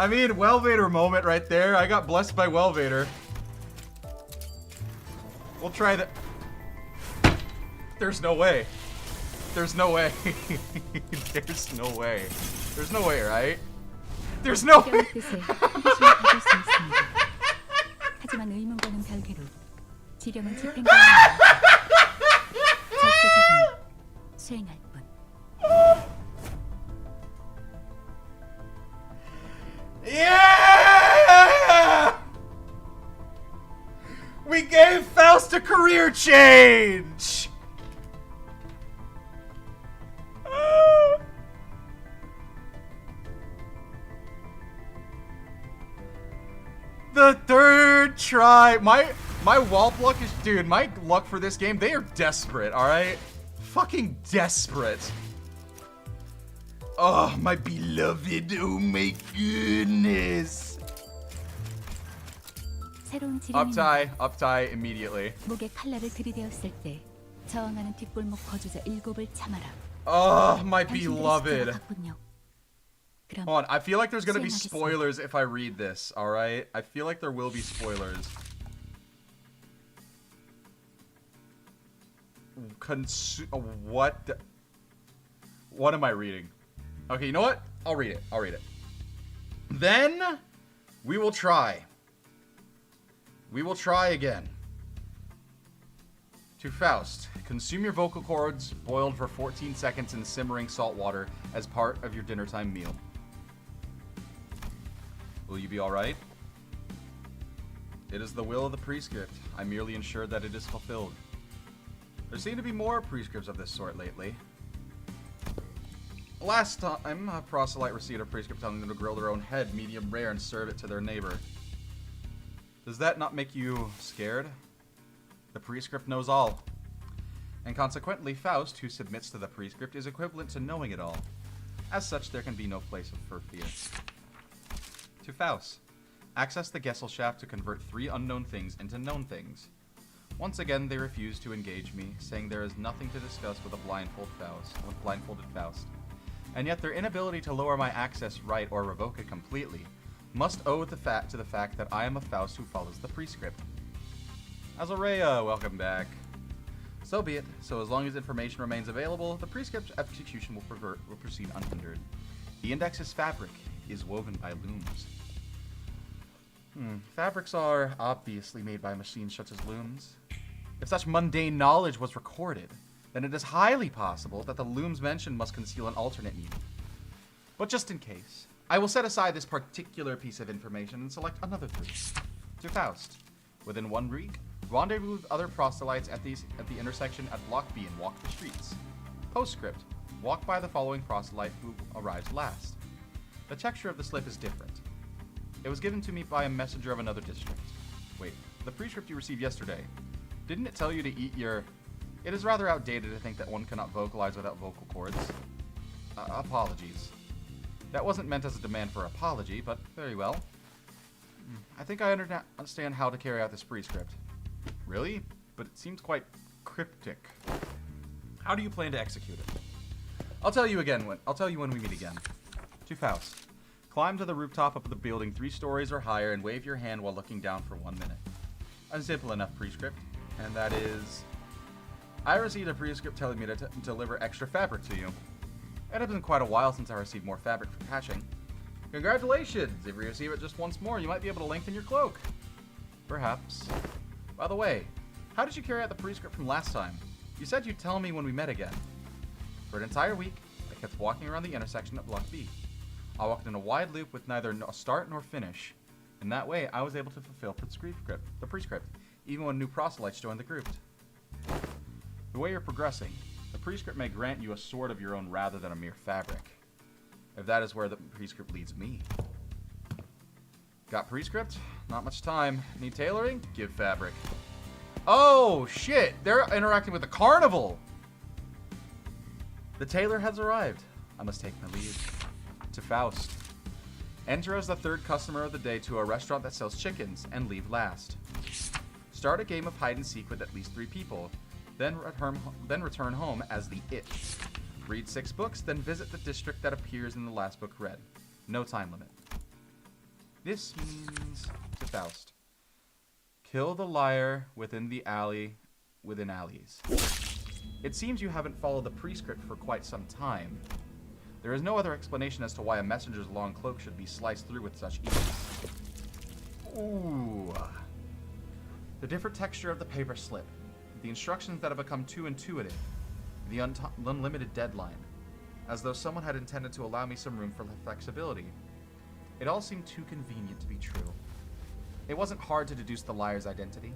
mean, Welvader moment right there. I got blessed by Welvader. We'll try that. There's no way. There's no way. There's no way. There's no way, right? There's no way. 하지만 의문과는 별개로 지령은 집행관이 절대적인 수행할 뿐. Yeah! We gave Faust a career change! The third try. My wall luck is, dude, my luck for this game, they are desperate, alright? Fucking desperate. Oh, my beloved. Oh my goodness. Uptie immediately. 목에 칼날을 들이대었을 때 저항하는 뒷골목 거주자 7을 참아라. Oh, my beloved. Hold on, I feel like there's gonna be spoilers if I read this, alright? I feel like there will be spoilers. What am I reading? Okay, you know what? I'll read it. Then, we will try. We will try again. To Faust, consume your vocal cords boiled for 14 seconds in simmering salt water as part of your dinner time meal. Will you be alright? It is the will of the prescript. I merely ensure that it is fulfilled. There seem to be more prescripts of this sort lately. Last time, a proselyte received a prescript telling them to grill their own head medium rare and serve it to their neighbor. Does that not make you scared? The prescript knows all. And consequently, Faust, who submits to the prescript, is equivalent to knowing it all. As such, there can be no place for fear. To Faust, access the Gesellschaft to convert 3 unknown things into known things. Once again, they refuse to engage me, saying there is nothing to discuss with a blindfolded Faust. And yet their inability to lower my access right or revoke it completely must owe the fact to the fact that I am a Faust who follows the prescript. Azareya, welcome back. So be it. So as long as information remains available, the prescript execution will proceed unhindered. The index's fabric is woven by looms. Fabrics are obviously made by machines such as looms. If such mundane knowledge was recorded, then it is highly possible that the looms mentioned must conceal an alternate meaning. But just in case, I will set aside this particular piece of information and select another 3. To Faust. Within 1 week, rendezvous with other proselytes at the intersection at Block B and walk the streets. Postscript. Walk by the following proselyte who arrives last. The texture of the slip is different. It was given to me by a messenger of another district. Wait, the prescript you received yesterday. Didn't it tell you to eat your... It is rather outdated to think that one cannot vocalize without vocal cords. Apologies. That wasn't meant as a demand for apology, but very well. I think I understand how to carry out this prescript. Really? But it seems quite cryptic. How do you plan to execute it? I'll tell you when we meet again. To Faust. Climb to the rooftop of the building 3 stories or higher and wave your hand while looking down for 1 minute. A simple enough prescript, and that is... I received a prescript telling me to deliver extra fabric to you. It has been quite a while since I received more fabric for patching. Congratulations! If you receive it just once more, you might be able to lengthen your cloak. Perhaps. By the way, how did you carry out the prescript from last time? You said you'd tell me when we met again. For an entire week, I kept walking around the intersection at Block B. I walked in a wide loop with neither a start nor finish. In that way, I was able to fulfill the prescript, even when new proselytes joined the group. The way you're progressing, the prescript may grant you a sword of your own rather than a mere fabric. If that is where the prescript leads me. Got prescript? Not much time. Need tailoring? Give fabric. Oh, shit! They're interacting with the carnival! The tailor has arrived. I must take my leave. To Faust. Enter as the 3rd customer of the day to a restaurant that sells chickens, and leave last. Start a game of hide and seek with at least 3 people, then return home as the It. Read 6 books, then visit the district that appears in the last book read. No time limit. This means, to Faust, kill the liar within alleys. It seems you haven't followed the prescript for quite some time. There is no other explanation as to why a messenger's long cloak should be sliced through with such ease. Ooh. The different texture of the paper slip. The instructions that have become too intuitive. The unlimited deadline. As though someone had intended to allow me some room for flexibility. It all seemed too convenient to be true. It wasn't hard to deduce the liar's identity.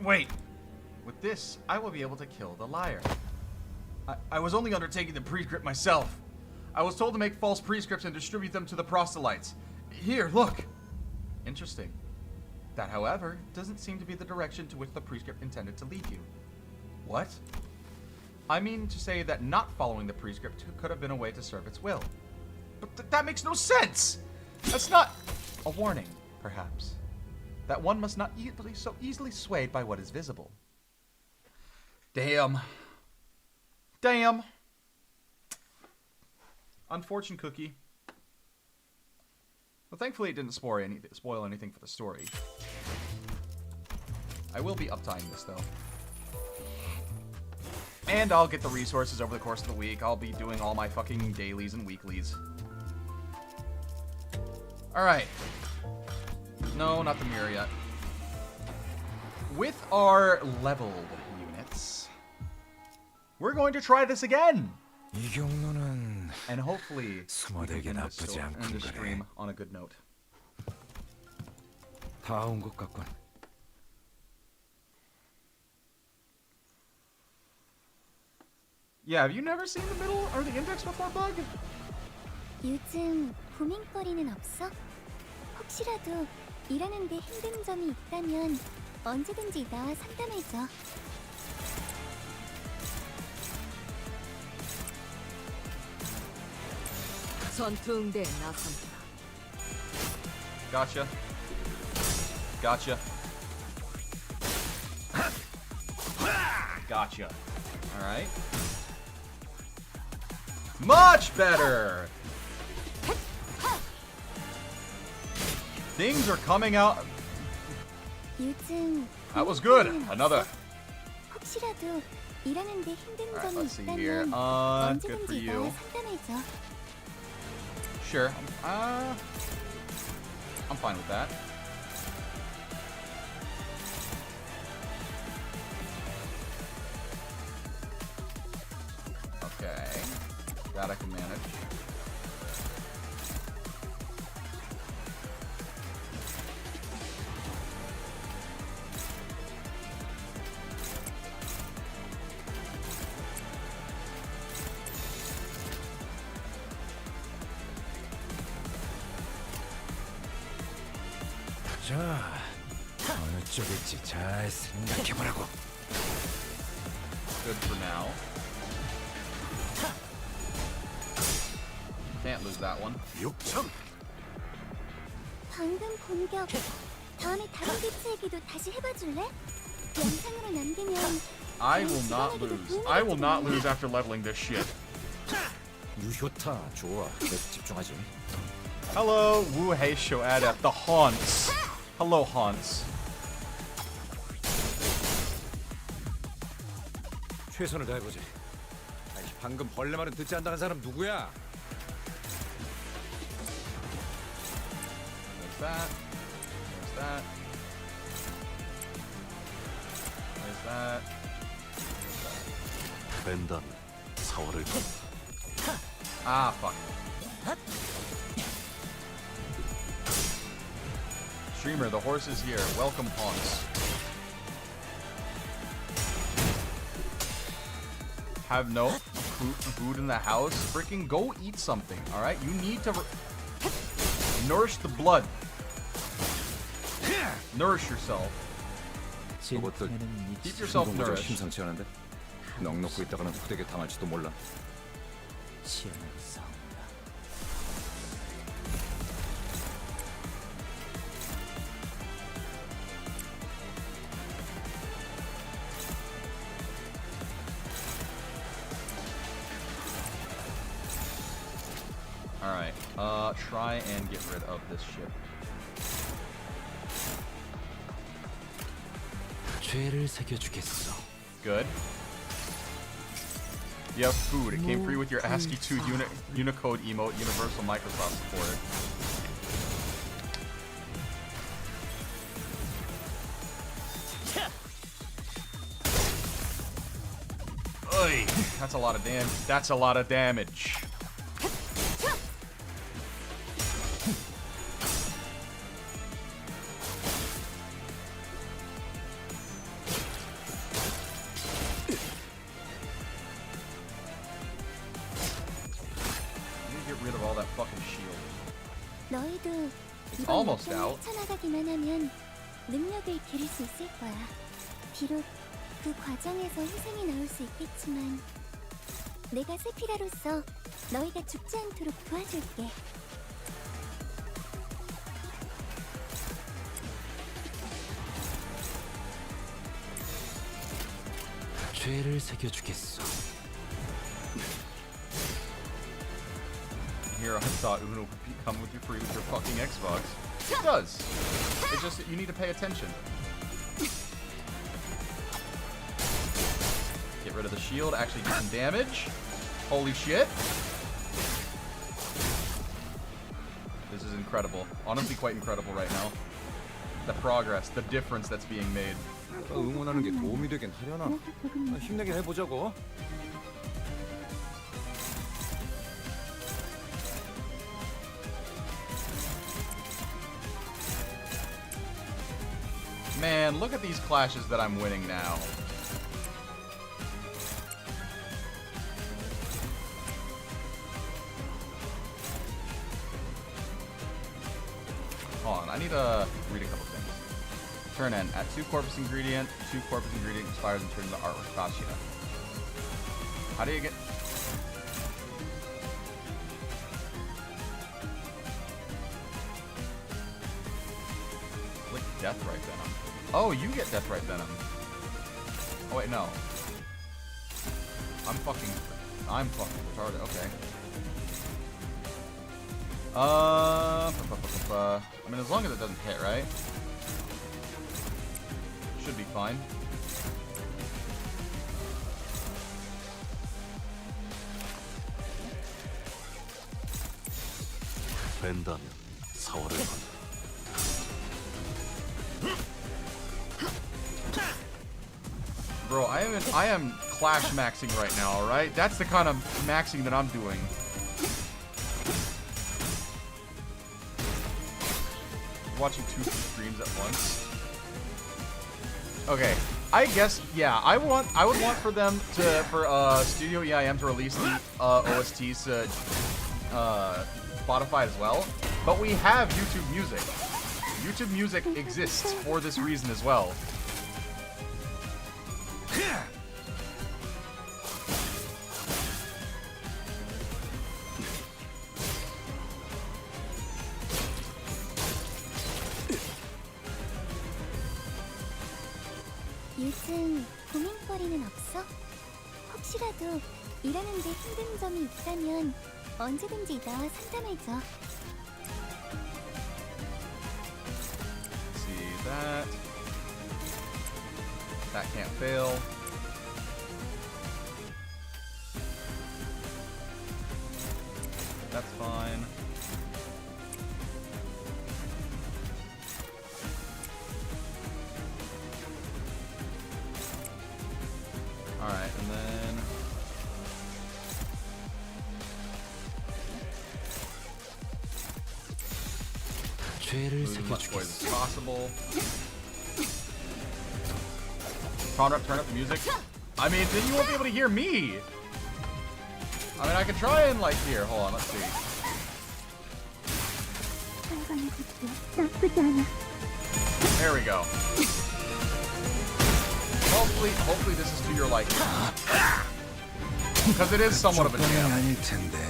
Wait! With this, I will be able to kill the liar. I was only undertaking the prescript myself. I was told to make false prescripts and distribute them to the proselytes. Here, look! Interesting. That, however, doesn't seem to be the direction to which the prescript intended to lead you. What? I mean to say that not following the prescript could have been a way to serve its will. But that makes no sense! That's not... A warning, perhaps. That one must not be so easily swayed by what is visible. Damn. Damn. Unfortunate cookie. Well, thankfully it didn't spoil anything for the story. I will be uptiming this, though. And I'll get the resources over the course of the week. I'll be doing all my fucking dailies and weeklies. Alright. No, not the mirror yet. with our leveled units, we're going to try this again. 이 경로는 And hopefully, we can 숨어들기 end this 나쁘지 end 않군 this 그래. stream on a good note. 다 온 것 같군. Yeah, have you never seen the middle or the index before, Bug? 요즘 고민거리는 없어? 혹시라도 일하는데 힘든 점이 있다면 언제든지 나와 상담해줘. 전투응대에 나선다. Gotcha. Gotcha. Gotcha. Alright. Much better! Things are coming out. 요즘 That was good. 고민거리는 Another. 없어? 혹시라도 일하는데 힘든 Alright, 점이 let's see here. 있다면 Good for 언제든지 you. 나와 상담해줘. Sure. I'm fine with that. Okay. That I can manage. 자, 어느 쪽일지 잘 생각해보라고. Good for now. Can't lose that one. 6천. 방금 공격. 다음에 다른 개체 얘기도 다시 해봐줄래? 영상으로 남기면 I will not lose. I will not lose after leveling this shit. 유효타 좋아. 계속 집중하지. Hello, Wu Hei Show Adept, the Haunts. Hello, Haunts. 최선을 다해보지. 아니, 방금 벌레 말은 듣지 않다는 사람 누구야? There's that. There's that. There's that. 벤담 사월을 Ah, fuck. Streamer, the horse is here. Welcome, Haunts. Have no food in the house? Freaking go eat something, alright? You need to nourish the blood. Nourish yourself. 그것도 Keep yourself 행동부터 nourished. 심상치 않은데? 넋 놓고 있다가는 후대게 당할지도 몰라. Alright, try and get rid of this ship. 죄를 새겨주겠어. Good. You have food. It came free with your ASCII 2 Unicode emote, universal Microsoft support. Oy, that's a lot of damage. That's a lot of damage. Rid of all that fucking shield. 너희도 It's 이번 almost 역경을 out. 헤쳐나가기만 하면 능력을 기를 수 있을 거야. 비록 그 과정에서 희생이 나올 수 있겠지만 내가 세피라로서 너희가 죽지 않도록 도와줄게. 죄를 새겨주겠어. Here, I thought Uno would come with you free with your fucking Xbox. It does. It's just that you need to pay attention. Get rid of the shield, actually do some damage. Holy shit. This is incredible. Honestly, quite incredible right now. The progress, the difference that's being made. 응원하는 게 도움이 되긴 하려나? 힘내게 해보자고. Man, look at these clashes that I'm winning now. Hold on, I need to read a couple things. Turn in. At 2 corpus ingredient expires and turns into artwork. Fascia. How do you get... Click Deathrite Venom. Oh, you get Deathrite Venom. Oh, wait, no. I'm fucking retarded. Okay. I mean, as long as it doesn't hit, right? Should be fine. 된다면 4월을 간다. Bro, I am clash maxing right now, alright? That's the kind of maxing that I'm doing. Watching 2 streams at once. Okay, I guess, yeah, I would want for them to, for Studio EIM to release the OSTs to Spotify as well, but we have YouTube Music. YouTube Music exists for this reason as well. 요즘 고민거리는 없어? 혹시라도 일하는데 힘든 점이 있다면 언제든지 나와 상담해줘. See that. That can't fail. That's fine. Alright, and then... Move as much poison as possible. Turn up the music. I mean, then you won't be able to hear me. I mean, I can try and like here. Hold on, let's see. There we go. Hopefully this is to your liking. Because it is somewhat of a jam.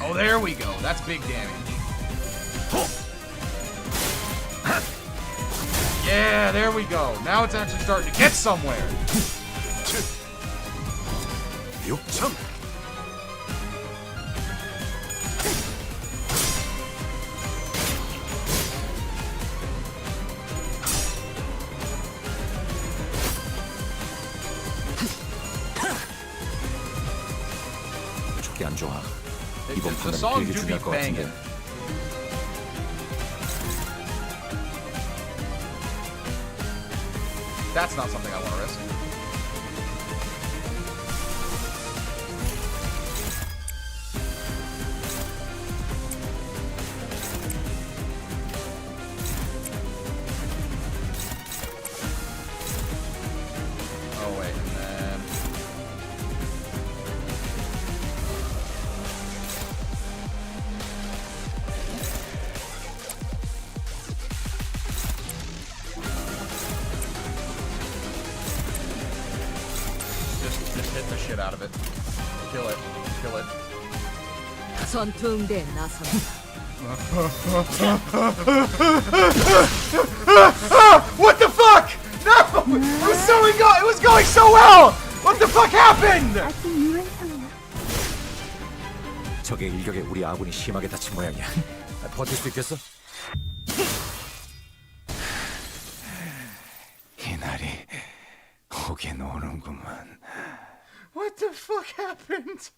Oh, there we go. That's big damage. Yeah, there we go. Now it's actually starting to get somewhere. 쪽이 안 좋아. 이번 The 판은 songs 길게 do be 중요할 것 같은데. banging. That's not something I want to risk. Oh wait, and then... Just hit the shit out of it. Kill it. Kill it. 전투응대에 나선다. What the fuck? No! It was going so well! What the fuck happened? 적의 일격에 우리 아군이 심하게 다친 모양이야. 버틸 수 있겠어? 이 날이 오긴 오는구만. What the fuck happened?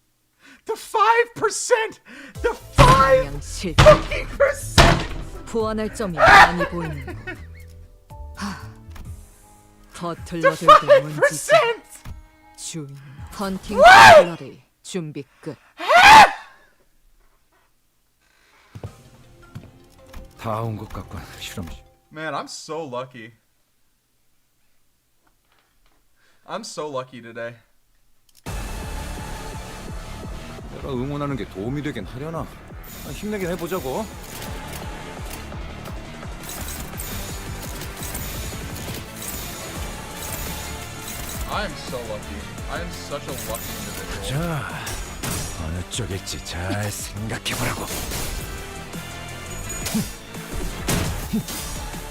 The 5%! The 5 fucking percent! 부활할 점이 많이 보이는 거. 서툴러들도 문지기. 주인 헌팅 갤러리 준비 끝. 다 온 것 같군. 실험. Man, I'm so lucky. I'm so lucky today. 내가 응원하는 게 도움이 되긴 하려나? 힘내긴 해보자고. I am so lucky. I am such a lucky individual. 자, 어느 쪽일지 잘 생각해보라고.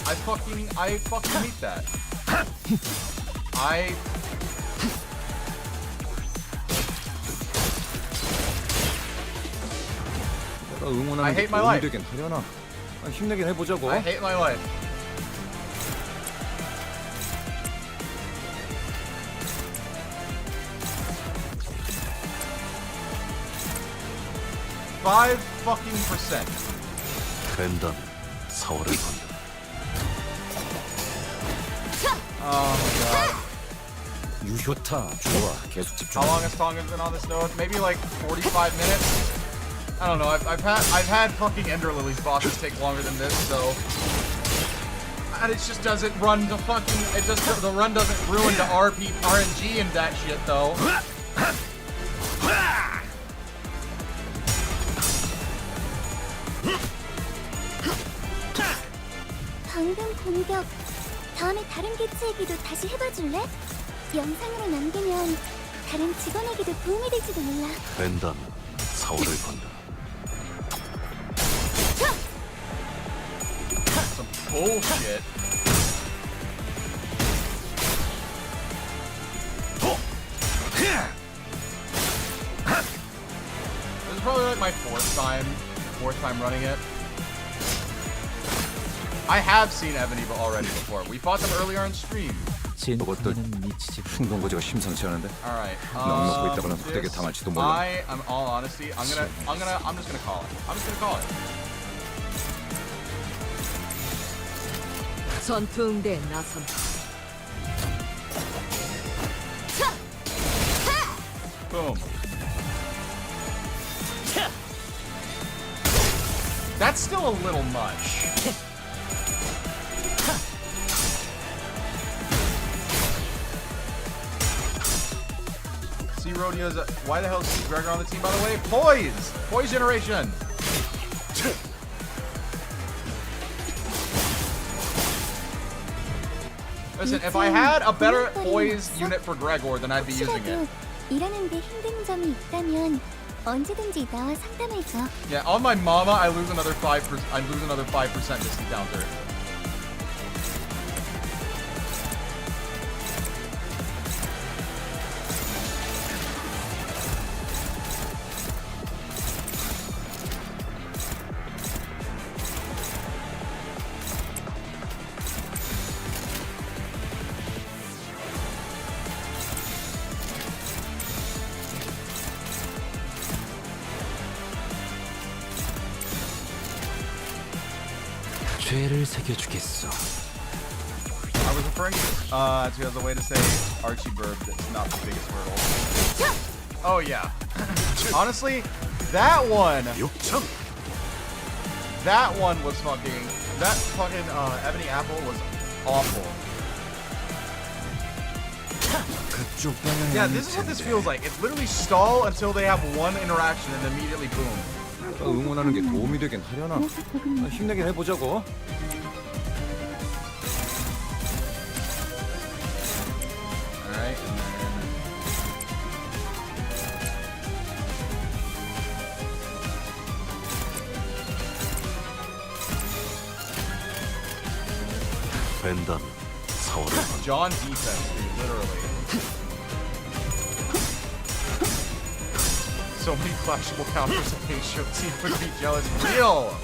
I fucking hate that. 내가 응원하는 게 도움이 되긴 하려나? 힘내긴 해보자고. I hate my life. %5. 된다면 4월을 건다. Oh my god. 유효타 좋아. 계속 집중. How long has Tonga been on this node? Maybe like 45 minutes. I don't know. I've had fucking Ender Lily's bosses take longer than this, so and it just doesn't run to fucking. The run doesn't ruin the RNG and that shit though. 방금 공격. 다음에 다른 개체에게도 다시 해봐줄래? 영상으로 남기면 다른 직원에게도 도움이 될지도 몰라. 된다면 4월을 건다. Some bullshit. This is probably like my fourth time running it. I have seen Ebony already before. We fought them earlier on stream. 저것도 충동거지가 심상치 않은데. All right. 넉넉고 있다가는 후대게 당할지도 몰라. I am all honesty. I'm just gonna call it. I'm just gonna call it. 전투응대에 나선다. Boom. That's still a little much. See Rodeo's. Why the hell is Steve Gregor on the team, by the way? Poise generation. Listen, if I had a better poise unit for Gregor, then I'd be using it. 일하는데 힘든 점이 있다면 언제든지 나와 상담해줘. Yeah, on my mama, I lose another 5%. I lose another 5% this encounter. 죄를 새겨주겠어. I was referring to as a way to say Archie Burb that's not the biggest hurdle. Oh yeah. Honestly, that one was fucking. That fucking Ebony Apple was awful. Yeah, this is what this feels like. It's literally stall until they have one interaction and immediately boom. 응원하는 게 도움이 되긴 하려나? 힘내긴 해보자고. Alright. 된다면 4월을 건다. John defense, dude, literally. So many clashable counters and H.O. team would be jealous. Real!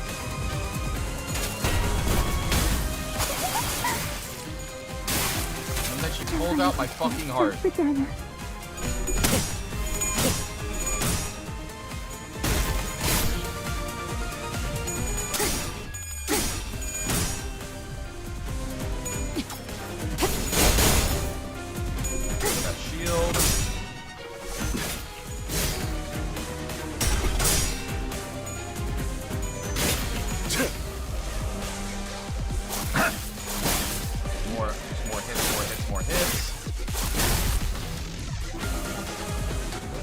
And then she pulled out my fucking heart.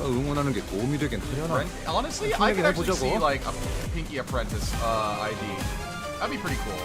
응원하는 게 도움이 되긴 하려나? Honestly, I could actually see like a Pinky Apprentice ID. That'd be pretty cool.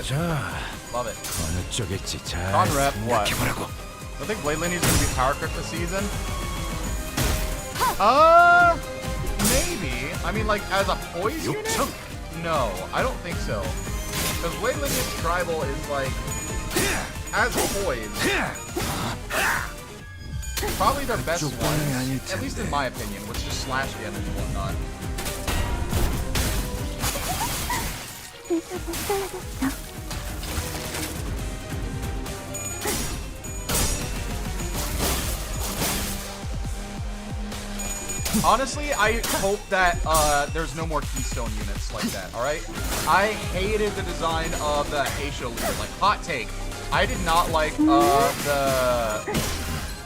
자, Love it. 어느 쪽일지 잘 Con rep, what? 생각해보라고. I think Blade Lineage is gonna be Power Crypt this season. Maybe. I mean, like, as a poise unit? No, I don't think so. Because Blade Lineage Tribal is like, as poise, probably their best one, at least in my opinion, with just slash damage and whatnot. Honestly, I hope that there's no more keystone units like that, alright? I hated the design of the Heisho leader. Like, hot take. I did not like the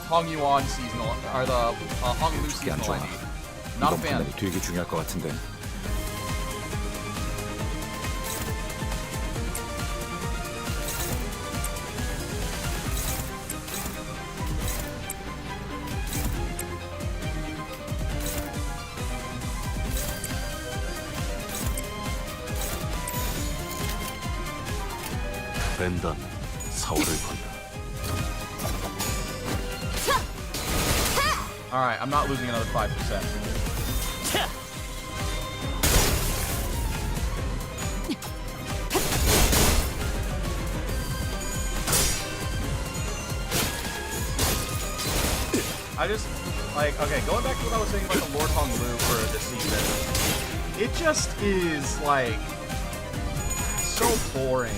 Hong Yuan seasonal, or the Hong Lu seasonal ID. Not a fan. 되게 중요할 것 같은데. 벤단 사활을 건다. Alright, I'm not losing another 5%. I just, like, okay, going back to what I was saying about the Lord Hong Lu for this season, it just is, like, so boring.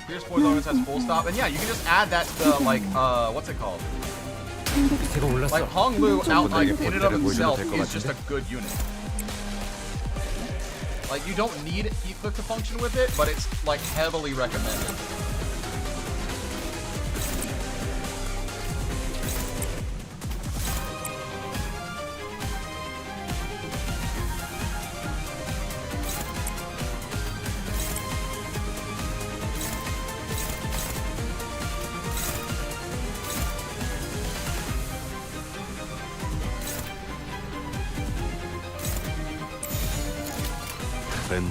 Fierce Boy always has full stop, and yeah, you can just add that to the, like, what's it called? Like, Hong Lu out, like, in and of himself is just a good unit. Like, you don't need E-Click to function with it, but it's, like, heavily recommended.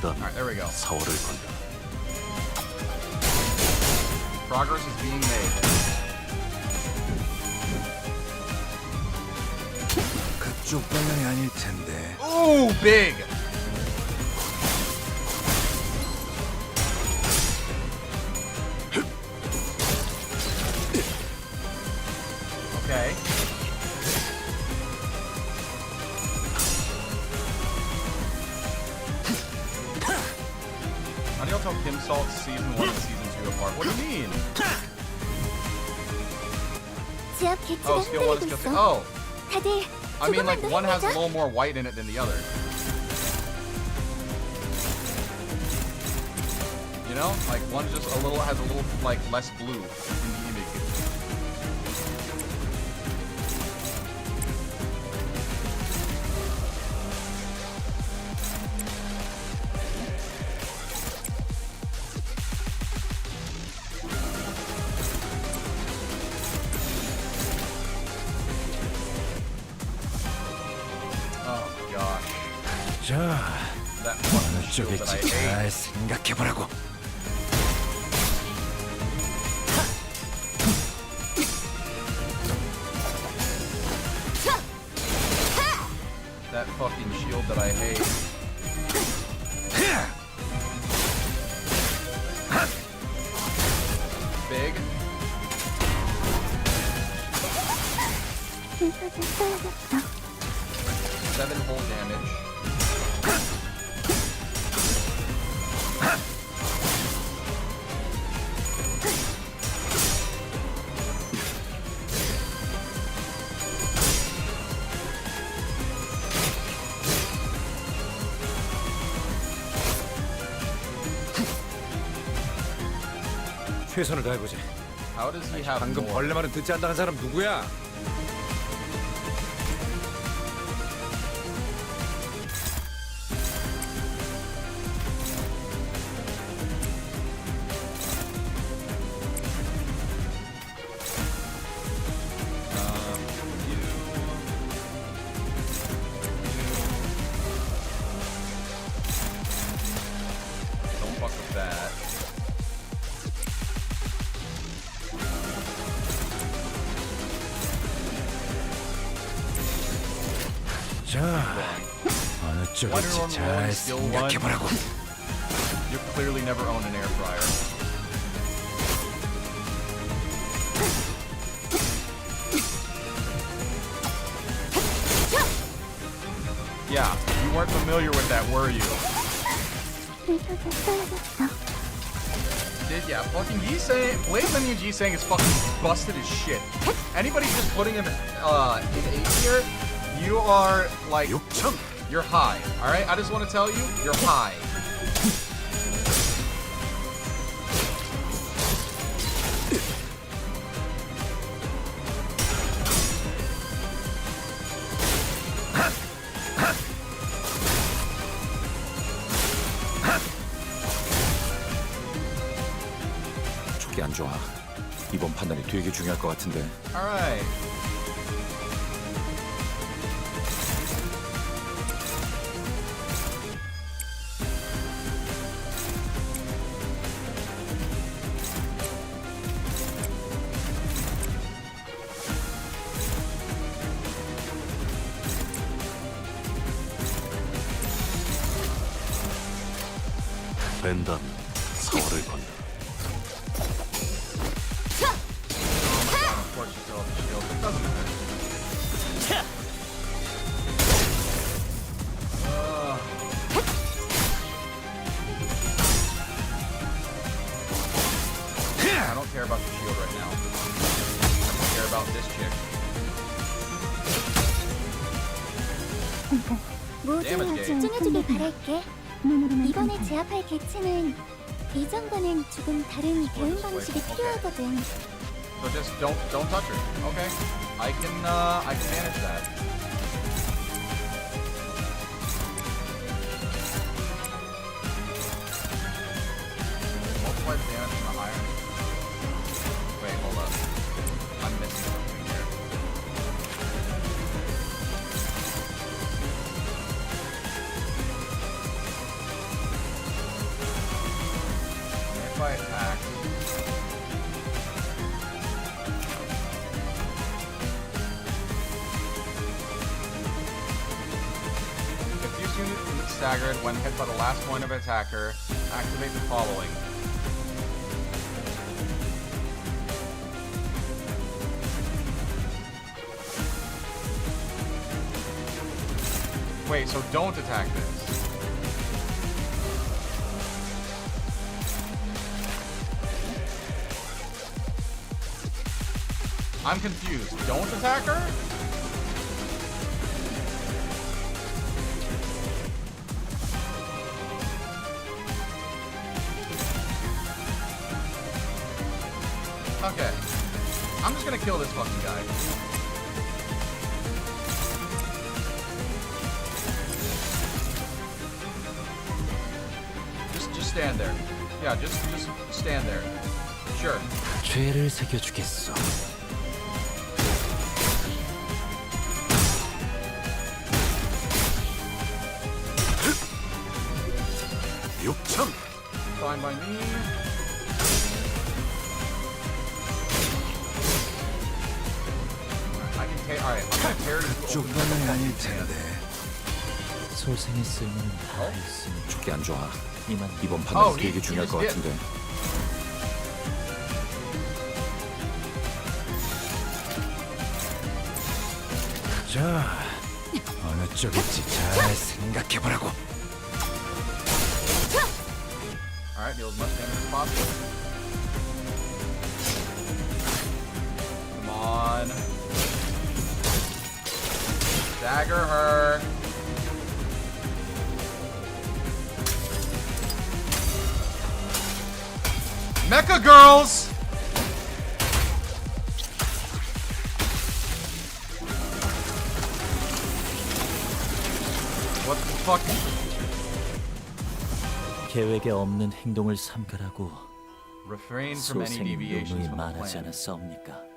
Alright, there we go. Progress is being made. 그쪽 방향이 아닐 텐데. Ooh, big! Okay. How do y'all tell Kim Salt's season 1 and season 2 apart? What do you mean? Oh, skill 1 and skill 2. Oh! I mean, like, one has a little more white in it than the other. You know? Like, one just has a little, like, less blue in the image. 자, 어느 쪽일지 잘 생각해보라고. That fucking shield that I hate. 7 whole damage. 최선을 다해보지. How does he have 방금 more? 벌레 말은 듣지 않다는 사람 누구야? Don't fuck with that. 자, 어느 Why 쪽인지 do you 잘 only steal one? 생각해보라고. You clearly never owned an air fryer. Yeah, you weren't familiar with that, were you? Did yeah, fucking Yi-Sang, Blaze Lineage Yi-Sang is fucking busted as shit. Anybody just putting him in A tier, you are like, you're high, alright? I just want to tell you, you're high. 촉이 안 좋아. 이번 판단이 되게 중요할 것 같은데. Alright. 벤담 서울을 건다. Of course you still have the shield, but it doesn't matter. I don't care about the shield right now. I care about this chick. 모두 집중해주길 바랄게. 이번에 제압할 개체는 이전과는 조금 다른 대응 방식이 필요하거든. So just don't touch her. Okay, I can manage that. Multiply the damage from the iron. Wait, hold up. I'm missing something here. If I attack. Staggered when hit by the last point of attacker. Activate the following. Wait, so don't attack this. I'm confused. Don't attack her? Okay. I'm just gonna kill this fucking guy. Just stand there. Yeah, just stand there. Sure. 죄를 새겨주겠어. Fine by me. Alright, I'm gonna tear this open. 쪽방은 아닐 텐데. 소생의 쓸모는 다 있으니 촉이 안 좋아. 이만 이번 판단이 he 되게 중요할 just 것 did. 같은데. 자, 어느 쪽일지 잘 생각해보라고. Alright, deal as much damage as possible. Come on. Dagger her. Mecha girls! What the fuck? 계획에 없는 행동을 삼가라고 Refrain from any 소생 deviations 요령이 from the 많하지 plan. 않았사옵니까?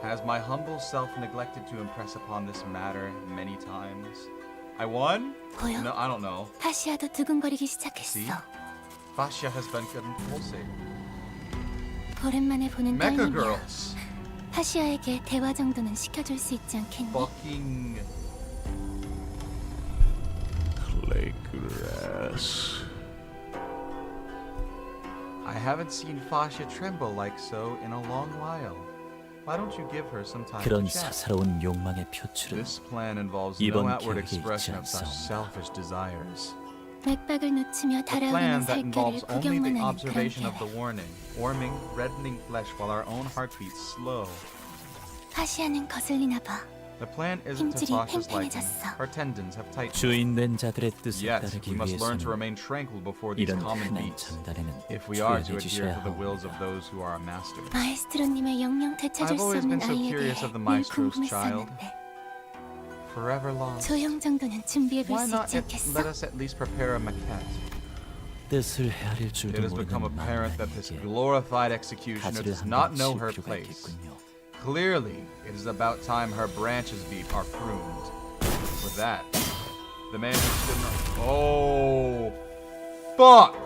Has my humble self neglected to impress upon this matter many times? I won? 보여? No, I don't know. 파시아도 두근거리기 시작했어. See? Fascia has been getting pulsating. 오랜만에 보는 Mecha 딸내미야. girls. 파시아에게 대화 정도는 시켜줄 수 있지 않겠니? Fucking Playgrass. I haven't seen Fascia tremble like so in a long while. Why don't you give her some time to 그런 chat? 사사로운 욕망의 표출은 This plan involves no 이번 outward 계획에 있지 expression of such 않사옵니다. selfish desires. 맥박을 놓치며 A 달아오르는 plan that 살결을 involves only 구경만 the 하는 그런 observation of the 계획. warning, warming, reddening flesh while our own heart beats slow. 파시아는 거슬리나 봐. The plan isn't to 힘줄이 Fascia's liking. 팽팽해졌어. Her tendons have tightened. 주인 된 자들의 뜻에 Yet, 따르기 we must learn to 위해서는 remain tranquil before these 이런 common 흔한 beats, 장단에는 if we are to adhere 투여해주셔야 to the wills of 하옵니다. those who are our masters. 마에스트로님의 영영 되찾을 I've 수 always 없는 been so 아이에 curious 대해 of the 늘 maestro's child. 궁금했었는데 Forever lost. 조형 정도는 준비해볼 Why 수 not 있지 않겠어? let us at least prepare a maquette? 뜻을 헤아릴 It 줄도 has become 모르는 apparent that this 마누라에게 glorified executioner 가지를 does not 한번 know 칠 her 필요가 place. 있겠군요. Clearly, it is about time her branches are pruned. With that, the man who stood in our... Oh! Fuck!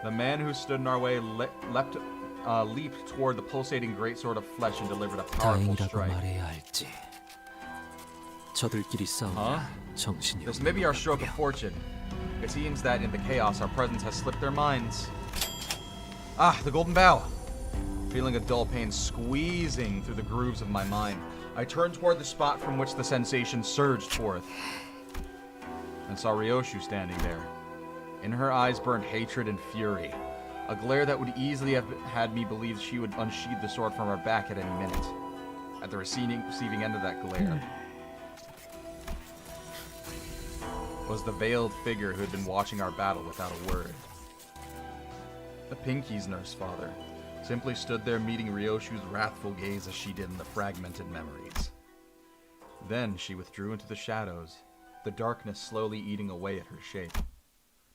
The man who stood in our way leaped toward the pulsating greatsword of flesh and delivered a powerful 다행이라고 strike. 말해야 할지. 저들끼리 싸우다 정신이 This may be our stroke of fortune. It seems that in the chaos, our presence has slipped their minds. Ah, the golden bow! Feeling a dull pain squeezing through the grooves of my mind, I turned toward the spot from which the sensation surged forth, and saw Ryoshu standing there. In her eyes burned hatred and fury, a glare that would easily have had me believe she would unsheathe the sword from her back at any minute. At the receiving end of that glare was the veiled figure who had been watching our battle without a word. The Pinky's nurse father simply stood there meeting Ryoshu's wrathful gaze as she did in the fragmented memories. Then she withdrew into the shadows, the darkness slowly eating away at her shape,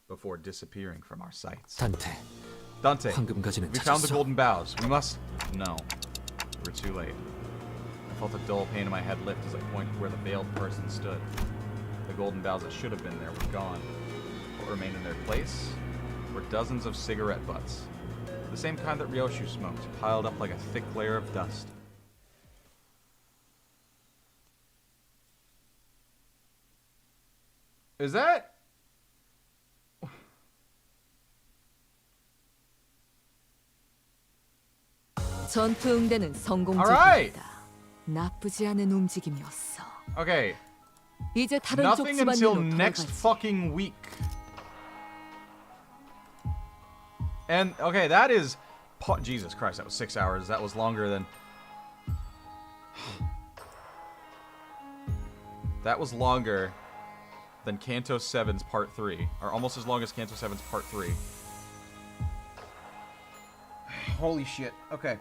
before disappearing from our sights. 단테, Dante, 황금가지는 we found the 찾았어. golden bows. We must... No. We're too late. I felt a dull pain in my head lift as I pointed where the veiled person stood. The golden bows that should have been there were gone. What remained in their place were dozens of cigarette butts. The same kind that Ryoshu smoked, piled up like a thick layer of dust. Is that... 전투 응대는 Alright. 성공적이었다. 나쁘지 않은 움직임이었어. Okay. 이제 다른 쪽 Nothing until 집안일로 next 돌아가지. fucking week. And, okay, that is... Jesus Christ, that was 6 hours. That was longer than... That was longer than Canto 7's Part 3. Or almost as long as Canto 7's Part 3. Holy shit. Okay.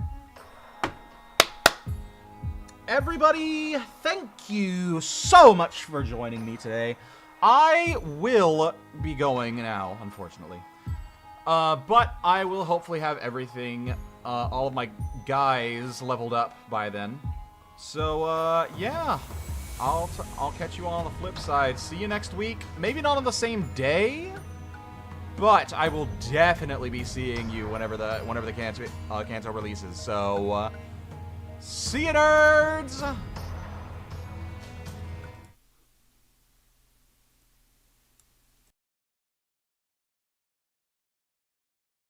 Everybody, thank you so much for joining me today. I will be going now, unfortunately. But I will hopefully have everything, all of my guys leveled up by then. So, yeah. I'll catch you all on the flip side. See you next week. Maybe not on the same day, but I will definitely be seeing you whenever the Canto releases. So, see you, nerds!